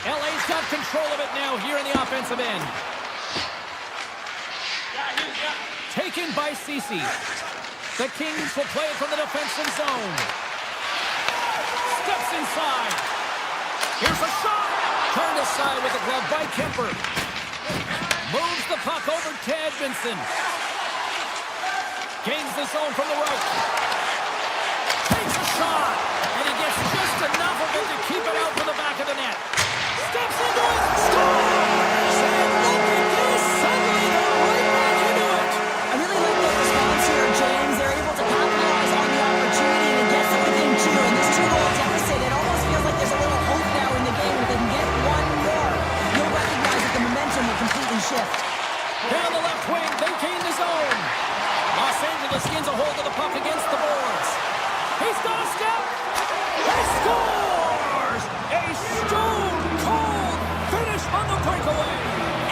LA's got control of it now here in the offensive end. Taken by Ceci. The Kings will play it from the defensive zone. Steps inside. Here's a shot. Turned aside with the glove by Kemper. Moves the puck over to Edmondson. Gains the zone from the right. Takes a shot. And he gets just enough of it to keep it out from the back of the net. Steps into it. Scores! And look at this. Suddenly they're right back into it. I really like their response here, James. They're able to capitalize on the opportunity and get within two. And this two-goal deficit, it almost feels like there's a little hope now in the game. If they can get one more, you'll recognize that the momentum will completely shift. Down the left wing, they gain the zone. Los Angeles gains a hold of the puck against the boards. He's got a step. He scores! A stone-cold finish on the breakaway.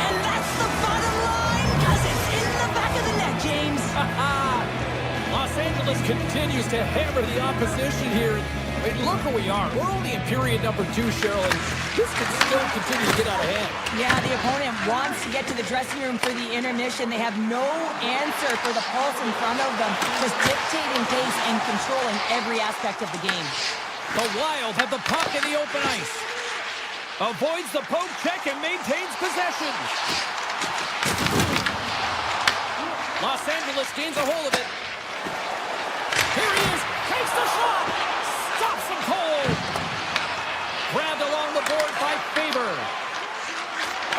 And that's the bottom line, because it's in the back of the net, James. Los Angeles continues to hammer the opposition here. I mean, look where we are. We're only in period number 2, Cheryl, and this could still continue to get out of hand. Yeah, the opponent wants to get to the dressing room for the intermission. They have no answer for the pulse in front of them, just dictating pace and controlling every aspect of the game. The Wild have the puck in the open ice. Avoids the poke check and maintains possession. Los Angeles gains a hold of it. Here he is. Takes the shot. Stops him cold. Grabbed along the board by Faber.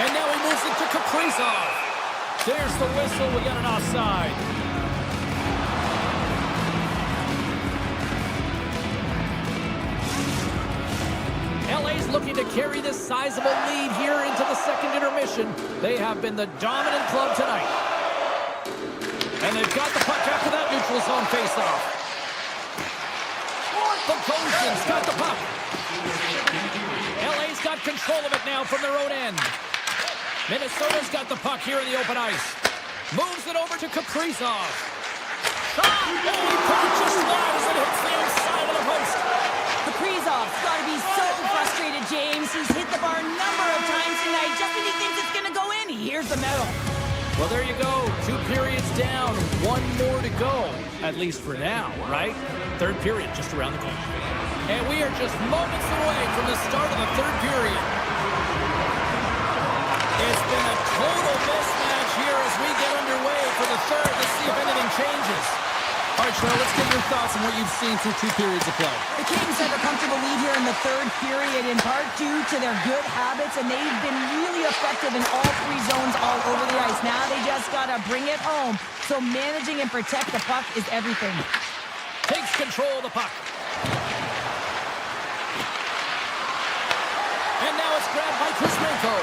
And now he moves it to Kaprizov. There's the whistle. We got an offside. LA's looking to carry this sizable lead here into the second intermission. They have been the dominant club tonight. And they've got the puck after that neutral zone faceoff. The Goshen's got the puck. LA's got control of it now from their own end. Minnesota's got the puck here in the open ice. Moves it over to Kaprizov. Shot! Oh, he put it just wide as it hits the outside of the post. Kaprizov's got to be so frustrated, James. He's hit the bar a number of times tonight just when he thinks it's going to go in. Here's the medal. Well, there you go. 2 periods down, 1 more to go. At least for now, right? Third period just around the corner. And we are just moments away from the start of the third period. It's been a total mismatch here as we get underway for the third. Let's see if anything changes. All right, Cheryl, let's get your thoughts on what you've seen through 2 periods of play. The Kings have a comfortable lead here in the third period, in part due to their good habits, and they've been really effective in all 3 zones all over the ice. Now they just got to bring it home, so managing and protect the puck is everything. Takes control of the puck. And now it's grabbed by Kuzmenko.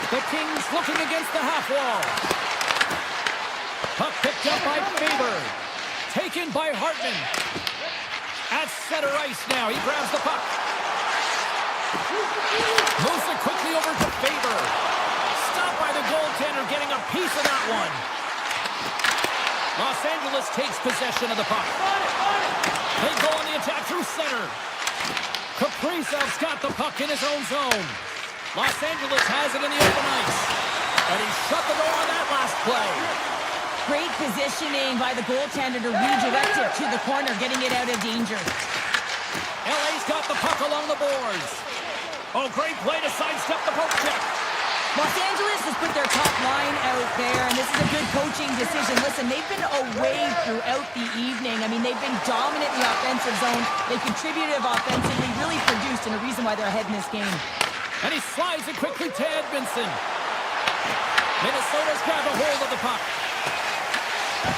The Kings looking against the half wall. Puck picked up by Faber. Taken by Hartman. At center ice now. He grabs the puck. Moves it quickly over to Faber. Stopped by the goaltender, getting a piece of that one. Los Angeles takes possession of the puck. They go on the attack through center. Kaprizov's got the puck in his own zone. Los Angeles has it in the open ice. And he shut the door on that last play. Great positioning by the goaltender to redirect it to the corner, getting it out of danger. LA's got the puck along the boards. Oh, great play to sidestep the poke check. Los Angeles has put their top line out there, and this is a good coaching decision. Listen, they've been away throughout the evening. I mean, they've been dominant in the offensive zone. They contributed offensively, really produced, and a reason why they're ahead in this game. And he slides it quickly to Edmondson. Minnesota's grabbed a hold of the puck.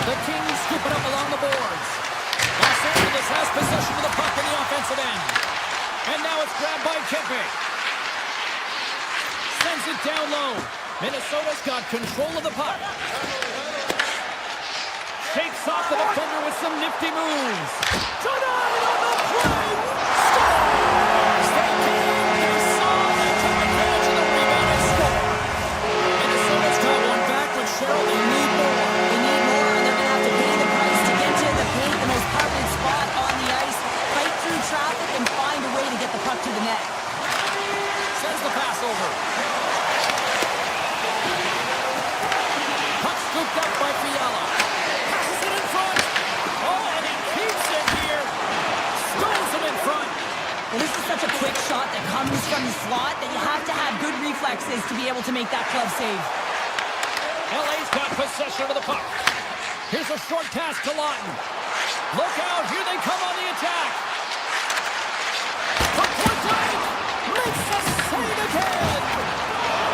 The Kings scoop it up along the boards. Los Angeles has possession of the puck in the offensive end. And now it's grabbed by Kempe. Sends it down low. Minnesota's got control of the puck. Shakes off the defender with some nifty moves. Tonight on the play. Scores! They came, they saw, they took advantage of the rebound and scored. Minnesota's got one back, but Cheryl, they need more. They need more, and they're going to have to pay the price to get to the paint, the most coveted spot on the ice, fight through traffic, and find a way to get the puck to the net. Sends the pass over. Puck scooped up by Fiala. Passes it in front. Oh, and he keeps it here. Stones it in front. Well, this is such a quick shot that comes from the slot that you have to have good reflexes to be able to make that glove save. LA's got possession of the puck. Here's a short pass to Lawton. Look out, here they come on the attack. From point blank, makes the save again.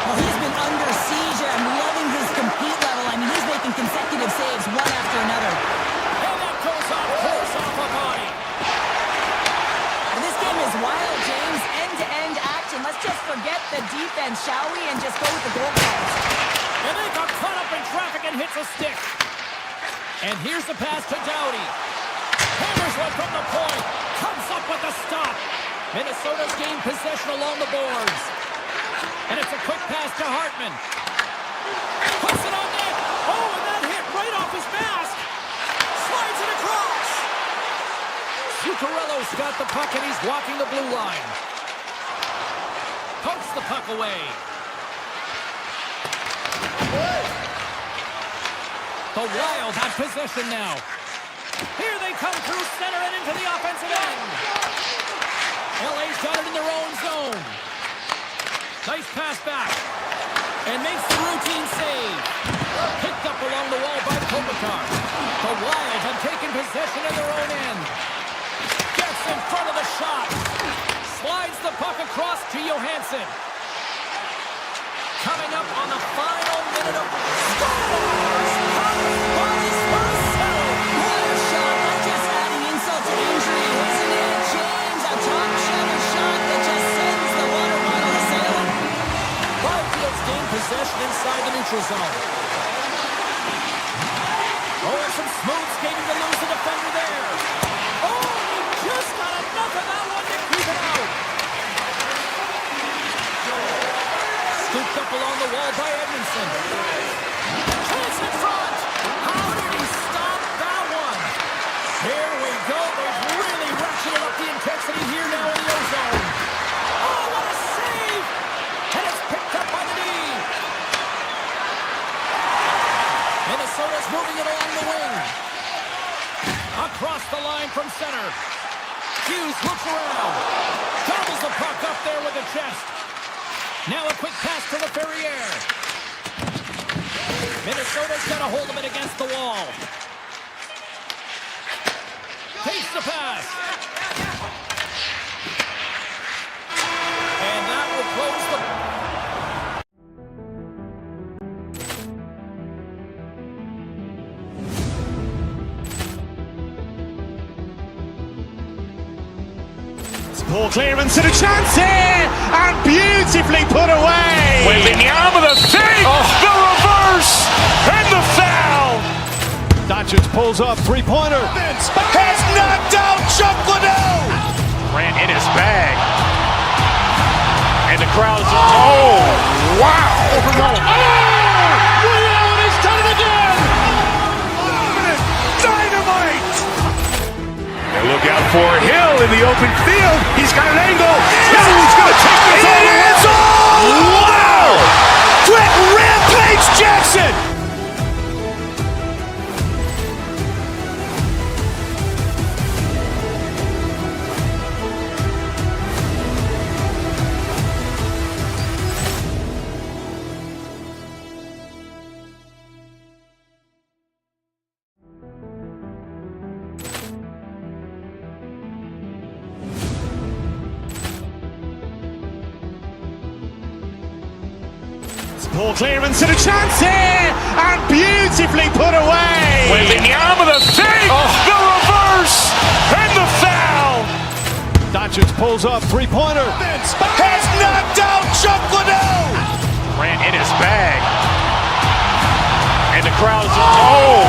Well, he's been under siege. I'm loving his compete level. I mean, he's making consecutive saves one after another. And that goes off course off a body. And this game is wild, James. End-to-end action. Let's just forget the defense, shall we, and just go with the goal calls. And they got caught up in traffic and hits a stick. And here's the pass to Doughty. Hammers one from the point. Comes up with the stop. Minnesota's gained possession along the boards. And it's a quick pass to Hartman. Puts it on net. Oh, and that hit right off his mask. Slides it across. Zuccarello's got the puck and he's walking the blue line. Pokes the puck away. The Wild have possession now. Here they come through center and into the offensive end. LA's got it in their own zone. Nice pass back. And makes the routine save. Picked up along the wall by Kopitar. The Wild have taken possession in their own end. Gets in front of the shot. Slides the puck across to Johansson. Coming up on the final minute of scores! What a shot. That's just adding insult to injury, isn't it, James? A top shutter shot that just sends the water bottle sailing. Barfield's gained possession inside the neutral zone. Oh, and some smooth skating to lose the defender there. Oh, he just got enough of that one to keep it out. Scooped up along the wall by Edmondson. Chance in front. How did he stop that one? Here we go. They've really ratcheted up the intensity here now in the ozone. Oh, what a save! And it's picked up by the D. Minnesota's moving it along the wing. Across the line from center. Hughes looks around. Gobbles the puck up there with the chest. Now a quick pass to the Ferrier. Minnesota's got a hold of it against the wall. Takes the pass. And that will close the... Poor clearance and a chance here, and beautifully put away. Wembanyama the fake, the reverse, and the foul. Doncic pulls up, three-pointer. Has knocked out Chuck Liddell. Ran in his bag. And the crowd is, oh, wow. Ray Allen has done it again. Dynamite. And look out for Hill in the open field. He's got an angle. He's going to take this all the way. Wow! Quick Rampage Jackson. Ball clearance and a chance here, and beautifully put away. Wembanyama with a fake, the reverse, and the foul. Doncic pulls up, three-pointer. Has knocked out Chuck Liddell. Grant in his bag. And the crowd is, oh,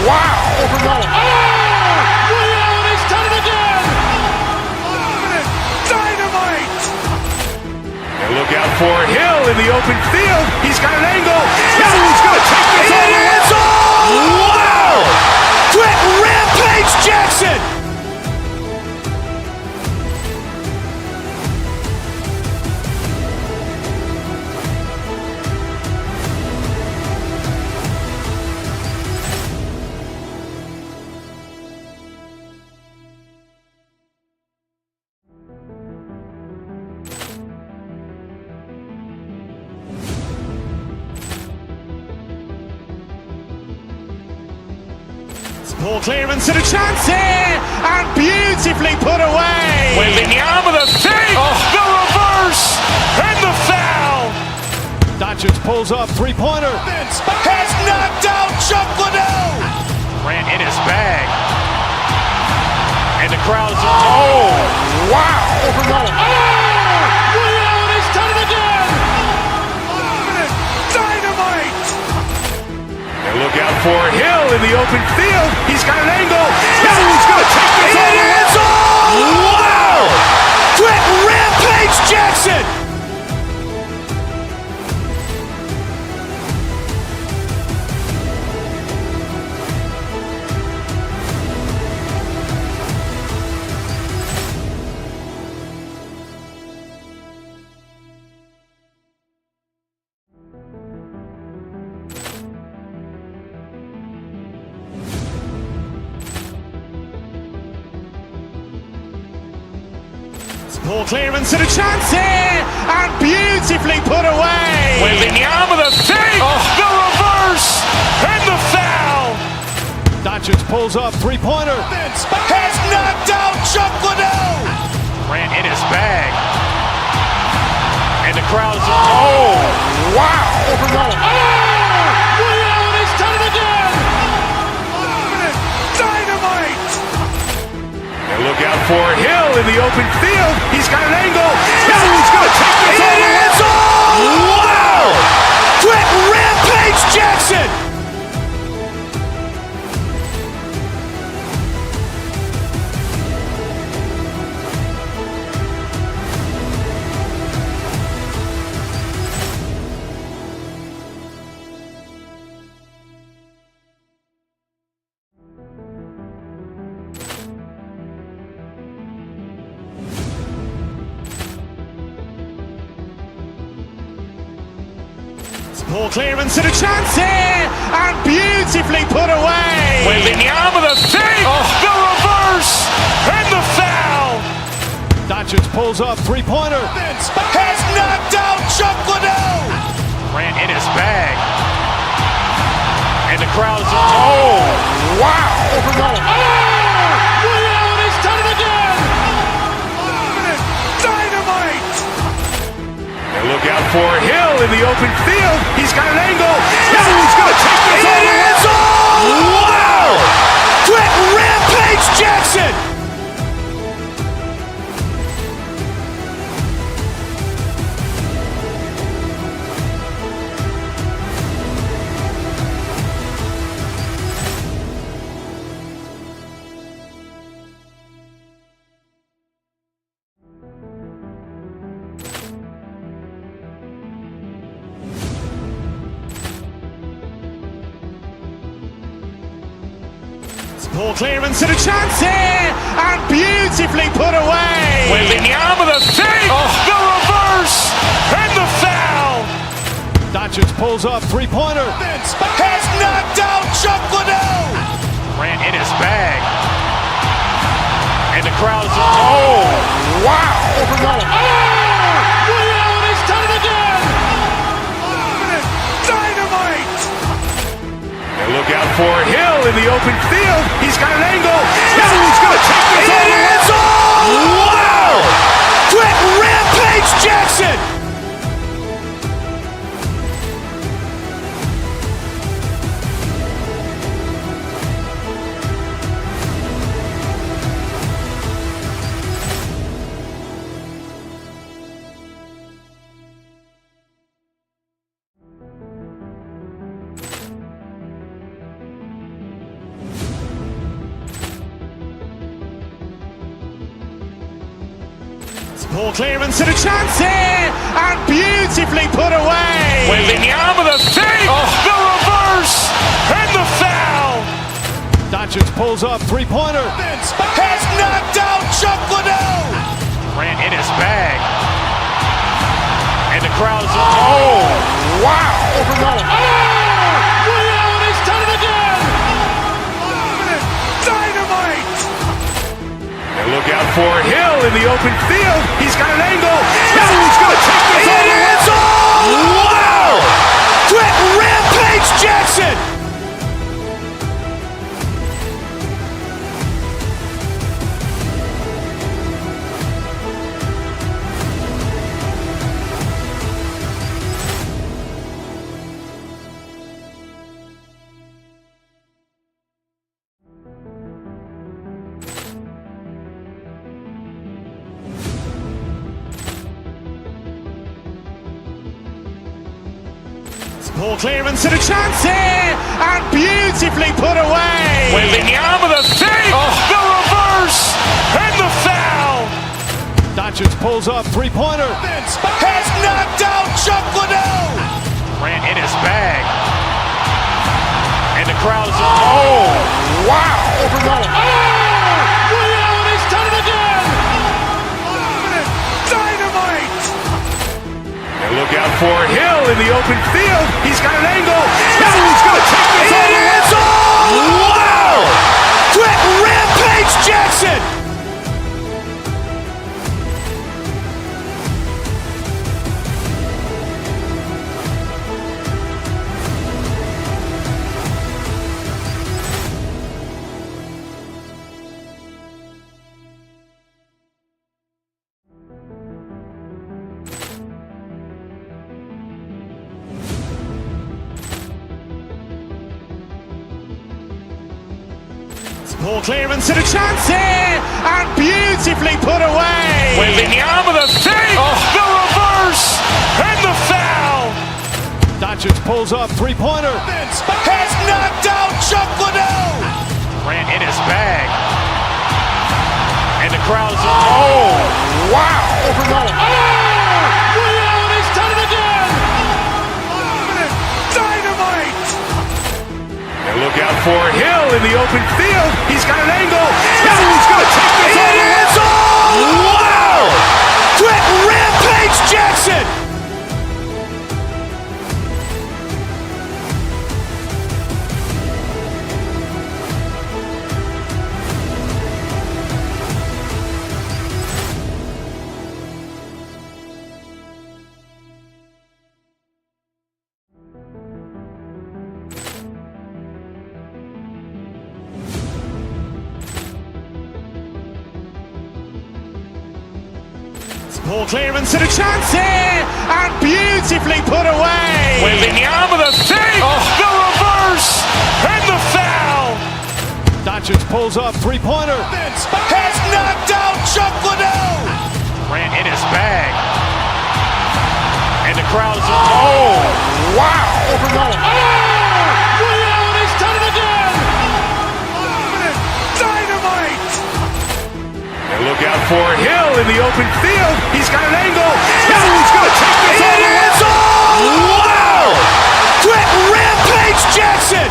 wow. Ray Allen has done it again. Dynamite. And look out for Hill in the open field. He's got an angle. He's going to take this all the way. Wow. Quick Rampage Jackson. Ball clearance and a chance here, and beautifully put away. Wembanyama with a fake, the reverse, and the foul. Doncic pulls up, three-pointer. Has knocked out Chuck Liddell. Grant in his bag. And the crowd is, oh, wow. Ray Allen has done it again. Dynamite. And look out for Hill in the open field. He's got an angle. He's going to take this all the way. Wow. Quick Rampage Jackson. Ball clearance and a chance here, and beautifully put away. Wembanyama with a fake, the reverse, and the foul. Doncic pulls up, three-pointer. Has knocked out Chuck Liddell. Grant in his bag. And the crowd is, oh, wow. Ray Allen has done it again. Dynamite. And look out for Hill in the open field. He's got an angle. He's going to take this all the way. Wow. Quick Rampage Jackson. Ball clearance and a chance here, and beautifully put away. Wembanyama with a fake, the reverse, and the foul. Doncic pulls up, three-pointer. Has knocked out Chuck Liddell. Grant in his bag. And the crowd is, oh, wow. Ray Allen has done it again. Dynamite. And look out for Hill in the open field. He's got an angle. He's going to take this all the way. Wow. Quick Rampage Jackson. Ball clearance and a chance here, and beautifully put away. Wembanyama with a fake, the reverse, and the foul. Doncic pulls up, three-pointer. Has knocked out Chuck Liddell. Grant in his bag. And the crowd is, oh, wow. Ray Allen has done it again. Dynamite. And look out for Hill in the open field. He's got an angle. He's going to take this all the way. Wow. Quick Rampage Jackson. Poor clearance and a chance here, and beautifully put away. Wembanyama with a fake, the reverse, and the foul. Doncic pulls up, three-pointer. Has knocked out Chuck Liddell. Grant in his bag. And the crowd is, oh, wow. Ray Allen has done it again. Dynamite. And look out for Hill in the open field. He's got an angle. He's going to take this all the way. Wow. Quick Rampage Jackson. Poor clearance and a chance here, and beautifully put away. Wembanyama with a fake, the reverse, and the foul. Doncic pulls up, three-pointer. Has knocked out Chuck Liddell. Grant in his bag. And the crowd is, oh, wow. Ray Allen has done it again. Dynamite. And look out for Hill in the open field. He's got an angle. He's going to take this all the way. Wow. Quick Rampage Jackson. Poor clearance and a chance here, and beautifully put away. Wembanyama with a fake, the reverse, and the foul. Doncic pulls up, three-pointer. Has knocked out Chuck Liddell. Grant in his bag. And the crowd is, oh, wow. Ray Allen has done it again. Dynamite. And look out for Hill in the open field. He's got an angle. He's going to take this all the way. Wow. Quick Rampage Jackson. Poor clearance and a chance here, and beautifully put away. Wembanyama with a fake, the reverse, and the foul. Doncic pulls up, three-pointer. Has knocked out Chuck Liddell. Grant in his bag. And the crowd is, oh, wow. Ray Allen has done it again. Dynamite. And look out for Hill in the open field. He's got an angle. He's going to take this all the way. Wow. Quick Rampage Jackson.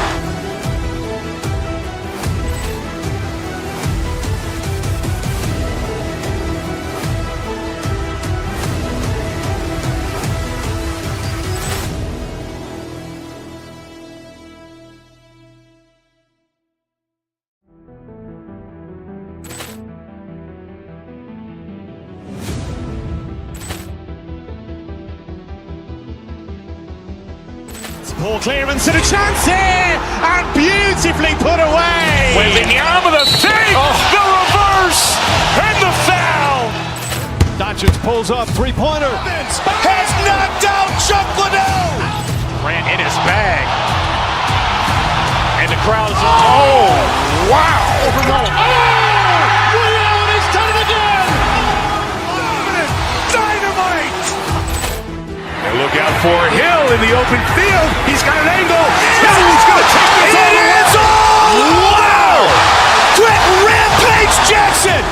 Poor clearance and a chance here, and beautifully put away. Wembanyama with a fake, the reverse, and the foul. Doncic pulls up, three-pointer. Has knocked out Chuck Liddell. Grant in his bag. And the crowd is, oh, wow. Ray Allen has done it again. Dynamite. And look out for Hill in the open field. He's got an angle. He's going to take this all the way. Wow. Quick Rampage Jackson.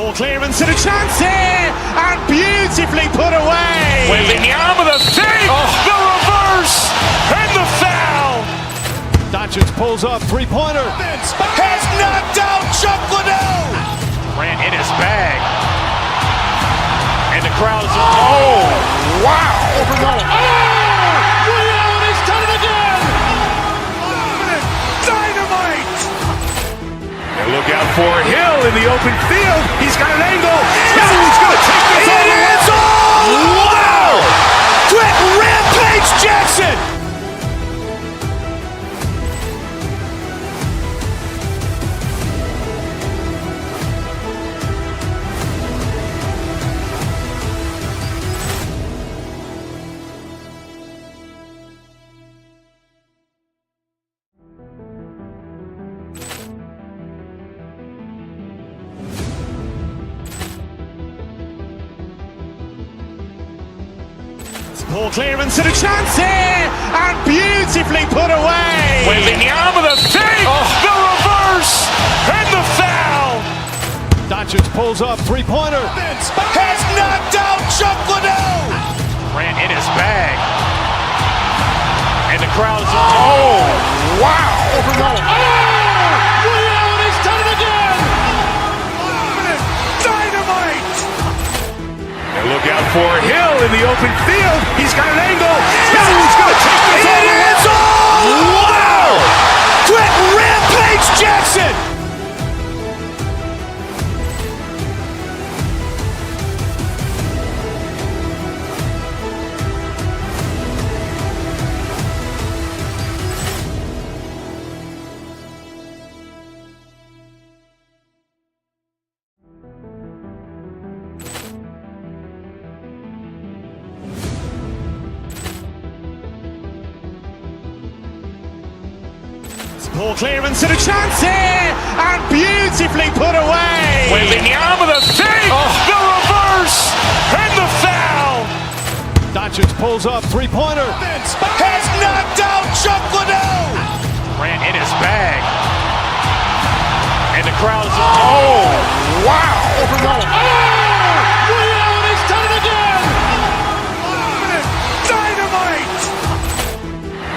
Ball clearance and a chance here, and beautifully put away. Wembanyama with a save, the reverse, and the foul. Doncic pulls up, three-pointer. Has knocked out Chuck Liddell. Ran in his bag. And the crowd is, oh, wow. Ray Allen has done it again. Dynamite. And look out for Hill in the open field. He's got an angle. He's going to take this all the way. Wow. Quick Rampage Jackson. Ball clearance and a chance here, and beautifully put away. Wembanyama with a save, the reverse, and the foul. Doncic pulls up, three-pointer. Has knocked out Chuck Liddell. Ran in his bag. And the crowd is, oh, wow. Ray Allen has done it again. Dynamite. And look out for Hill in the open field. He's got an angle. He's going to take this all the way. Wow. Quick Rampage Jackson. Ball clearance and a chance here, and beautifully put away. Wembanyama with a save, the reverse, and the foul. Doncic pulls up, three-pointer. Has knocked out Chuck Liddell. Ran in his bag. And the crowd is, oh, wow. Ray Allen has done it again. Dynamite.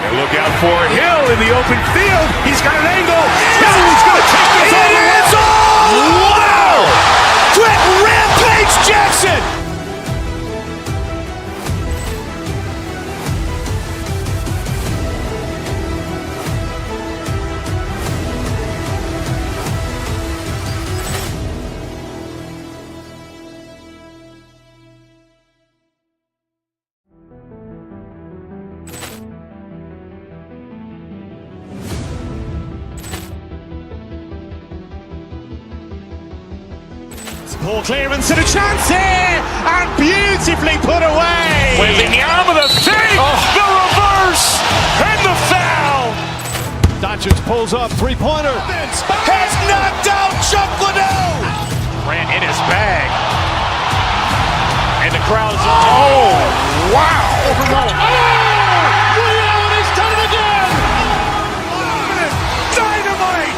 And look out for Hill in the open field. He's got an angle. He's going to take this all the way. Wow. Quick Rampage Jackson. Ball clearance and a chance here, and beautifully put away. Wembanyama with a save, the reverse, and the foul. Doncic pulls up, three-pointer. Has knocked out Chuck Liddell. Ran in his bag. And the crowd is, oh, wow. Ray Allen has done it again. Dynamite.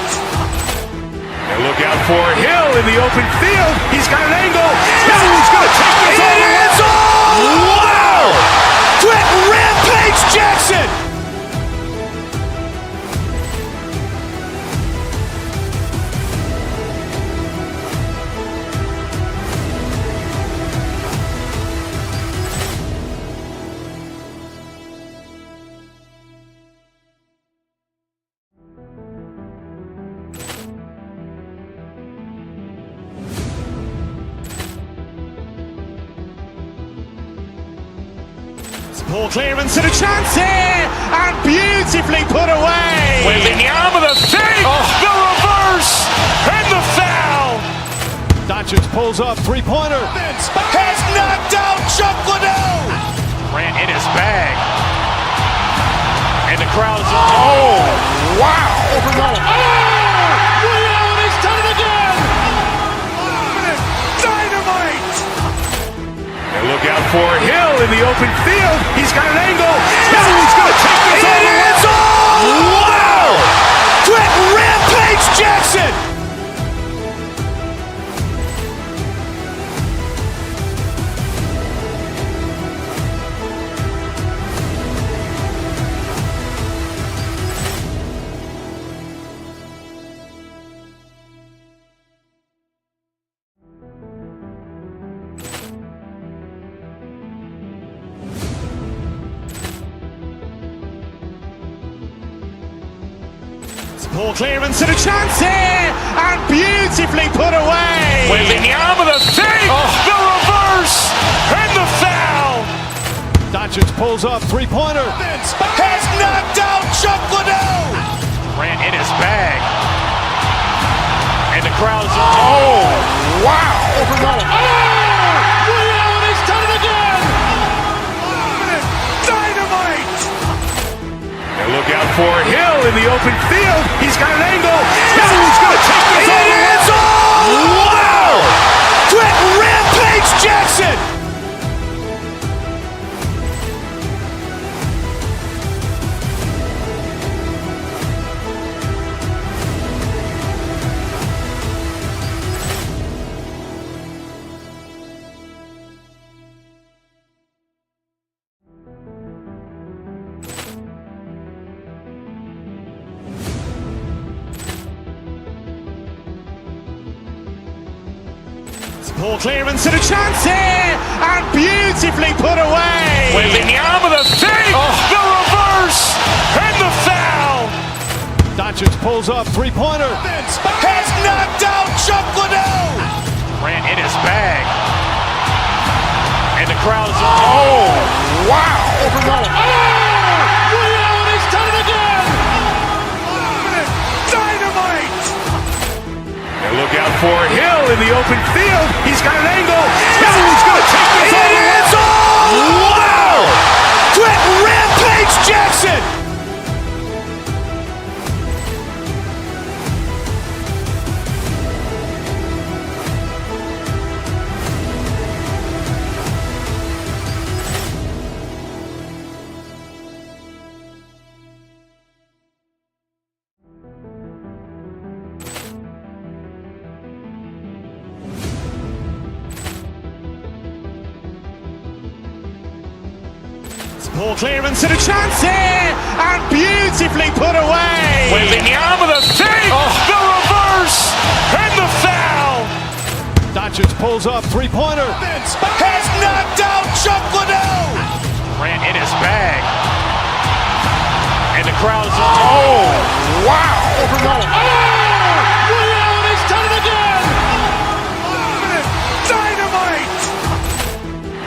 And look out for Hill in the open field. He's got an angle. He's going to take this all the way. Wow. Quick Rampage Jackson. Ball clearance and a chance here, and beautifully put away. Wembanyama with a save, the reverse, and the foul. Doncic pulls up, three-pointer. Has knocked out Chuck Liddell. Ran in his bag. And the crowd is, oh, wow. Ray Allen has done it again. Dynamite. And look out for Hill in the open field. He's got an angle. He's going to take this all the way. Wow. Quick Rampage Jackson. Poor clearance and a chance here, and beautifully put away. Waving the arm of the fake, the reverse, and the foul. Doncic pulls up, three-pointer. Has knocked out Chuck Liddell. Ran in his bag. And the crowd's, oh, wow. Ray Allen has done it again. Dynamite. And look out for Hill in the open field. He's got an angle. Hill's going to take this all the way. Wow. Quick Rampage Jackson. Poor clearance and a chance here, and beautifully put away. Waving the arm of the fake, the reverse, and the foul. Doncic pulls up, three-pointer. Has knocked out Chuck Liddell. Ran in his bag. And the crowd's, oh, wow. Ray Allen has done it again. Dynamite. And look out for Hill in the open field. He's got an angle. Hill's going to take this all the way. Wow. Quick Rampage Jackson. Poor clearance and a chance here, and beautifully put away. Waving the arm of the fake, the reverse, and the foul. Doncic pulls up, three-pointer. Has knocked out Chuck Liddell. Ran in his bag. And the crowd's, oh, wow. Ray Allen has done it again. Dynamite.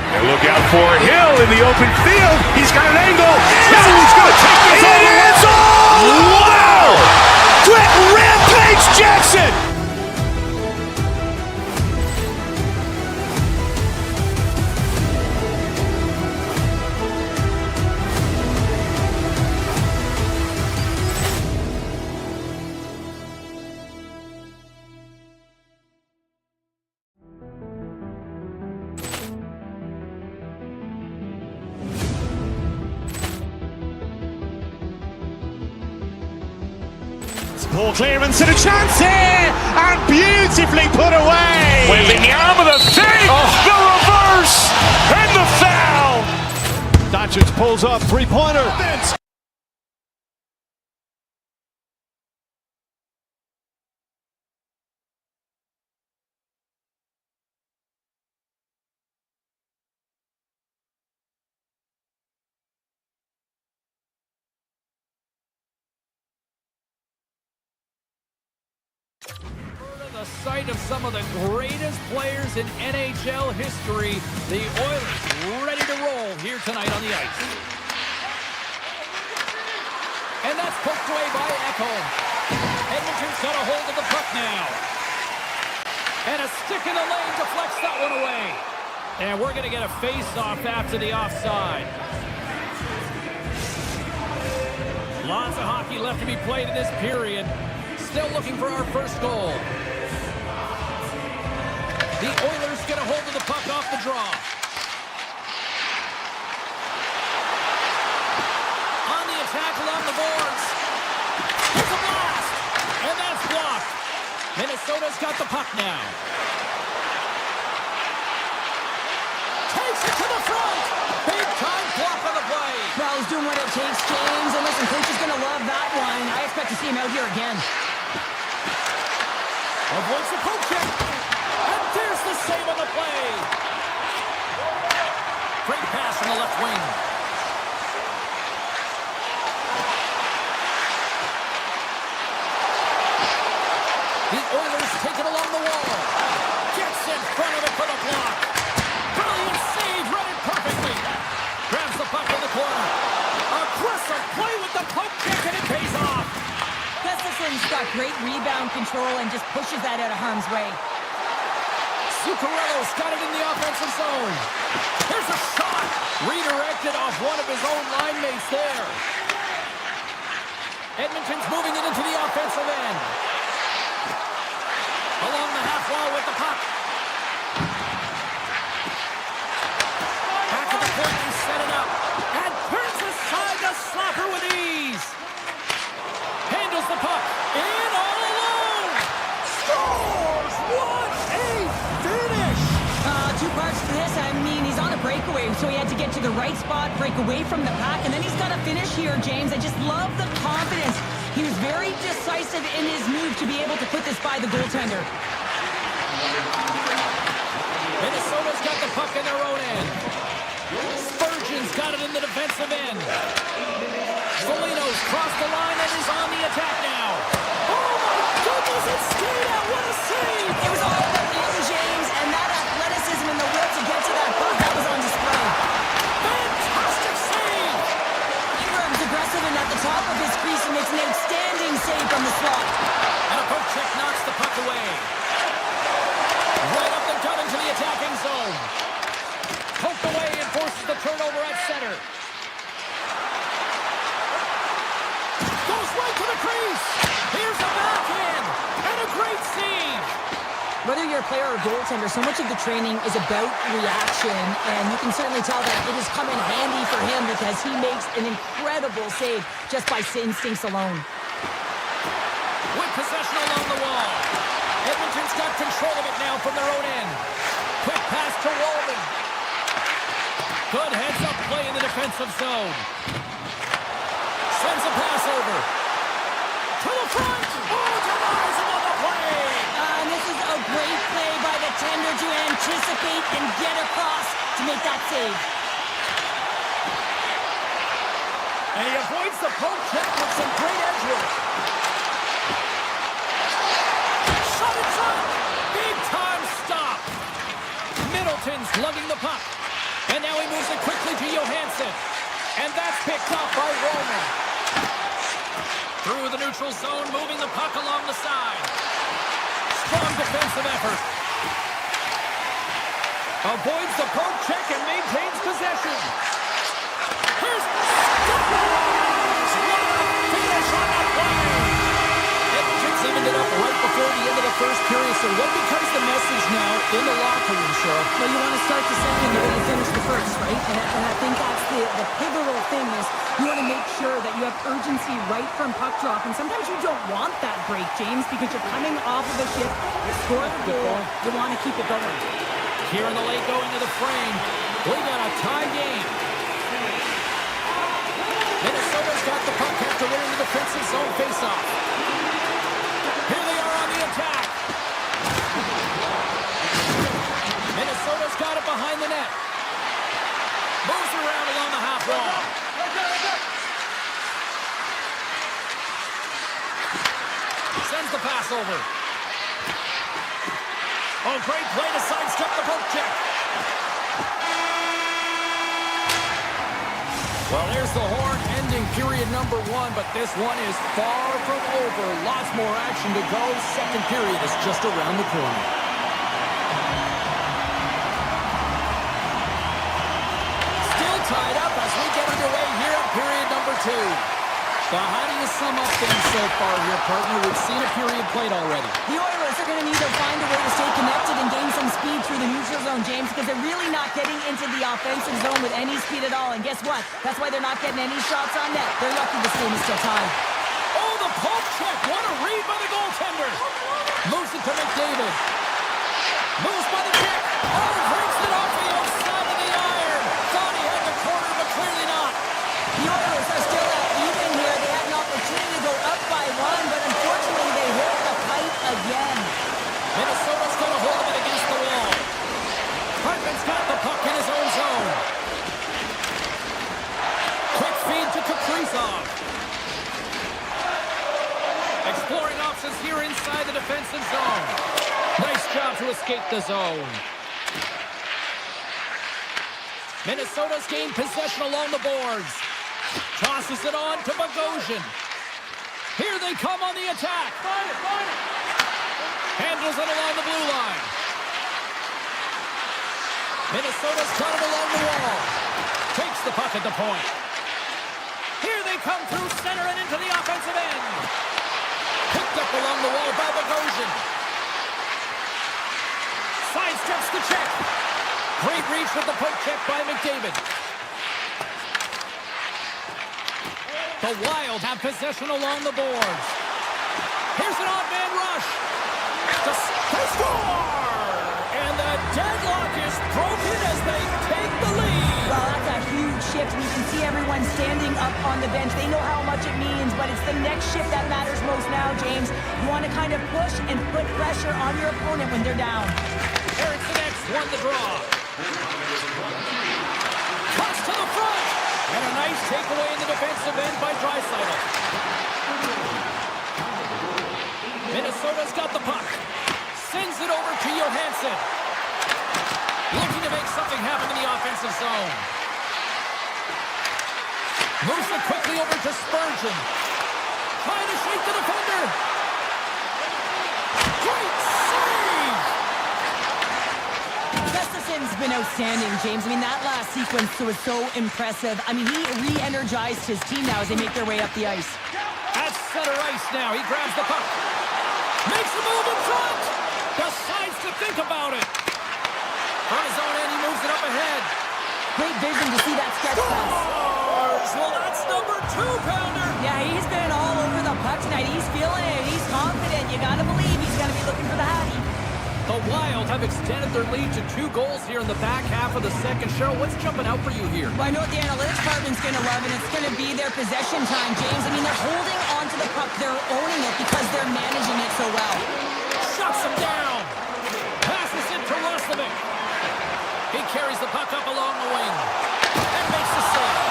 And look out for Hill in the open field. He's got an angle. Hill's going to take this all the way. Wow. Quick Rampage Jackson. Poor clearance and a chance here, and beautifully put away. Waving the arm of the fake, the reverse, and the foul. Doncic pulls up, three-pointer. The sight of some of the greatest players in NHL history. The Oilers ready to roll here tonight on the ice. And that's poked away by Echo. Edmonton's got a hold of the puck now. And a stick in the lane deflects that one away. And we're going to get a face-off after the offside. Lots of hockey left to be played in this period. Still looking for our first goal. The Oilers get a hold of the puck off the draw. On the attack along the boards. It's a blast. And that's blocked. Minnesota's got the puck now. Takes it to the front. Big time block on the play. Well, he's doing what it takes, James. And listen, coach is going to love that one. I expect to see him out here again. Avoids the poke check. And there's the save on the play. Great pass from the left wing. great rebound control and just pushes that out of harm's way. Zuccarello's got it in the offensive zone. Here's a shot. Redirected off one of his own line mates there. Edmonton's moving it into the offensive end. Along the half wall with the puck. Back of the court and set it up. And turns aside the slapper with ease. Handles the puck. In all alone. Scores! What a finish! Two parts to this. I mean, he's on a breakaway, so he had to get to the right spot, break away from the pack, and then he's got to finish here, James. I just love the confidence. He was very decisive in his move to be able to put this by the goaltender. Minnesota's got the puck in their own end. Spurgeon's got it in the defensive end. Foligno's crossed the line and is on the attack now. Oh my goodness, it stayed out. What a save! It was all about him, James, and that athleticism and the will to get to that puck, that was on display. Fantastic save! Ingram's aggressive and at the top of his crease and makes an outstanding save from the slot. And a poke check knocks the puck away. Right up the gut into the attacking zone. Poked away and forces the turnover at center. Goes right to the crease. Here's a backhand. And a great save. Whether you're a player or goaltender, so much of the training is about reaction, and you can certainly tell that it has come in handy for him because he makes an incredible save just by instincts alone. With possession along the wall. Edmonton's got control of it now from their own end. Quick pass to Walden. Good heads-up play in the defensive zone. Sends a pass over. To the front. Oh, denies him on the play. And this is a great play by the tender to anticipate and get across to make that save. And he avoids the poke check with some great edge work. Shot in front. Big time stop. Middleton's lugging the puck. And now he moves it quickly to Johansson. And that's picked up by Roman. Through the neutral zone, moving the puck along the side. Strong defensive effort. Avoids the poke check and maintains possession. Here's scores! What a finish on that play! Edmonton's evened it up right before the end of the first period. So what becomes the message now in the locker room, Cheryl? Well, you want to start the second the way you finish the first, right? And I think that's the pivotal thing is you want to make sure that you have urgency right from puck drop. And sometimes you don't want that break, James, because you're coming off of a shift, you score the goal, you want to keep it going. Here in the late going to the frame, we got a tie game. Minnesota's got the puck after winning the defensive zone faceoff. Here they are on the attack. Minnesota's got it behind the net. Moves around along the half wall. Sends the pass over. Oh, great play to sidestep the poke check. Well, there's the horn ending period number 1, but this one is far from over. Lots more action to go. Second period is just around the corner. Still tied up as we get underway here at period number 2. So how do you sum up things so far here, partner? We've seen a period played already. The Oilers are going to need to find a way to stay connected and gain some speed through the neutral zone, James, because they're really not getting into the offensive zone with any speed at all. And guess what? That's why they're not getting any shots on net. They're lucky this game is still tied. Oh, the poke check. What a read by the goaltender. Moves it to McDavid. Moves by the kick. Oh, breaks it off the outside of the iron. Thought he had the corner, but clearly not. The Oilers are still at even here. They had an opportunity to go up by 1, but unfortunately they hit the pipe again. Minnesota's got a hold of it against the wall. Hartman's got the puck in his own zone. Quick feed to Kaprizov. Exploring options here inside the defensive zone. Nice job to escape the zone. Minnesota's gained possession along the boards. Tosses it on to Bogosian. Here they come on the attack. Handles it along the blue line. Minnesota's got it along the wall. Takes the puck at the point. Here they come through center and into the offensive end. Picked up along the wall by Bogosian. Sidesteps the check. Great reach with the poke check by McDavid. The Wild have possession along the boards. Here's an odd man rush. They score! And the deadlock is broken as they take the lead. Well, that's a huge shift, and you can see everyone standing up on the bench. They know how much it means, but it's the next shift that matters most now, James. You want to kind of push and put pressure on your opponent when they're down. Erickson X won the draw. Cuts to the front. And a nice takeaway in the defensive end by Draisaitl. Minnesota's got the puck. Sends it over to Johansson. Looking to make something happen in the offensive zone. Moves it quickly over to Spurgeon. Trying to shake the defender. Great save! Gustafson's been outstanding, James. I mean, that last sequence was so impressive. I mean, he re-energized his team now as they make their way up the ice. At center ice now. He grabs the puck. Makes a move in front. Decides to think about it. On his own end, he moves it up ahead. Great vision to see that stretch pass. Well, that's number 2-pounder. Yeah, he's been all over the puck tonight. He's feeling it. He's confident. You got to believe he's going to be looking for the Hattie. The Wild have extended their lead to 2 goals here in the back half of the second. Cheryl, what's jumping out for you here? Well, I know what the analytics department's going to love, and it's going to be their possession time, James. I mean, they're holding on to the puck. They're owning it because they're managing it so well. Shuts him down. Passes it to Roslovic. He carries the puck up along the wing and makes the save.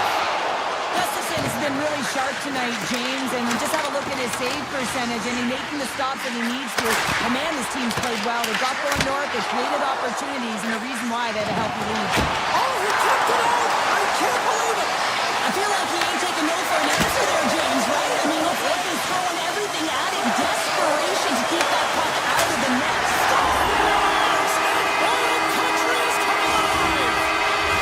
Gustafson's been really sharp tonight, James, and just have a look at his save percentage, and he's making the stops that he needs to. And man, his team's played well. They got going north, they created opportunities, and the reason why they had a healthy lead. Oh, he kicked it out! I can't believe it! I feel like he ain't taking no for an answer there, James, right? I mean, looks like he's throwing everything at it. Desperation to keep that puck out of the net.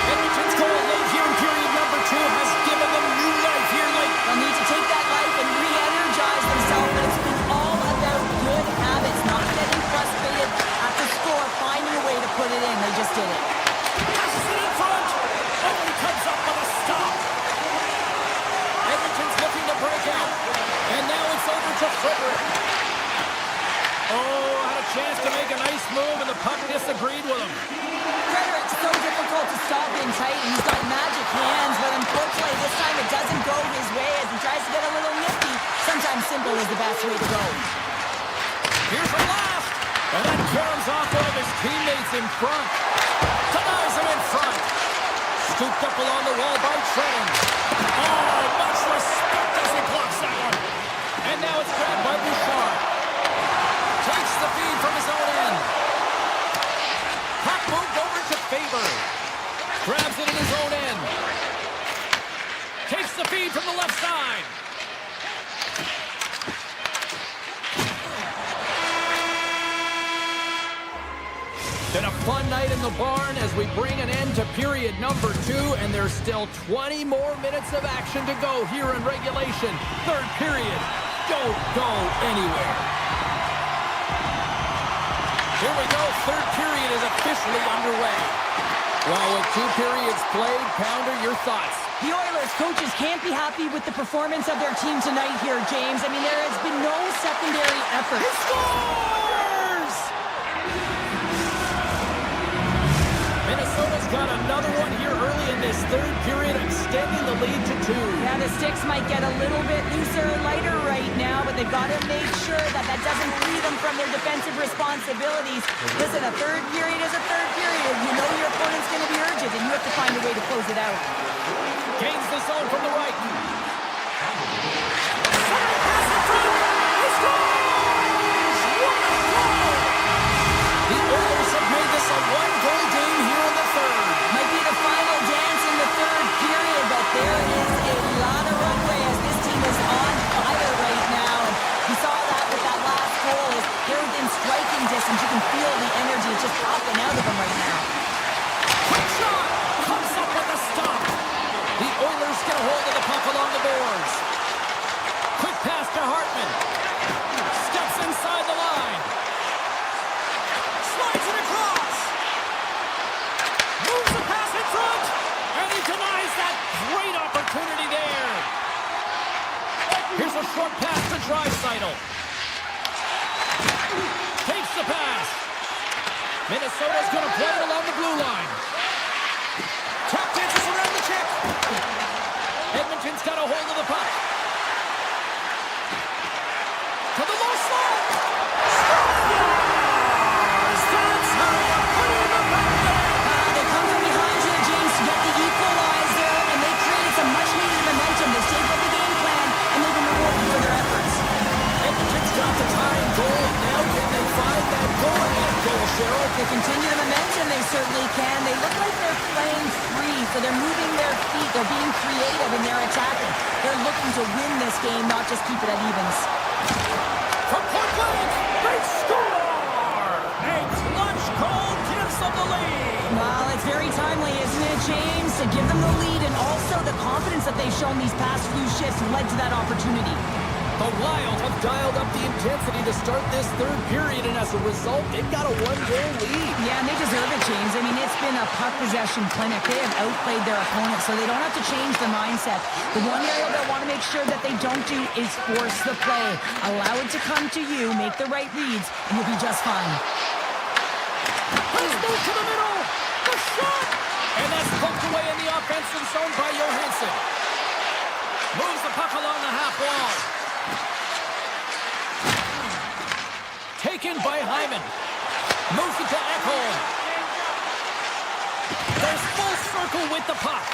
Edmonton's goal late here in period number 2 has given them new life here late. They'll need to take that life and re-energize themselves, but it's been all about good habits, not getting frustrated at the score, finding a way to put it in. They just did it. Passes it in front. Oh, he comes up with a stop. Edmonton's looking to break out. And now it's over to Frederick. Oh, had a chance to make a nice move, and the puck disagreed with him. Frederick's so difficult to stop in tight. He's got magic hands, but unfortunately this time it doesn't go his way as he tries to get a little nifty. Sometimes simple is the best way to go. Here's a blast, and that caroms off one of his teammates in front. Denies him in front. Scooped up along the wall by Trenton. Oh, much respect as he blocks that one. And now it's grabbed by Bouchard. Takes the feed from his own end. Puck moved over to Faber. Grabs it in his own end. Takes the feed from the left side. Been a fun night in the barn as we bring an end to period number 2, and there's still 20 more minutes of action to go here in regulation. Third period. Don't go anywhere. Here we go. Third period is officially underway. Well, with 2 periods played, Pounder, your thoughts? The Oilers coaches can't be happy with the performance of their team tonight here, James. I mean, there has been no secondary effort. He scores! Minnesota's got another one here early in this third period, extending the lead to 2. Yeah, the sticks might get a little bit looser and lighter right now, but they've got to make sure that that doesn't free them from their defensive responsibilities. Listen, a third period is a third period. You know your opponent's going to be urgent, and you have to find a way to close it out. Gains the zone from the right. The Oilers have made this a 1-goal game here in the third. Might be the final dance in the third period, but there is a lot of runway as this team is on fire right now. Draisaitl. Takes the pass. Minnesota's going to play it along the blue line. Tap dances around the check. Edmonton's got a hold of the puck. To the low slot. Scores! That's how you put in the back. They come from behind you, James, to get the equalizer, and they created some much-needed momentum. They stayed with the game plan, and they've been rewarded for their efforts. Edmonton's got the tying goal. Now can they find that goal-ahead goal, Cheryl? If they continue the momentum, they certainly can. They look like they're playing free, so they're moving their feet. They're being creative in their attacking. They're looking to win this game, not just keep it at evens. From point blank, they score! A clutch goal gives them the lead. Well, it's very timely, isn't it, James? To give them the lead, and also the confidence that they've shown these past few shifts led to that opportunity. The Wild have dialed up the intensity to start this third period, and as a result, they've got a one-goal lead. Yeah, and they deserve it, James. I mean, it's been a puck possession clinic. They have outplayed their opponent, so they don't have to change the mindset. The one area they'll want to make sure that they don't do is force the play. Allow it to come to you, make the right reads, and you'll be just fine. Let's move to the middle. The shot! And that's poked away in the offensive zone by Johansson. Moves the puck along the half wall. Taken by Hyman. Moves it to Ekholm. There's full circle with the puck.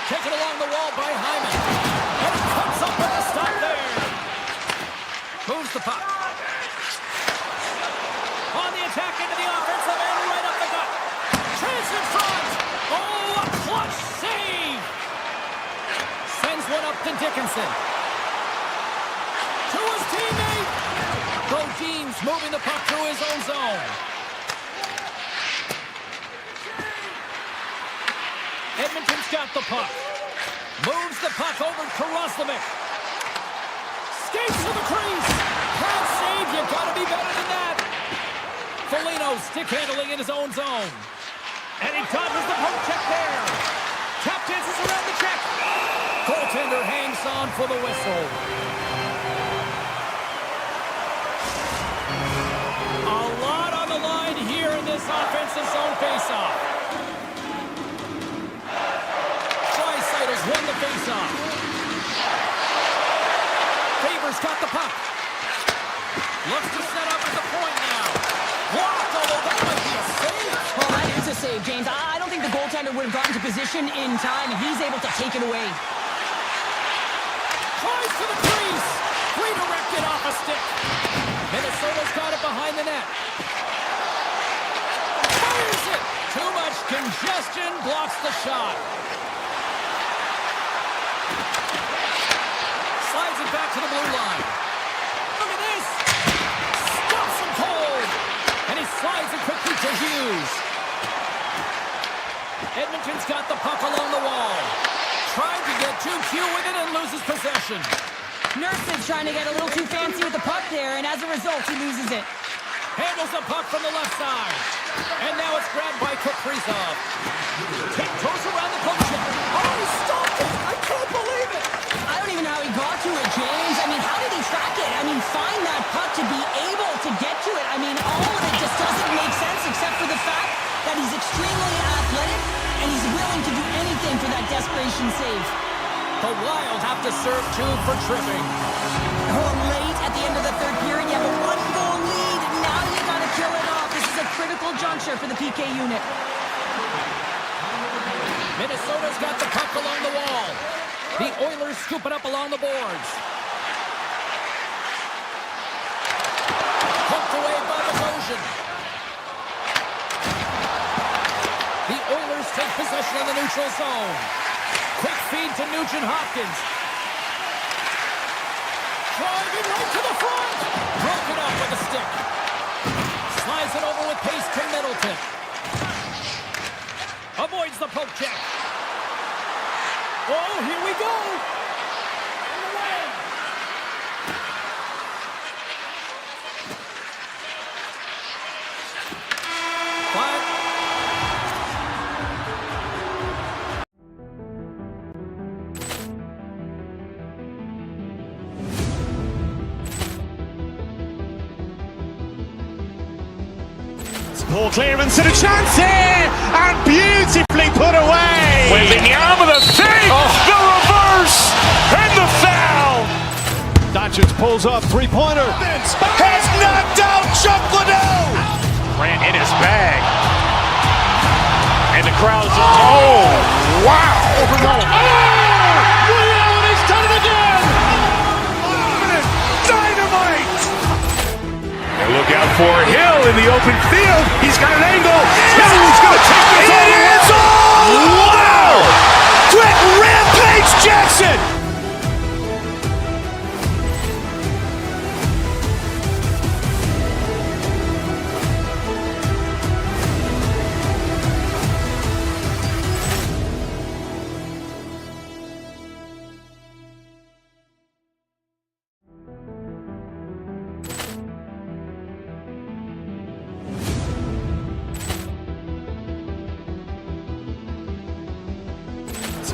Taken along the wall by Hyman. And it comes up with a stop there. Moves the puck. On the attack into the offensive end, right up the gut. Chance in front. Oh, a clutch save. Sends one up to Dickinson. To his teammate. Deans moving the puck through his own zone. Edmonton's got the puck. Moves the puck over to Roslovic. Skates to the crease. Can't save. You gotta be better than that. Foligno stick handling in his own zone. And he dodges the poke check there. Tap dances around the check. Goaltender hangs on for the whistle. A lot on the line here in this offensive zone faceoff. Draisaitl's won the faceoff. Faber's got the puck. Looks to set up at the point now. Blocked, although that might be a save. Well, that is a save, James. I don't think the goaltender would have gotten to position in time, and he's able to take it away. Tries to the crease. Redirected off a stick. Minnesota's got it behind the net. Fires it. Too much congestion blocks the shot. Slides it back to the blue line. Look at this. Stops him cold. And he slides it quickly to Hughes. Edmonton's got the puck along the wall. Trying to get too cute with it and loses possession. Nurse's trying to get a little too fancy with the puck there, and as a result, he loses it. Handles the puck from the left side. And now it's grabbed by Kaprizov. Tiptoes around the poke check. Oh, he stopped it! I can't believe it! I don't even know how he got to it, James. I mean, how did he track it? I mean, find that puck to be able to get to it. I mean, all of it just doesn't make sense except for the fact that he's extremely athletic and he's willing to do anything for that desperation save. The Wild have to serve two for tripping. Oh, late at the end of the third period, you have a one-goal lead. Now you got to kill it off. This is a critical juncture for the PK unit. Minnesota's got the puck along the wall. The Oilers scoop it up along the boards. Poked away by Bogosian. The Oilers take possession of the neutral zone. Quick feed to Nugent-Hopkins. Driving right to the front. Broken up with a stick. Slides it over with pace to Middleton. Avoids the poke check. Oh, here we go. Poor clearance and a chance here, and beautifully put away. Wembanyama with a fake, the reverse, and the foul. Doncic pulls up, three-pointer. Has knocked out Chuck Liddell. Grant in his bag. And the crowd's, oh, wow. He's done it again. Dynamite. And look out for Hill in the open field. He's got an angle. He's going to take this all the way. It is all. Wow. Quick Rampage Jackson.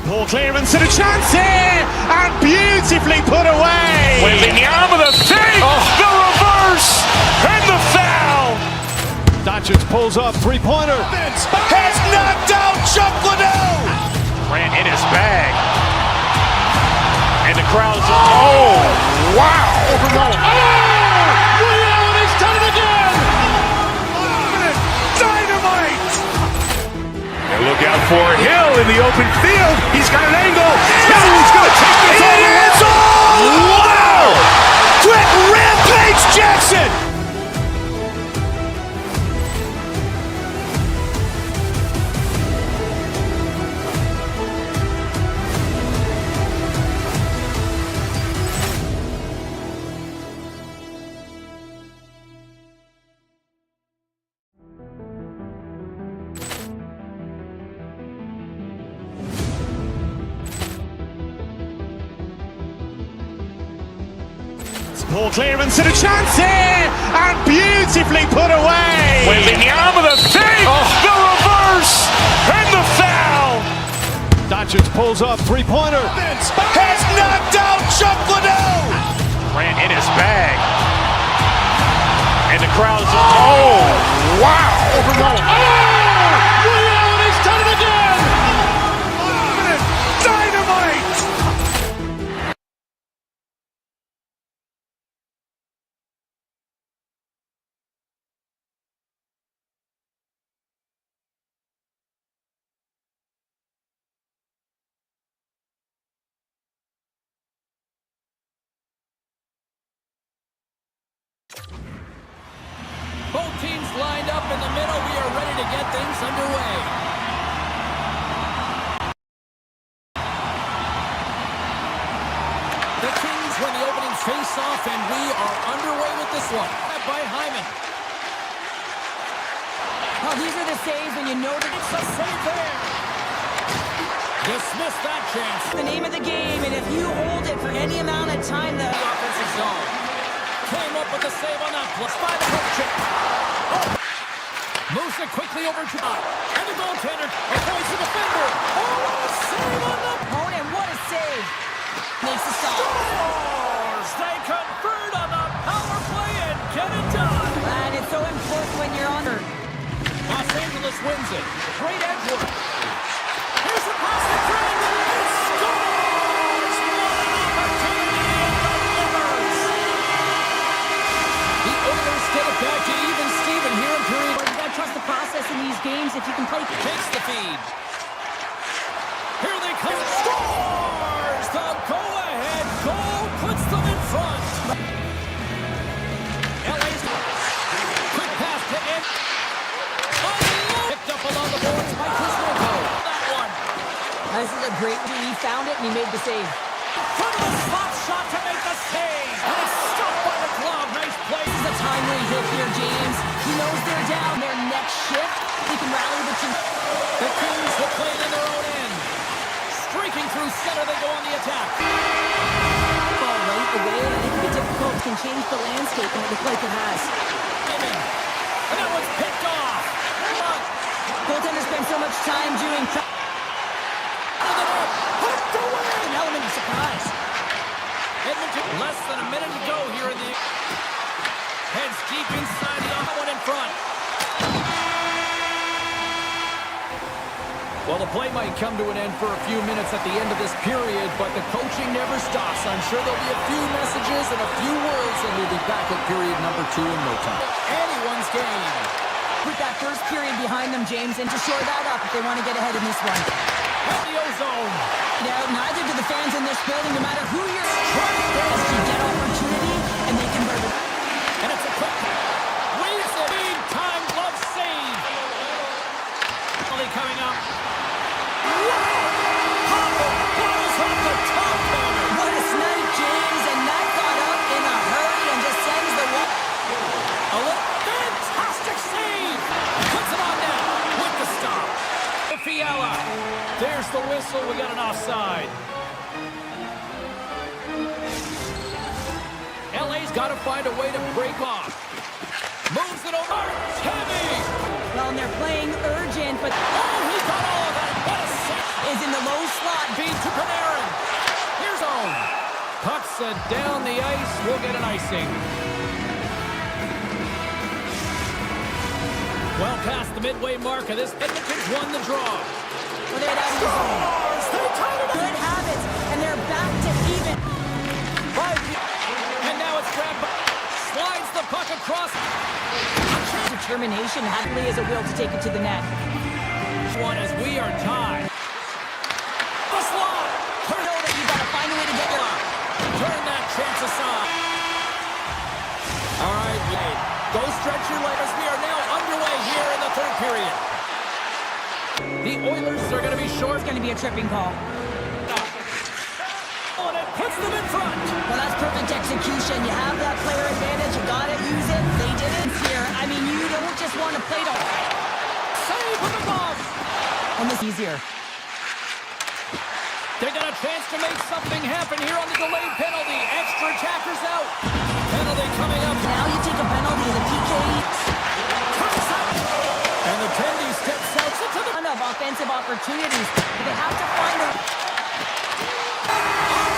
Poor clearance and a chance here, and beautifully put away. Wembanyama with a fake, the reverse, and the foul. Doncic pulls up, three-pointer. Has knocked out Chuck Liddell. Grant in his bag. And the crowd's, oh, wow. He's done it again. Dynamite. And look out for Hill in the open field. He's got an angle. He's going to take this all the way. It is all. Wow. Quick Rampage Jackson. Poor clearance and a chance here, and beautifully put away. Wembanyama with a fake, the reverse, and the foul. Doncic pulls up, three-pointer. Has knocked out Chuck Liddell. Grant in his bag. And the crowd's, oh, wow. He's done it again. Dynamite. Both teams lined up in the middle. We are ready to get things underway. The Kings win the opening face-off, and we are underway with this one. By Hyman. Oh, these are the saves when you know that it's a save there. Dismiss that chance. The name of the game, and if you hold it for any amount of time, the Offensive zone. Came up with a save on that plus by the hook check. Moves it quickly over to and the goaltender avoids the defender. Oh, save on the opponent. What a save. Makes the stop. Scores! They convert on the power play and get it done. And it's so important when you're on. Los Angeles wins it. Great edge work. Here's the pass to Grant. He scores! What an opportunity in the Rivers. The Oilers get it back to even Steven here in period. You gotta trust the process in these games if you can play. Takes the feed. Here they come. Scores! The go-ahead goal puts them in front. LA's quick pass to Ed. Picked up along the boards by Kuzmenko. That one. This is a great one. He found it and he made the save. From the spot shot to make the save. And it's stopped by the glove. Nice play. This is a timely hit here, James. He knows they're down. Their next shift, he can rally the team. The Kings will play it in their own end. Streaking through center, they go on the attack. Ball right away, and it can be difficult. Can change the landscape, and it looks like it has. And that one's picked off. Goaltenders spend so much time doing. An element of surprise. Edmonton, less than a minute to go here in the. Heads deep inside the other one in front. Well, the play might come to an end for a few minutes at the end of this period, but the coaching never stops. I'm sure there'll be a few messages and a few words, and we'll be back at period number 2 in no time. Anyone's game. Put that first period behind them, James, and to shore that up if they want to get ahead in this one. At the ozone. Now, neither do the fans in this building, no matter who you're trying to get opportunity, and they convert it. And it's a quick Reeves it. Time glove save. Coming up. What a snipe, James, and that got up in a hurry and just sends the one. A fantastic save. Puts it on now with the stop. Fiala. There's the whistle. We got an offside. LA's got to find a way to break off. Moves it over. Heavy. Well, and they're playing urgent, but he got all of that. What a save. Is in the low slot. Beat to Panarin. Here's home. Puck's down the ice. We'll get an icing. Well past the midway mark of this, Edmonton's won the draw. Well, they're down in the zone. Good habits, and they're back to even. And now it's grabbed by... Slides the puck across. Determination, happily as a will to take it to the net. One as we are tied. The slot. You know that you got to find a way to get your... Turn that chance aside. All right, Wade. Go stretch your legs. We are now underway here in the third period. The Oilers are going to be short. It's going to be a tripping call. And it puts them in front. Well, that's perfect execution. You have that player advantage. You got to use it. They did it here. I mean, you don't just want to play to... Save from above. And this is easier. They got a chance to make something happen here on the delayed penalty. Extra attackers out. Penalty coming up. Now you take a penalty. The PK... And the Tendy steps out to the... ton of offensive opportunities. But they have to find a...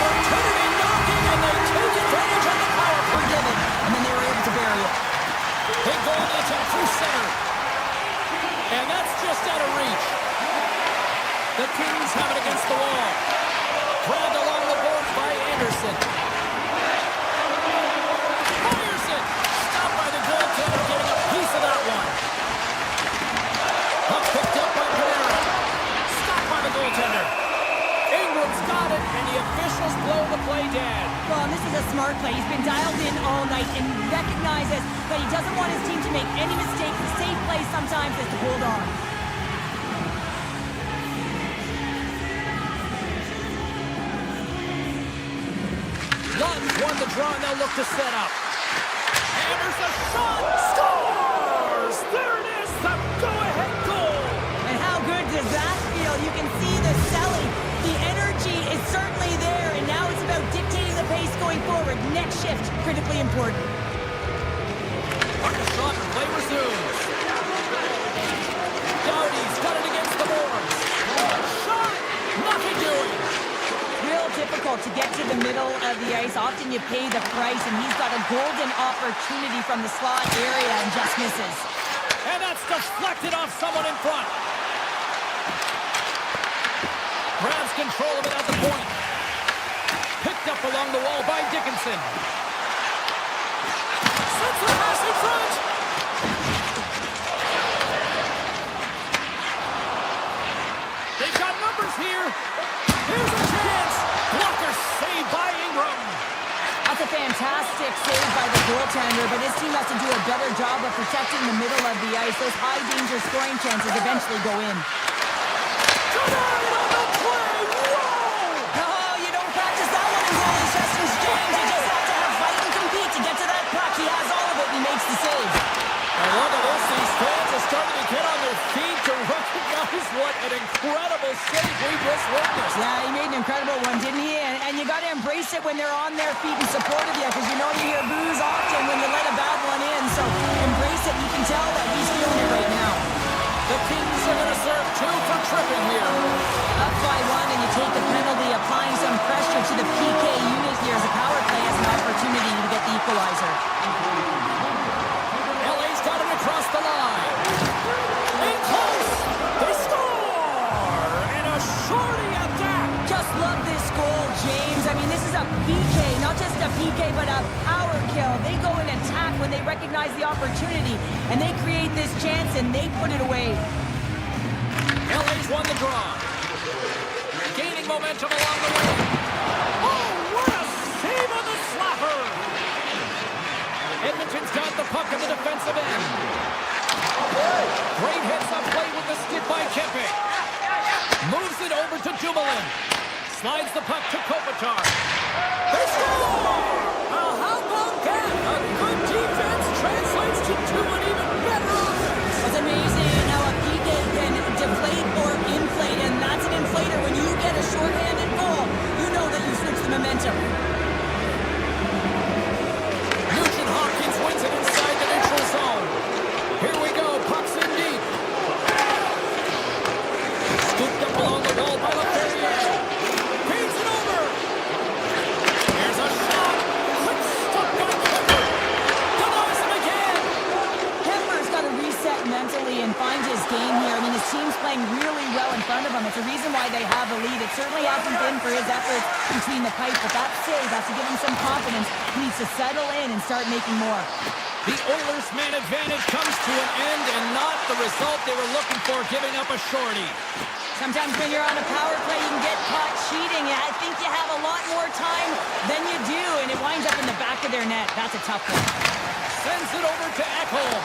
Opportunity knocking, and they take advantage of the power play. Forgiven. And then they were able to bury it. They go on the attack through center. And that's just out of reach. The Kings have it against the wall. Grabbed along the boards by Anderson. Fires it. Stopped by the goaltender, getting a piece of that one. Puck picked up by Panarin. Stopped by the goaltender. Ingram's got it, and the officials blow the play dead. Well, this is a smart play. He's been dialed in all night and recognizes that he doesn't want his team to make any mistakes. The safe play sometimes is to hold on. Lund's won the draw, and they'll look to set up. Hammers a shot. Scores! There it is, the go-ahead goal. And how good does that feel? You can see the selling. The energy is certainly there, and now it's about dictating the pace going forward. Next shift, critically important. On the shot, play resumes. Doughty's got it against the boards. Shot! Nothing doing. Real difficult to get to the middle of the ice. Often you pay the price, and he's got a golden opportunity from the slot area and just misses. And that's deflected off someone in front. Grabs control of it at the point. Picked up along the wall by Dickinson. Sends the pass in front. They've got numbers here. Here's a chance. Blocker saved by Ingram. That's a fantastic save by the goaltender, but his team has to do a better job of protecting the middle of the ice. Those high-danger scoring chances eventually go in. Tonight on the play. Whoa! No, you don't practice that one in goalie sessions, James. You just have to have fight and compete to get to that puck. He has all of it, and he makes the save. And look at this. These fans are starting to get on their feet to recognize what an incredible save we just witnessed. Yeah, he made an incredible one, didn't he? And you got to embrace it when they're on their feet in support of you, because you know you hear boos often when you let a bad one in. So embrace it. You can tell that he's feeling it right now. The Kings are going to serve 2 for tripping here. Up by 1, and you take the penalty, applying some pressure to the PK unit here as a power play has an opportunity to get the equalizer. LA's got it across the line. In close. They score! a PK, not just a PK, but a power kill. They go and attack when they recognize the opportunity, and they create this chance, and they put it away. LA's won the draw. Gaining momentum along the way. Oh, what a save on the slapper! Edmonton's got the puck in the defensive end. Great hits up play with the stick by Kempe. Moves it over to Dumoulin. Slides the puck to Kopitar. They score! How about that? A good defense translates to two and even better offense. It's amazing how a PK can deflate or inflate, and that's an inflator. When you get a shorthanded goal, you know that you switch the momentum. Nugent Hopkins wins it inside the neutral zone. Here we go, puck's in deep. Scooped up along the wall by LaFerriere. Feeds it over. Here's a shot. Quick stop by Kemper. Denies him again. Kemper's got to reset mentally and find his game here. I mean, his team's playing really well in front of him. It's a reason why they have the lead. It certainly hasn't been for his efforts between the pipes, but that save has to give him some confidence. He needs to settle in and start making more. The Oilers' man advantage comes to an end and not the result they were looking for, giving up a shorty. Sometimes when you're on a power play, you can get caught cheating. I think you have a lot more time than you do, and it winds up in the back of their net. That's a tough one. Sends it over to Ekholm.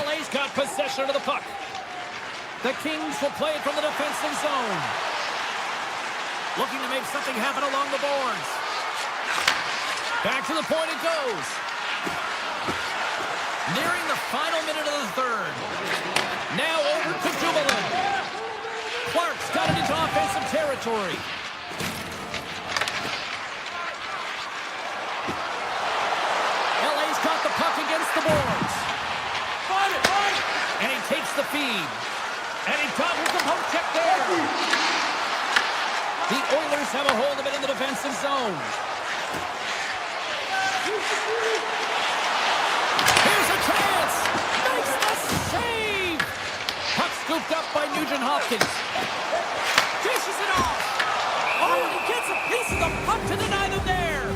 LA's got possession of the puck. The Kings will play it from the defensive zone. Looking to make something happen along the boards. Back to the point it goes. Nearing the final minute of the third. Now over to Dumoulin. Clark's got it into offensive territory. LA's got the puck against the boards. And he takes the feed. And he topples the poke check there. The Oilers have a hold of it in the defensive zone. Here's a chance. Makes the save. Puck scooped up by Nugent Hopkins. Dishes it off. Oh, he gets a piece of the puck to deny them there.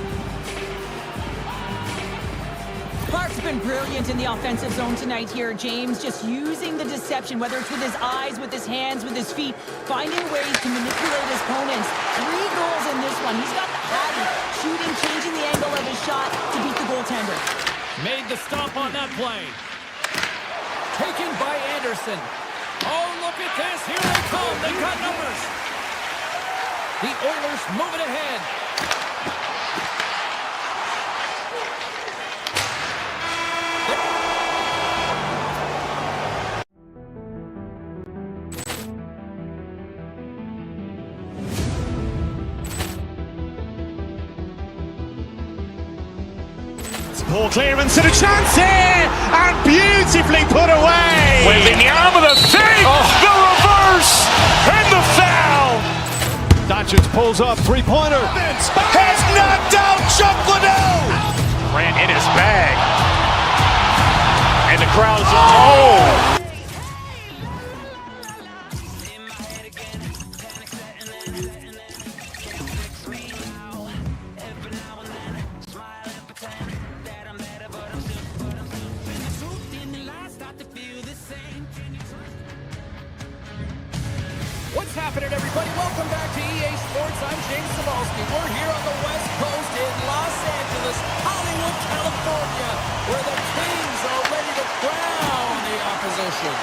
Clark's been brilliant in the offensive zone tonight here, James. Just using the deception, whether it's with his eyes, with his hands, with his feet, finding ways to manipulate his opponents. 3 goals in this one. He's got the habit, shooting, changing the angle of his shot to beat the goaltender. Made the stop on that play. Taken by Anderson. Oh, look at this. Here they come. They got numbers. The Oilers move it ahead. Poor clearance and a chance here, and beautifully put away. Waving the arm of the save, the reverse, and the foul. Doncic pulls up, three-pointer. Has knocked out Chuck Liddell. Ran in his bag. And the crowd is, oh. What's happening, everybody? Welcome back to EA Sports. I'm James Cebulski. We're here on the West Coast in Los Angeles, Hollywood, California, where the Kings are ready to crown the opposition.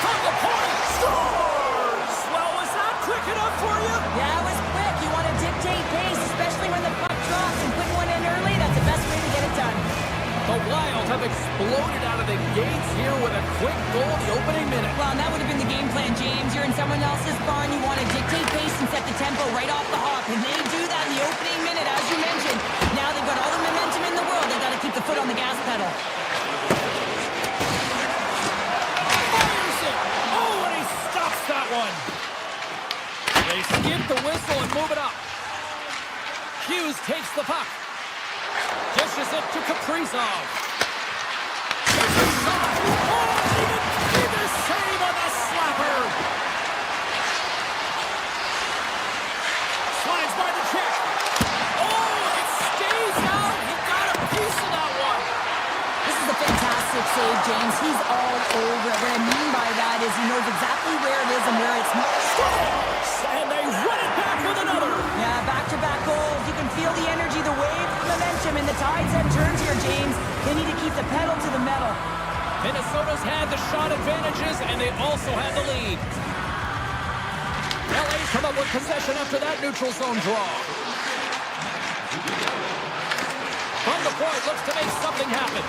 From the point, scores! Well, was that quick enough for you? Yeah, it was quick. You want to dictate pace, especially when the puck drops, and putting one in early, that's the best way to get it done. The Wild have exploded out of the gates here with a quick goal in the opening minute. Well, and that would have been the game plan, James. You're in someone else's barn. You want to dictate pace and set the tempo right off the hop. And they do that in the opening minute, as you mentioned. Now they've got all the momentum in the world. They've got to keep the foot on the gas pedal. Fires it! Oh, and he stops that one. They skip the whistle and move it up. Hughes takes the puck. Dishes it to Kaprizov. There's a shot! Oh, he didn't see the save on the slapper! over it. What I mean by that is he knows exactly where it is and where it's not. And they run it back with another. Yeah, back-to-back goals. You can feel the energy, the wave, the momentum, and the tides have turned here, James. They need to keep the pedal to the metal. Minnesota's had the shot advantages, and they also had the lead. LA's come up with possession after that neutral zone draw. From the point, looks to make something happen.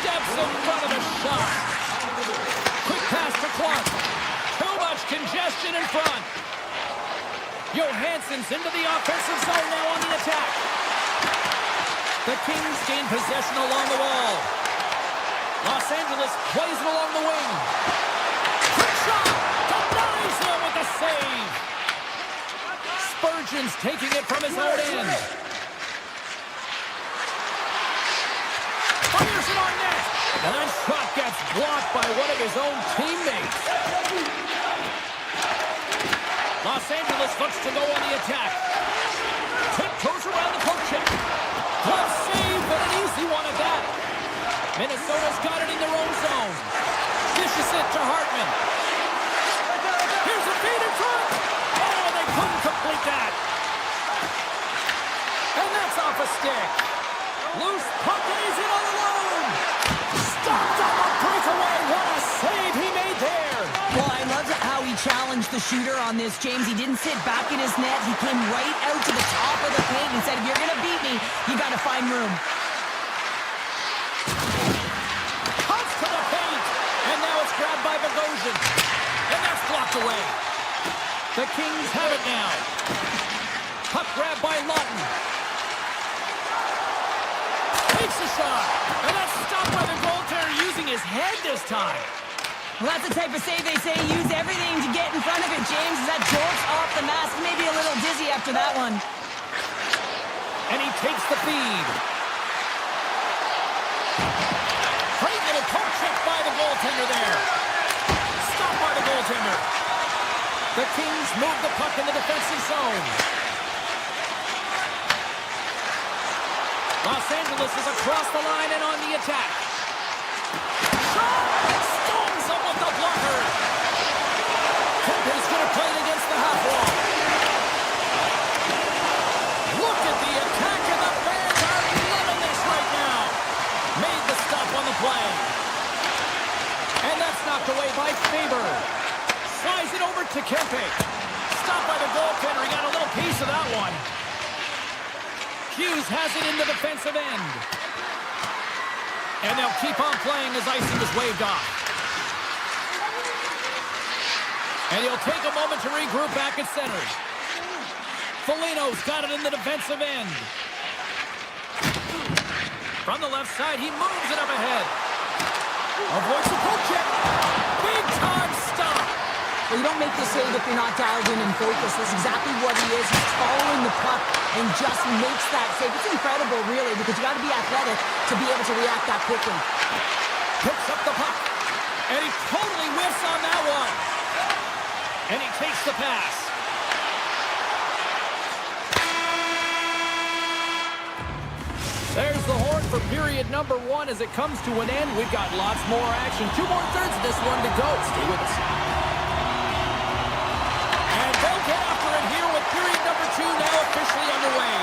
Steps in front of the shot. Quick pass to Clark. Too much congestion in front. Johansson's into the offensive zone now on the attack. The Kings gain possession along the wall. Los Angeles plays it along the wing. Quick shot! Denies him with the save. Spurgeon's taking it from his own end. Fires it on net. And that shot gets blocked by one of his own teammates. Los Angeles looks to go on the attack. Tiptoes around the poke check. Glove save, but an easy one at that. Minnesota's got it in their own zone. Dishes it to Hartman. Here's a feed in front. Oh, they couldn't complete that. And that's off a stick. Loose puck and he's in all alone. Stopped on the breakaway. What a save he made there. Well, I loved how he challenged the shooter on this, James. He didn't sit back in his net. He came right out to the top of the paint and said, if you're going to beat me, you got to find room. Comes to the paint. And now it's grabbed by Bogosian. And that's blocked away. The Kings have it now. Puck grabbed by Lawton. Takes a shot. And that's stopped by the goaltender using his head this time. Well, that's the type of save they say use everything to get in front of it, James. As that jolts off the mask, maybe a little dizzy after that one. And he takes the feed. Great little poke check by the goaltender there. Stopped by the goaltender. The Kings move the puck in the defensive zone. Los Angeles is across the line and on the attack. Shot! Stones up with the blocker. Kemper's going to play it against the half wall. Look at the attack, and the fans are loving this right now. Made the stop on the play. And that's knocked away by Faber. Slides it over to Kempe. Stopped by the goaltender. He got a little piece of that one. Hughes has it in the defensive end. And they'll keep on playing as icing is waved off. And he'll take a moment to regroup back at center. Foligno's got it in the defensive end. From the left side, he moves it up ahead. Avoids the poke check. Big time stop. Well, you don't make the save if you're not dialed in and focused. That's exactly what he is. He's following the puck and just makes that save. It's incredible, really, because you got to be athletic to be able to react that quickly. Picks up the puck. And he totally whiffs on that one. And he takes the pass. There's the horn for period number 1 as it comes to an end. We've got lots more action. 2 more thirds of this one to go. Stay with us. And they'll get after it here with period number 2 now officially underway.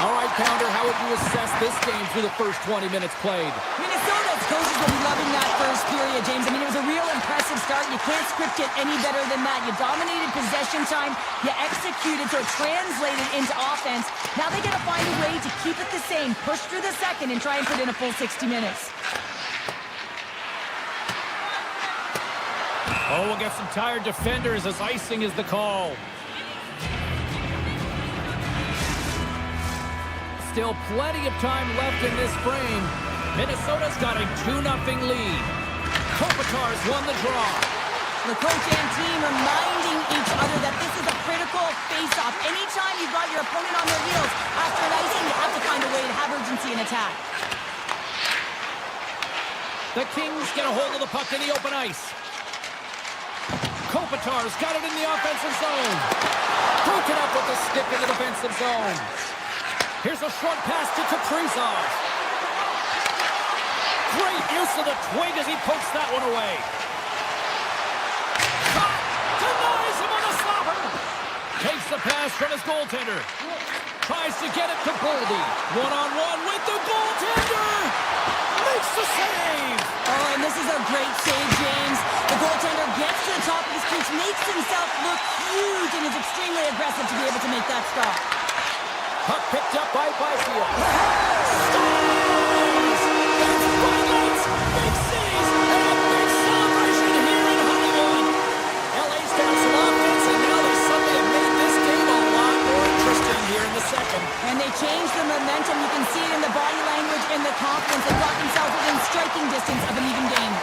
All right, Pounder, how would you assess this game through the first 20 minutes played? Minnesota's coaches will be loving that first period, James. I mean, it was a real impressive start. You can't script it any better than that. You dominated possession time. You executed, so it translated into offense. Now they got to find a way to keep it the same, push through the second, and try and put in a full 60 minutes. Oh, we'll get some tired defenders as icing is the call. Still plenty of time left in this frame. Minnesota's got a 2-0 lead. Kopitar's won the draw. The coach and team reminding each other that this is a critical face-off. Anytime you've got your opponent on their heels after an icing, you have to find a way to have urgency in attack. The Kings get a hold of the puck in the open ice. Kopitar's got it in the offensive zone. Broken up with the stick in the defensive zone. Here's a short pass to Kaprizov. Great use of the twig as he pokes that one away. Shot! Denies him on the slapper. Takes the pass from his goaltender. Tries to get it to Boldy. One-on-one with the goaltender. Makes the save. Oh, and this is a great save, James. The goaltender gets to the top of his crease, makes himself look huge, and is extremely aggressive to be able to make that stop. Puck picked up by Byfield. Scores! That's Byfields! Big saves and a big celebration here in Hollywood. LA's got some offense, and now they suddenly have made this game a lot more interesting here in the second. And they changed the momentum. You can see it in the body language and the confidence. They brought themselves within striking distance of an even game.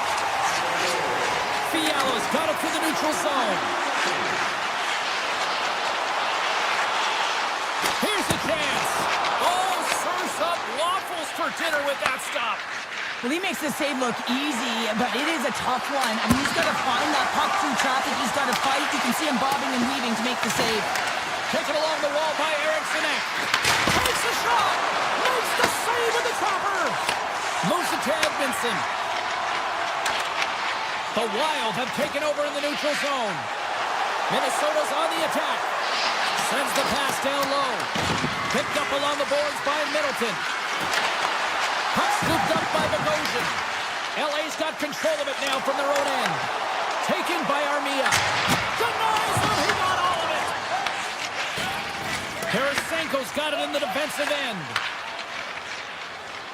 Fiala's got it to the neutral zone. Here's the chance. Oh, serves up waffles for dinner with that stop. Well, he makes the save look easy, but it is a tough one. I mean, he's got to find that puck through traffic. He's got to fight. You can see him bobbing and weaving to make the save. Taken along the wall by Eriksson. Takes the shot. Makes the save with the chopper. Moves it to Edmondson. The Wild have taken over in the neutral zone. Minnesota's on the attack. Sends the pass down low. Picked up along the boards by Middleton. Puck scooped up by Bogosian. LA's got control of it now from their own end. Taken by Armia. Denies him. He got all of it. Tarasenko's got it in the defensive end.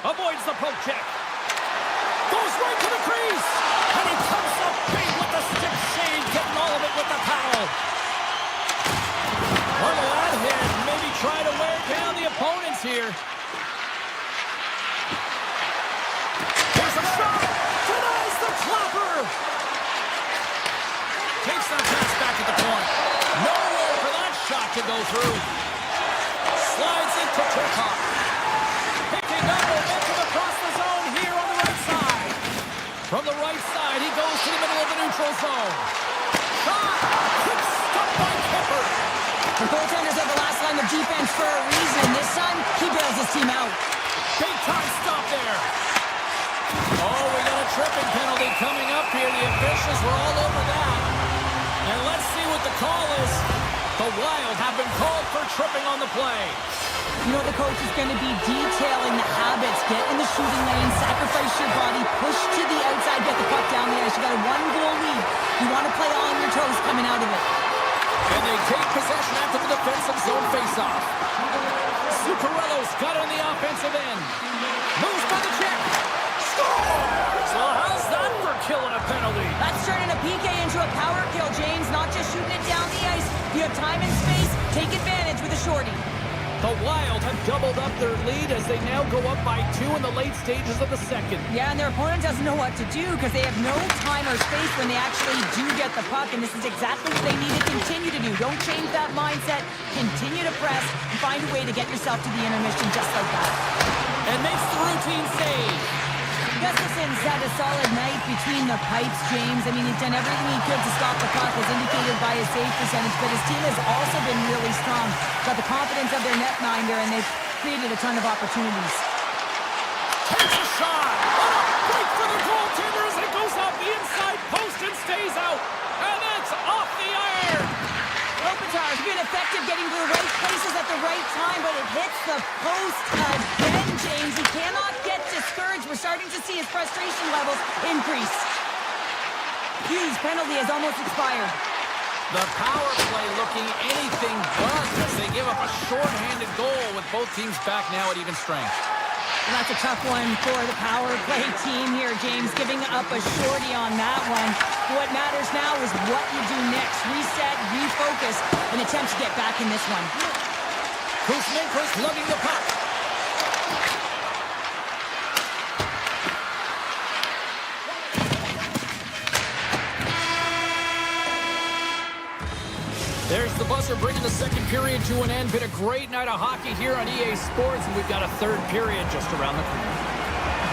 Avoids the poke check. Goes right to the crease. And he comes up big with the stick shade, getting all of it with the paddle. Look at that hit. Maybe try to wear down the opponents here. Here's a shot. Denies the clapper. Takes that pass back at the point. Nowhere for that shot to go through. Slides it to Turcotte. Picking up momentum across the zone here on the right side. From the right side, he goes to the middle of the neutral zone. Shot! Quick stop by Kemper. The goaltenders are the last line of defense for a reason. This time, he bails his team out. Big time stop there. Oh, we got a tripping penalty coming up here. The officials were all over that. And let's see what the call is. The Wild have been called for tripping on the play. You know, the coach is going to be detailing the habits. Get in the shooting lane, sacrifice your body, push to the outside, get the puck down the ice. You got a one-goal lead. You want to play on your toes coming out of it. And they take possession after the defensive zone faceoff. Zuccarello's got it on the offensive end. Moves by the check. Scores! Well, how's that for killing a penalty? That's turning a PK into a power kill, James. Not just shooting it down the ice. If you have time and space, take advantage with a shorty. The Wild have doubled up their lead as they now go up by 2 in the late stages of the second. Yeah, and their opponent doesn't know what to do because they have no time or space when they actually do get the puck, and this is exactly what they need to continue to do. Don't change that mindset. Continue to press and find a way to get yourself to the intermission just like that. And makes the routine save. Gustafson's had a solid night between the pipes, James. I mean, he's done everything he could to stop the puck, as indicated by his save percentage, but his team has also been really strong. Got the confidence of their netminder, and they've created a ton of opportunities. Takes a shot. What a break for the goaltender as it goes off the inside post and stays out. And it's off the iron. Kopitar's been effective getting to the right places at the right time, but it hits the post again, James. He cannot get discouraged. We're starting to see his frustration levels increase. Hughes' penalty has almost expired. The power play looking anything but as they give up a short-handed goal with both teams back now at even strength. And that's a tough one for the power play team here, James, giving up a shorty on that one. What matters now is what you do next. Reset, refocus, and attempt to get back in this one. Kuzmenko's lugging the puck. There's the buzzer bringing the second period to an end. Been a great night of hockey here on EA Sports, and we've got a third period just around the corner.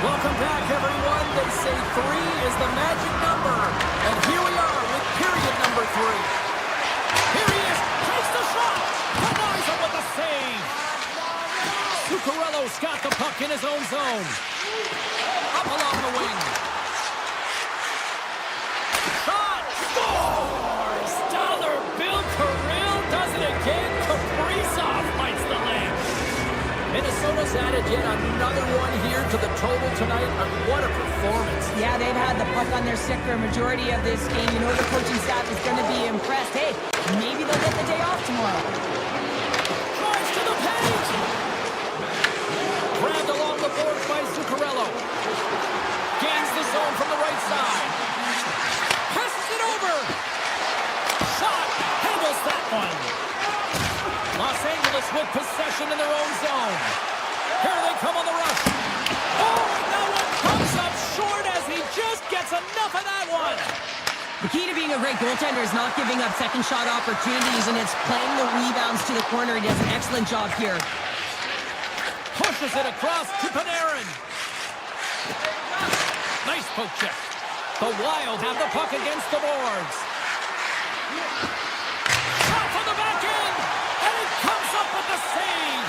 Welcome back, everyone. They say 3 is the magic number. And here we are with period number 3. Here he is. Takes the shot. Denies him with the save. Zuccarello's got the puck in his own zone. A up along the wing. Shot! Scores! Dollar Bill Kirill does it again. Kaprizov lights the lamp. Minnesota's added yet another one here to the total tonight. What a performance. Yeah, they've had the puck on their stick for a majority of this game. You know the coaching staff is going to be impressed. Hey, maybe they'll get the day off tomorrow. Drives to the paint. Grabbed along the boards by Zuccarello. Gains the zone from the right side. Passes it over. Shot. Handles that one. Los Angeles with possession in their own zone. Here they come on the rush. Oh, and that one comes up short as he just gets enough of that one. The key to being a great goaltender is not giving up second shot opportunities, and it's playing the rebounds to the corner. He does an excellent job here. Pushes it across to Panarin. Nice poke check. The Wild have the puck against the boards. Shot from the back end. And it comes up with the save.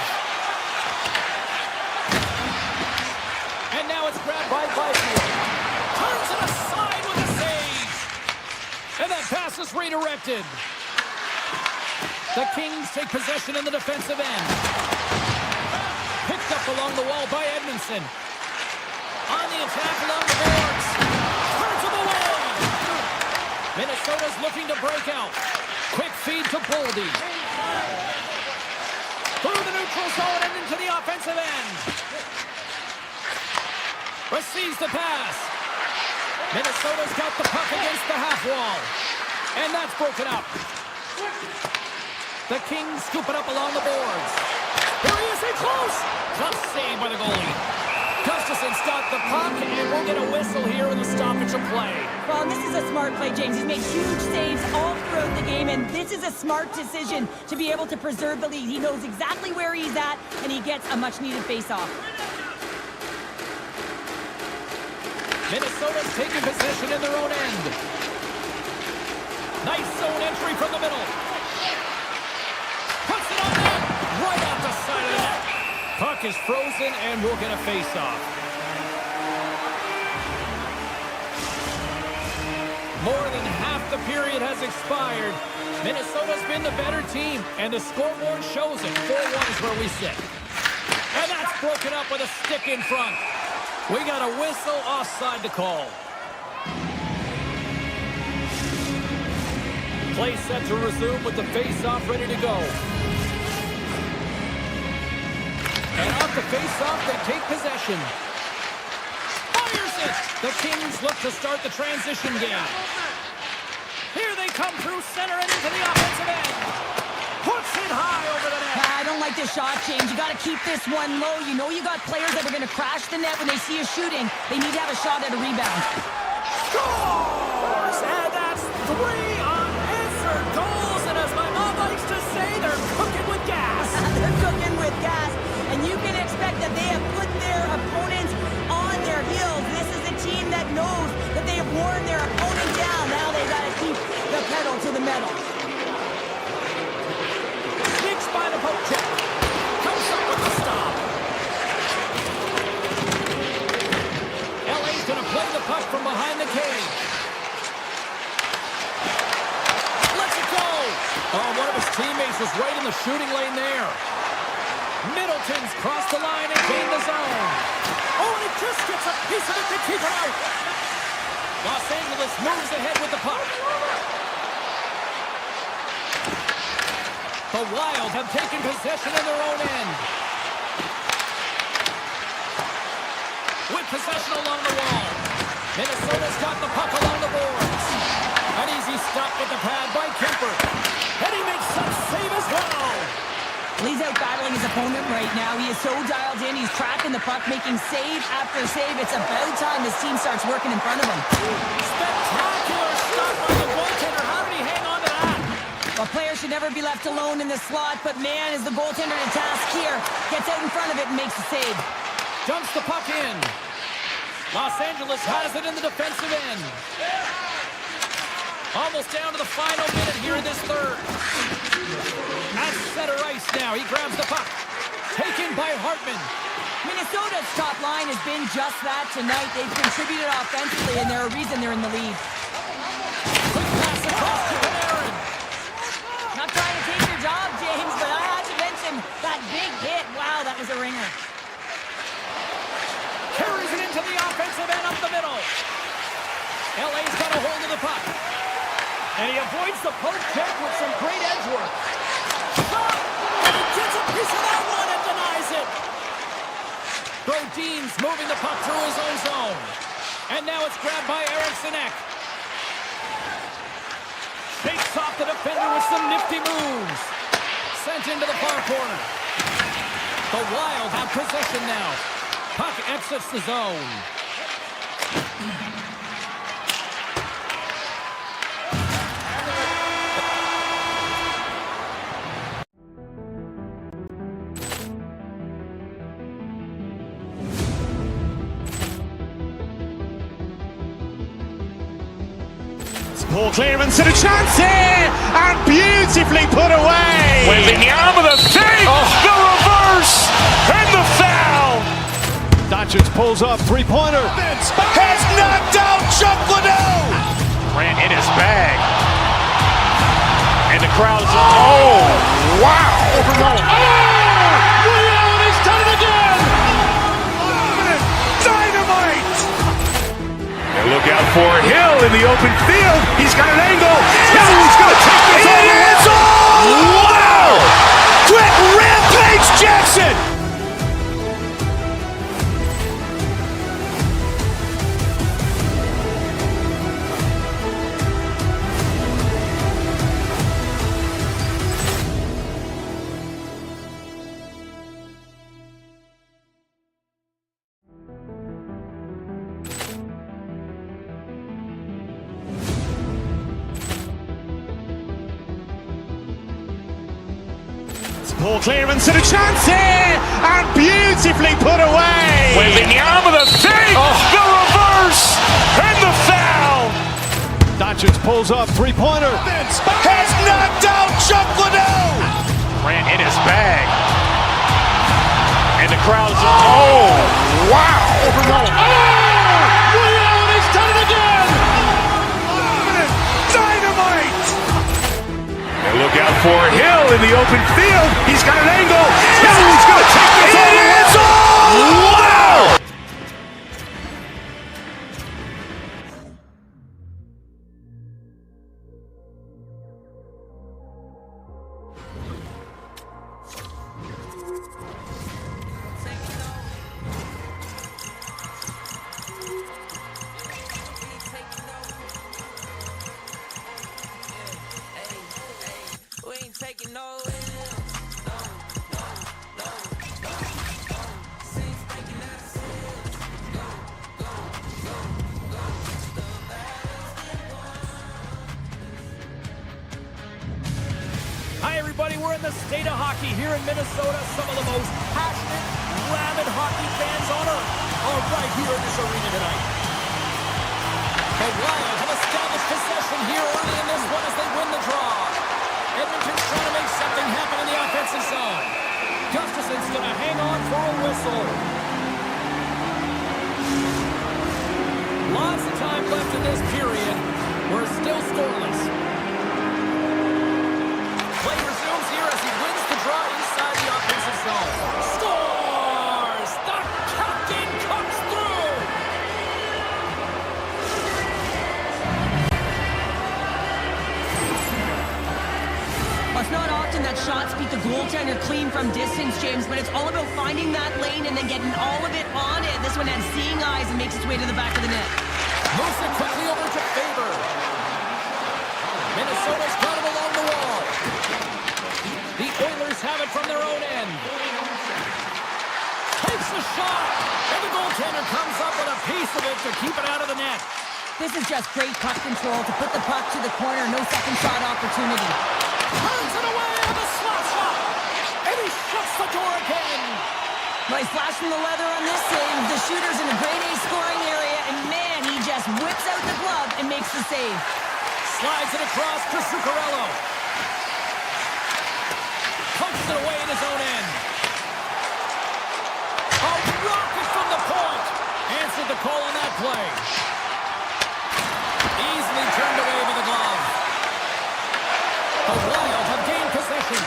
And now it's grabbed by Byfield. Turns it aside with a save. And that pass is redirected. The Kings take possession in the defensive end. Picked up along the wall by Edmondson. On the attack along the boards. Turns him away. Minnesota's looking to break out. Quick feed to Boldy. Through the neutral zone and into the offensive end. Receives the pass. Minnesota's got the puck against the half wall. And that's broken up. The Kings scoop it up along the boards. Here he is in close. Tough save by the goalie. Gustafson's got the puck, and we'll get a whistle here in the stoppage of play. Well, and this is a smart play, James. He's made huge saves all throughout the game, and this is a smart decision to be able to preserve the lead. He knows exactly where he's at, and he gets a much-needed face-off. Minnesota's taking possession in their own end. Nice zone entry from the middle. Puts it on net. Right off the side of the net. Puck is frozen, and we'll get a face-off. More than half the period has expired. Minnesota's been the better team, and the scoreboard shows it. 4-1 is where we sit. And that's broken up with a stick in front. We got a whistle offside to call. Play set to resume with the face-off ready to go. And off the face-off, they take possession. Fires it! The Kings look to start the transition game. Here they come through center and into the offensive end. Puts it high over the net. I don't like this shot, James. You got to keep this one low. You know you got players that are going to crash the net when they see you shooting. They need to have a shot at a rebound. Scores! And that's 3 unanswered goals. And as my mom likes to say, they're cooking with gas. They're cooking with gas. And you can expect that they have put their opponents on their heels. This is a team that knows that they have worn their opponent down. Now they got to keep the pedal to the metal. Sneaks by the poke check. Comes up with the stop. LA's going to play the puck from behind the cage. Let's it go. Oh, one of his teammates was right in the shooting lane there. Middleton's crossed the line and gained the zone. Oh, and it just gets a piece of it to keep it out. Los Angeles moves ahead with the puck. The Wild have taken possession in their own end. With possession along the wall. Minnesota's got the puck along the boards. An easy stop with the pad by Kemper. And he makes some save as well. He's out battling his opponent right now. He is so dialed in. He's tracking the puck, making save after save. It's about time his team starts working in front of him. Spectacular stop by the goaltender. How did he hang on to that? A player should never be left alone in the slot, but man, is the goaltender to task here. Gets out in front of it and makes the save. Dumps the puck in. Los Angeles has it in the defensive end. Almost down to the final minute here in this third. At center ice now. He grabs the puck. Taken by Hartman. Minnesota's top line has been just that tonight. They've contributed offensively, and they're a reason they're in the lead. Quick pass across to Panarin. Not trying to take your job, James, but I had to mention that big hit. Wow, that was a ringer. Carries it into the offensive end up the middle. LA's got a hold of the puck. And he avoids the poke check with some great edge work. Shot! And he gets a piece of that one and denies it. Brodin's moving the puck through his own zone. And now it's grabbed by Eriksson Ek. Shakes off the defender with some nifty moves. Sent into the far corner. The Wild have possession now. Puck exits the zone. Poor clearance and a chance here, and beautifully put away. Wembanyama the save, the reverse, and the foul. Doncic pulls up, three-pointer. Has knocked out Chuck Liddell. Grant in his bag. And the crowd is, oh, wow. Ray Allen has done it again. Dynamite. And look out for Hill in the open field. He's got an angle. Hill's going to take this all the way. Wow. Quick rampage Jackson. Poor clearance and a chance here, and beautifully put away. Wembanyama the save, the reverse, and the foul. Doncic pulls up, three-pointer. Has knocked out Chuck Liddell. Grant in his bag. And the crowd is, oh, wow. Ray Allen has done it again. Dynamite. And look out for Hill in the open field. He's got an angle. Hill's going to take this all the way. Wow. Taking no Hi, everybody. We're in the state of hockey here in Minnesota. Some of the most passionate, rabid hockey fans on earth are right here in this arena tonight. The Wild have established possession here early in this one as they win the draw. Edmonton's trying to make something happen in the offensive zone. Gustafson's going to hang on for a whistle. Lots of time left in this period. We're still scoreless. Play resumes here as he wins the draw inside the offensive zone. Scores! The captain comes through! Well, it's not often that shots beat the goaltender clean from distance, James, but it's all about finding that lane and then getting all of it on it. This one has seeing eyes and makes its way to the back of the net. Moves it quickly over to Faber. Minnesota's got it along the wall. The Oilers have it from their own end. Takes the shot, and the goaltender comes up with a piece of it to keep it out of the net. This is just great puck control to put the puck to the corner. No second shot opportunity. Turns it away with a slap shot, and he shuts the door again. Nice flash from the leather on this save. The shooter's in a grade A scoring area, and man, he just whips out the glove and makes the save. Slides it across to Zuccarello. Pumps it away in his own end. Oh, the call on that play. Easily turned away with the glove. The Wild have gained possession.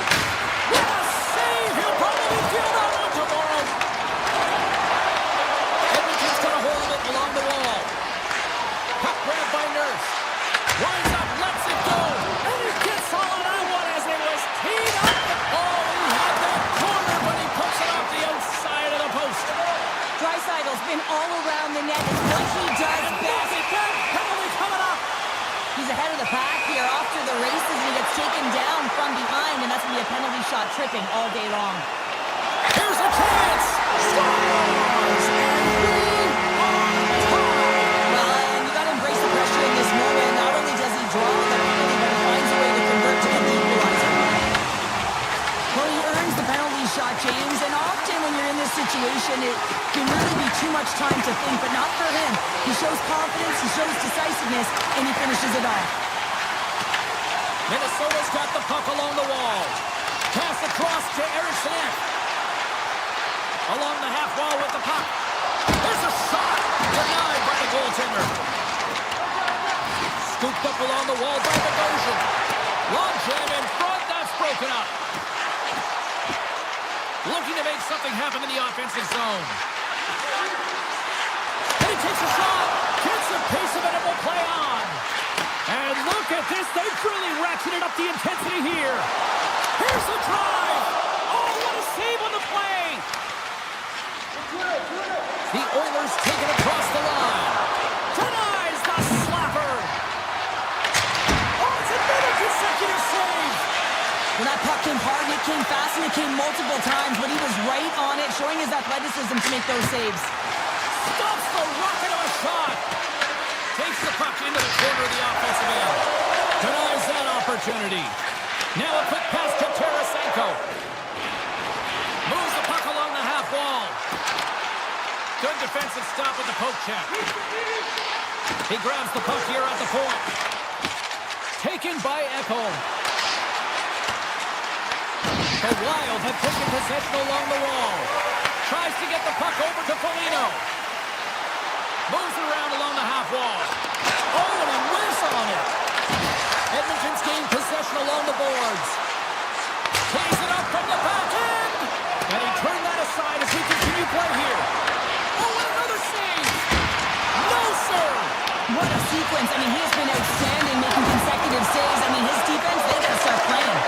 What a save! He'll probably feel that one tomorrow. Edmonton's got a hold of it along the wall. Puck grabbed by Nurse. Winds up, lets it go. And he gets all on that one as it was teed up. Oh, he had that corner, but he puts it off the outside of the post. Dreisaitl's been all around the net. It's what he does best. Penalty coming up. He's ahead of the pack here off to the races, and he gets taken down from behind, and that's going to be a penalty shot tripping all day long. Here's a chance. Scores! And we are tied. Well, and you got to embrace the pressure in this moment. Not only does he draw the penalty, but he finds a way to convert to get the equalizer. Well, he earns the penalty shot, James, and often when you're in this situation, it can really be too much time to think, but not for him. He shows confidence, he shows decisiveness, and he finishes it off. Minnesota's got the puck along the wall. Pass across to Eriksson. Along the half wall with the puck. There's a shot. Denied by the goaltender. Scooped up along the wall by the Goshen. Long jam in front. That's broken up. Looking to make something happen in the offensive zone. And he takes a shot. Gets the pace of it and will play on. And look at this. They've really ratcheted up the intensity here. Here's the drive. Oh, what a save on the play. The Oilers take it across the line. Denies the slapper. Oh, it's another consecutive save. Well, that puck came hard, and it came fast, and it came multiple times, but he was right on it, showing his athleticism to make those saves. Stops the rocket of a shot. Takes the puck into the corner of the offensive end. Denies that opportunity. Now a quick pass to Tarasenko. Moves the puck along the half wall. Good defensive stop with the poke check. He grabs the puck here at the point. Taken by Ekholm. The Wild have taken possession along the wall. Tries to get the puck over to Foligno. Moves around along the half wall. Oh, and he whiffs on it. Edmonton's gained possession along the boards. Tees it up from the back end. And he turned that aside as we continue play here. Oh, and another save. No, sir. What a sequence. I mean, he has been outstanding, making consecutive saves. I mean, his defense, they got to start playing.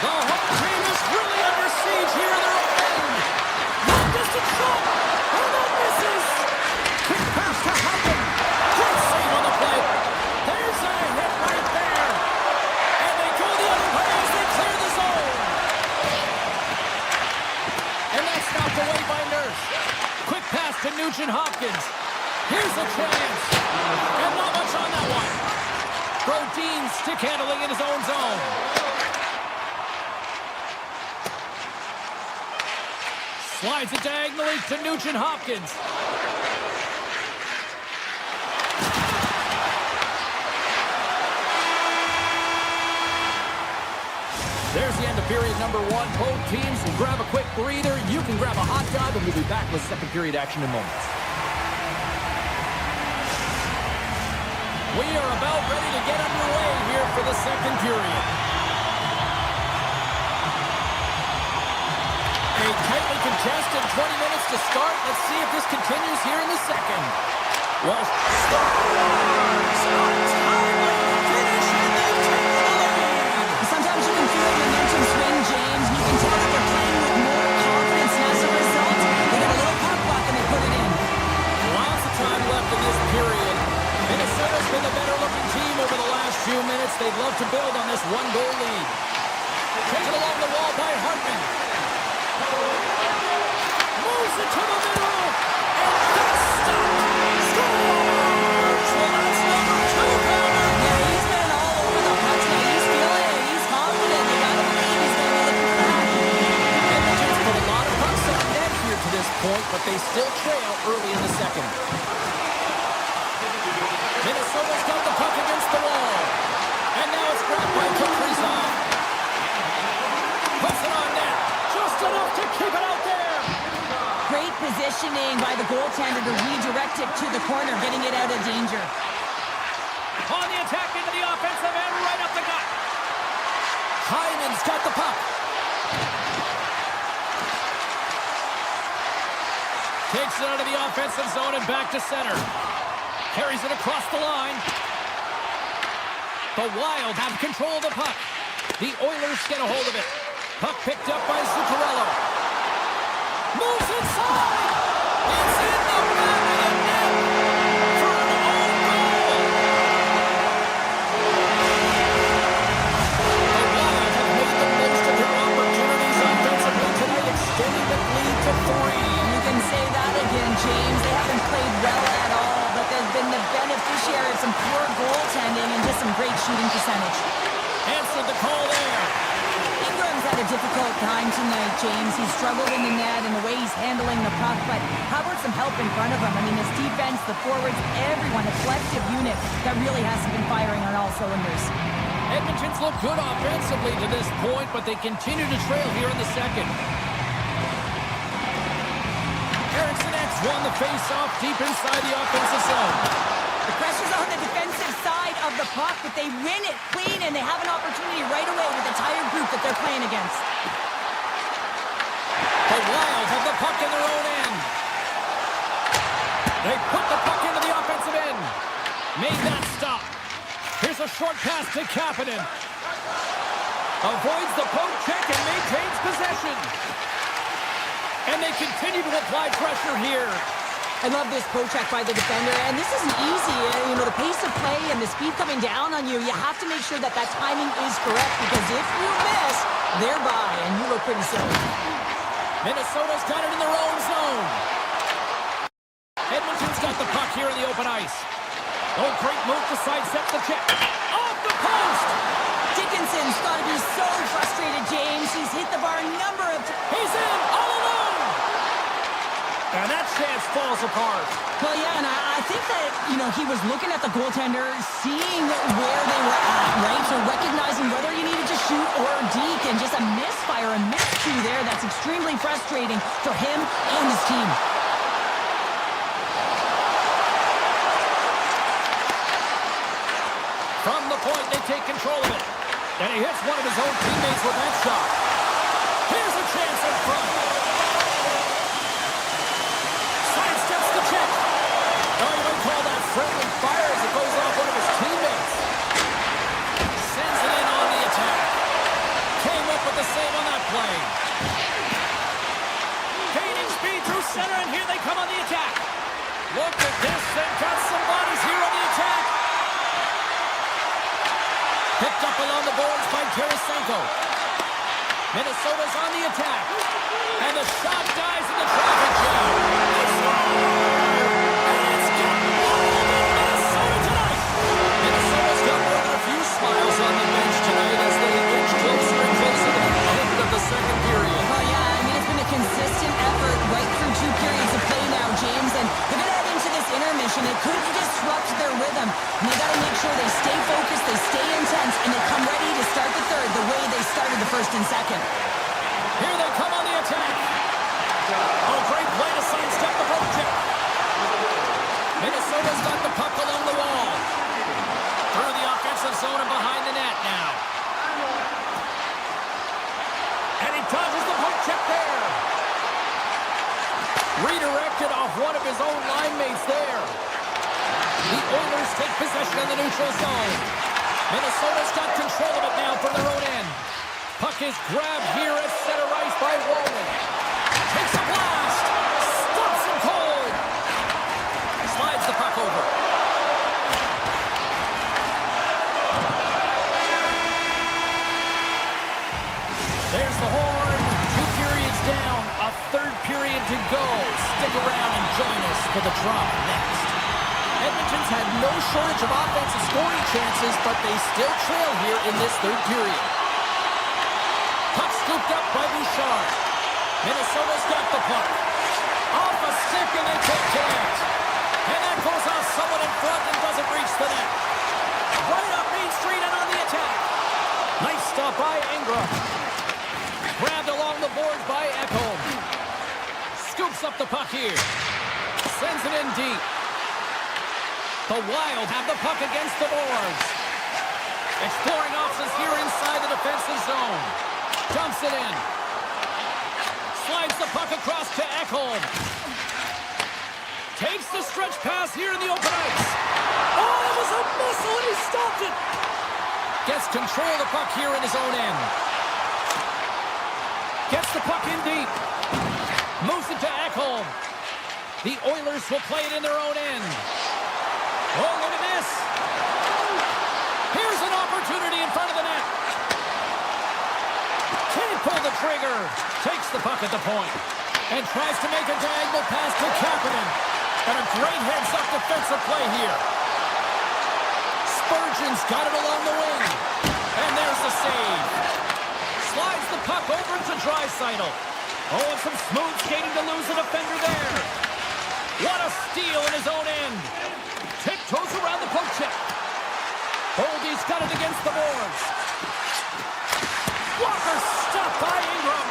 The home team is really under siege here in their own end. Long distance shot. Oh, that misses. Quick pass to Houghton. Great save on the play. There's a hit right there. And they go the other way as they clear the zone. And that's knocked away by Nurse. Quick pass to Nugent-Hopkins. Here's a chance. And not much on that one. Brodin stick handling in his own zone. Slides it diagonally to Nugent-Hopkins. There's the end of period number one. Both teams will grab a quick breather. You can grab a hot dog, and we'll be back with second period action in moments. We are about ready to get underway here for the second period. A tightly contested 20 minutes to start. Let's see if this continues here in the second. Well, scores! Untimely finish, and they take the lead. Sometimes you can feel the momentum swing, James. You can tell that they're playing with more confidence, and as a result, they got a little puck luck and they put it in. Lots of time left in this period. Minnesota's been the better-looking team over the last few minutes. They'd love to build on this one-goal lead. Taken along the wall by Hartman. Moves it to the middle. And that's stopped. Scores! Well, that's number 2-pounder. Yeah, he's been all over the puck tonight. He's feeling it. He's confident. You gotta believe he's gonna be looking for that. Edmonton's put a lot of pucks on net here to this point, but they still trail early in the second. Minnesota's got the puck against the wall. And now it's grabbed by Kaprizov. Puts it on net. Just enough to keep it out there. Great positioning by the goaltender to redirect it to the corner, getting it out of danger. On the attack into the offensive end, right up the gut. Hyman's got the puck. Takes it out of the offensive zone and back to center. Carries it across the line. The Wild have control of the puck. The Oilers get a hold of it. Puck picked up by Zuccarello. Moves inside. It's in the back of the net for an own goal. The Wild have made the most of their opportunities offensively tonight, extending the lead to 3. You can say that again, James. They haven't played well at all, but they've been the beneficiary of some poor goaltending and just some great shooting percentage. Answered the call there. Ingram's had a difficult time tonight, James. He's struggled in the net and the way he's handling the puck, but how about some help in front of him? I mean, his defense, the forwards, everyone, a collective unit that really hasn't been firing on all cylinders. Edmonton's looked good offensively to this point, but they continue to trail here in the second. Eriksson X won the face-off deep inside the offensive zone. The pressure's on the defensive side of the puck, but they win it clean, and they have an opportunity right away with the tired group that they're playing against. The Wild have the puck in their own end. They put the puck into the offensive end. Made that stop. Here's a short pass to Kapanen. Avoids the poke check and maintains possession. And they continue to apply pressure here. I love this poke check by the defender, and this isn't easy. You know, the pace of play and the speed coming down on you, you have to make sure that that timing is correct, because if you miss, they're by, and you look pretty silly. Minnesota's got it in their own zone. Edmonton's got the puck here in the open ice. Oh, great move to sidestep the check. Off the post! Dickinson's got to be so frustrated, James. He's hit the bar a number of times. He's in, all alone! And that chance falls apart. Well, yeah, and I think that, you know, he was looking at the goaltender, seeing where they were at, right? So recognizing whether you needed to shoot or deke, and just a misfire, a miscue there. That's extremely frustrating for him and his team. From the point, they take control of it. And he hits one of his own teammates with that shot. Here's a chance in front. Sidesteps the check. Oh, you might call that friendly fire as it goes off one of his teammates. Sends it in on the attack. Came up with the save on that play. Gaining speed through center, and here they come on the attack. Look at this. They've got some bodies here on the attack. Picked up along the boards by Tarasenko. Minnesota's on the attack. And the shot dies in the traffic jam. They score! And it's got more than Minnesota tonight. Minnesota's got more than a few smiles on the bench tonight as they inch closer and closer to the end of the second period. Oh, yeah, I mean, it's been a consistent effort right through 2 periods of play now, James. And they're going to head into this intermission. It could disrupt their rhythm. And they got to make sure they stay focused, they stay intense, and they come ready to start the third the way they started the first and second. Here they come on the attack. Oh, great play to sidestep the poke check. Minnesota's got the puck along the wall. Through the offensive zone and behind the net now. And he dodges the poke check there. Redirected off one of his own line mates there. The Oilers take possession in the neutral zone. Minnesota's got control of it now from their own end. Puck is grabbed here at center ice by Rowland. Takes a blast. Stops him cold. Slides the puck over. There's the horn. 2 periods down. A third period to go. Stick around and join us for the drama next. Edmonton's had no shortage of offensive scoring chances, but they still trail here in this third period. Puck scooped up by Bouchard. Minnesota's got the puck. Off a stick, and they take chance. And that goes off someone in front and doesn't reach the net. Right up Main Street and on the attack. Nice stop by Ingram. Grabbed along the boards by Edmont. Scoops up the puck here. sends it in deep. The Wild have the puck against the boards. Exploring options here inside the defensive zone. Dumps it in. Slides the puck across to Ekholm. Takes the stretch pass here in the open ice. Oh, it was a missile and he stopped it. Gets control of the puck here in his own end. Gets the puck in deep. Moves it to Ekholm. The Oilers will play it in their own end. Oh, look at this. Here's an opportunity in front of the net. Can't pull the trigger. Takes the puck at the point. And tries to make a diagonal pass to Kapanen. And a great heads-up defensive play here. Spurgeon's got it along the wing. And there's the save. Slides the puck over to Draisaitl. Oh, and some smooth skating to lose a defender there. What a steal in his own end. Tiptoes around the poke check. Boldy's got it against the boards. Walker stopped by Ingram.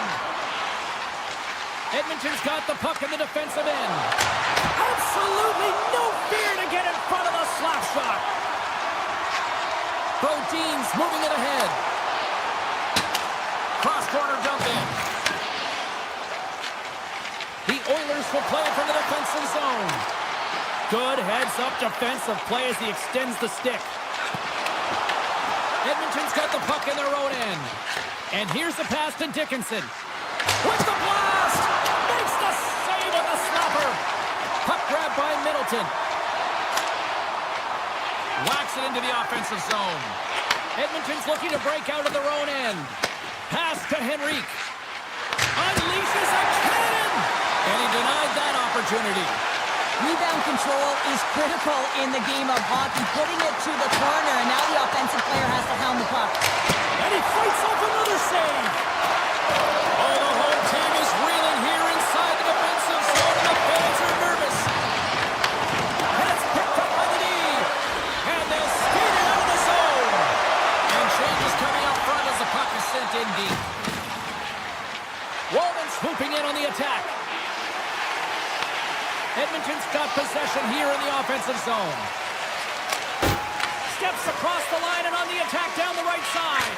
Edmonton's got the puck in the defensive end. Absolutely no fear to get in front of the slap shot. Brodin's moving it ahead. Cross-corner dump in. The Oilers will play it from the defensive zone. Good heads-up defensive play as he extends the stick. Edmonton's got the puck in their own end. And here's the pass to Dickinson. With the blast! Makes the save of the slapper. Puck grab by Middleton. Whacks it into the offensive zone. Edmonton's looking to break out of their own end. Pass to Henrique. Unleashes a cannon! And he denied that opportunity. Rebound control is critical in the game of hockey. Putting it to the corner, and now the offensive player has to hound the puck. And he fights off another save. Oh, the home team is reeling here inside the defensive zone, and the fans are nervous. And it's picked up by the D. And they'll skate it out of the zone. And changes coming up front as the puck is sent in deep. Walden swooping in on the attack. Edmonton's got possession here in the offensive zone. Steps across the line and on the attack down the right side.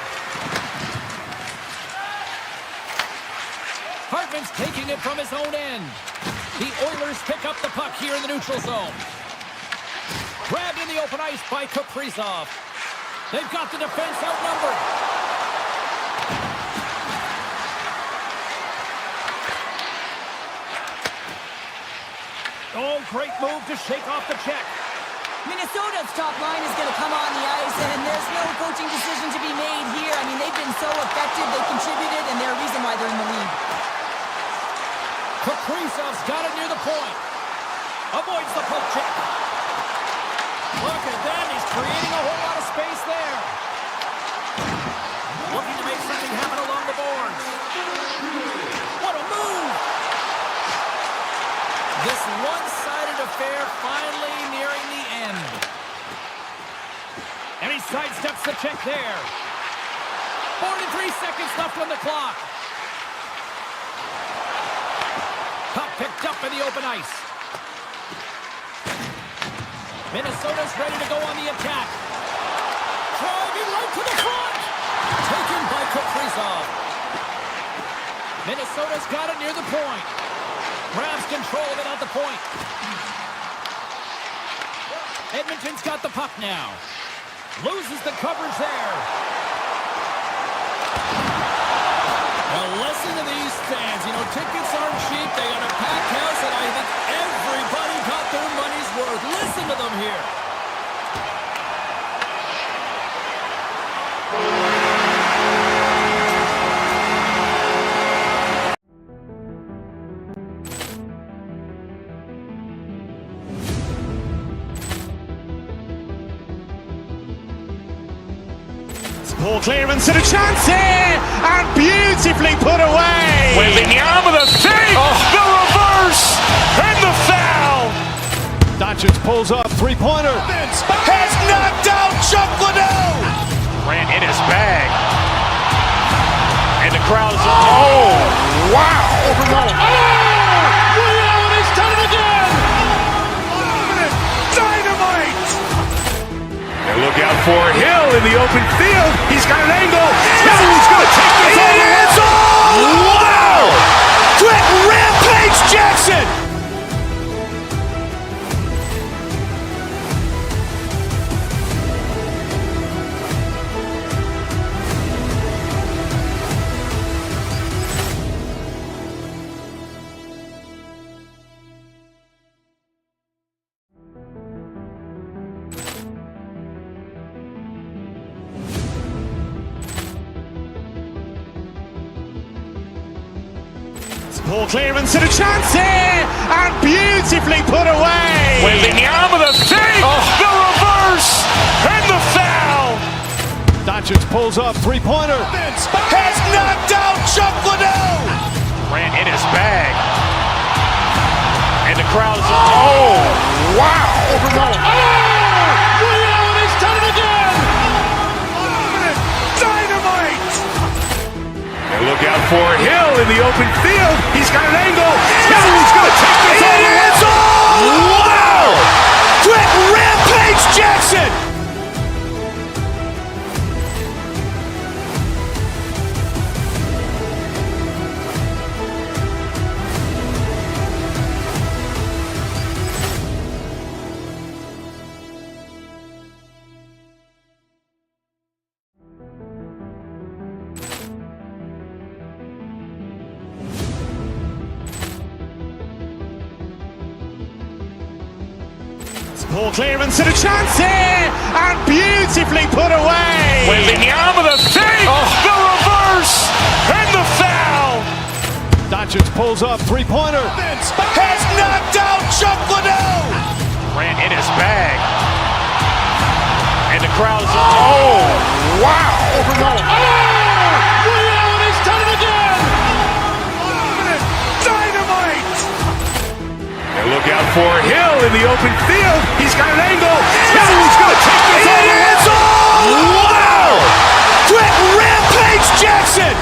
Hartman's taking it from his own end. The Oilers pick up the puck here in the neutral zone. Grabbed in the open ice by Kaprizov. They've got the defense outnumbered. Oh, great move to shake off the check. Minnesota's top line is going to come on the ice, and there's no coaching decision to be made here. I mean, they've been so effective, they contributed, and they're a reason why they're in the lead. Kaprizov's got it near the point. Avoids the poke check. Look at that, he's creating a whole lot of space there. Looking to make something happen along the boards. What a move! This one-sided affair finally nearing the end. And he sidesteps the check there. 43 seconds left on the clock. Puck picked up in the open ice. Minnesota's ready to go on the attack. Driving right to the front. Taken by Kaprizov. Minnesota's got it near the point. Grabs control of it at the point. Edmonton's got the puck now. Loses the coverage there. Well, listen to these fans. You know, tickets aren't cheap. They got a packed house, and I think everybody got their money's worth. Listen to them here. Poor clearance and a chance here, and beautifully put away. Wembanyama the save, the reverse, and the foul. Doncic pulls up, three-pointer. Has knocked out Chuck Liddell. Ran in his bag. And the crowd is, oh, wow. William Allen has done it again. Look out for Hill in the open field. He's got an angle. Hill's going to take this all the way. Wow! Quick rampage Jackson! Ball clearance and a chance here, and beautifully put away. Wembanyama the fake, the reverse, and the foul. Doncic pulls up, three-pointer. Has knocked out Chuck Liddell. Ran in his bag. And the crowd is, oh, wow. Overwhelmed. Ray Allen has done it again. Dynamite. And look out for Hill in the open field. He's got an angle. Hill's going to take this all the way. Wow. Quick rampage Jackson. Ball clearance and a chance here, and beautifully put away. Wembanyama the fake, the reverse, and the foul. Doncic pulls up, three-pointer. Has knocked out Chuck Liddell. Ran in his bag. And the crowd is, oh, wow. Overwhelmed. Ray Allen has done it again. Dynamite. And look out for Hill in the open field. He's got an angle. Hill's going to take this all the way. Wow. Quick rampage Jackson.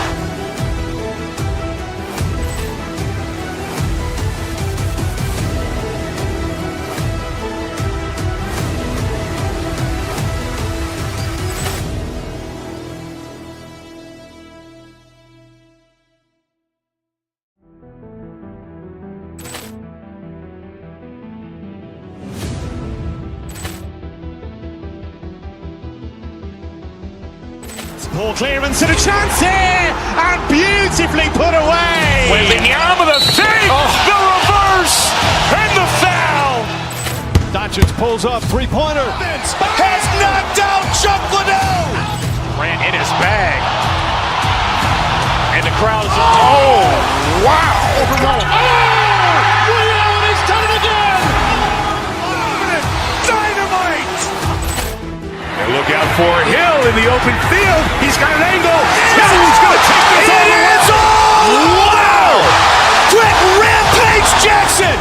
Ball clearance and a chance here, and beautifully put away. Wembanyama the fake, the reverse, and the foul. Doncic pulls up, three-pointer. Has knocked out Chuck Liddell. Ran in his bag. And the crowd is, oh, wow. Overwhelmed. Ray Allen has done it again. Dynamite. And look out for Hill in the open field. He's got an angle. Hill's going to take this all the way. Wow. Quick rampage Jackson.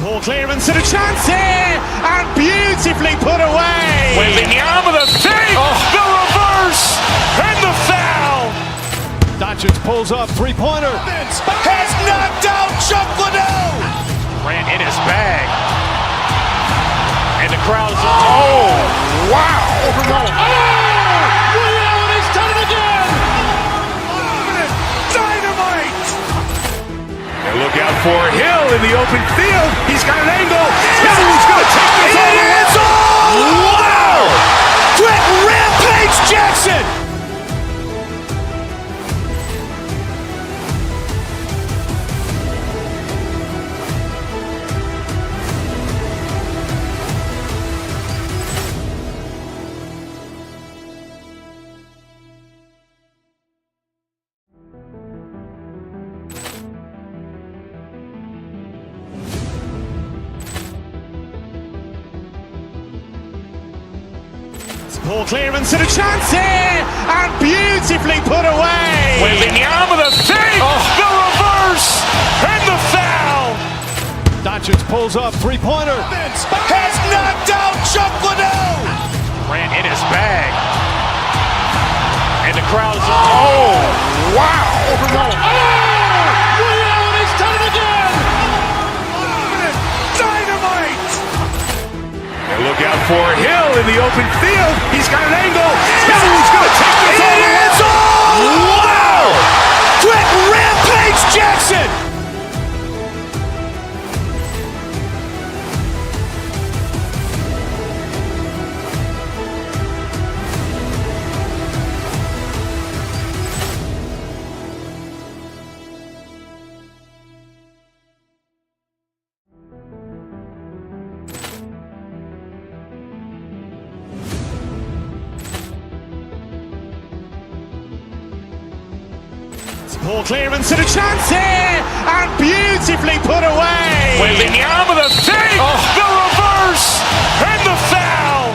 Ball clearance and a chance here, and beautifully put away. Wembanyama the fake, the reverse, and the foul. Doncic pulls up, three-pointer. Has knocked out Chuck Liddell. Ran in his bag. And the crowd is, oh, wow. Overwhelmed. Ray Allen has done it again. Dynamite. And look out for Hill in the open field. He's got an angle. Hill's going to take this all the way. Wow. Quick rampage Jackson. Poor clearance and a chance here, and beautifully put away. Wembanyama with a fake, the reverse, and the foul. Doncic pulls up, three-pointer. Has knocked out Chuck Liddell. Ran in his bag. And the crowd is, oh, wow. Ray Allen has done it again. Dynamite. And look out for Hill in the open field. He's got an angle. He's going to take this all the way. Wow. Quick Rampage Jackson. Poor clearance and a chance here, and beautifully put away. Wembanyama with a fake, the reverse, and the foul.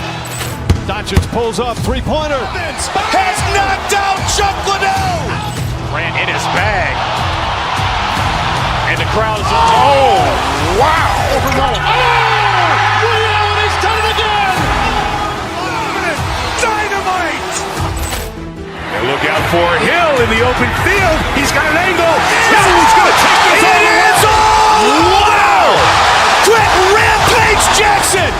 Doncic pulls up, three-pointer. Has knocked out Chuck Liddell. Ran in his bag. And the crowd is, oh, wow. Ray Allen has done it again. Dynamite. And look out for Hill in the open field. He's got an angle. He's going to take this all the way. Wow. Quick Rampage Jackson.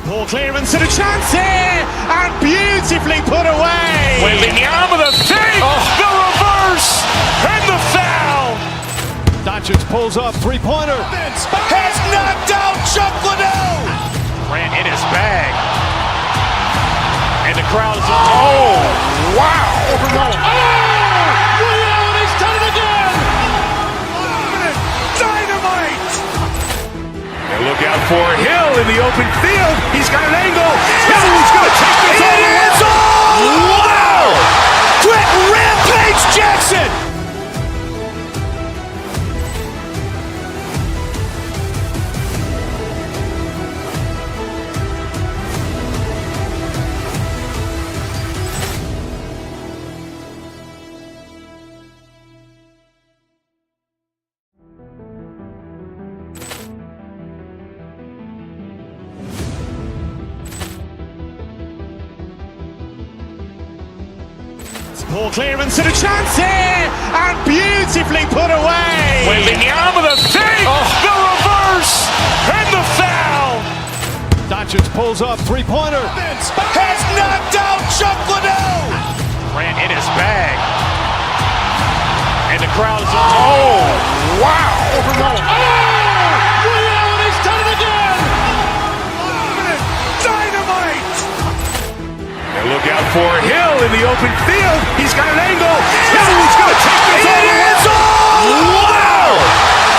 Poor clearance and a chance here, and beautifully put away. Wembanyama with a fake, the reverse, and the foul. Doncic pulls up, three-pointer. Has knocked out Chuck Liddell. Ran in his bag. And the crowd is, oh, wow. Ray Allen has done it again. Dynamite. And look out for Hill in the open field. He's got an angle. He's going to take this all the way. Wow. Quick Rampage Jackson. Poor clearance and a chance here, and beautifully put away. Wembanyama with a fake, the reverse, and the foul. Doncic pulls up, three-pointer. Has knocked out Chuck Liddell. Ran in his bag. And the crowd is, oh, wow. Ray Allen has done it again. Dynamite. And look out for Hill in the open field. He's got an angle. He's going to take this all the way. Wow.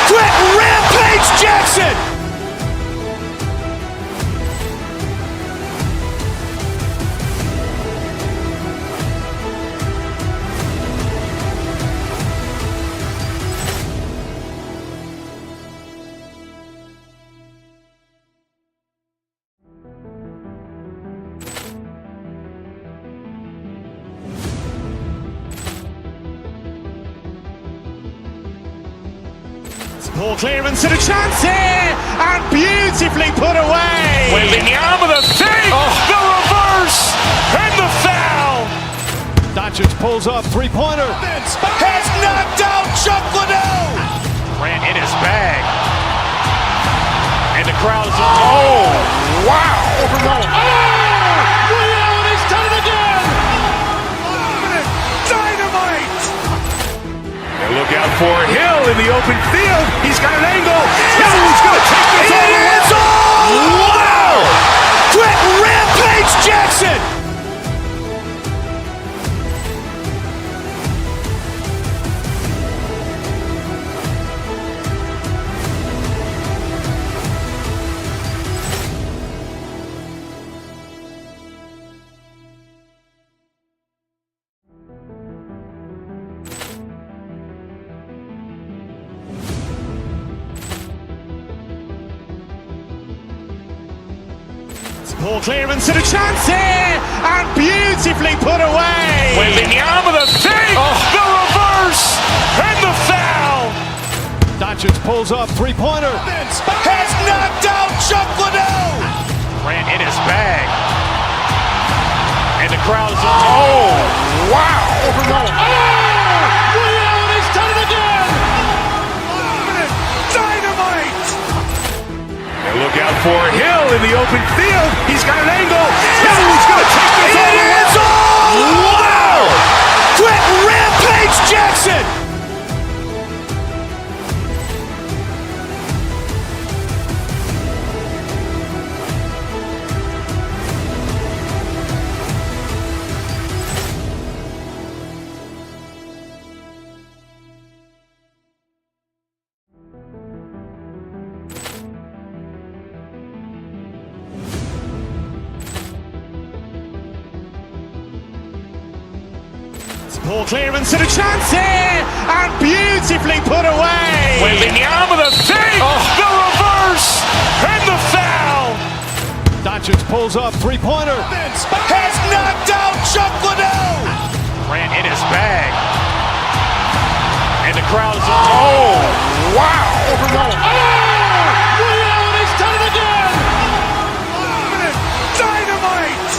Quick Rampage Jackson. Poor clearance and a chance here, and beautifully put away. Wembanyama with a fake, the reverse, and the foul. Doncic pulls up, three-pointer. Has knocked out Chuck Liddell. Ran in his bag. And the crowd is, oh, wow. Ray Allen has done it again. Dynamite. And look out for Hill in the open field. He's got an angle. He's going to take this all the way. Wow. Quick Rampage Jackson. Poor clearance and a chance here, and beautifully put away. Waving the arm of the save, the reverse, and the foul. Doncic pulls up, three-pointer. Has knocked out Chuck Liddell. Grant in his bag. And the crowd is, wow. Ray Allen has done it again. Dynamite. And look out for Hill in the open field. He's got an angle. Hill's going to take this all the way. Wow. Quick Rampage Jackson. Poor clearance and a chance here, and beautifully put away. Waving the arm of the save, the reverse, and the foul. Doncic pulls up, three-pointer. Has knocked out Chuck Liddell. Grant in his bag. And the crowd is, wow. Ray Allen has done it again. Dynamite.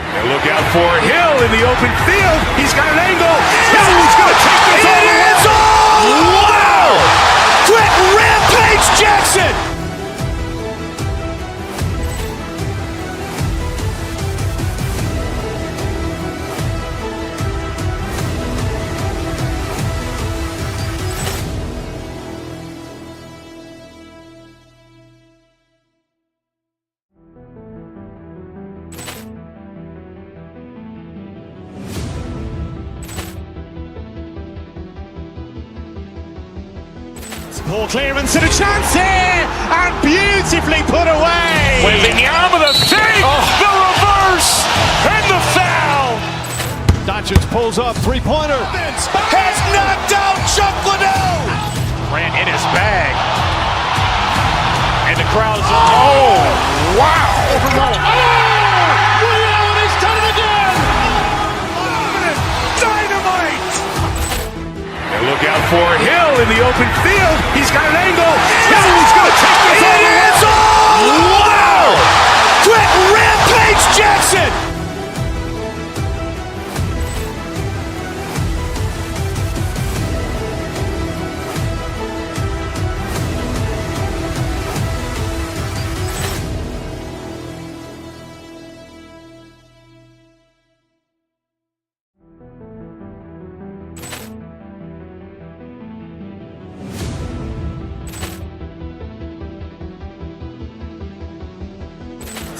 And look out for Hill in the open field. He's got an angle. Hill's going to take this all the way. Wow. Quick Rampage Jackson. Poor clearance and a chance here, and beautifully put away. Waving the arm of the save, the reverse, and the foul. Doncic pulls up, three-pointer. Has knocked out Chuck Liddell. Grant in his bag. And the crowd is, wow. Ray Allen has done it again. Dynamite. And look out for Hill in the open field. He's got an angle. Hill's going to take this all the way. Wow. Quick Rampage Jackson.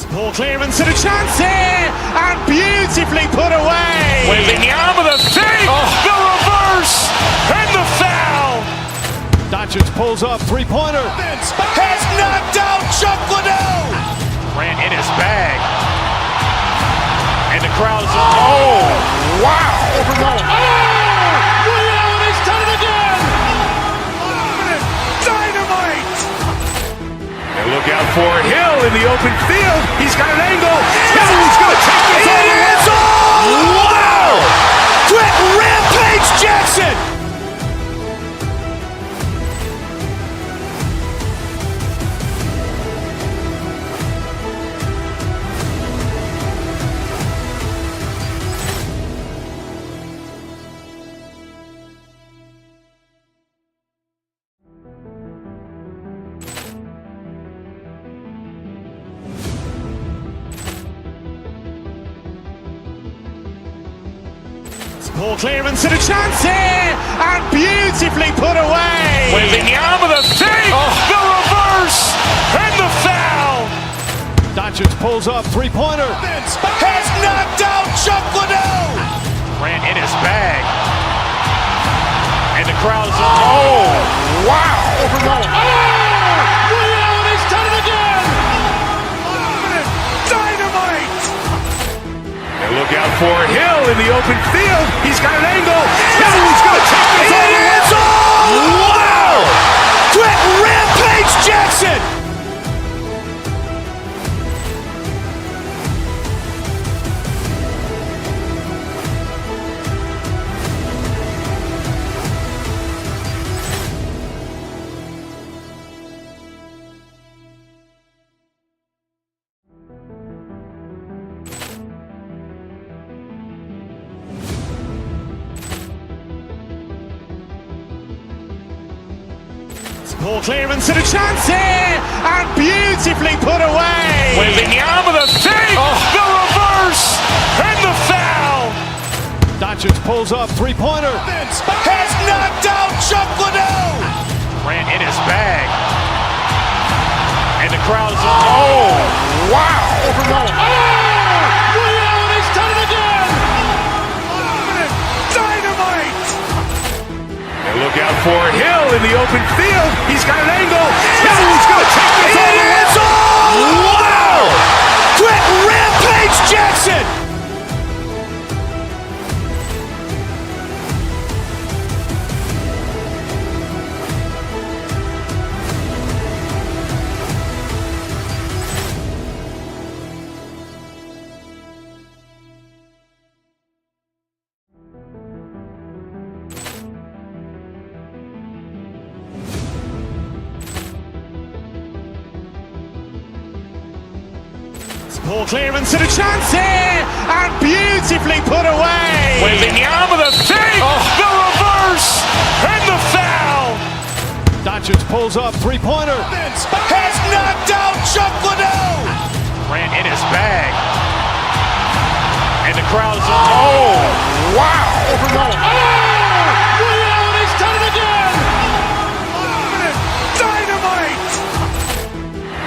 Poor clearance and a chance here, and beautifully put away. Waving the arm of the save, the reverse, and the foul. Doncic pulls up, three-pointer. Has knocked out Chuck Liddell. Grant in his bag. And the crowd is, wow. Ray Allen has done it again. Dynamite. And look out for Hill in the open field. He's got an angle. Hill's going to take this all the way. Wow. Quick Rampage Jackson. Poor clearance and a chance here, and beautifully put away. Waving the arm of the save, the reverse, and the foul. Doncic pulls up, three-pointer. Has knocked out Chuck Liddell. Grant in his bag. And the crowd is, wow. Ray Allen has done it again. Dynamite. And look out for Hill in the open field. He's got an angle. Hill's going to take this all the way. Wow. Quick Rampage Jackson. Poor clearance and a chance here, and beautifully put away. Wembanyama with a save, the reverse, and the foul. Doncic pulls up, three-pointer. Has knocked out Chuck Liddell. Grant in his bag. And the crowd is, oh, wow. Ray Allen has done it again. Dynamite. And look out for Hill in the open field. He's got an angle. He's going to take this all the way. Wow. Quick Rampage Jackson. Poor clearance and a chance here, and beautifully put away. Wembanyama with a save, the reverse, and the foul. Doncic pulls up, three-pointer. Has knocked out Chuck Liddell. Grant in his bag. And the crowd is, oh, wow. Ray Allen has done it again. Dynamite.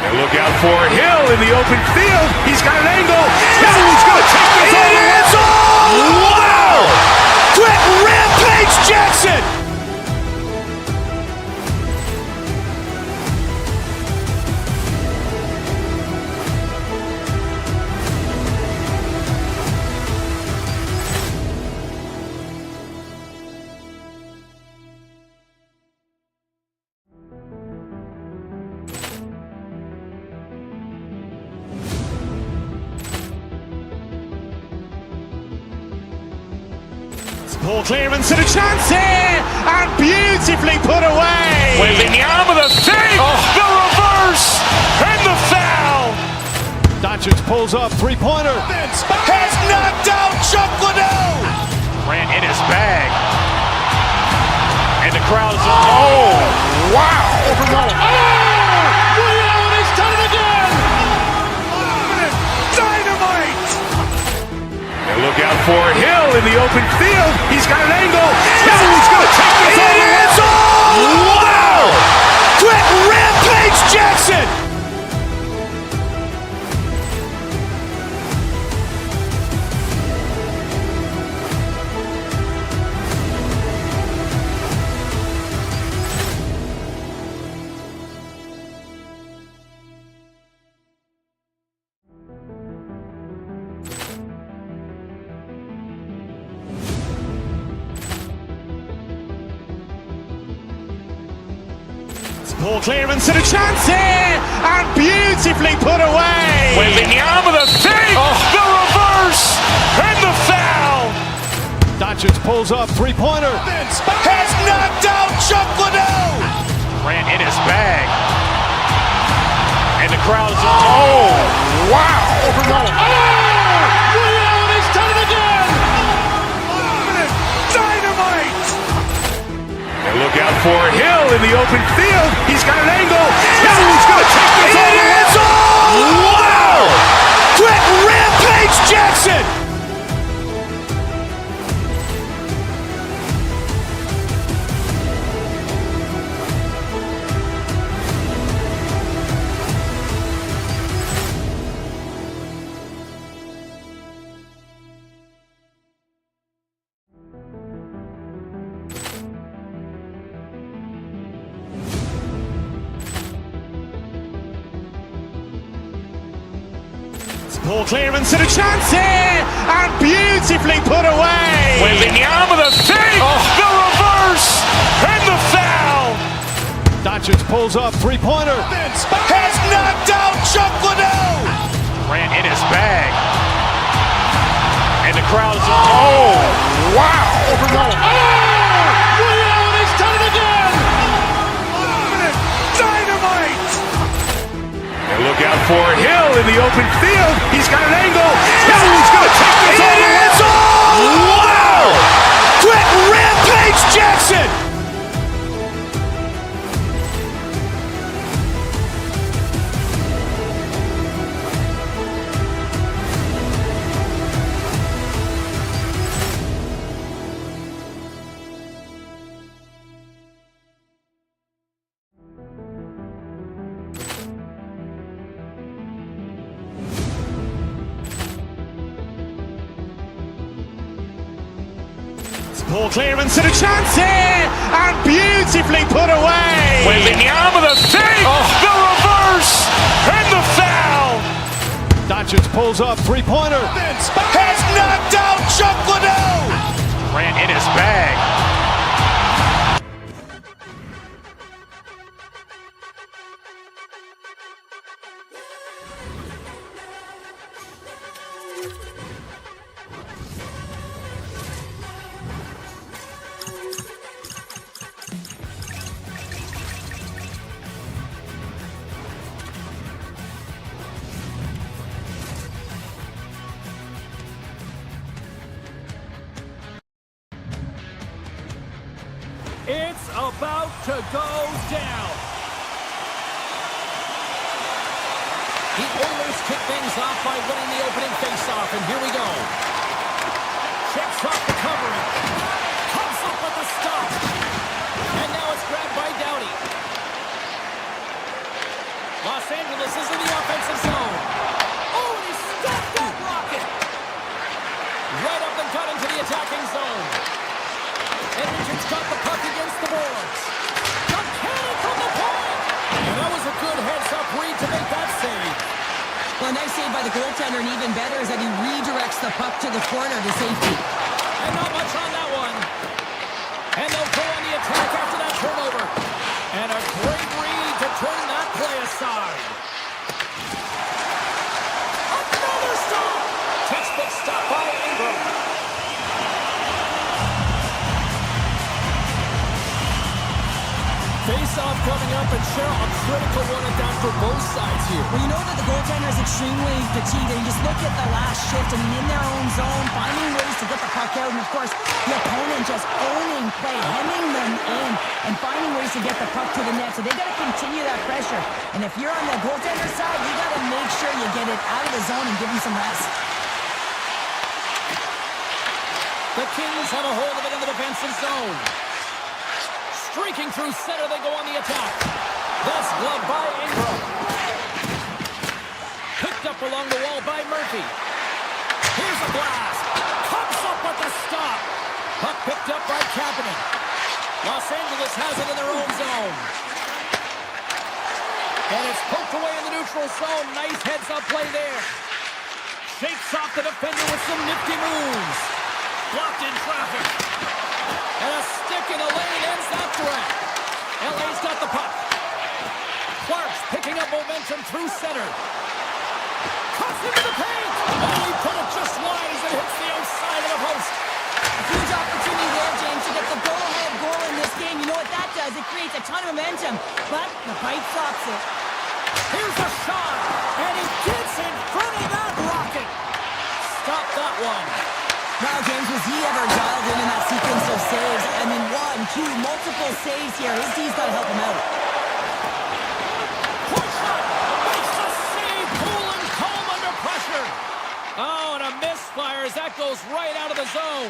And look out for Hill in the open field. He's got an angle. He's going to take this all the way. Wow. Quick Rampage Jackson. Poor clearance and a chance here, and beautifully put away. Wembanyama with a save, the reverse, and the foul. Doncic pulls up, three-pointer. Has knocked out Chuck Liddell. Grant in his bag. And the crowd is, oh, wow. Ray Allen has done it again. Dynamite. And look out for Hill in the open field. He's got an angle. He's going to take this all the way. Wow. Quick Rampage Jackson. Poor clearance and a chance here, and beautifully put away. Wembanyama with a save, the reverse, and the foul. Doncic pulls up, three-pointer. Has knocked out Chuck Liddell. Grant in his bag. And the crowd is, oh, wow. Ray Allen has done it again. Dynamite. And look out for Hill in the open field. He's got an angle. He's going to take this all the way. Wow. Quick Rampage Jackson. Poor clearance and a chance here, and beautifully put away. Wembanyama with a save, the reverse, and the foul. Doncic pulls up, three-pointer. Has knocked out Chuck Liddell. Grant in his bag. And the crowd is, oh, wow. Ray Allen has done it again. Dynamite. And look out for Hill in the open field. He's got an angle. He's going to take this all the way. Wow. Quick Rampage Jackson. Poor clearance and a chance here, and beautifully put away. Wembanyama, the save, the reverse, and the foul. Doncic pulls up, three-pointer. Has knocked out Chuck Liddell. Ran in his bag. It's about to go down. The Oilers kick things off by winning the opening faceoff, and here we go. Checks off the covering. Comes up with the stop. And now it's grabbed by Doughty. Los Angeles is in the offensive zone. Oh, and he stopped that rocket. Right up and cut into the attacking zone. Edmont's got the puck against the boards. The cannon from the point! And that was a good heads-up read to make that save. Well, a nice save by the goaltender, and even better is that he redirects the puck to the corner to safety. And not much on that one. And they'll go on the attack after that turnover. And a great read to turn that play aside. Another stop! Textbook stop by Ingram. Face-off coming up, and Cheryl, a critical one at that for both sides here. Well, you know that the goaltender is extremely fatigued, and you just look at the last shift, I mean, in their own zone, finding ways to get the puck out, and of course, the opponent just owning play, hemming them in, and finding ways to get the puck to the net. So they got to continue that pressure. And if you're on the goaltender side, you got to make sure you get it out of the zone and give them some rest. The Kings have a hold of it in the defensive zone. Streaking through center, they go on the attack. That's gloved by Ingram. Picked up along the wall by Murphy. Here's a blast. Comes up with the stop. Puck picked up by Kapanen. Los Angeles has it in their own zone. And it's poked away in the neutral zone. Nice heads-up play there. Shakes off the defender with some nifty moves. Blocked in traffic. And a stick in the lane ends that threat. LA's got the puck. Clark's picking up momentum through center. Cuts into the paint. Oh, he put it just wide as it hits the outside of the post. A huge opportunity there, James, to get the go-ahead goal in this game. You know what that does? It creates a ton of momentum, but the pipe stops it. Here's a shot, and he gets in front of that rocket. Stop that one. Wow, James, was he ever dialed in that sequence of saves? I mean, 1, 2, multiple saves here. His team's got to help him out. Push shot, makes the save, cool and calm under pressure. Oh, and a misfire as that goes right out of the zone.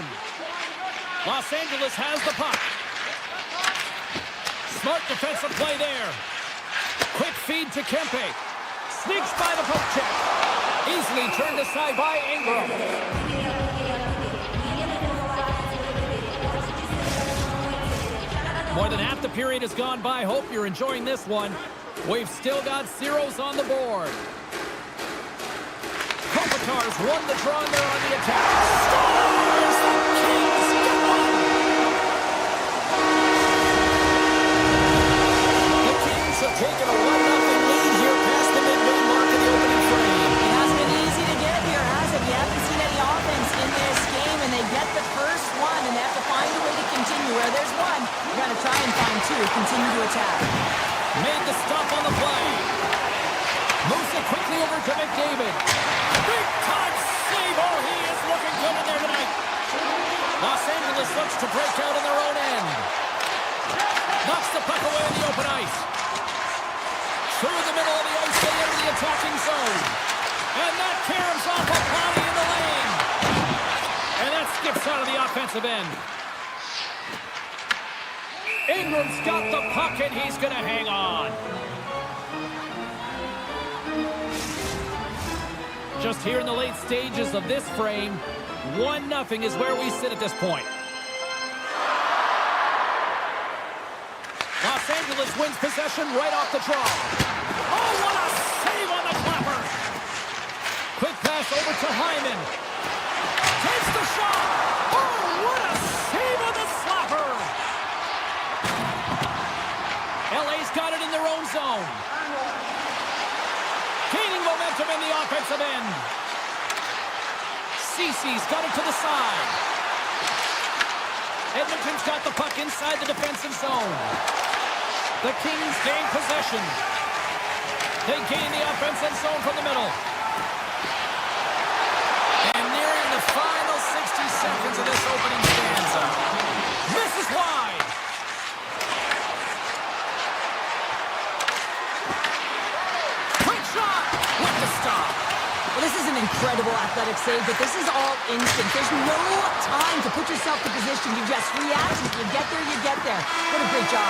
Los Angeles has the puck. Smart defensive play there. Quick feed to Kempe. Sneaks by the poke check. Easily turned aside by Ingram. More than half the period has gone by. Hope you're enjoying this one. We've still got zeros on the board. Kopitar's won the draw and they're on the attack. Stars! The Kings get one! The Kings have taken a 1-0 lead here past the midway mark of the opening frame. It hasn't been easy to get here, has it? You haven't seen any offense in this game, and they get the first one, and they have to find a way to continue. Where there's one, you got to try and find two. Continue to attack. Made the stop on the play. Moves it quickly over to McDavid. Big time save. Oh, he is looking good in there tonight. Los Angeles looks to break out in their own end. Knocks the puck away in the open ice. Through the middle of the ice, they enter the attacking zone. And that caroms off a body in the lane. And that skips out of the offensive end. Ingram's got the puck, and he's going to hang on. Just here in the late stages of this frame, 1-0 is where we sit at this point. Los Angeles wins possession right off the draw. Oh, what a save on the clapper. Quick pass over to Hyman. Takes the shot. Oh, what a save on the slapper. LA's got it in their own zone. Gaining momentum in the offensive end. Cece's got it to the side. Edmonton's got the puck inside the defensive zone. The Kings gain possession. They gain the offensive zone from the middle. And nearing the final 60 seconds of this opening stanza. Misses wide. Quick shot with the stop. Well, this is an incredible athletic save, but this is all instant. There's no time to put yourself in position. You just react. If you get there, you get there. What a great job.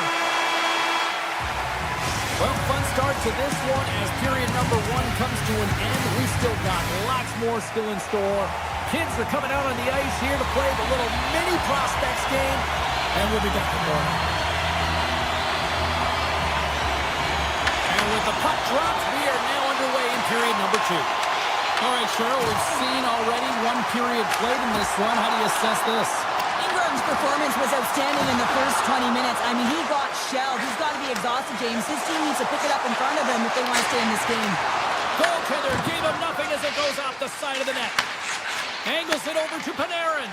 Well, fun start to this one as period number 1 comes to an end. We've still got lots more still in store. Kids are coming out on the ice here to play the little mini prospects game, and we'll be back in more. And with the puck dropped, we are now underway in period number 2. All right, Cheryl, we've seen already 1 period played in this one. How do you assess this? Ingram's performance was outstanding in the first 20 minutes. I mean, he got shelled. He's got to be exhausted, James. His team needs to pick it up in front of him if they want to stay in this game. Goaltender gave him nothing as it goes off the side of the net. Angles it over to Panarin.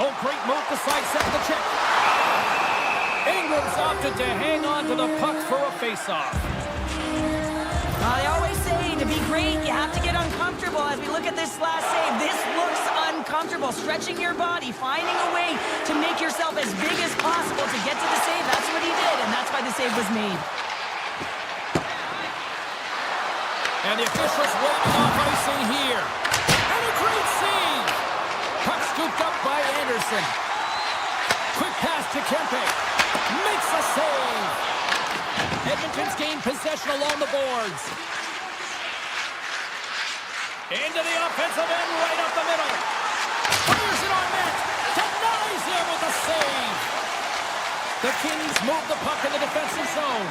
Oh, great move to sidestep the check. Ingram's opted to hang on to the puck for a face-off. They always say to be great, you have to get uncomfortable. As we look at this last save, this looks uncomfortable. Stretching your body, finding a way to make yourself as big as possible to get to the save. That's what he did, and that's why the save was made. And the officials waving off icing here. And a great save! Puck scooped up by Anderson. Quick pass to Kempe. Makes a save! Edmonton's gained possession along the boards. Into the offensive end, right up the middle. Fires it on net. Denies him with a save. The Kings move the puck in the defensive zone.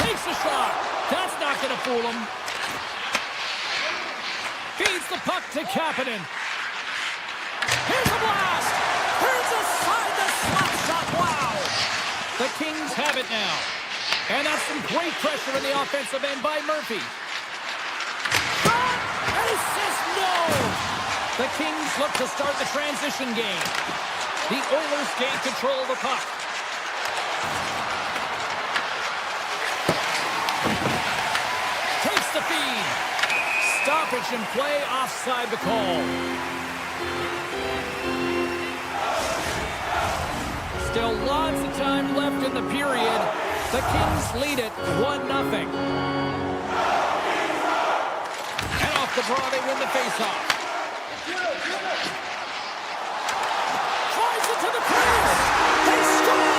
Takes a shot. That's not going to fool him. Feeds the puck to Kapanen. Here's a blast. Here's a side-to-slap shot. Wow. The Kings have it now. And that's some great pressure in the offensive end by Murphy. And he says no! The Kings look to start the transition game. The Oilers gain control of the puck. Takes the feed. Stoppage in play, offside the call. Still lots of time left in the period. The Kings lead it 1-0. And off the draw, they win the faceoff. Flies it to the crease. They score!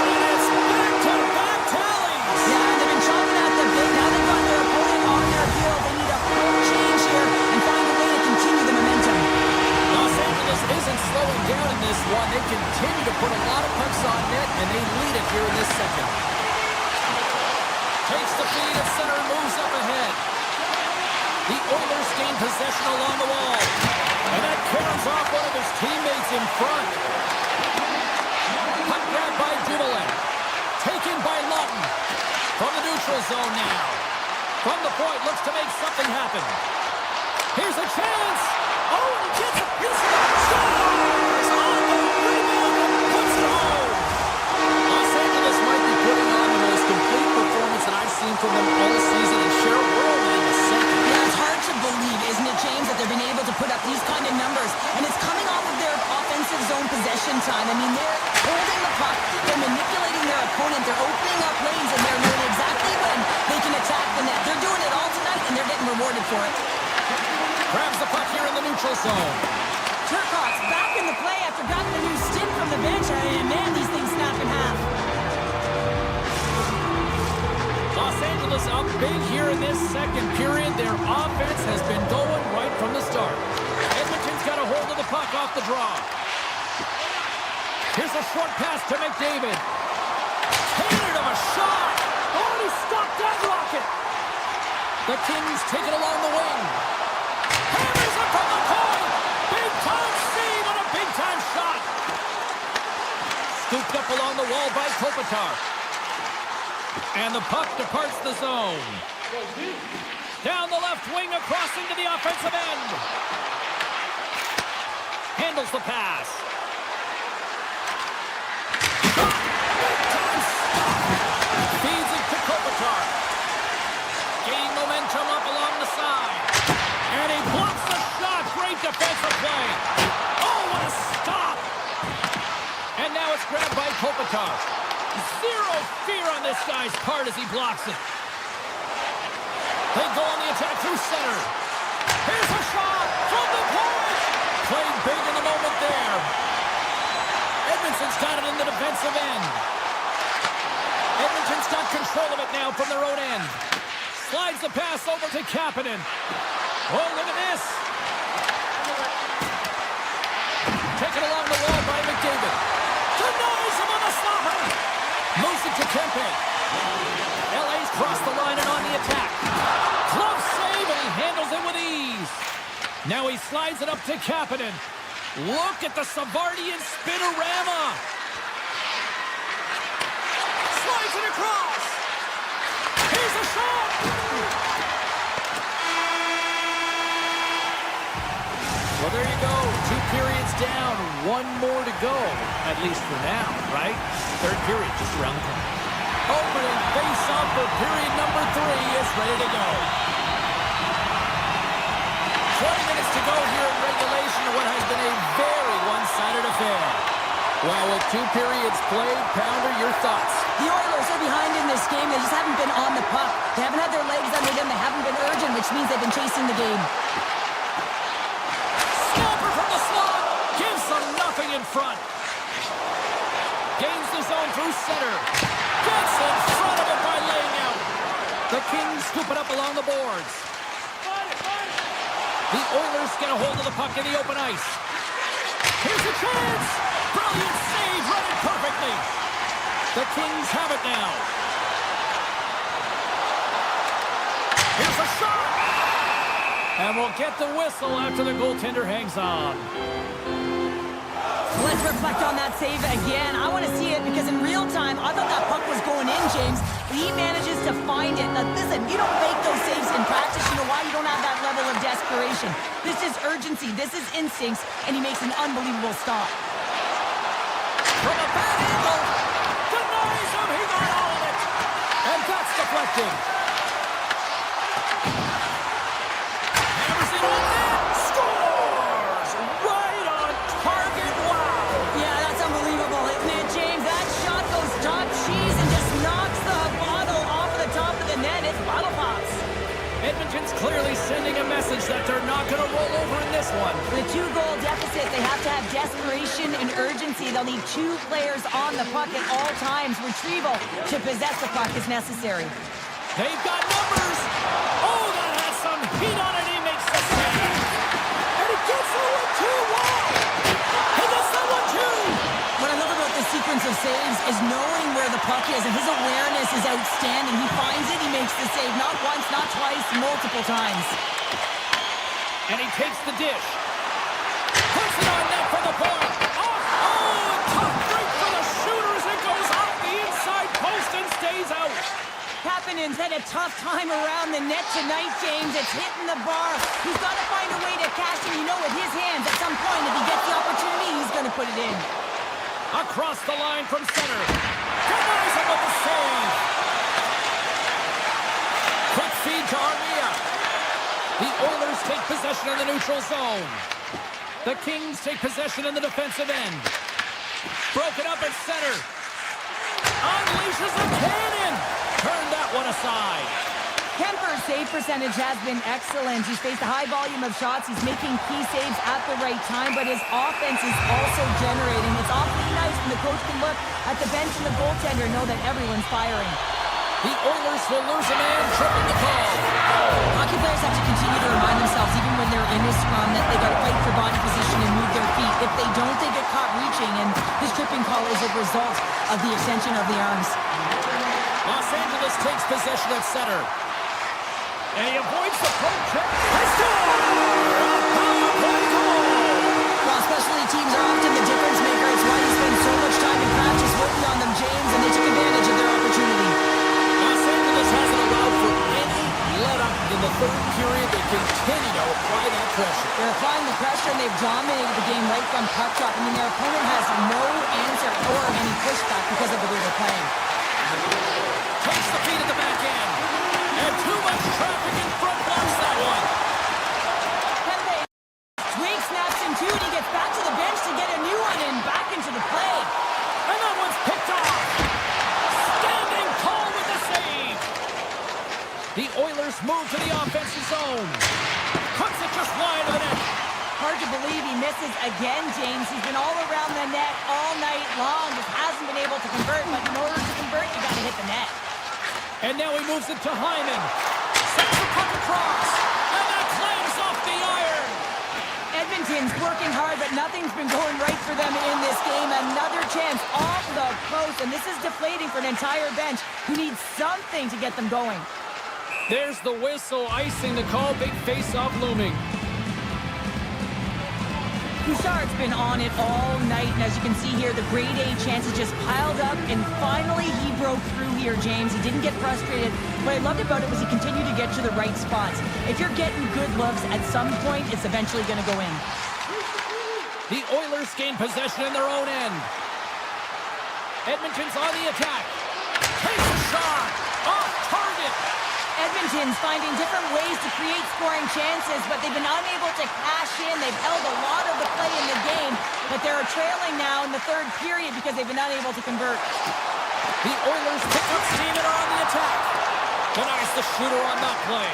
And it's back-to-back tallies. Yeah, they've been chopping at the bit. Now they've got their opponent on their heel. They need a quick change here and find a way to continue the momentum. Los Angeles isn't slowing down in this one. They continue to put a lot of pucks on net, and they lead it here in this second. Takes the feed at center, moves up ahead. The Oilers gain possession along the wall. And that carries off one of his teammates in front. Puck grab by Dumoulin. Taken by Lawton. From the neutral zone now. From the point, looks to make something happen. Here's a chance. Oh, and he gets a piece of it. Scores on the rebound and puts it home. Los Angeles might be putting on the most complete performance that I've seen from them all season. And Cheryl, we're only in the second. Yeah, it's hard to believe, isn't it, James, that they've been able to put up these kind of numbers. And it's coming off of their offensive zone possession time. I mean, they're holding the puck. They're manipulating their opponent. They're opening up lanes, and they're knowing exactly when they can attack the net. They're doing it all tonight, and they're getting rewarded for it. Grabs the puck here in the neutral zone. Turcotte back in the play after grabbing a new stint from the bench. And man, these things snap in half. Los Angeles up big here in this second period. Their offense has been going right from the start. Edmonton's got a hold of the puck off the draw. Here's a short pass to McDavid. The Kings take it along the wing. Hammers it from the point. Big time save on a big time shot. Scooped up along the wall by Kopitar. And the puck departs the zone. Down the left wing, across into the offensive end. Handles the pass. Feeds it to Kopitar. Gaining momentum up along the side. And he blocks the shot. Great defensive play. Oh, what a stop. And now it's grabbed by Kopitar. Zero fear on this guy's part as he blocks it. They go on the attack through center. Here's a shot from the point. Played big in the moment there. Edmonton's got it in the defensive end. Edmonton's got control of it now from their own end. Slides the pass over to Kapanen. Oh, look at this. Taken along the wall by McDavid. Denies him on the stopper. Moves it to Kempe. LA's crossed the line and on the attack. Glove save, and he handles it with ease. Now he slides it up to Kapanen. Look at the Savardian spinorama. Slides it across. Here's a shot. Well, there you go. 2 periods down. 1 more to go, at least for now, right? Third period just around the corner. Opening face-off for period number 3 is ready to go. 20 minutes to go here in regulation of what has been a very one-sided affair. Well, with 2 periods played, Pounder, your thoughts? The Oilers are behind in this game. They just haven't been on the puck. They haven't had their legs under them. They haven't been urgent, which means they've been chasing the game. Snapper from the slot. Gives them nothing in front. Gains the zone through center. Gets in front of it by laying out. The Kings scoop it up along the boards. The Oilers get a hold of the puck in the open ice. Here's a chance. Brilliant save, read it perfectly. The Kings have it now. Here's a shot. And we'll get the whistle after the goaltender hangs on. Let's reflect on that save again. I want to see it because in real time, I thought that puck was going in, James. But he manages to find it. Now, listen, you don't make those saves in practice. You know why? You don't have that level of desperation. This is urgency. This is instincts. And he makes an unbelievable stop. From a bad angle. Denies him. He got all of it. And that's deflected. Hammers it on net. Scores! Right on target. Wow. Yeah, that's unbelievable, isn't it, James? That shot goes top cheese and just knocks the bottle off of the top of the net. It's bottle pops. Edmonton's clearly sending a message that they're not going to roll over in this one. With a 2-goal deficit, they have to have desperation and urgency. They'll need 2 players on the puck at all times. Retrieval to possess the puck is necessary. They've got numbers. Oh, that has some heat on it. He makes the save. And he gets the 1-2. He gets the 1-2. What I love about this sequence of saves is knowing where the puck is, and his awareness is outstanding. He finds it, he makes the save. Not once, not twice, multiple times. And he takes the dish. Puts it on net for the point. Oh, a tough break for the shooter as it goes off the inside post and stays out. Kapanen's had a tough time around the net tonight, James. It's hitting the bar. He's got to find a way to cash it. You know, with his hands, at some point, if he gets the opportunity, he's going to put it in. Across the line from center. Denies him with the save. Quick feed to Armia. The Oilers take possession in the neutral zone. The Kings take possession in the defensive end. Broken up at center. Unleashes a cannon. Turn that one aside. Kemper's save percentage has been excellent. He's faced a high volume of shots. He's making key saves at the right time, but his offense is also generating. It's awfully nice when the coach can look at the bench and the goaltender and know that everyone's firing. The Oilers will lose a man, tripping the call. Hockey players have to continue to remind themselves, even when they're in this scrum, that they got to fight for body position and move their feet. If they don't, they get caught reaching, and this tripping call is a result of the extension of the arms. Los Angeles takes possession at center. And he avoids the poke check. He scores! A power play goal! Well, especially teams are often the difference maker. It's why you spend so much time in practice working on them, James, and they took advantage of their opportunity. Los Angeles hasn't allowed for any let-up in the third period. They continue to apply that pressure. They're applying the pressure, and they've dominated the game right from puck drop. I mean, their opponent has no answer or any pushback because of the way they're playing. Takes the feed at the back end. And too much traffic in front blocks that one. Twig snaps in two, and he gets back to the bench to get a new one and back into the play. And that one's picked off. Standing tall with the save. The Oilers move to the offensive zone. Cuts it just wide of the net. Hard to believe he misses again, James. He's been all around the net all night long. Just hasn't been able to convert, but in order to convert, you got to hit the net. And now he moves it to Hyman. Sets the puck across. And that claims off the iron. Edmonton's working hard, but nothing's been going right for them in this game. Another chance off the post, and this is deflating for an entire bench who needs something to get them going. There's the whistle, icing the call, big face-off looming. Bouchard's been on it all night, and as you can see here, the grade A chances just piled up, and finally he broke through here, James. He didn't get frustrated. What I loved about it was he continued to get to the right spots. If you're getting good looks, at some point, it's eventually going to go in. The Oilers gain possession in their own end. Edmonton's on the attack. Takes a shot. Off target. Edmonton's finding different ways to create scoring chances, but they've been unable to cash in. They've held a lot of the play in the game, but they're trailing now in the third period because they've been unable to convert. The Oilers pick up steam and are on the attack. Denies the shooter on that play.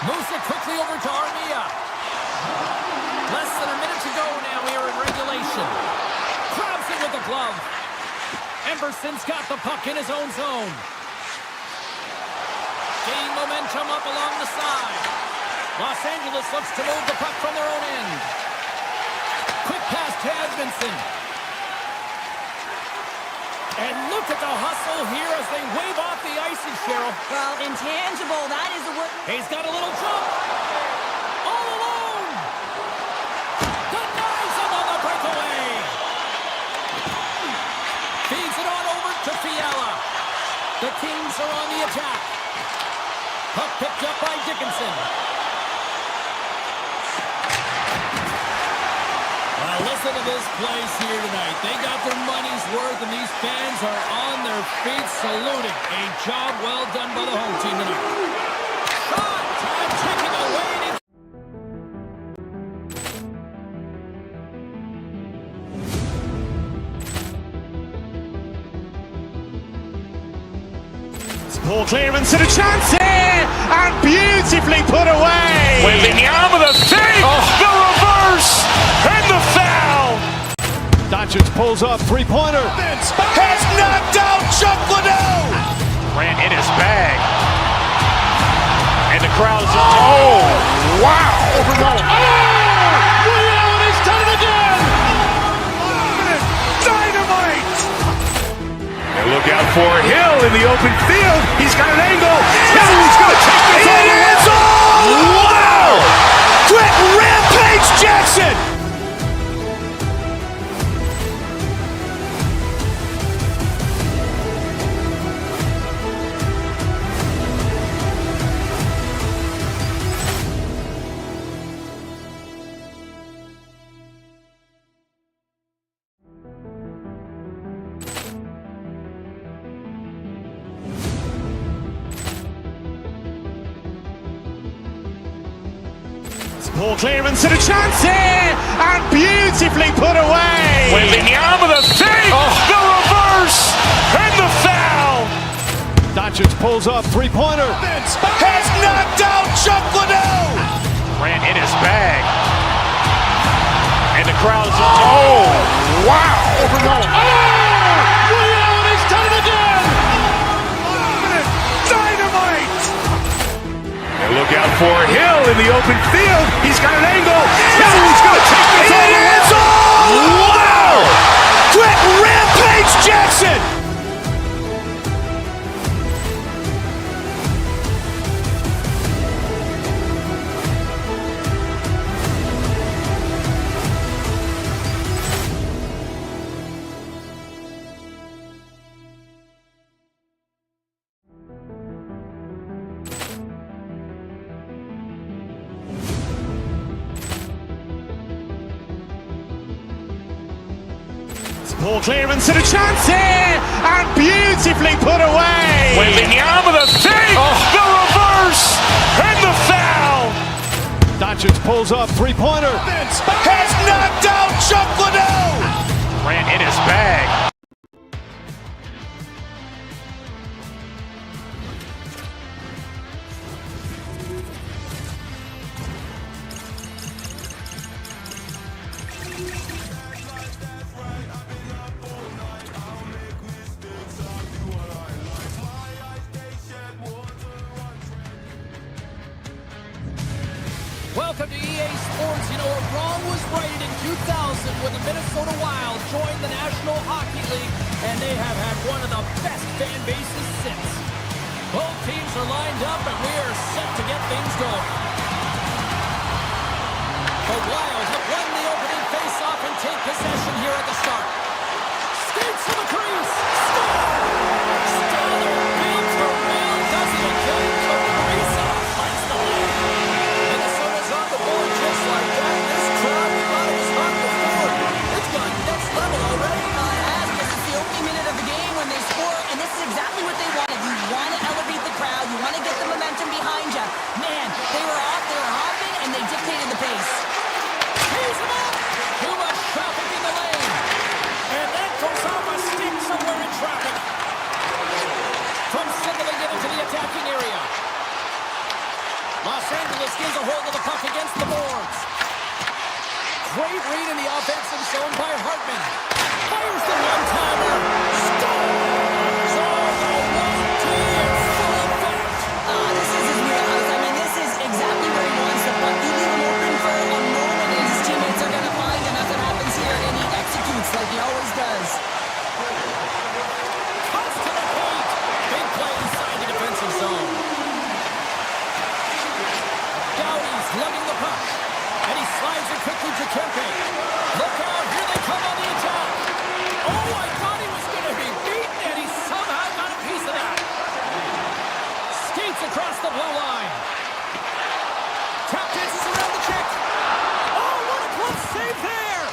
Moves it quickly over to Armia. Less than a minute to go now. We are in regulation. Grabs it with the glove. Emberson's got the puck in his own zone. Gaining momentum up along the side. Los Angeles looks to move the puck from their own end. Quick pass to Edmondson. And look at the hustle here as they wave off the icing, Cheryl. Well, intangible, that is the word. He's got a little jump. All alone. Denies him on the breakaway. Feeds it on over to Fiala. The Kings are on the attack. Puck picked up by Dickinson. Well, listen to this place here tonight. They got their money's worth, and these fans are on their feet saluting. A job well done by the home team tonight. Shot! Time taken away. Poor clearance and a chance here, and beautifully put away. With the arm of the save, the reverse, and the foul. Doncic pulls up, three-pointer. Has knocked out Chuck Liddell. Ran in his bag. And the crowd's, oh, wow. Ray Allen has done it again. Dynamite. And look out for Hill in the open field. He's got an angle. He's going to take this all the way. Wow. Quick Rampage Jackson. Poor clearance and a chance here, and beautifully put away. With the arm of the save, the reverse, and the foul. Doncic pulls up, three-pointer. Has knocked out Chuck Liddell. Ran in his bag. And the crowd's, oh, wow. Ray Allen has done it again. Dynamite. And look out for Hill in the open field. He's got an angle. He's going to take this all the way. Wow. Quick Rampage Jackson. Ball clearance and a chance here, and beautifully put away. Waving the arm of the fake, the reverse, and the foul. Doncic pulls up, three-pointer. Has knocked out Chuck Liddell. Ran in his bag. Welcome to EA Sports. You know, wrong was right in 2000 when the Minnesota Wild joined the National Hockey League, and they have had one of the best fan bases since. Both teams are lined up, and we are set to get things going. The Wild have won the opening face-off and take possession here at the start. Skates to the crease. Score! Styler beats the rail, does it again. Kaprizov finds the line. Minnesota's on the board just like that. This crowd thought it was hot before. It's gone next level already. It has, because it's the opening minute of the game when they score, and this is exactly what they wanted. You want to elevate the crowd. You want to get the momentum behind you. Man, they were off, they were hopping, and they dictated the pace. He's him up. Too much traffic in the lane. And that goes off a stick somewhere in traffic. From signaling it into the attacking area. Los Angeles gains a hold of the puck against the boards. Great read in the offensive zone by Hartman. Fires the one-timer. Scores! Oh, the 1-2 in full effect. This is his wheelhouse. I mean, this is exactly where he wants the puck. You leave him open for a moment, and his teammates are going to find him. Nothing happens here, and he executes like he always does. Cuts to the paint. Big play inside the defensive zone. Dowdy's lugging the puck. And he slides it quickly to Kempe. Look out, here they come on the attack. Oh, I thought he was going to be beaten, and he somehow got a piece of that. Skates across the blue line. Tap dances around the check. Oh, what a close save there.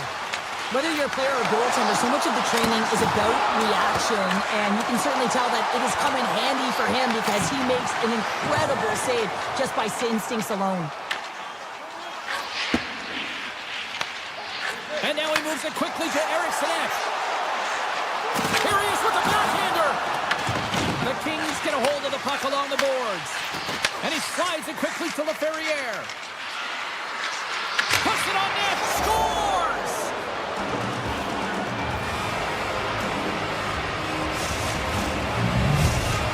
Whether you're a player or goaltender, so much of the training is about reaction, and you can certainly tell that it has come in handy for him because he makes an incredible save just by instincts alone. And now he moves it quickly to Eriksson. Here he is with the backhander. The Kings get a hold of the puck along the boards. And he slides it quickly to LaFerriere. Puts it on net. Scores!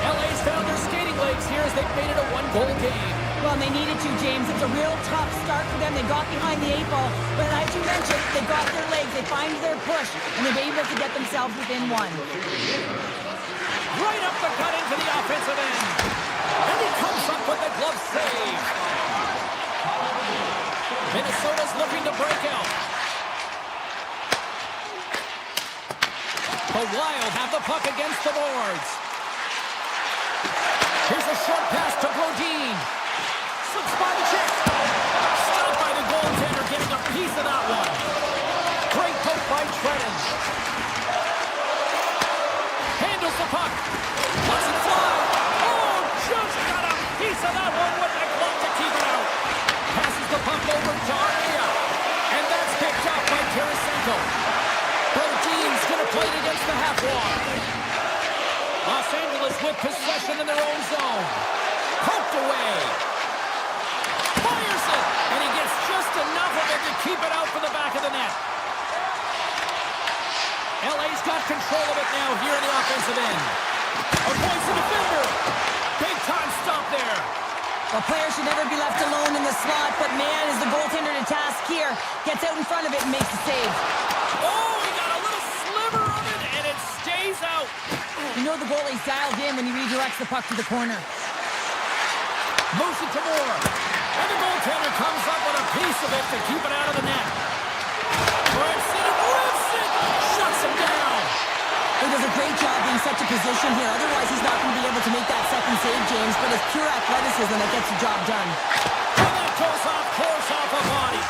LA's found their skating legs here as they've made it a one-goal game. Well, they needed to, James. It's a real tough start for them. They got behind the 8 ball, but as you mentioned, they got their legs, they find their push, and they're able to get themselves within one. Right up the gut into the offensive end. And he comes up with a glove save. Minnesota's looking to break out. The Wild have the puck against the boards. Here's a short pass to Brodin. Slips by the check. Stopped by the goaltender, getting a piece of that one. Great poke by Trenton. Handles the puck. Lets it fly. Oh, just got a piece of that one with the glove to keep it out. Passes the puck over to Armia. And that's picked up by Tarasenko. Brodin's going to play it against the half wall. Los Angeles with possession in their own zone. Poked away. Fires it. And he gets just enough of it to keep it out for the back of the net. LA's got control of it now here in the offensive end. Avoids the defender. Big time stop there. The player should never be left alone in the slot, but man, is the goaltender to task here. Gets out in front of it and makes the save. Oh, he got a little sliver of it, and it stays out. You know the goalie's dialed in when he redirects the puck to the corner. Moves it to Moore. And the goaltender comes up with a piece of it to keep it out of the net. Rips it and rips it. Shuts him down. He does a great job being such a position here. Otherwise, he's not going to be able to make that second save, James. But it's pure athleticism that gets the job done. And that goes off course off a body.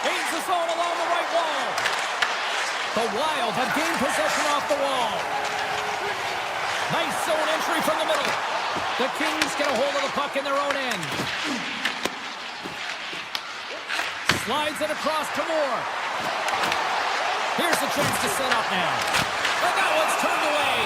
Gains the zone along the right wall. The Wild have gained possession off the wall. Nice zone entry from the middle. The Kings get a hold of the puck in their own end. Slides it across to Moore. Here's the chance to set up now. But that one's turned away.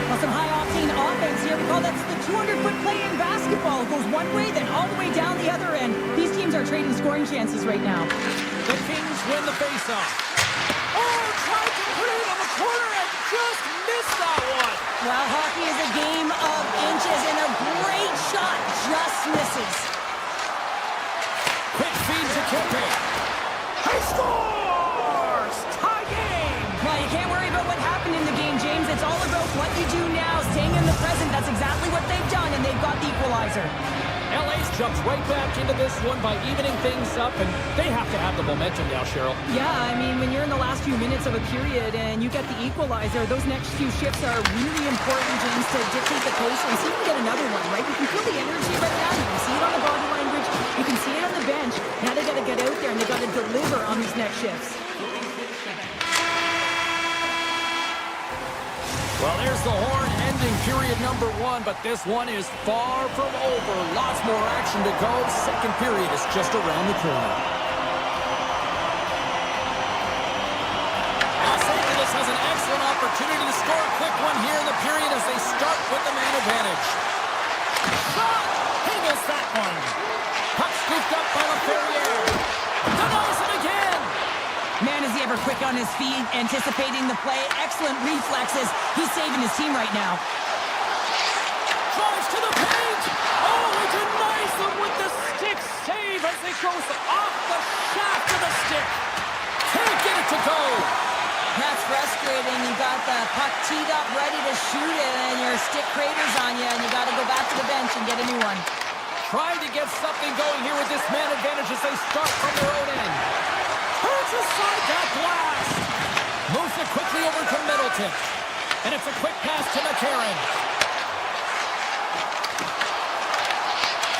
Well, some high-octane offense here. We call that the 200-foot play in basketball. It goes one way, then all the way down the other end. These teams are trading scoring chances right now. The Kings win the faceoff. Oh, tried to put it on the corner and just missed that one. Well, hockey is a game of inches, and a great shot just misses. Quick feed to Kempe. He scores! Tie game! Well, you can't worry about what happened in the game, James. It's all about what you do now, staying in the present. That's exactly what they've done, and they've got the equalizer. LA's jumped right back into this one by evening things up, and they have to have the momentum now, Cheryl. Yeah, I mean, when you're in the last few minutes of a period and you get the equalizer, those next few shifts are really important, James, to dictate the pace and see if you can get another one, right? You can feel the energy right now. You can see it on the body language. You can see it on the bench. Now they got to get out there and they got to deliver on these next shifts. Well, there's the horn ending period number 1, but this one is far from over. Lots more action to go. Second period is just around the corner. Los Angeles has an excellent opportunity to score a quick one here in the period as they start with the man advantage. Shot! He missed that one. Puck scooped up by LaFerriere. Denies it again! Man, is he ever quick on his feet, anticipating the play. Excellent reflexes. He's saving his team right now. Drives to the paint. Oh, he denies them with the stick save as it goes off the shaft of the stick. Can't get it to go. That's frustrating. You got the puck teed up, ready to shoot it, and your stick craters on you, and you got to go back to the bench and get a new one. Trying to get something going here with this man advantage as they start from their own end. Hurts aside that blast. Moves it quickly over to Middleton. And it's a quick pass to McCarron.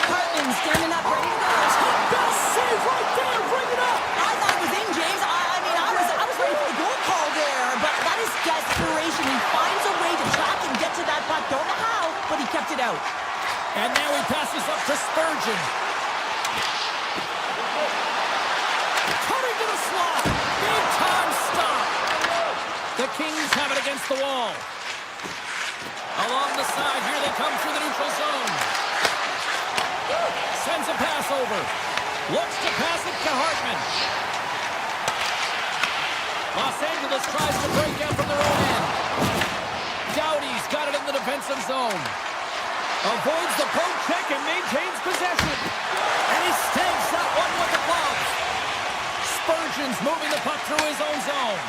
Hartman standing up, ready to go. Best save right there. Bring it up. I thought it was in, James. I was ready for the goal call there, but that is desperation. He finds a way to track and get to that puck. Don't know how, but he kept it out. And now he passes up to Spurgeon. Cutting to the slot. Big time stop. The Kings have it against the wall. Along the side, here they come through the neutral zone. Sends a pass over. Looks to pass it to Hartman. Los Angeles tries to break out from their own end. Doughty's got it in the defensive zone. Avoids the poke check and maintains possession. And he stabs that one with the glove. Spurgeon's moving the puck through his own zone.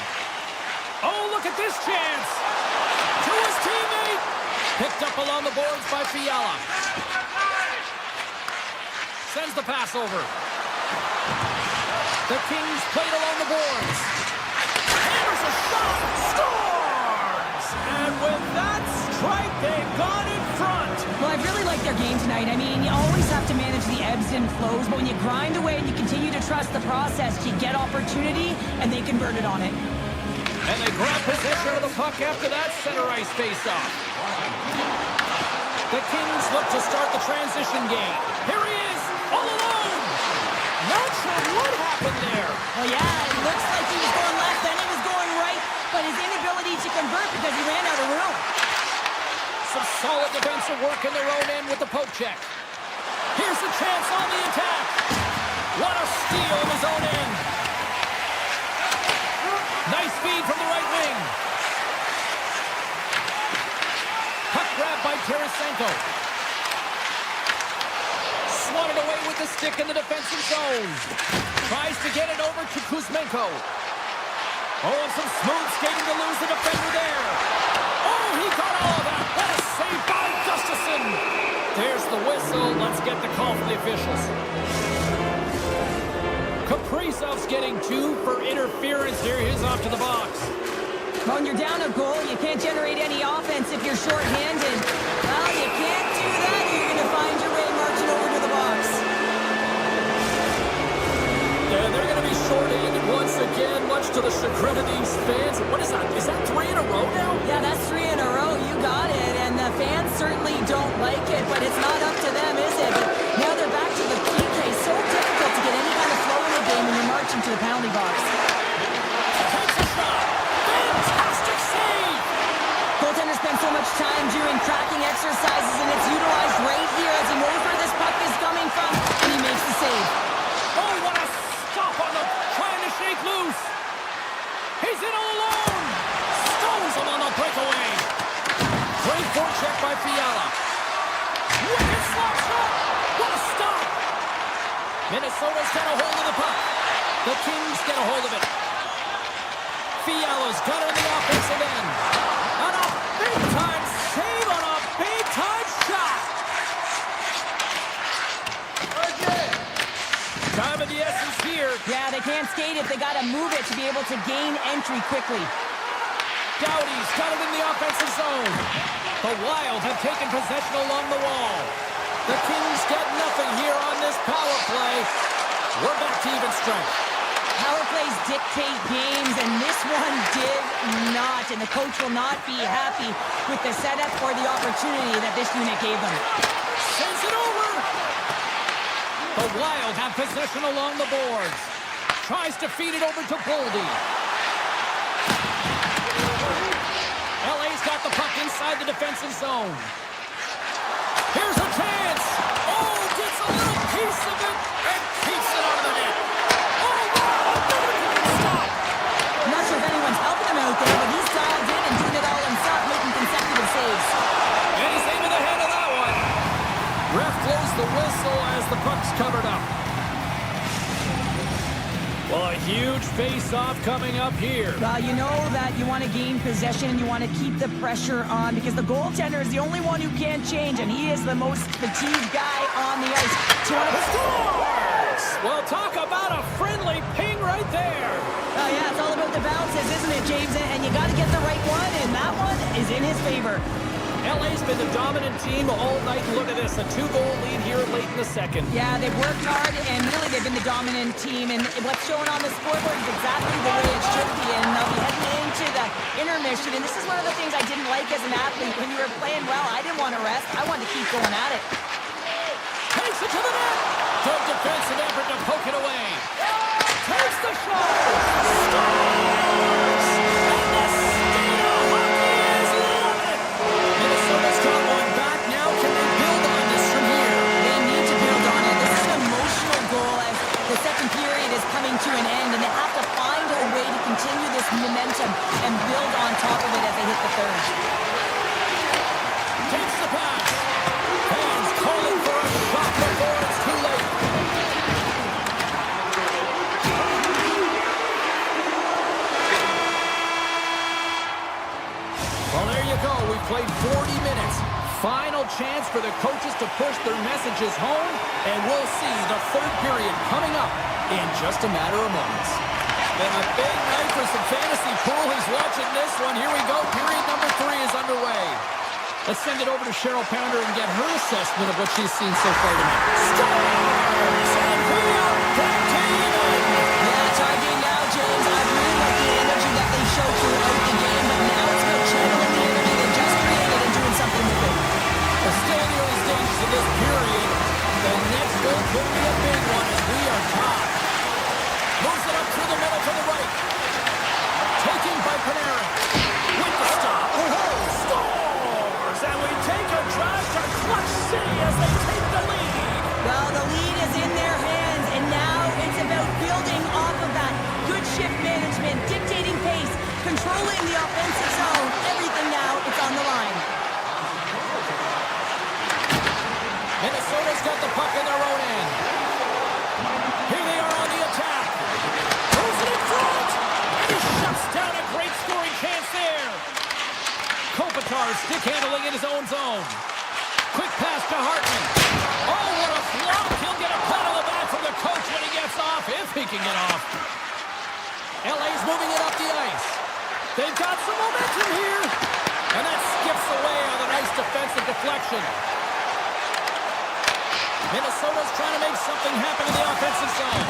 Oh, look at this chance. To his teammate. Picked up along the boards by Fiala. Sends the pass over. The Kings played along the boards. Hammers a shot. Scores! And with that strike, they've gone in front. Well, I really like their game tonight. I mean, you always have to manage the ebbs and flows, but when you grind away and you continue to trust the process, you get opportunity, and they converted on it. And they grab possession of the puck after that center ice face-off. The Kings look to start the transition game. Here he is, all alone. Not sure what happened there. Well, yeah, it looks like he was going left, then he was going right, but his inability to convert because he ran out of room. Some solid defensive work in their own end with the poke check. Here's the chance on the attack. What a steal in his own end. Nice feed from the right wing. Puck grab by Tarasenko. Swatted away with the stick in the defensive zone. Tries to get it over to Kuzmenko. Oh, and some smooth skating to lose the defender there. Oh, he got all of that. What a save by Gustafsson. There's the whistle. Let's get the call from the officials. Kaprizov's getting 2 for interference here. He's off to the box. When you're down a goal, you can't generate any offense if you're shorthanded. Well, you can't do that. You're going to find your way marching over to the box. short-handed once again, much to the chagrin of these fans. What is that? Is that 3 in a row now? Yeah, that's 3 in a row. You got it. And the fans certainly don't like it, but it's not up to them, is it? But now they're back to the PK. So difficult to get any kind of flow in the game when you're marching to the penalty box. Takes a shot. Fantastic save. Goaltender spends so much time doing tracking exercises, and it's utilized right here as he knows where this puck is coming from, and he makes the save. Oh, what a stop on the trying to shake loose. He's in all alone. Stones him on the breakaway. Great forecheck by Fiala. Wicked slap shot. What a stop. Minnesota's got a hold of the puck. The Kings get a hold of it. Fiala's got it in the offensive end. On a big-time save on a big-time shot. Time of the essence here. Yeah, they can't skate it. They got to move it to be able to gain entry quickly. Doughty's got it in the offensive zone. The Wild have taken possession along the wall. The Kings get nothing here on this power play. We're back to even strength. Power plays dictate games, and this one did not. And the coach will not be happy with the setup or the opportunity that this unit gave them. Sends it over. The Wild have possession along the boards. Tries to feed it over to Boldy. LA's got the puck inside the defensive zone. Here's a chance. Oh, gets a little piece of it and keeps it out of the net. Oh, wow, stop. I'm not sure if anyone's helping him out there, but he's dialed in and doing it all himself, making consecutive saves. And he's aiming ahead of that one. Ref blows the whistle as the puck's covered up. Well, a huge face-off coming up here. Well, you know that you want to gain possession and you want to keep the pressure on because the goaltender is the only one who can't change, and he is the most fatigued guy on the ice. So you want to Scores! Well, talk about a friendly ping right there. Oh, yeah, it's all about the bounces, isn't it, James? And you got to get the right one, and that one is in his favor. LA's been the dominant team all night. Look at this, a 2-goal lead here late in the second. Yeah, they've worked hard, and really they've been the dominant team. And what's showing on the scoreboard is exactly the way it should be. And they'll be heading into the intermission. And this is one of the things I didn't like as an athlete. When you were playing well, I didn't want to rest. I wanted to keep going at it. Takes it to the net. Good defensive effort to poke it away. Takes the shot. Scores! And the state of hockey is loving it. Minnesota's got one back now. Can they build on this from here? They need to build on it. This is an emotional goal as the second period is coming to an end, and they have to find a way to continue this momentum and build on top of it as they hit the third. Takes the pass. Fans calling for a shot before it's too late. Well, there you go. We've played 40 minutes. Final chance for the coaches to push their messages home, and we'll see the third period coming up in just a matter of moments. Been a big night for some fantasy pool. He's watching this one. Here we go. Period number 3 is underway. Let's send it over to Cheryl Pounder and get her assessment of what she's seen so far tonight. Scores! And we are back to even. Yeah, it's our game now, James. I really like the energy that they show throughout the game, but now it's about channeling the energy they just created and doing something with it. We're still in the early stages of this period. The next goal could be a big one as we are tied. Moves it up through the middle to the right. Taken by Panarin. With the stop. Scores! And we take a drive to Clutch City as they take the lead. Well, the lead is in their hands, and now it's about building off of that. Good shift management, dictating pace, controlling the offensive zone. Everything now, it's on the line. Minnesota's got the puck in their own end. Here they are on the attack. Throws it in front. And he shuts down a great scoring chance there. Kopitar stick handling in his own zone. Quick pass to Hartman. Oh, what a block. He'll get a pat on the back from the coach when he gets off, if he can get off. LA's moving it up the ice. They've got some momentum here. And that skips away on a nice defensive deflection. Minnesota's trying to make something happen in the offensive zone.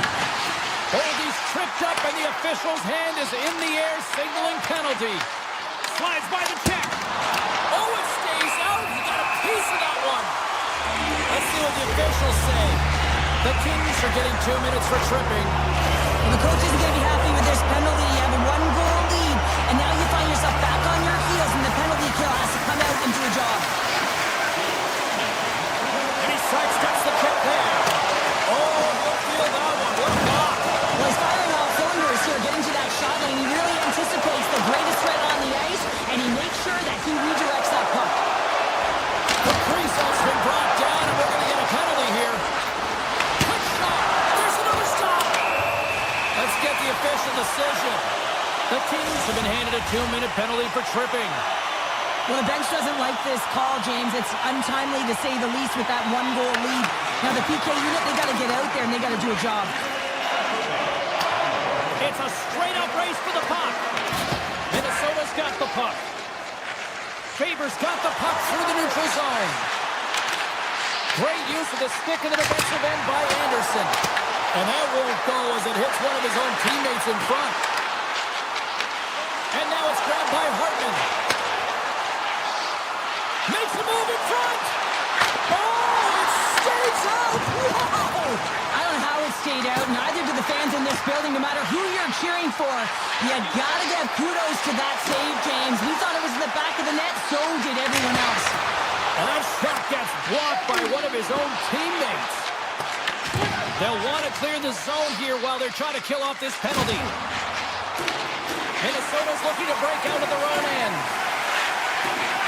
Boldy's tripped up, and the official's hand is in the air, signaling penalty. Slides by the check. Oh, it stays out. He got a piece of that one. Let's see what the officials say. The Kings are getting 2 minutes for tripping. Well, the coach isn't going to be happy with this penalty. You have a one-goal lead, and now you find yourself back on your heels, and the penalty kill has to come out and do a job. And he sidesteps the kick there. Oh, he'll feel that one. What a block. Well, he's firing all cylinders here, getting to that shot lane. He really anticipates the greatest threat on the ice, and he makes sure that he redirects that puck. The creaseout's been brought down, and we're going to get a penalty here. Quick shot. There's another stop. Let's get the official decision. The Kings have been handed a 2-minute penalty for tripping. Well, the bench doesn't like this call, James. It's untimely to say the least with that one-goal lead. Now, the PK unit, they got to get out there, and they got to do a job. It's a straight-up race for the puck. Minnesota's got the puck. Faber's got the puck through the neutral zone. Great use of the stick in the defensive end by Anderson. And that won't go as it hits one of his own teammates in front. And now it's grabbed by Hartman. Makes a move in front. Oh, it stays out. Whoa! I don't know how it stayed out. Neither do the fans in this building, no matter who you're cheering for. You got to give kudos to that save, James. We thought it was in the back of the net. So did everyone else. And that shot gets blocked by one of his own teammates. They'll want to clear the zone here while they're trying to kill off this penalty. Minnesota's looking to break out of their own end.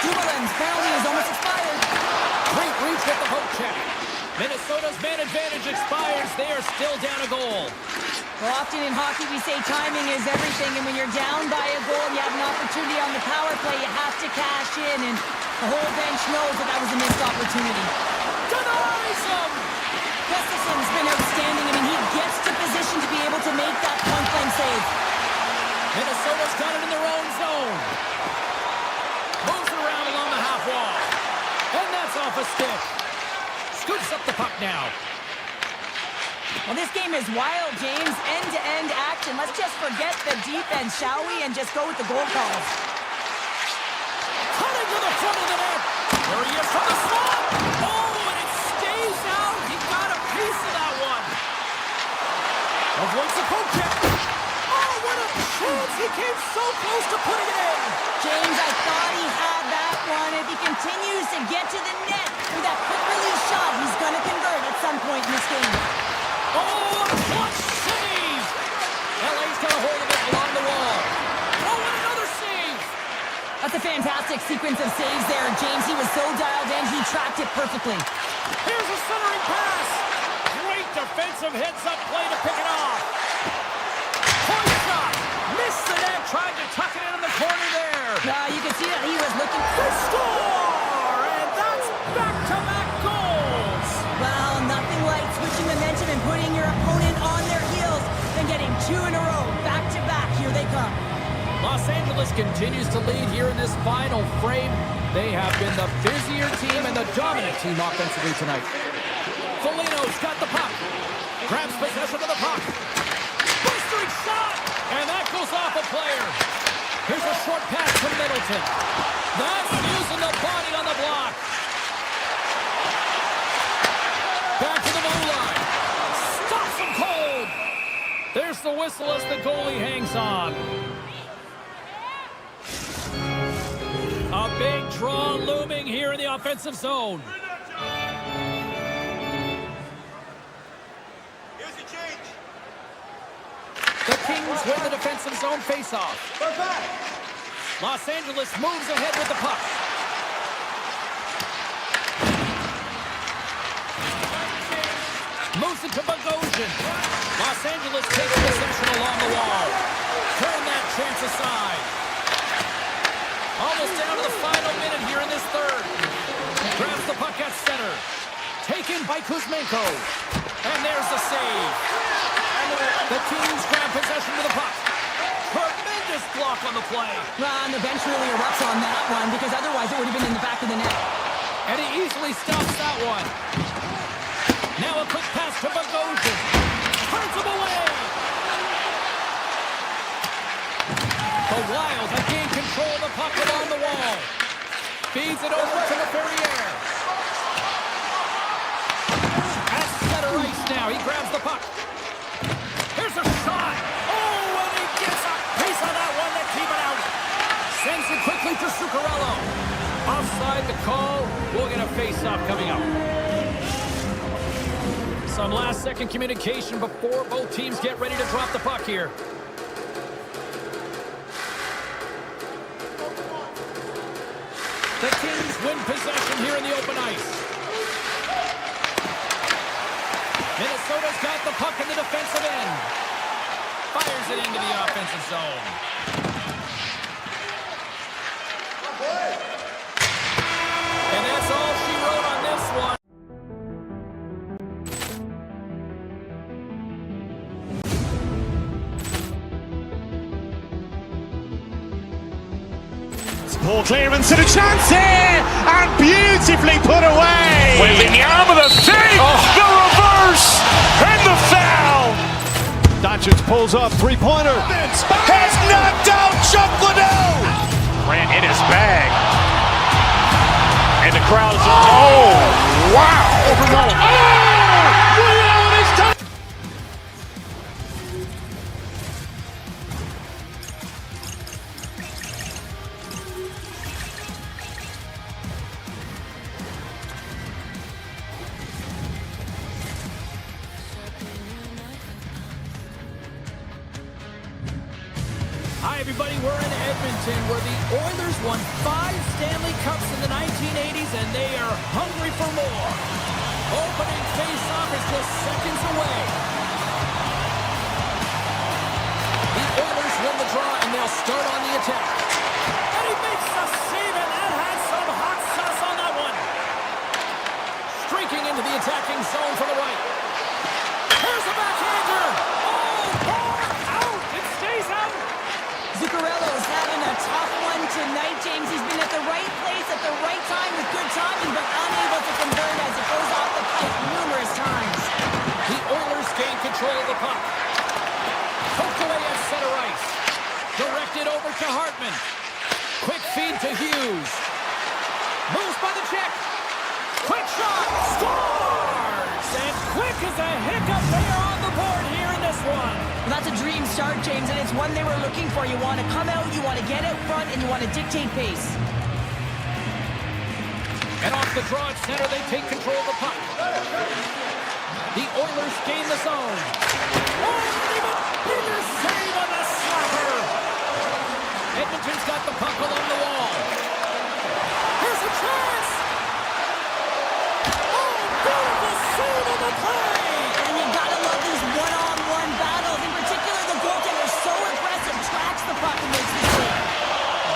Dumoulin's penalty is almost expired. Great reach with the poke check. Minnesota's man advantage expires. They are still down a goal. Well, often in hockey we say timing is everything, and when you're down by a goal and you have an opportunity on the power play, you have to cash in, and the whole bench knows that that was a missed opportunity. Denies him! Gustafson's been outstanding. I mean, he gets to position to be able to make that point-blank save. Minnesota's got it in their own zone. Moves around along the half wall. And that's off a stick. Scoots up the puck now. Well, this game is wild, James. End-to-end action. Let's just forget the defense, shall we? And just go with the goal calls. Cutting to the front of the net. There he is from the slot. Oh, and it stays out. He got a piece of that one. Avoids the poke check. Oh, what a chance. He came so close to putting it in. James, I thought he had that one. If he continues to get to the net with that quick release shot, he's going to convert at some point in this game. Oh, a clutch save. LA's got a hold of it along the wall. Oh, and another save. That's a fantastic sequence of saves there, James. He was so dialed in, he tracked it perfectly. Here's a centering pass. Great defensive heads-up play to pick it off. Point shot. Missed the net. Tried to tuck it in the corner there. You can see that he was looking. The score! And that's back-to-back goals. Well, nothing like switching momentum and putting your opponent on their heels and getting two in a row. Back-to-back. Here they come. Los Angeles continues to lead here in this final frame. They have been the busier team and the dominant team offensively tonight. Foligno's got the puck. Grabs possession of the puck. Blistering shot! And that goes off a player. Here's a short pass to Middleton. That's using the body on the block. Back to the blue line. Stops him cold. There's the whistle as the goalie hangs on. A big draw looming here in the offensive zone. Here's the change. The Kings win the defensive zone faceoff. Los Angeles moves ahead with the puck. Moves it to Bogosian. Los Angeles takes possession along the wall. Turn that chance aside. Almost down to the final minute here in this third. Grabs the puck at center. Taken by Kuzmenko. And there's the save. The Kings grab possession of the puck. Tremendous block on the play. And the bench really erupts on that one because otherwise it would have been in the back of the net. And he easily stops that one. Now a quick pass to Bogosian. Turns him away. The Wild have gained control of the puck along the wall. Feeds it over to the Ferrier. At center ice now. He grabs the puck. Here's a shot. Oh, and he gets a piece of that one to keep it out. Sends it quickly to Zuccarello. Offside the call. We'll get a face-off coming up. Some last-second communication before both teams get ready to drop the puck here. The Kings win possession here in the open ice. Minnesota's got the puck in the defensive end. Fires it into the offensive zone. And that's all she wrote on this one. Poor clearance and a chance here, and beautifully put away. Wembanyama the save, the reverse, and the foul. Doncic pulls up, three-pointer. Has knocked out Chuck Liddell. Ran in his bag. And the crowd is, oh, wow. Hi, everybody. We're in Edmonton, where the Oilers won 5 Stanley Cups in the 1980s, and they are hungry for more. Opening face-off is just seconds away. The Oilers win the draw, and they'll start on the attack. And he makes a save, and that had some hot sauce on that one. Streaking into the attacking zone for the right. Here's a backhander. Oh, ball out. It stays out. Zuccarello's having a tough one tonight, James. He's been at the right place at the right time with good timing, but unable to convert as it goes off the pipe numerous times. The Oilers gain control of the puck. Poked away at center ice. Directed over to Hartman. Quick feed to Hughes. Moves by the check. Quick shot. Scores! And quick as a hiccup. They are on the board here in this one. Well, that's a dream start, James, and it's one they were looking for. You want to come out, you want to get out front, and you want to dictate pace. And off the draw at center, they take control of the puck. The Oilers gain the zone. Oh, even bigger save on the slapper. Edmonton's got the puck along the wall. Here's a chance. Oh, beautiful save on the play. And you gotta love these one-on-one battles. In particular, the goaltender is so impressive, tracks the puck and makes the save.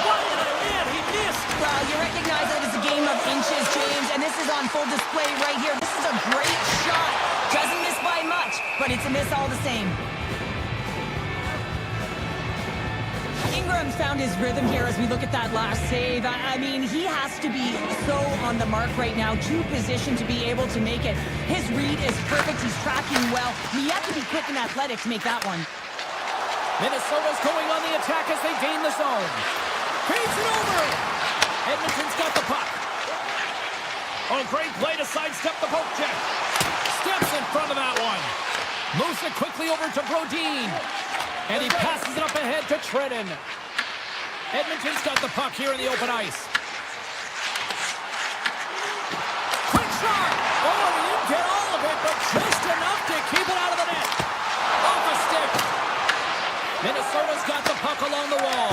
What did I mean? He missed. Well, you recognize that it's a game of inches, James, and this is on full display right here. This is a great shot. Doesn't miss by much, but it's a miss all the same. Ingram's found his rhythm here as we look at that last save. I mean, he has to be so on the mark right now, to position to be able to make it. His read is perfect. He's tracking well. You have to be quick and athletic to make that one. Minnesota's going on the attack as they gain the zone. Feeds it over. Edmonton's got the puck. Oh, great play to sidestep the poke check. Steps in front of that one. Moves it quickly over to Brodin. And he passes it up ahead to Trenin. Edmonton's got the puck here in the open ice. Quick shot. Oh, he didn't get all of it, but just enough to keep it out of the net. Off a stick. Minnesota's got the puck along the wall.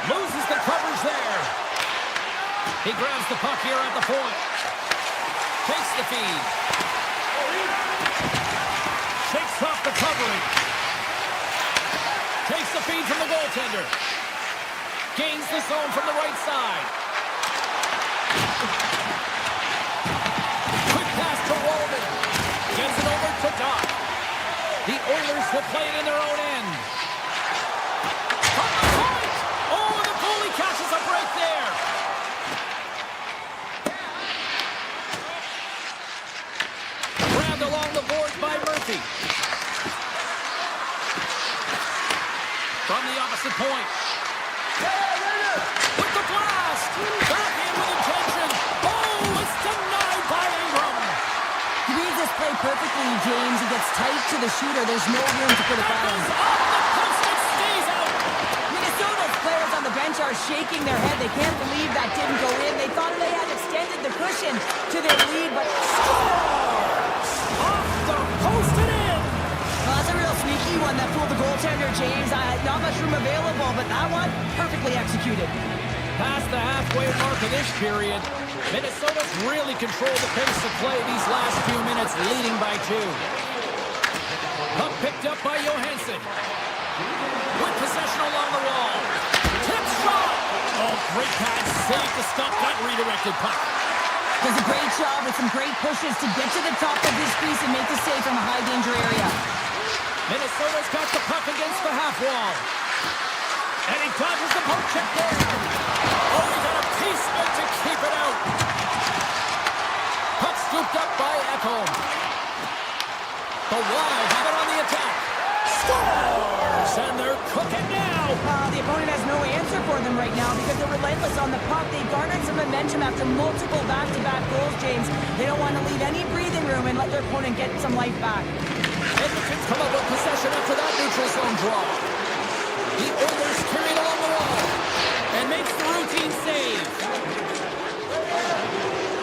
Loses the coverage there. He grabs the puck here at the point. Takes the feed. Shakes off the covering. Takes the feed from the goaltender. Gains the zone from the right side. Quick pass to Walden. Gets it over to Doc. The Oilers will play it in their own end. From the point! Oh, the goalie catches a break there. Grabbed along the boards by Murphy. From the opposite point. With the blast! Back in with intention! Oh, it's denied by Ingram! He reads this play perfectly, James. He gets tight to the shooter. There's no room to put it That down. goes off the post and stays out! Minnesota's players on the bench are shaking their head. They can't believe that didn't go in. They thought they had extended the cushion to their lead, but Off the post and in! well, that's a real sneaky one that fooled the goaltender, James. Not much room available, but that one, perfectly executed. Past the halfway mark of this period, Minnesota's really controlled the pace of play these last few minutes, leading by 2. Puck picked up by Johansson. With possession along the wall. Tip shot! Oh, great pass save to stop that redirected puck. Does a great job with some great pushes to get to the top of his crease and make the save from a high-danger area. Minnesota's got the puck against the half wall. And he dodges the poke check there. Oh, he got a piece of it to keep it out. Puck scooped up by Edmont. The Wild have it on the attack. Scores! And they're cooking now. The opponent has no answer for them right now because they're relentless on the puck. They garnered some momentum after multiple back-to-back goals, James. They don't want to leave any breathing room and let their opponent get some life back. Edmonton's come up with possession after that neutral zone draw. The Oilers carry it along the wall and makes the routine save.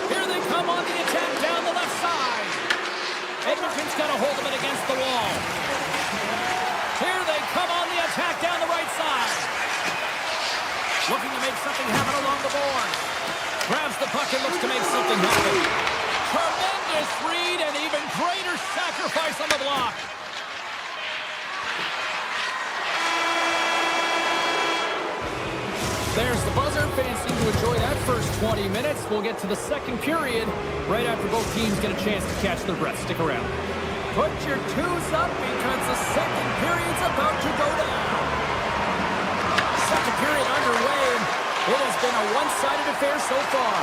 Here they come on the attack down the left side. Edmonton's got a hold of it against the wall. Here they come on the attack down the right side. Looking to make something happen along the boards. Grabs the puck and looks to make something happen. Tremendous read and even greater sacrifice on the block. There's the buzzer. Fans seem to enjoy that first 20 minutes. We'll get to the second period right after both teams get a chance to catch their breath. Stick around. Put your twos up because the second period's about to go down. Second period underway, and it has been a one-sided affair so far.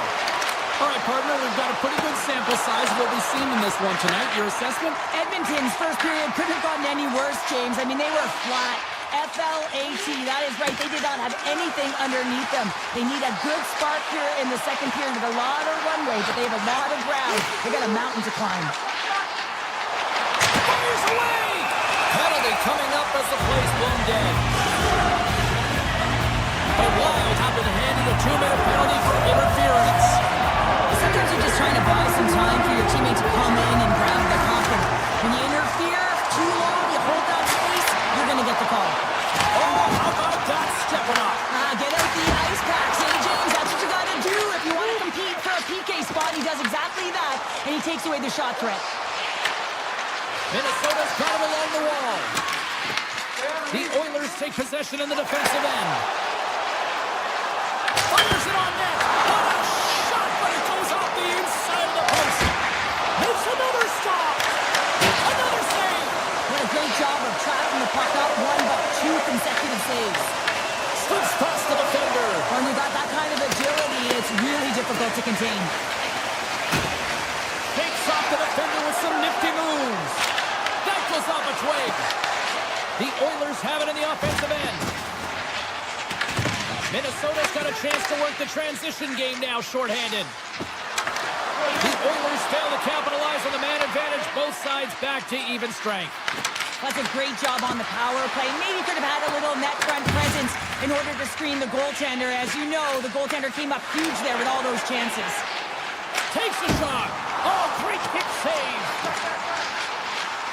All right, partner, we've got a pretty good sample size of what we've seen in this one tonight. Your assessment? Edmonton's first period couldn't have gotten any worse, James. I mean, they were flat. F-L-A-T, that is right. They did not have anything underneath them. They need a good spark here in the second period with a lot of runway, but they have a lot of ground. They got a mountain to climb. Fires away! Penalty coming up as the play's blown dead. The Wild have been handed a 2-minute penalty for interference. Sometimes you're just trying to buy some time for your teammate to come in and grab the puck. And when you interfere too long, you hold that space, you're going to get the call. Oh, how about that stepping up? Get out the ice packs, hey, James. That's what you got to do if you want to compete for a PK spot. He does exactly that, and he takes away the shot threat. Minnesota's got him along the wall. The Oilers take possession in the defensive end. Fires it on net. What a shot, but it goes off the inside of the post. Makes another stop. Another save. What a great job of tracking the puck up. One, but 2 consecutive saves. Slips past the defender. When you got that kind of agility, it's really difficult to contain. Takes off the defender with some nifty moves. That goes off a twig. The Oilers have it in the offensive end. Minnesota's got a chance to work the transition game now, shorthanded. The Oilers fail to capitalize on the man advantage. Both sides back to even strength. That's a great job on the power play. Maybe could have had a little net front presence in order to screen the goaltender. As you know, the goaltender came up huge there with all those chances. Takes a shot. Oh, great kick save.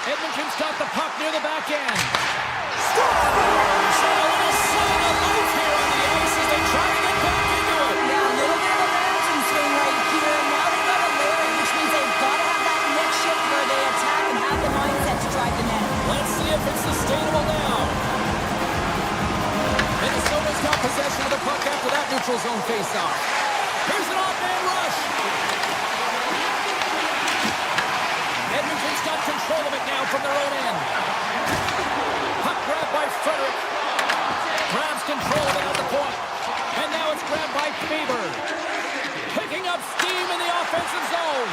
Edmonton's got the puck near the back end. Scores! And a little sign of life here on the ice as they try to get back into it. Yeah, a little bit of a balancing swing right here. Now they've got to layer it, which means they've got to have that next shift where they attack and have the mindset to drive the net. Let's see if it's sustainable now. Minnesota's got possession of the puck after that neutral zone faceoff. Here's an off-man rush. Edmonton's got control of it now from their own end. Puck grabbed by Frederick. Grabs control of it at the point. And now it's grabbed by Faber. Picking up steam in the offensive zone.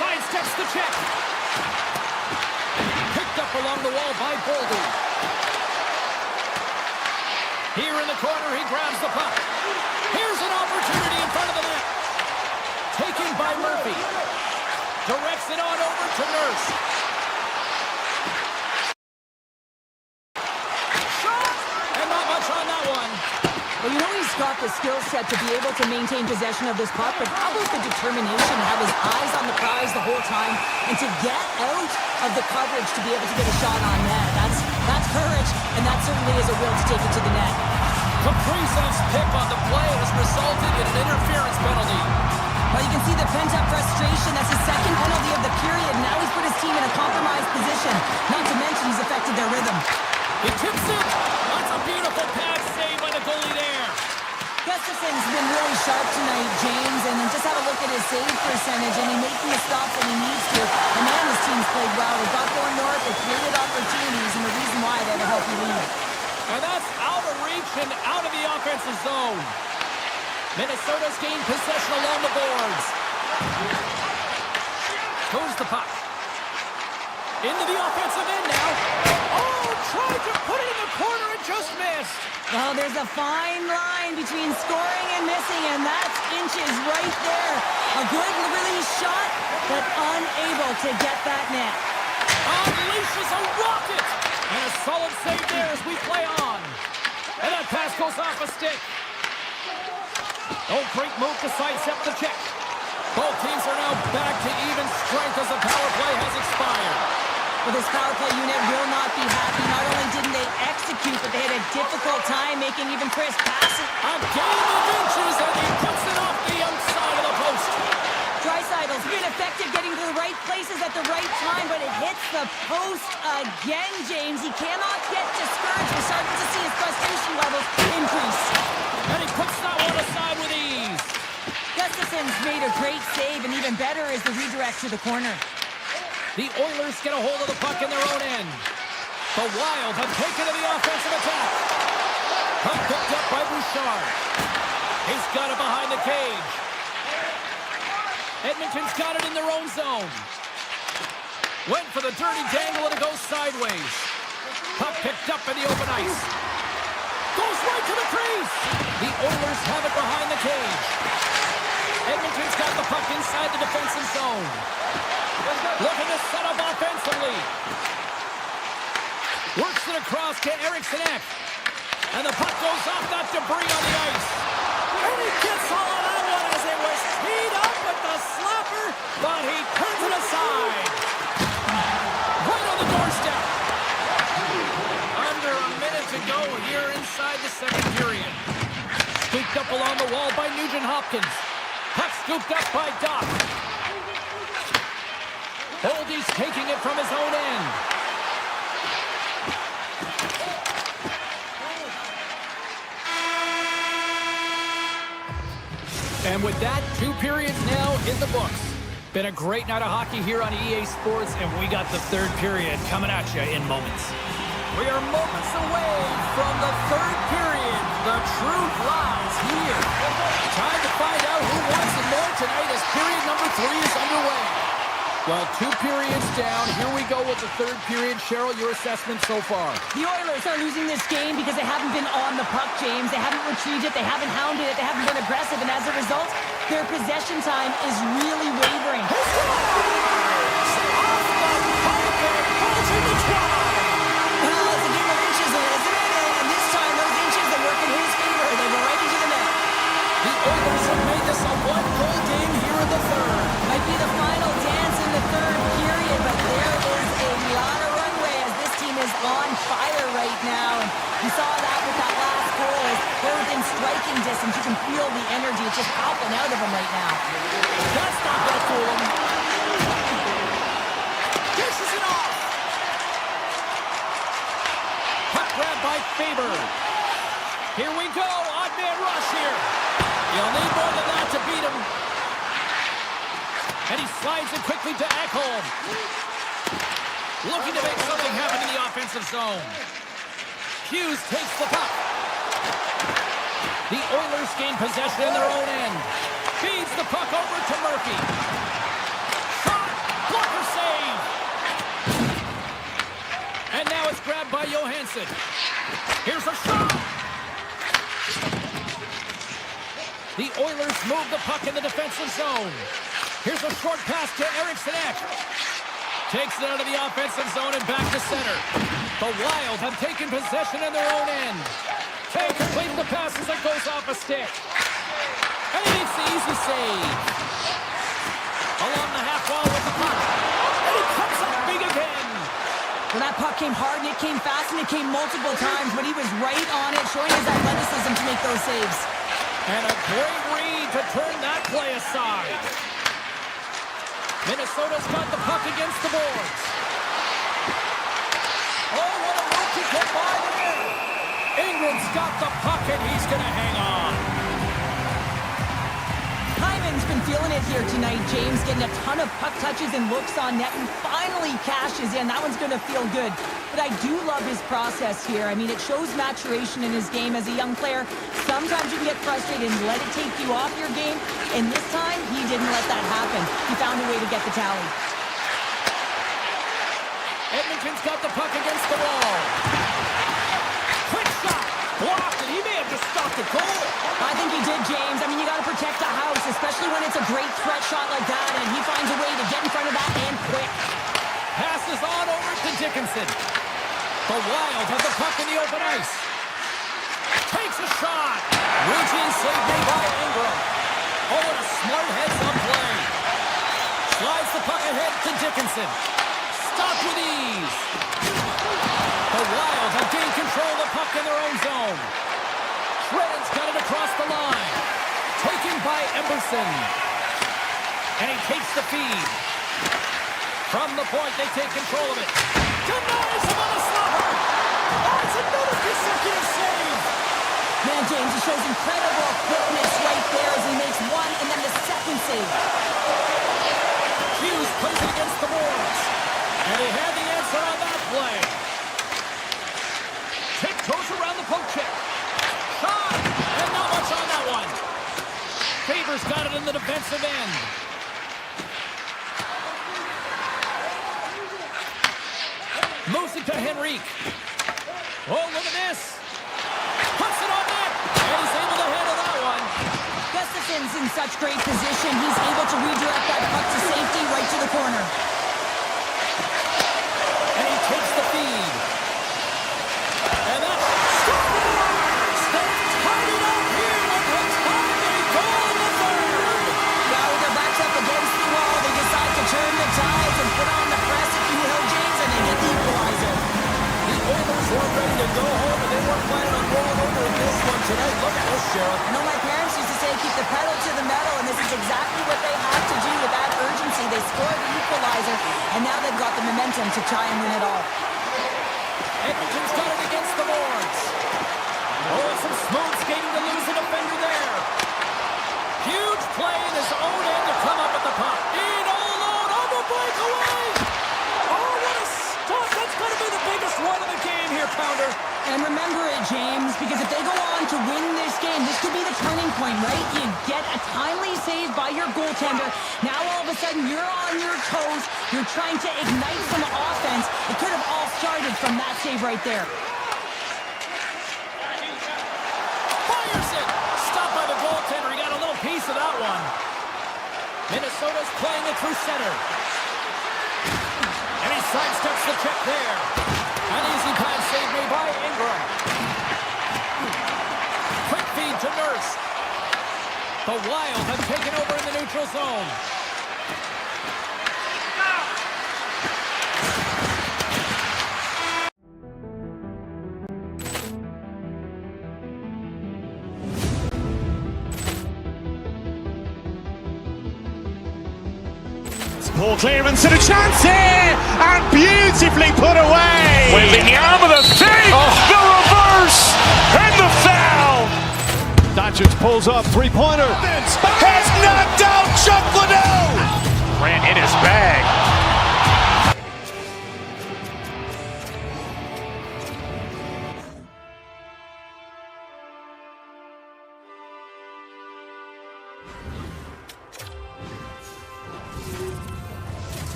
Sidesteps the check. Picked up along the wall by Boldy. Here in the corner, he grabs the puck. Here's an opportunity in front of the net. Taken by Murphy. Directs it on over to Nurse. Shot! And not much on that one. Well, you know he's got the skill set to be able to maintain possession of this puck, but how about the determination to have his eyes on the prize the whole time and to get out of the coverage to be able to get a shot on net? That's courage, and that certainly is a will to take it to the net. Kaprizov's pick on the play has resulted in an interference penalty. Well, you can see the pent-up frustration. That's his second penalty of the period. Now he's put his team in a compromised position. Not to mention he's affected their rhythm. He tips it. That's a beautiful pass save by the goalie there. Gustafson's been really sharp tonight, James, and just have a look at his save percentage, and he's making the stops when he needs to. And man, his team's played well. They got going north, they created opportunities, and the reason why they have a healthy lead. And that's out of reach and out of the offensive zone. Minnesota's gained possession along the boards. Moves the puck. Into the offensive end now. Oh, tried to put it in the corner and just missed. Well, there's a fine line between scoring and missing, and that's inches right there. A good release shot, but unable to get that net. Unleashes a rocket. And a solid save there as we play on. And that pass goes off a stick. Oh, great move to sidestep the check. Both teams are now back to even strength as the power play has expired. Well, this power play unit will not be happy. Not only didn't they execute, but they had a difficult time making even crisp passes. A game of inches, and he puts it off the outside of the post. Dreisaitl's been effective getting to the right places at the right time, but it hits the post again, James. He cannot get discouraged. We're starting to see his frustration levels increase. And he puts that one aside with ease. Gustafson's made a great save, and even better is the redirect to the corner. The Oilers get a hold of the puck in their own end. The Wild have taken to the offensive attack. Puck picked up by Bouchard. He's got it behind the cage. Edmonton's got it in their own zone. Went for the dirty dangle and it goes sideways. Puck picked up in the open ice. Goes right to the crease. The Oilers have it behind the cage. Edmonton's got the puck inside the defensive zone. Looking to set up offensively. Works it across to Eriksson Ek. And the puck goes off that debris on the ice. And he gets all of that one as it was teed up with the slapper, but he turns it aside. Right on the doorstep. Under a minute to go here inside the second period. Scooped up along the wall by Nugent-Hopkins. Puck scooped up by Doc. Oldie's taking it from his own end. And with that, 2 periods now in the books. Been a great night of hockey here on EA Sports, and we got the third period coming at you in moments. We are moments away from the third period. The truth lies here. Time to find out who wants it more tonight as period number 3 is underway. Well, 2 periods down. Here we go with the third period. Cheryl, your assessment so far? The Oilers are losing this game because they haven't been on the puck, James. They haven't retrieved it. They haven't hounded it. They haven't been aggressive. And as a result, their possession time is really wavering. Off the puck and pulls in the try. Well, it's a game of inches, isn't it? And this time, those inches are working his favor. They go right into the net. The Oilers have made this a one-goal game here in the third. Might be the final dance in the third period, but there is a lot of runway as this team is on fire right now. And you saw that with that last goal as they're within striking distance. You can feel the energy. It's just popping out of them right now. That's not going to fool him. Dishes it off. Puck grab by Faber. Here we go. Odd man rush here. You'll need more than that to beat him. And he slides it quickly to Ekholm. Looking to make something happen in the offensive zone. Hughes takes the puck. The Oilers gain possession in their own end. Feeds the puck over to Murphy. Shot! Blocker save! And now it's grabbed by Johansson. Here's a shot! The Oilers move the puck in the defensive zone. Here's a short pass to Eriksson Ek. Takes it out of the offensive zone and back to center. The Wild have taken possession in their own end. Kay completes the pass as it goes off a stick. And he makes the easy save. Along the half wall with the puck. And he comes up big again. Well, that puck came hard and it came fast and it came multiple times, but he was right on it, showing his athleticism to make those saves. And a great read to turn that play aside. Minnesota's got the puck against the boards. Oh, what a move to get by there. Ingram's got the puck and he's going to hang on. Hyman's been feeling it here tonight, James, getting a ton of puck touches and looks on net and finally cashes in. That one's going to feel good. But I do love his process here. I mean, it shows maturation in his game as a young player. Sometimes you can get frustrated and let it take you off your game. And this time, he didn't let that happen. He found a way to get the tally. Edmonton's got the puck against the wall. Quick shot. Blocked, and he may have just stopped the goal. I think he did, James. I mean, you got to protect the house, especially when it's a great threat shot like that, and he finds a way to get in front of that and quick. Passes on over to Dickinson. The Wild have the puck in the open ice. Takes a shot. Reaching, saved by Ingram. Oh, what a smart heads-up play. Slides the puck ahead to Dickinson. Stopped with ease. The Wild have gained control of the puck in their own zone. Shredden's got it across the line. Taken by Emberson. And he takes the feed. From the point, they take control of it. Denies him on a slapper. Oh, it's another consecutive save. Man, James, he shows incredible quickness right there as he makes one and then the second save. Hughes plays it against the boards. And he had the answer on that play. Tiptoes around the poke check. Shot! And not much on that one. Favors got it in the defensive end. Moves it to Henrique. Oh, look at this. Puts it on net. And he's able to handle that one. Gustafson's in such great position. He's able to redirect that puck to safety right to the corner. And he takes the feed. And that scores! They've tied it up here with the time they go in the third. Now with their backs up against the wall, they decide to turn the tides and put on the press, if you will, James, and they get the equalizer. The Oilers were ready to go home, and they weren't planning on rolling over in this one tonight. Look at this, Sheriff. I know my parents used to say, keep the pedal to the metal, and this is exactly what they have to do with that urgency. They scored the equalizer, and now they've got the momentum to try and win it all. Edmonton's got it against the boards. Oh, some smooth skating to lose a defender there. Huge play in his own end to come up with the puck. In all alone on the breakaway. Oh, what a stunt. That's going to be the biggest one of the game here, Pounder. And remember it, James, because if they go on to win this game, this could be the turning point, right? You get a timely save by your goaltender. Now all of a sudden you're on your toes. You're trying to ignite some offense. It could have all started from that save right there. Fires it. Stopped by the goaltender. He got a little piece of that one. Minnesota's playing it through center. And he sidesteps the check there. An easy pass save made by Ingram. Quick feed to Nurse. The Wild have taken over in the neutral zone. Poor clearance and a chance here, and beautifully put away. With the arm of the fake, the reverse, and the foul. Doncic pulls up, three-pointer. Has knocked out Chuck Liddell. Ran in his bag.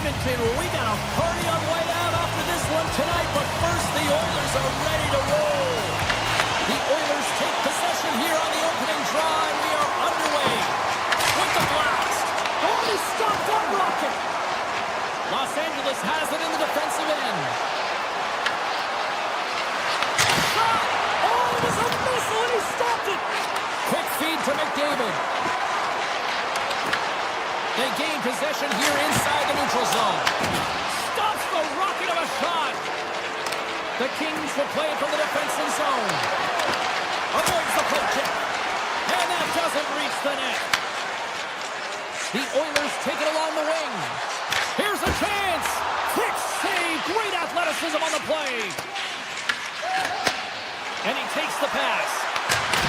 Edmonton, we got a party on the way out after this one tonight, but first the Oilers are ready to roll. The Oilers take possession here on the opening draw, and we are underway with the blast. Oh, he stopped that rocket. Los Angeles has it in the defensive end. Shot! Oh, it was a missile, and he stopped it. Quick feed to McDavid. They gain possession here inside the neutral zone. Stops the rocket of a shot. The Kings will play it from the defensive zone. Avoids the poke check. And that doesn't reach the net. The Oilers take it along the wing. Here's a chance. Quick save. Great athleticism on the play. And he takes the pass.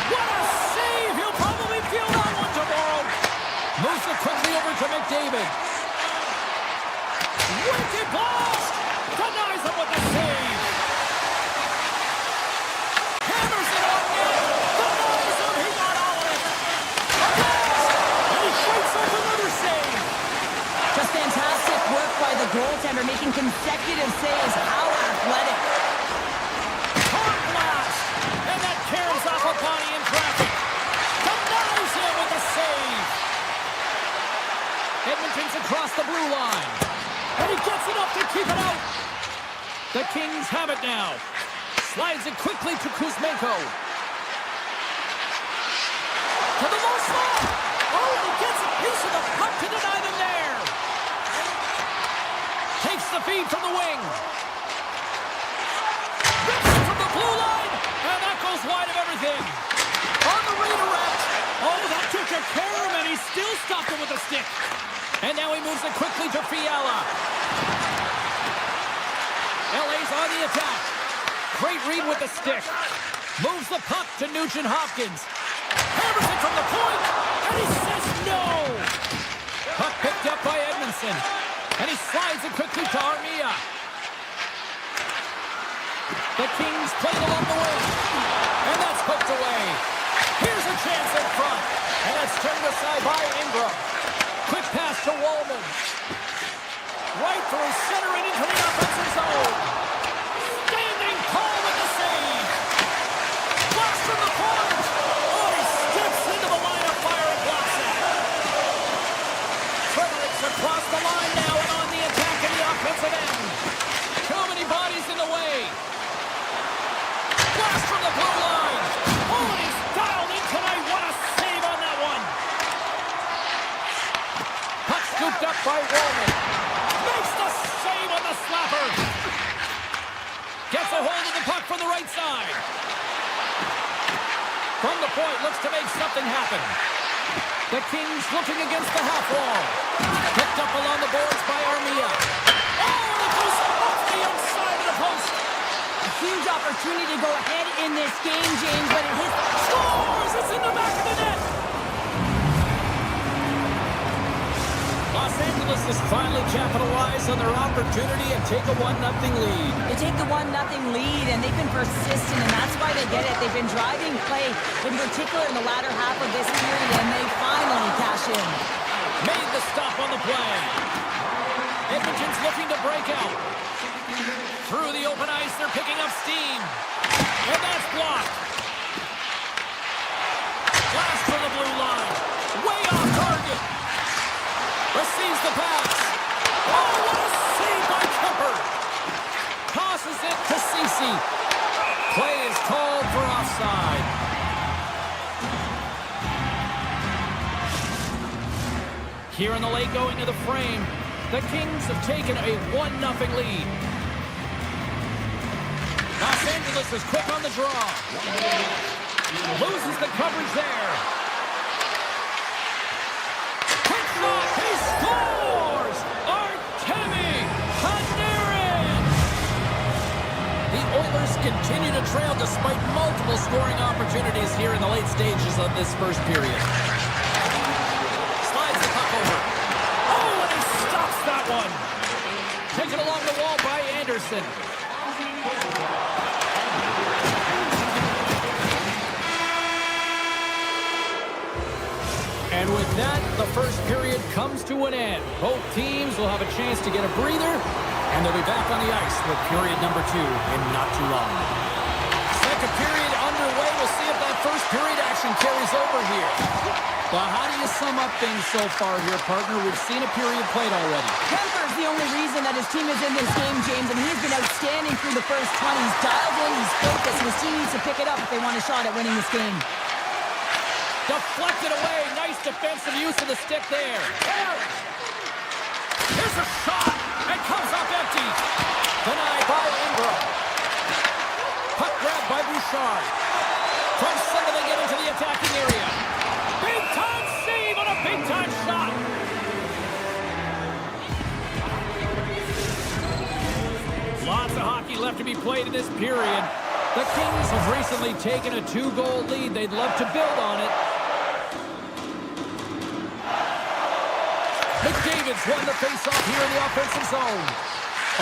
What a save. He'll probably feel that one tomorrow. Moves it quickly over to McDavid. Wicked blast! Denies him with the save. Hammers it on net. Denies him. He got all of it. A blast! And he shoots up another save. Just fantastic work by the goaltender, making consecutive saves. How athletic. Hard blast! And that carries off a body in traffic. Denies him with the save. Edmonton's across the blue line. And he gets enough to keep it out. The Kings have it now. Slides it quickly to Kuzmenko. To the low slot. Oh, and he gets a piece of the puck to deny them there. Takes the feed from the wing. Rips it from the blue line. And that goes wide of everything. On the redirect. Oh, that took a care of him, and he still stopped him with a stick. And now he moves it quickly to Fiala. LA's on the attack. Great read with the stick. Moves the puck to Nugent-Hopkins. Hammers it from the point, and he says no. Puck picked up by Edmondson. And he slides it quickly to Armia. The Kings play it along the wing. And that's poked away. Here's a chance in front. And that's turned aside by Ingram. Quick pass to Wallman. Right through center and into the offensive zone. Standing tall with the save. Blast from the point. Oh, he steps into the line of fire and blocks it. Fredericks across the line now and on the attack in the offensive end. Too many bodies in the way. Blast from the blue line. Oh, and he's dialed in tonight. What a save on that one. Puck scooped up by Wallman. Makes the save on the slapper. Gets a hold of the puck from the right side. From the point, looks to make something happen. The Kings looking against the half wall. Picked up along the boards by Armia. Oh, and it goes off the inside of the post. A huge opportunity to go ahead in this game, James, but it hits. Scores! It's in the back of the net. Los Angeles has finally capitalized on their opportunity and take a 1-0 lead. They take the 1-0 lead, and they've been persistent, and that's why they get it. They've been driving play, in particular in the latter half of this period, and they finally cash in. Made the stop on the play. Edmonton's looking to break out. Through the open ice, they're picking up steam. And that's blocked. Blast from the blue line. Way off target. Receives the pass. Oh, what a save by Kemper. Tosses it to Ceci. Play is called for offside. Here in the late going to the frame, the Kings have taken a 1-0 lead. Los Angeles is quick on the draw. Loses the coverage there. Quick shot, he scores! Artemi Panarin! The Oilers continue to trail despite multiple scoring opportunities here in the late stages of this first period. Slides the puck over. Oh, and he stops that one. Taken along the wall by Anderson. And And with that, the first period comes to an end. Both teams will have a chance to get a breather, and they'll be back on the ice with period number 2 in not too long. Second period underway. We'll see if that first period action carries over here. Well, how do you sum up things so far here, partner? We've seen a period played already. Kemper's the only reason that his team is in this game, James, and he's been outstanding through the first 20. He's dialed in, he's focused, and his team needs to pick it up if they want a shot at winning this game. Deflected away. Nice defensive use of the stick there. Here's a shot. It comes up empty. Denied by Ingram. Puck grabbed by Bouchard. From center they get into the attacking area. Big-time save on a big-time shot. Lots of hockey left to be played in this period. The Kings have recently taken a 2-goal lead. They'd love to build on it. McDavid's won the face-off here in the offensive zone.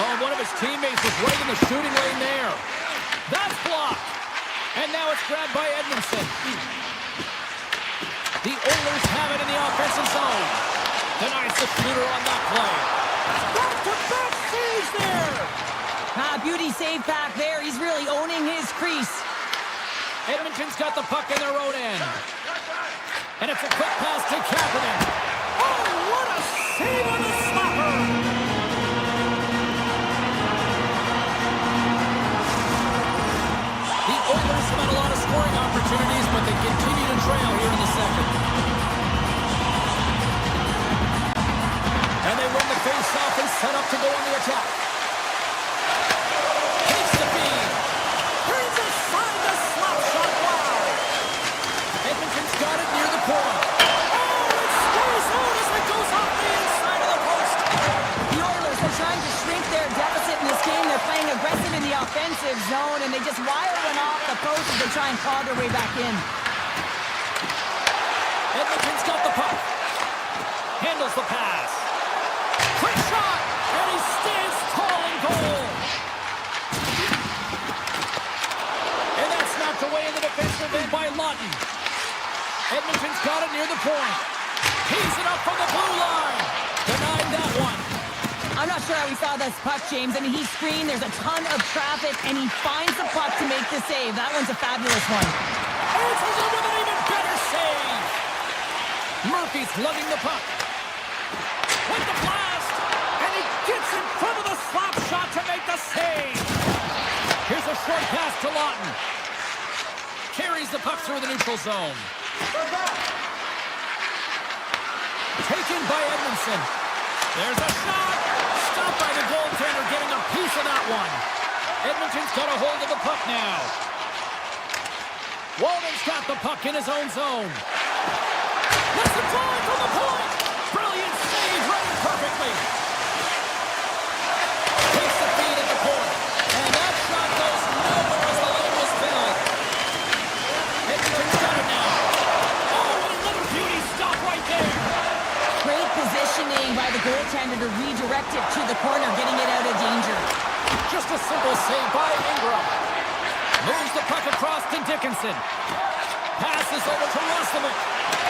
Oh, one of his teammates was right in the shooting lane there. That's blocked. And now it's grabbed by Edmondson. The Oilers have it in the offensive zone. Denies the shooter on that play. Back-to-back saves there. Beauty save back there. He's really owning his crease. Edmonton's got the puck in their own end. And it's a quick pass to Kapanen. Oh, what a save on the slapper! The Oilers have had a lot of scoring opportunities, but they continue to trail here in the second. And they win the face-off and set up to go on the attack. Takes the feed. Brings aside the slap shot. Wow! Edmonton's got it near the point. Oh, it stays out as it goes off the inside of the post. The Oilers are trying to shrink their deficit in this game. They're playing aggressive in the offensive zone, and they just wire one off the post as they try and claw their way back in. Edmonton's got the puck. Handles the pass. Quick shot, and he stands tall in goal. And that's knocked away in the defensive end by Lawton. Edmonton's got it near the point. Tees it up from the blue line. Denied that one. I'm not sure how we saw this puck, James. I mean, he screened, there's a ton of traffic, and he finds the puck to make the save. That one's a fabulous one. Answers it with an even better save. Murphy's lugging the puck. With the blast, and he gets in front of the slap shot to make the save. Here's a short pass to Lawton. Carries the puck through the neutral zone. Taken by Edmondson. There's a shot. Stopped by the goaltender, getting a piece of that one. Edmonton's got a hold of the puck now. Walden's got the puck in his own zone. Let's the drive from the point. Brilliant save, read it perfectly. Takes the feed at the point. And that shot goes nowhere as the lane was filled. Edmonton's got it now. Oh, what a little beauty stop right there. Great positioning by the goaltender to redirect it to the corner, getting it out of danger. Just a simple save by Ingram. Moves the puck across to Dickinson. Passes over to Roslovic.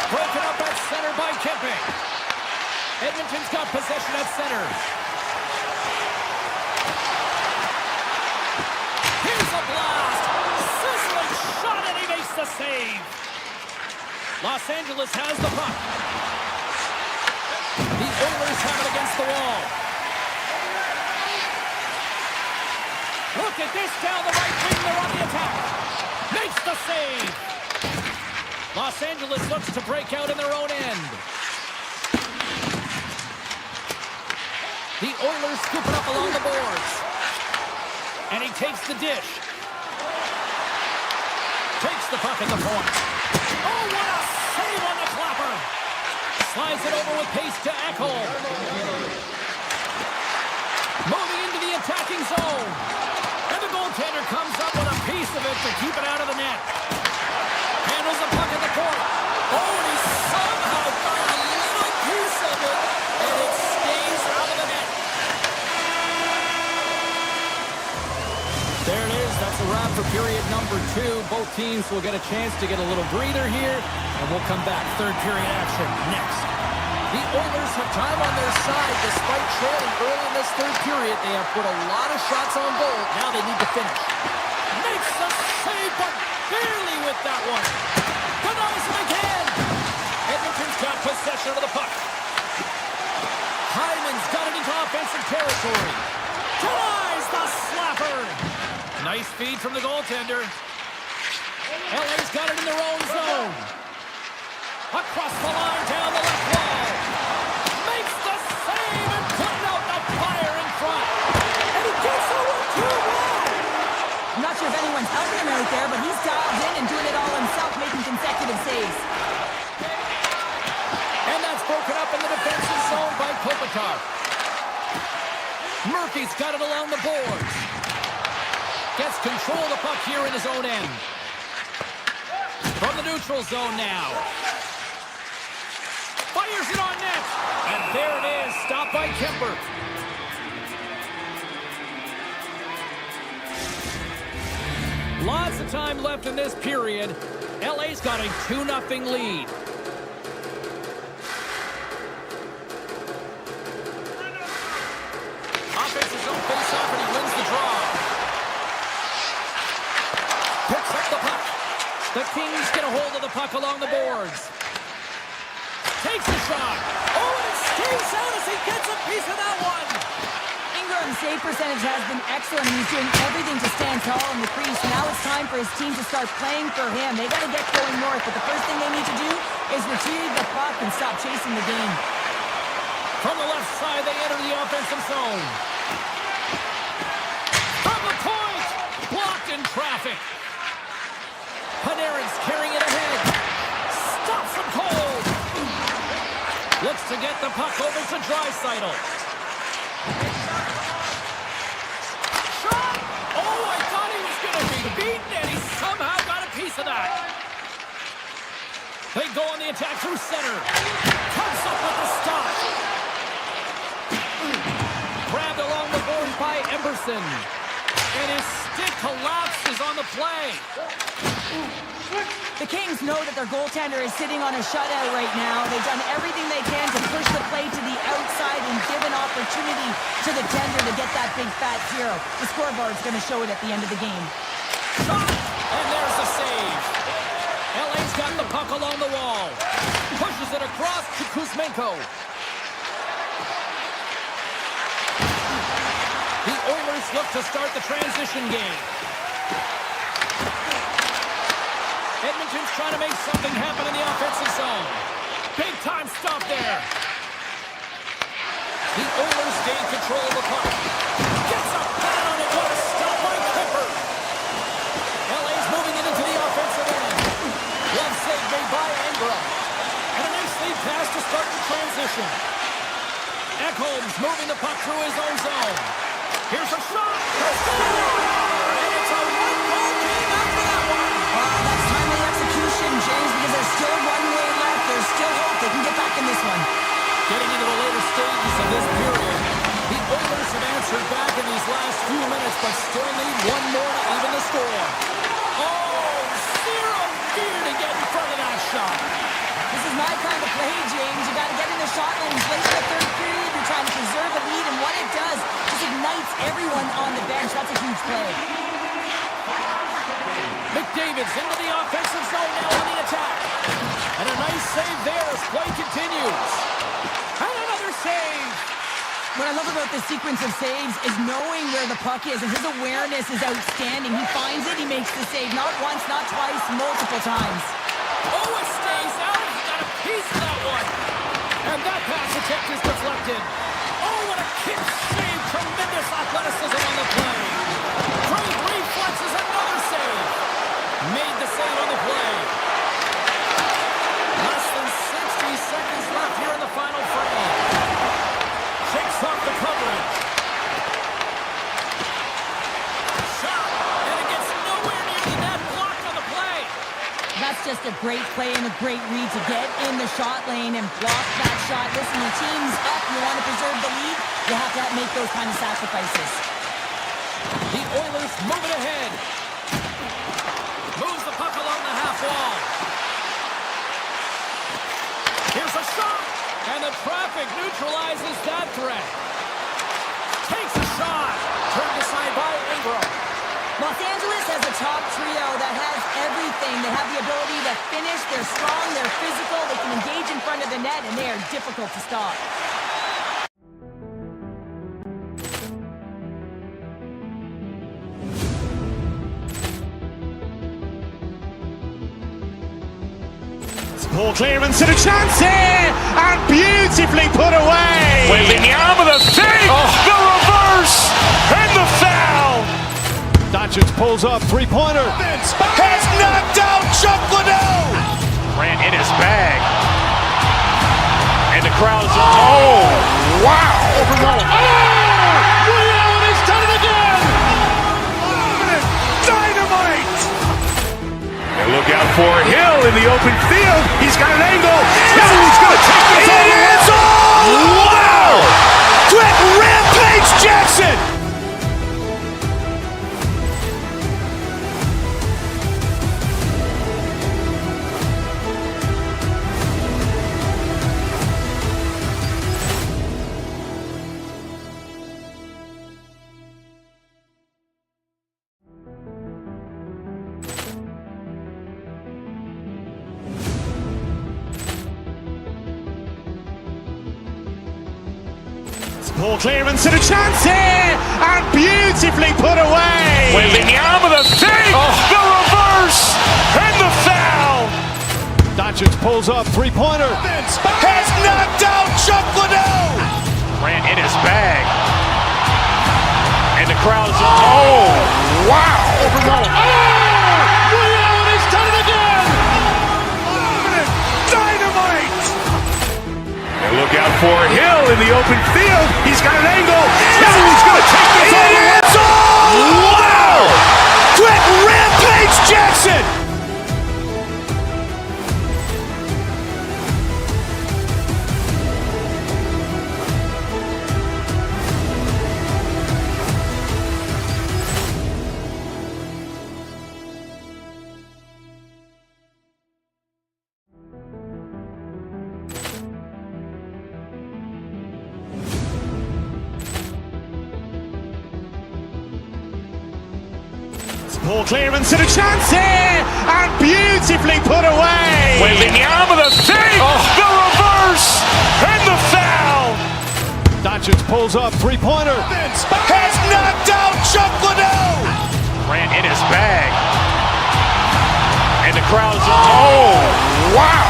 Broken up at center by Kempe. Edmonton's got possession at center. Here's a blast. Sizzling shot, and he makes the save. Los Angeles has the puck. The Oilers have it against the wall. Look at this down the right wing. They're on the attack. Makes the save. Los Angeles looks to break out in their own end. The Oilers scoop it up along the boards. And he takes the dish. Takes the puck at the point. Oh, what a save on the clapper. Slides it over with pace to Ekholm. Moving into the attacking zone. And the goaltender comes up with a piece of it to keep it out of the net. Handles the puck at the point. Oh, and he somehow got a little piece of it, and it stays out of the net. There it is. That's a wrap for period number 2. Both teams will get a chance to get a little breather here, and we'll come back. Third period action next. The Oilers have time on their side. Despite trailing early in this third period, they have put a lot of shots on goal. Now they need to finish. Makes a save, but barely with that one. Denies him again. Edmonton's got possession of the puck. Hyman's got it into offensive territory. Denies the slapper. Nice feed from the goaltender. LA's got it in their own zone. Across the line, down the left wall. Makes the save and putting out the fire in front. And he gets over 2-1. I'm not sure if anyone's helping him out there, but he's dialed in and doing it all himself, making consecutive saves. And that's broken up in the defensive zone by Kopitar. Murphy's got it along the boards. Gets control of the puck here in his own end. From the neutral zone now. Fires it on net. And there it is. Stopped by Kemper. Lots of time left in this period. LA's got a 2-0 lead. Offensive zone face-off, and he wins the draw. Picks up the puck. The Kings get a hold of the puck along the boards. Takes a shot. Oh, and it stays out as he gets a piece of that one. Ingram's save percentage has been excellent, and he's doing everything to stand tall in the crease. Now it's time for his team to start playing for him. They got to get going north, but the first thing they need to do is retrieve the puck and stop chasing the game. From the left side, they enter the offensive zone. From the point, blocked in traffic. Panarin's carrying it ahead. Stops him cold. Looks to get the puck over to Draisaitl. Shot! Oh, I thought he was going to be beaten, and he somehow got a piece of that. They go on the attack through center. Comes up with the stop. Grabbed along the board by Emerson. And his stick collapses on the play. The Kings know that their goaltender is sitting on a shutout right now. They've done everything they can to push the play to the outside and give an opportunity to the tender to get that big fat zero. The scoreboard's going to show it at the end of the game. Shot! And there's the save. LA's got the puck along the wall. Pushes it across to Kuzmenko. The Oilers look to start the transition game. Edmonton's trying to make something happen in the offensive zone. Big time stop there. The Oilers gain control of the puck. Gets a pad on it. What a stop by Kemper. LA's moving it into the offensive end. One save made by Ingram. And a nice lead pass to start the transition. Ekholm's moving the puck through his own zone. Here's a shot. And it's a one-goal game after that one. That's timely execution, James, because there's still one way left. There's still hope they can get back in this one. Getting into the later stages of this period, the Oilers have answered back in these last few minutes, but still need one more to even the score. Oh, zero fear to get in front of that shot. This is my kind of play, James. You got to get in the shot lanes late in the third period. You're trying to preserve the lead, and what it does just ignites everyone on the bench. That's a huge play. McDavid's into the offensive zone now on the attack. And a nice save there as play continues. And another save. What I love about this sequence of saves is knowing where the puck is, and his awareness is outstanding. He finds it, he makes the save. Not once, not twice, multiple times. Oh, it stays out. He got a piece of that one. And that pass attempt is deflected. Oh, what a kick save. Tremendous athleticism on the play. Great reflexes, another save. Made the save on the play. Less than 60 seconds left here in the final frame. Shakes off the coverage. Shot, and it gets nowhere near the net. Blocked on the play. That's just a great play and a great read to get in the shot lane and block that shot. Listen, the team's up. You want to preserve the lead, you have to make those kind of sacrifices. The Oilers moving ahead. wall. Here's a shot. And the traffic neutralizes that threat. Takes a shot. Turned aside by Ingram. Los Angeles has a top trio that has everything. They have the ability to finish. They're strong. They're physical. They can engage in front of the net, and they are difficult to stop. Poor clearance and a chance here, and beautifully put away. Wembanyama with a save, the reverse, and the foul. Doncic pulls up, three-pointer. Has knocked out Chuck Liddell. Grant in his bag. And the crowd's, oh, wow. Ray Allen has done it again. Dynamite. And look out for Hill in the open field. He's got an angle. Hill's going to take this all the way. Wow. Quick Rampage Jackson. Poor clearance and a chance here, and beautifully put away. Wembanyama with a save, the reverse, and the foul. Doncic pulls up, three-pointer. Has knocked out Chuck Liddell. Grant in his bag. And the crowd's, oh, wow. Ray Allen has done it again. Dynamite. And look out for Hill in the open field. He's got an angle. Hill's going to take this all the way. Wow. Quick Rampage Jackson. Poor clearance and a chance here, and beautifully put away. Wembanyama with a save, the reverse, and the foul. Doncic pulls up, three-pointer. Has knocked out Chuck Liddell. Grant in his bag. And the crowd's, oh, wow.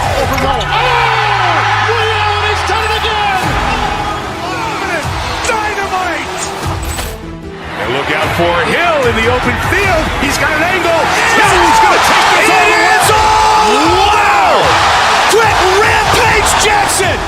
Ray Allen has done it again. Dynamite. And look out for Hill in the open field. He's got an angle. Hill's going to take this all the way. Wow. Quick Rampage Jackson.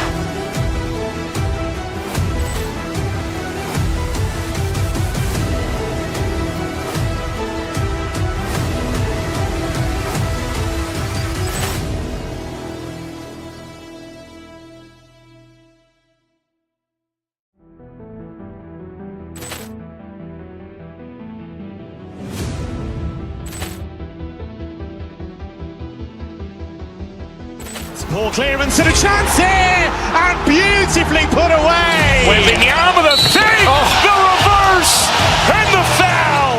Poor clearance and a chance here, and beautifully put away. Wembanyama with a save, the reverse, and the foul.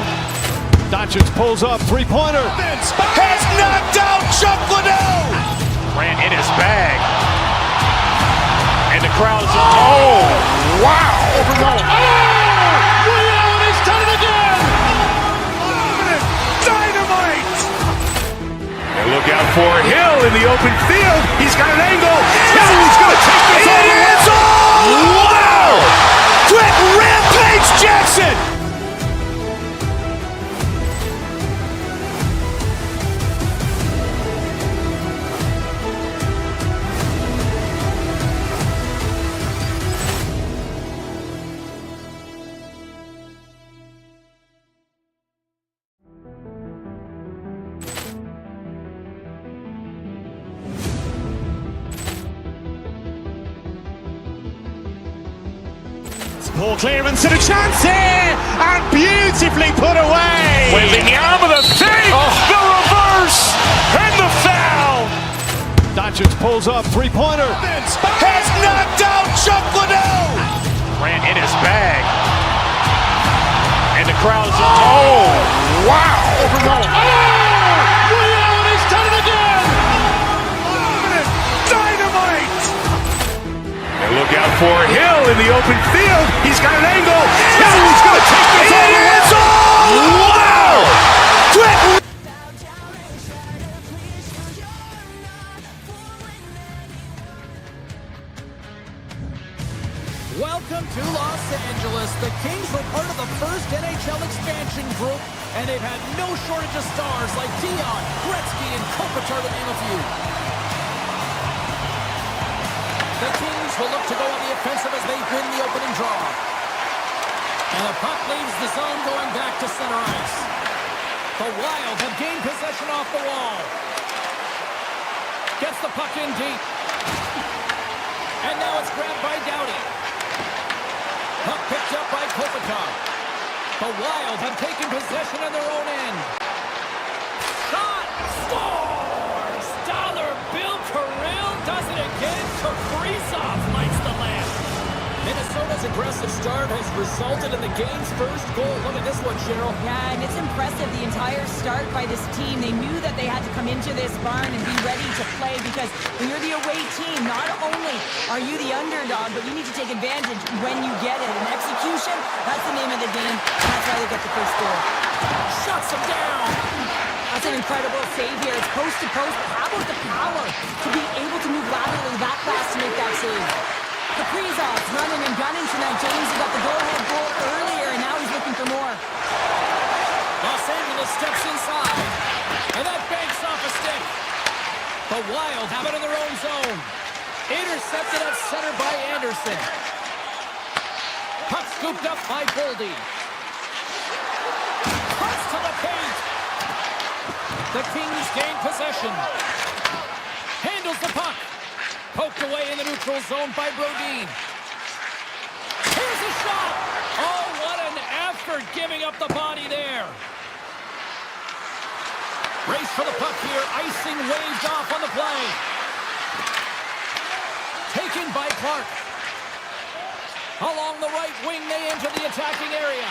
Doncic pulls up, three-pointer. Has knocked out Chuck Liddell. Grant in his bag. And the crowd's, oh, wow. Ray Allen has done it again. Dynamite. And look out for Hill in the open field. He's got an angle. Hill's going to take this all the way. Wow. Quick Rampage Jackson. Poor clearance and a chance here, and beautifully put away. Wembanyama with a save, the reverse, and the Doncic pulls up, three-pointer. Has knocked out Chuck Liddell. Grant in his bag. And the crowd's wow! Ray Allen has done it again! Dynamite! And look out for Hill in the open field. He's got an angle. Hill's going to take this all the way. Wow! Quick! Welcome to Los Angeles. The Kings were part of the first NHL expansion group, and they've had no shortage of stars like Dion, Gretzky, and Kopitar, to name a few. The Kings will look to go on the offensive as they win the opening draw. And the puck leaves the zone going back to center ice. The Wild have gained possession off the wall. Gets the puck in deep. And now it's grabbed by Doughty. Puck picked up by Kopitar. The Wild have taken possession on their own end. Shot! Scores! Dollar Bill Kirill does it again. Kaprizov lights the lamp. Minnesota's aggressive start has resulted in the game's first goal. Look at this one, Cheryl. Yeah, and it's impressive, the entire start by this team. They knew that they had to come into this barn and be ready to play, because when you're the away team, not only are you the underdog, but you need to take advantage when you get it. And execution, that's the name of the game. That's why they get the first goal. Shuts him down. That's an incredible save here. It's post to post. How about the power to be able to move laterally that fast to make that save? Kaprizov's running and gunning tonight. James, he got the go-ahead goal earlier, and now he's looking for more. Los Angeles steps inside, and that banks off a stick. The Wild have it in their own zone. Intercepted at center by Anderson. Puck scooped up by Boldy. Cuts to the paint. The Kings gain possession. Handles the puck. Poked away in the neutral zone by Brodin. Here's a shot! Oh, what an effort giving up the body there. Race for the puck here. Icing waved off on the play. Taken by Clark. Along the right wing, they enter the attacking area.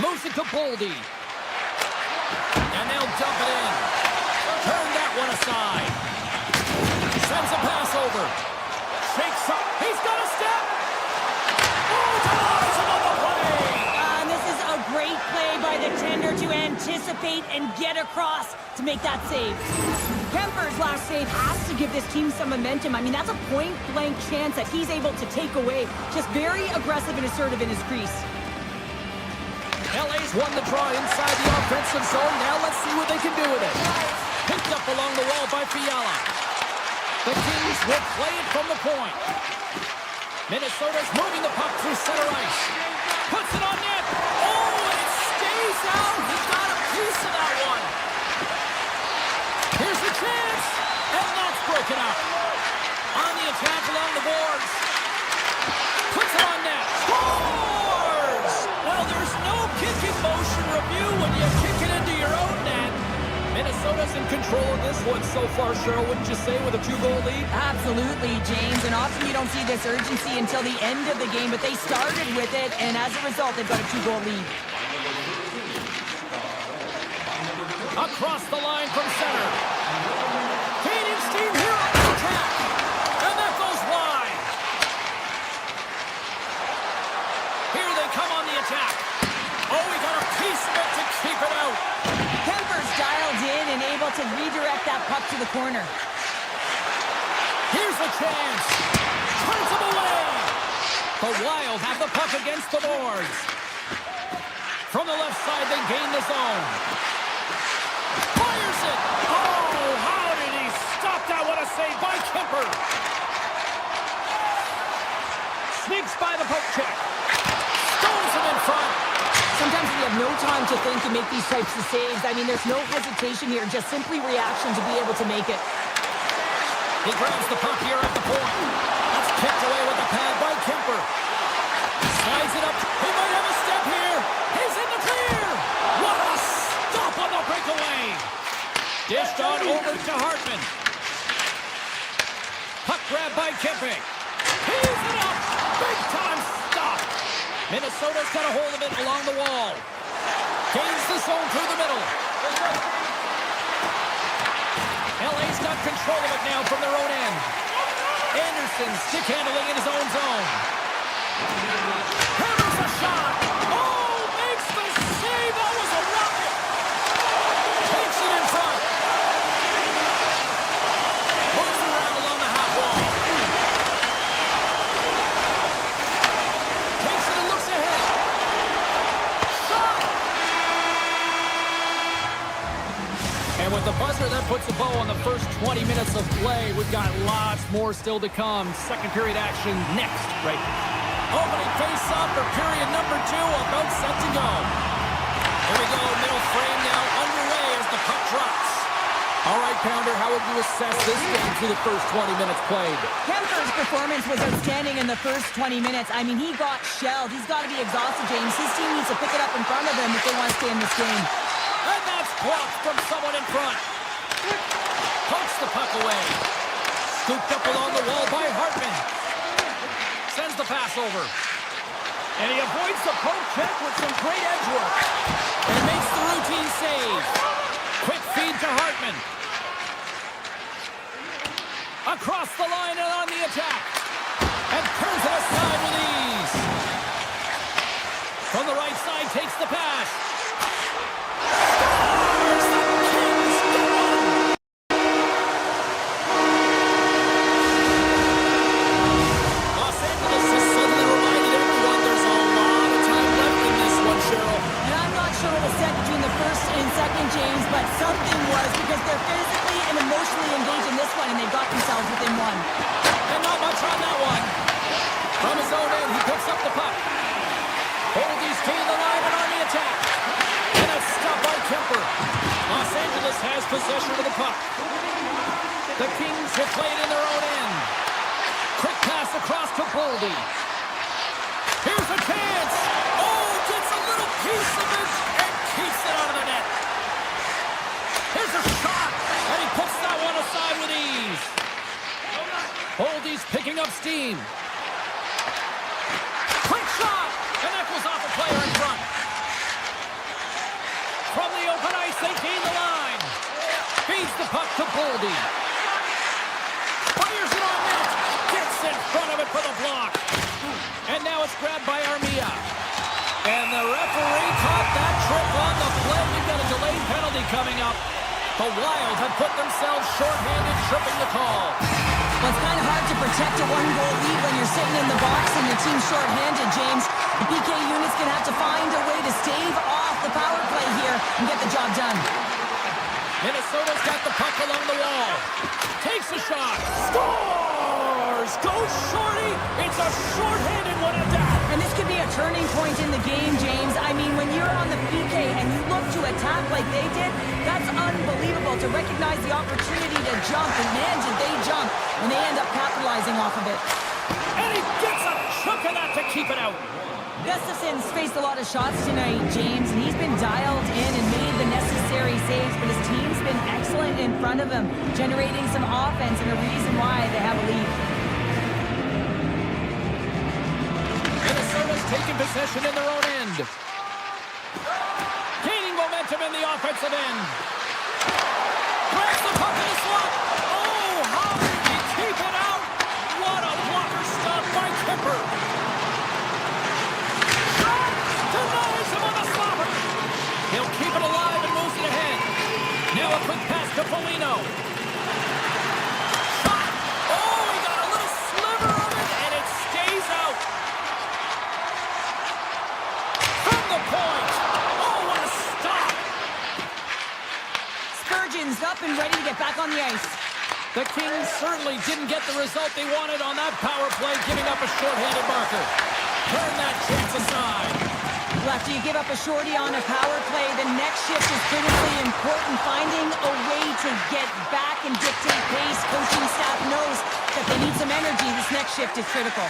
Moves it to Boldy. And they'll dump it in. Turn that one aside. Sends a pass over. Shakes up. He's got a step. Oh, ties him on the play. And this is a great play by the tender to anticipate and get across to make that save. Kemper's last save has to give this team some momentum. I mean, that's a point-blank chance that he's able to take away. Just very aggressive and assertive in his crease. LA's won the draw inside the offensive zone. Now let's see what they can do with it. Picked up along the wall by Fiala. The Kings will play it from the point. Minnesota's moving the puck through center ice. Puts it on net. Oh, and it stays out. He got a piece of that one. Here's the chance. And that's broken up. On the attack along the boards. Puts it on net. Scores! Well, there's no kicking motion review when you kick it into your own net. Minnesota's in control of this one so far, Cheryl, wouldn't you say, with a 2-goal lead? Absolutely, James. And often you don't see this urgency until the end of the game, but they started with it, and as a result, they've got a 2-goal lead. Across the line from center. Gaining steam here on the attack. And that goes wide. Here they come on the attack. Oh, we got a piece of it to keep it out. Kemper's dialed in and able to redirect that puck to the corner. Here's a chance. Turns him away. The Wild have the puck against the boards. From the left side, they gain the zone. Fires it. Oh, how did he stop that? What a save by Kemper. Sneaks by the poke check. Stones him in front. Sometimes you have no time to think and make these types of saves. I mean, there's no hesitation here, just simply reaction to be able to make it. He grabs the puck here at the point. That's kicked away with the pad by Kemper. Slides it up. He might have a step here. He's in the clear. What a stop on the breakaway. Dished on over to Hartman. Grabbed by Kipping. He's it up. Big time stop. Minnesota's got a hold of it along the wall. Gains the zone through the middle. LA's got control of it now from their own end. Anderson stick handling in his own zone. Hammers a shot. Oh, makes the save. That was a rocket. Takes it in front. Moves around along the half wall. Takes it and looks ahead. Shot. And with the buzzer, that puts a bow on the first 20 minutes of play. We've got lots more still to come. Second period action next, right? Opening face-off for period number 2, about set to go. Here we go, middle frame now underway as the puck drops. All right, Pounder, how would you assess this game through the first 20 minutes played? Kemper's performance was outstanding in the first 20 minutes. I mean, he got shelled. He's got to be exhausted, James. His team needs to pick it up in front of him if they want to stay in this game. And that's blocked from someone in front. Pokes the puck away. Scooped up along the wall by Hartman. Sends the pass over. And he avoids the poke check with some great edge work. And makes the routine save. Quick feed to Hartman. Across the line and on the attack. And turns it aside with ease. From the right side, takes the pass. James, but something was because they're physically and emotionally engaged in this one, and they got themselves within one. And not much on that one. From his own end, he picks up the puck. Holdy's team alive and on the attack. And a stop by Kemper. Los Angeles has possession of the puck. The Kings have played in their own end. Quick pass across to Boldy. Here's a chance. Oh, gets a little piece of it and keeps it out of the net. Here's a shot, and he puts that one aside with ease. Boldy's picking up steam. Quick shot, and that goes off a player in front. From the open ice, they gain the line. Feeds the puck to Boldy. Fires it on net. Gets in front of it for the block. And now it's grabbed by Armia. And the referee caught that trip on the play. We've got a delayed penalty coming up. The Wild have put themselves shorthanded, tripping the call. Well, it's kind of hard to protect a one-goal lead when you're sitting in the box and your team's shorthanded, James. The PK unit's going to have to find a way to stave off the power play here and get the job done. Minnesota's got the puck along the wall. Takes a shot. Scores! Goes Shorty! It's a shorthanded one at that. And this could be a turning point in the game, James. I mean, when you're on the PK and you look to attack like they did, that's unbelievable. To recognize the opportunity to jump, and man, did they jump. And they end up capitalizing off of it. And he gets a chunk of that to keep it out. Gustafson's faced a lot of shots tonight, James, and he's been dialed in and made the necessary saves, but his team's been excellent in front of him, generating some offense and a reason why they have a lead. Minnesota's taking possession in their own end. Gaining momentum in the offensive end. Grabs the puck in the slot. Oh, how did he keep it out? What a blocker stop by Kemper. Denies him on the stopper. He'll keep it alive and moves it ahead. Now a quick pass to Foligno. Shot. Oh, he got a little sliver of it, and it stays out. From the point. Oh, what a stop. Spurgeon's up and ready to get back on the ice. The Kings certainly didn't get the result they wanted on that power play, giving up a shorthanded marker. Turn that chance aside. After you give up a shorty on a power play, the next shift is critically important. Finding a way to get back and dictate pace. Coaching staff knows that they need some energy. This next shift is critical.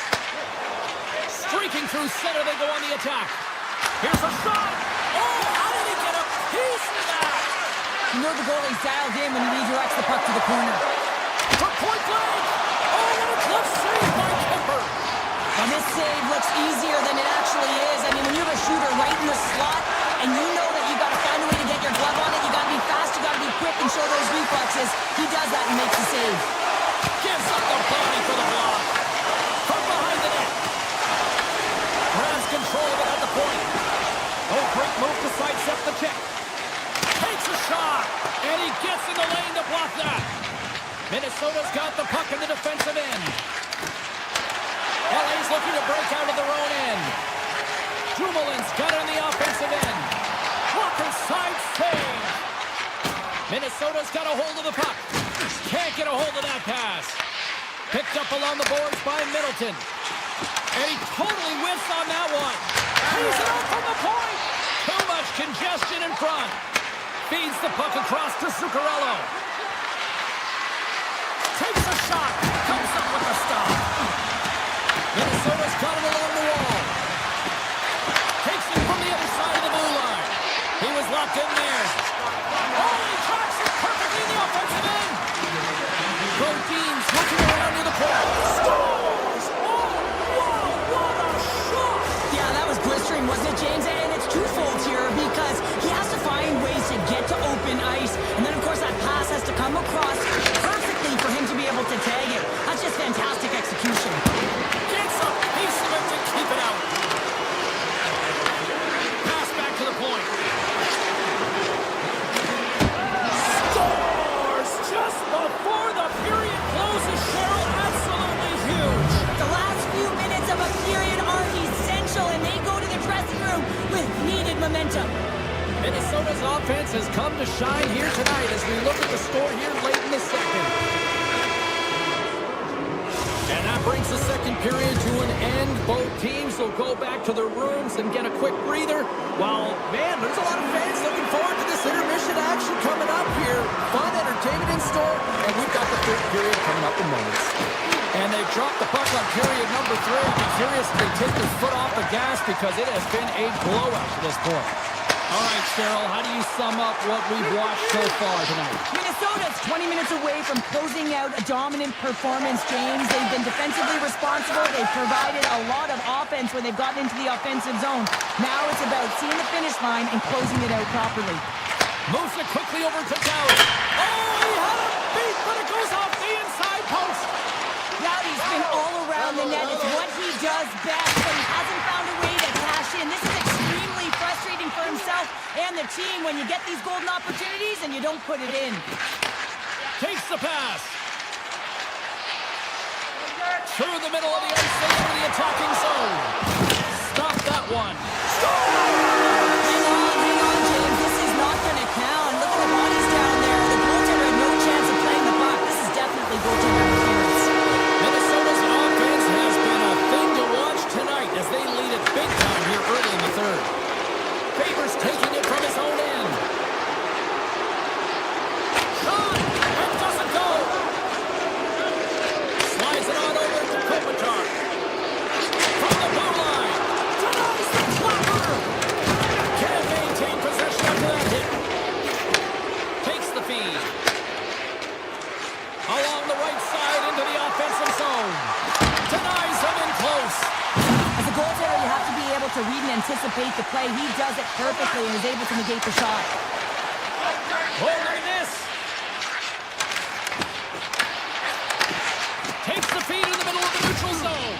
Streaking through center, they go on the attack. Here's a shot. Oh, how did he get a piece of that? You know the goalie's dialed in when he redirects the puck to the corner. For point blank. Oh, what a clutch save by Kemper. Now this save looks easier than it actually is. I mean, when you have a shooter right in the slot, and you know that you got to find a way to get your glove on it, you got to be fast, you got to be quick, and show those reflexes. He does that and makes the save. Gives up the body for the block. From behind the net. Grabs control of it at the point. Oh, great move to sidestep the check. Takes a shot, and he gets in the lane to block that. Minnesota's got the puck in the defensive end. LA's looking to break out of their own end. Dumoulin's got it on the offensive end. Walker side save. Minnesota's got a hold of the puck. Can't get a hold of that pass. Picked up along the boards by Middleton. And he totally whiffs on that one. He's it out from the point. Too much congestion in front. Feeds the puck across to Zuccarello. Takes a shot. Comes up with a stop. Minnesota's got it along the wall. Takes it from the other side of the blue line. He was locked in there. Oh, he tracks it perfectly in the offensive end. Godin's looking around near the point. Scores! Oh, wow, what a shot! Yeah, that was blistering, wasn't it, James? And it's twofold here because he has to find ways to get to open ice. And then, of course, that pass has to come across perfectly for him to be able to tag it. That's just fantastic execution. Gets a piece of it to keep it out. Pass back to the point. Scores just before the period closes, Cheryl. Absolutely huge. The last few minutes of a period are essential, and they go to the dressing room with needed momentum. Minnesota's offense has come to shine here tonight as we look at the score here late in the second. And that brings the second period to an end. Both teams will go back to their rooms and get a quick breather. While, man, there's a lot of fans looking forward to this intermission action coming up here. Fun entertainment in store, and we've got the third period coming up in moments. And they've dropped the puck on period number 3. Be curious if they take their foot off the gas because it has been a blowout to this point. All right, Cheryl, how do you sum up what we've watched so far tonight? Minnesota's 20 minutes away from closing out a dominant performance, James. They've been defensively responsible. They've provided a lot of offense when they've gotten into the offensive zone. Now it's about seeing the finish line and closing it out properly. Moves it quickly over to Dowd. Oh, he had a beat, but it goes off the inside post. Dowdy's been all around the net. It's what he does best, but he hasn't found a way to cash in. This is extremely frustrating for himself and the team when you get these golden opportunities and you don't put it in. Takes the pass. Through the middle of the ice and into the attacking zone. Stop that one. Hang on, James. This is not going to count. Look at the bodies down there. The goaltender had no chance of playing the puck. This is definitely goaltender interference. Minnesota's offense has been a thing to watch tonight as they lead it big time here early in the third. Favors taking it from his own end. Shot! It doesn't go! Slides it on over to Kopitar. From the blue line. Denies the clapper! Can't maintain possession after that hit. Takes the feed. Along the right side into the offensive zone. Denies him in close. As a goaltender, you have to be able to read and anticipate the play. He does it perfectly and is able to negate the shot. Oh, look at this. Takes the feed in the middle of the neutral zone.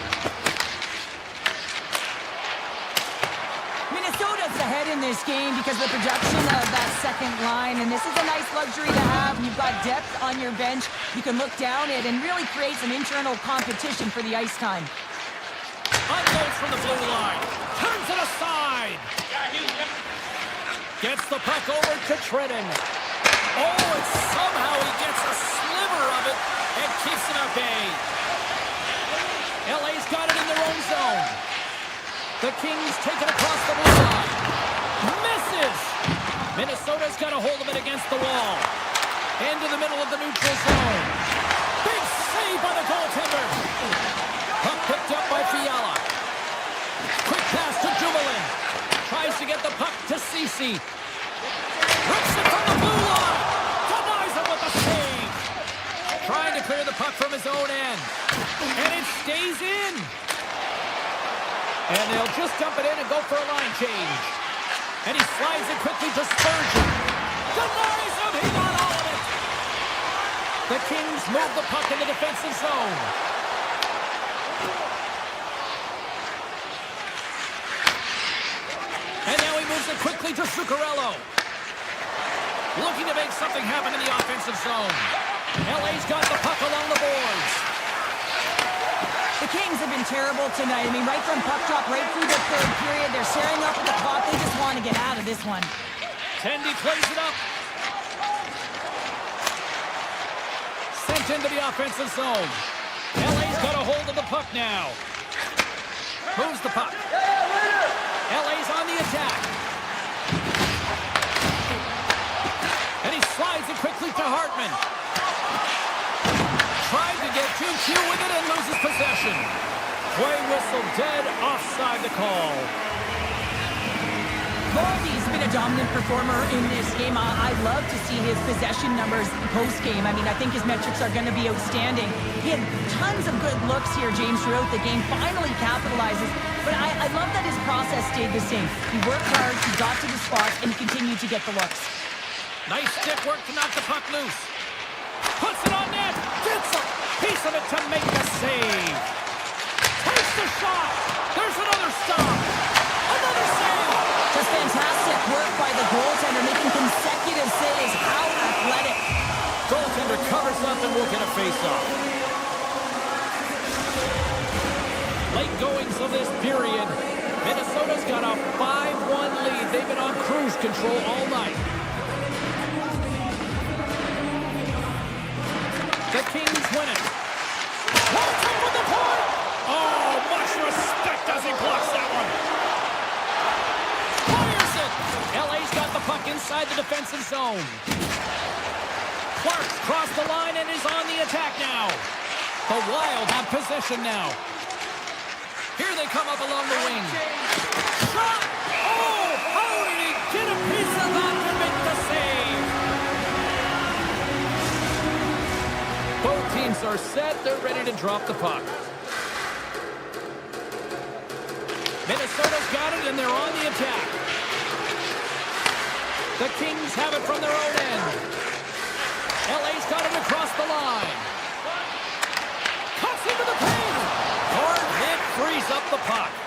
Minnesota's ahead in this game because of the production of that second line, and this is a nice luxury to have. You've got depth on your bench. You can look down it and really create some internal competition for the ice time. Unloads from the blue line. Turns it aside. Gets the puck over to Trenton. Oh, and somehow he gets a sliver of it and keeps it at bay. LA's got it in their own zone. The Kings take it across the blue line. Misses. Minnesota's got a hold of it against the wall. Into the middle of the neutral zone. Big save by the goaltender. Puck picked up by Fiala. Quick pass to Dumoulin. Tries to get the puck to Ceci. Rips it from the blue line. Denies him with a save. Trying to clear the puck from his own end. And it stays in. And they'll just dump it in and go for a line change. And he slides it quickly to Spurgeon. Denies him. He got all of it. The Kings move the puck in the defensive zone. And now he moves it quickly to Zuccarello. Looking to make something happen in the offensive zone. LA's got the puck along the boards. The Kings have been terrible tonight. I mean, right from puck drop, right through the third period, they're staring up at the clock. They just want to get out of this one. Tendy plays it up. Sent into the offensive zone. LA's got a hold of the puck now. Moves the puck. LA's on the attack. And he slides it quickly to Hartman. Tried to get too cute with it and loses possession. Play whistle dead, offside the call. Goldie's been a dominant performer in this game. I'd love to see his possession numbers post-game. I mean, I think his metrics are going to be outstanding. He had tons of good looks here, James, throughout the game. Finally capitalizes. But I love that his process stayed the same. He worked hard, he got to the spots, and he continued to get the looks. Nice stick work to knock the puck loose. Puts it on net. Gets a piece of it to make a save. Takes the shot. There's another stop. Another save. Just fantastic work by the goaltender, making consecutive saves. How athletic. Goaltender covers up and will get a face-off. Late goings of this period. Minnesota's got a 5-1 lead. They've been on cruise control all night. The Kings win it. Walks up with the point. Oh, much respect as he blocks that one. Fires it. LA's got the puck inside the defensive zone. Clark's crossed the line and is on the attack now. The Wild have possession now. Here they come up along the wing. Shot! Oh, how did he get a piece of that to make the save? Both teams are set. They're ready to drop the puck. Minnesota's got it, and they're on the attack. The Kings have it from their own end. LA's got it across the line. Cuts into the paint. Hard hit frees up the puck.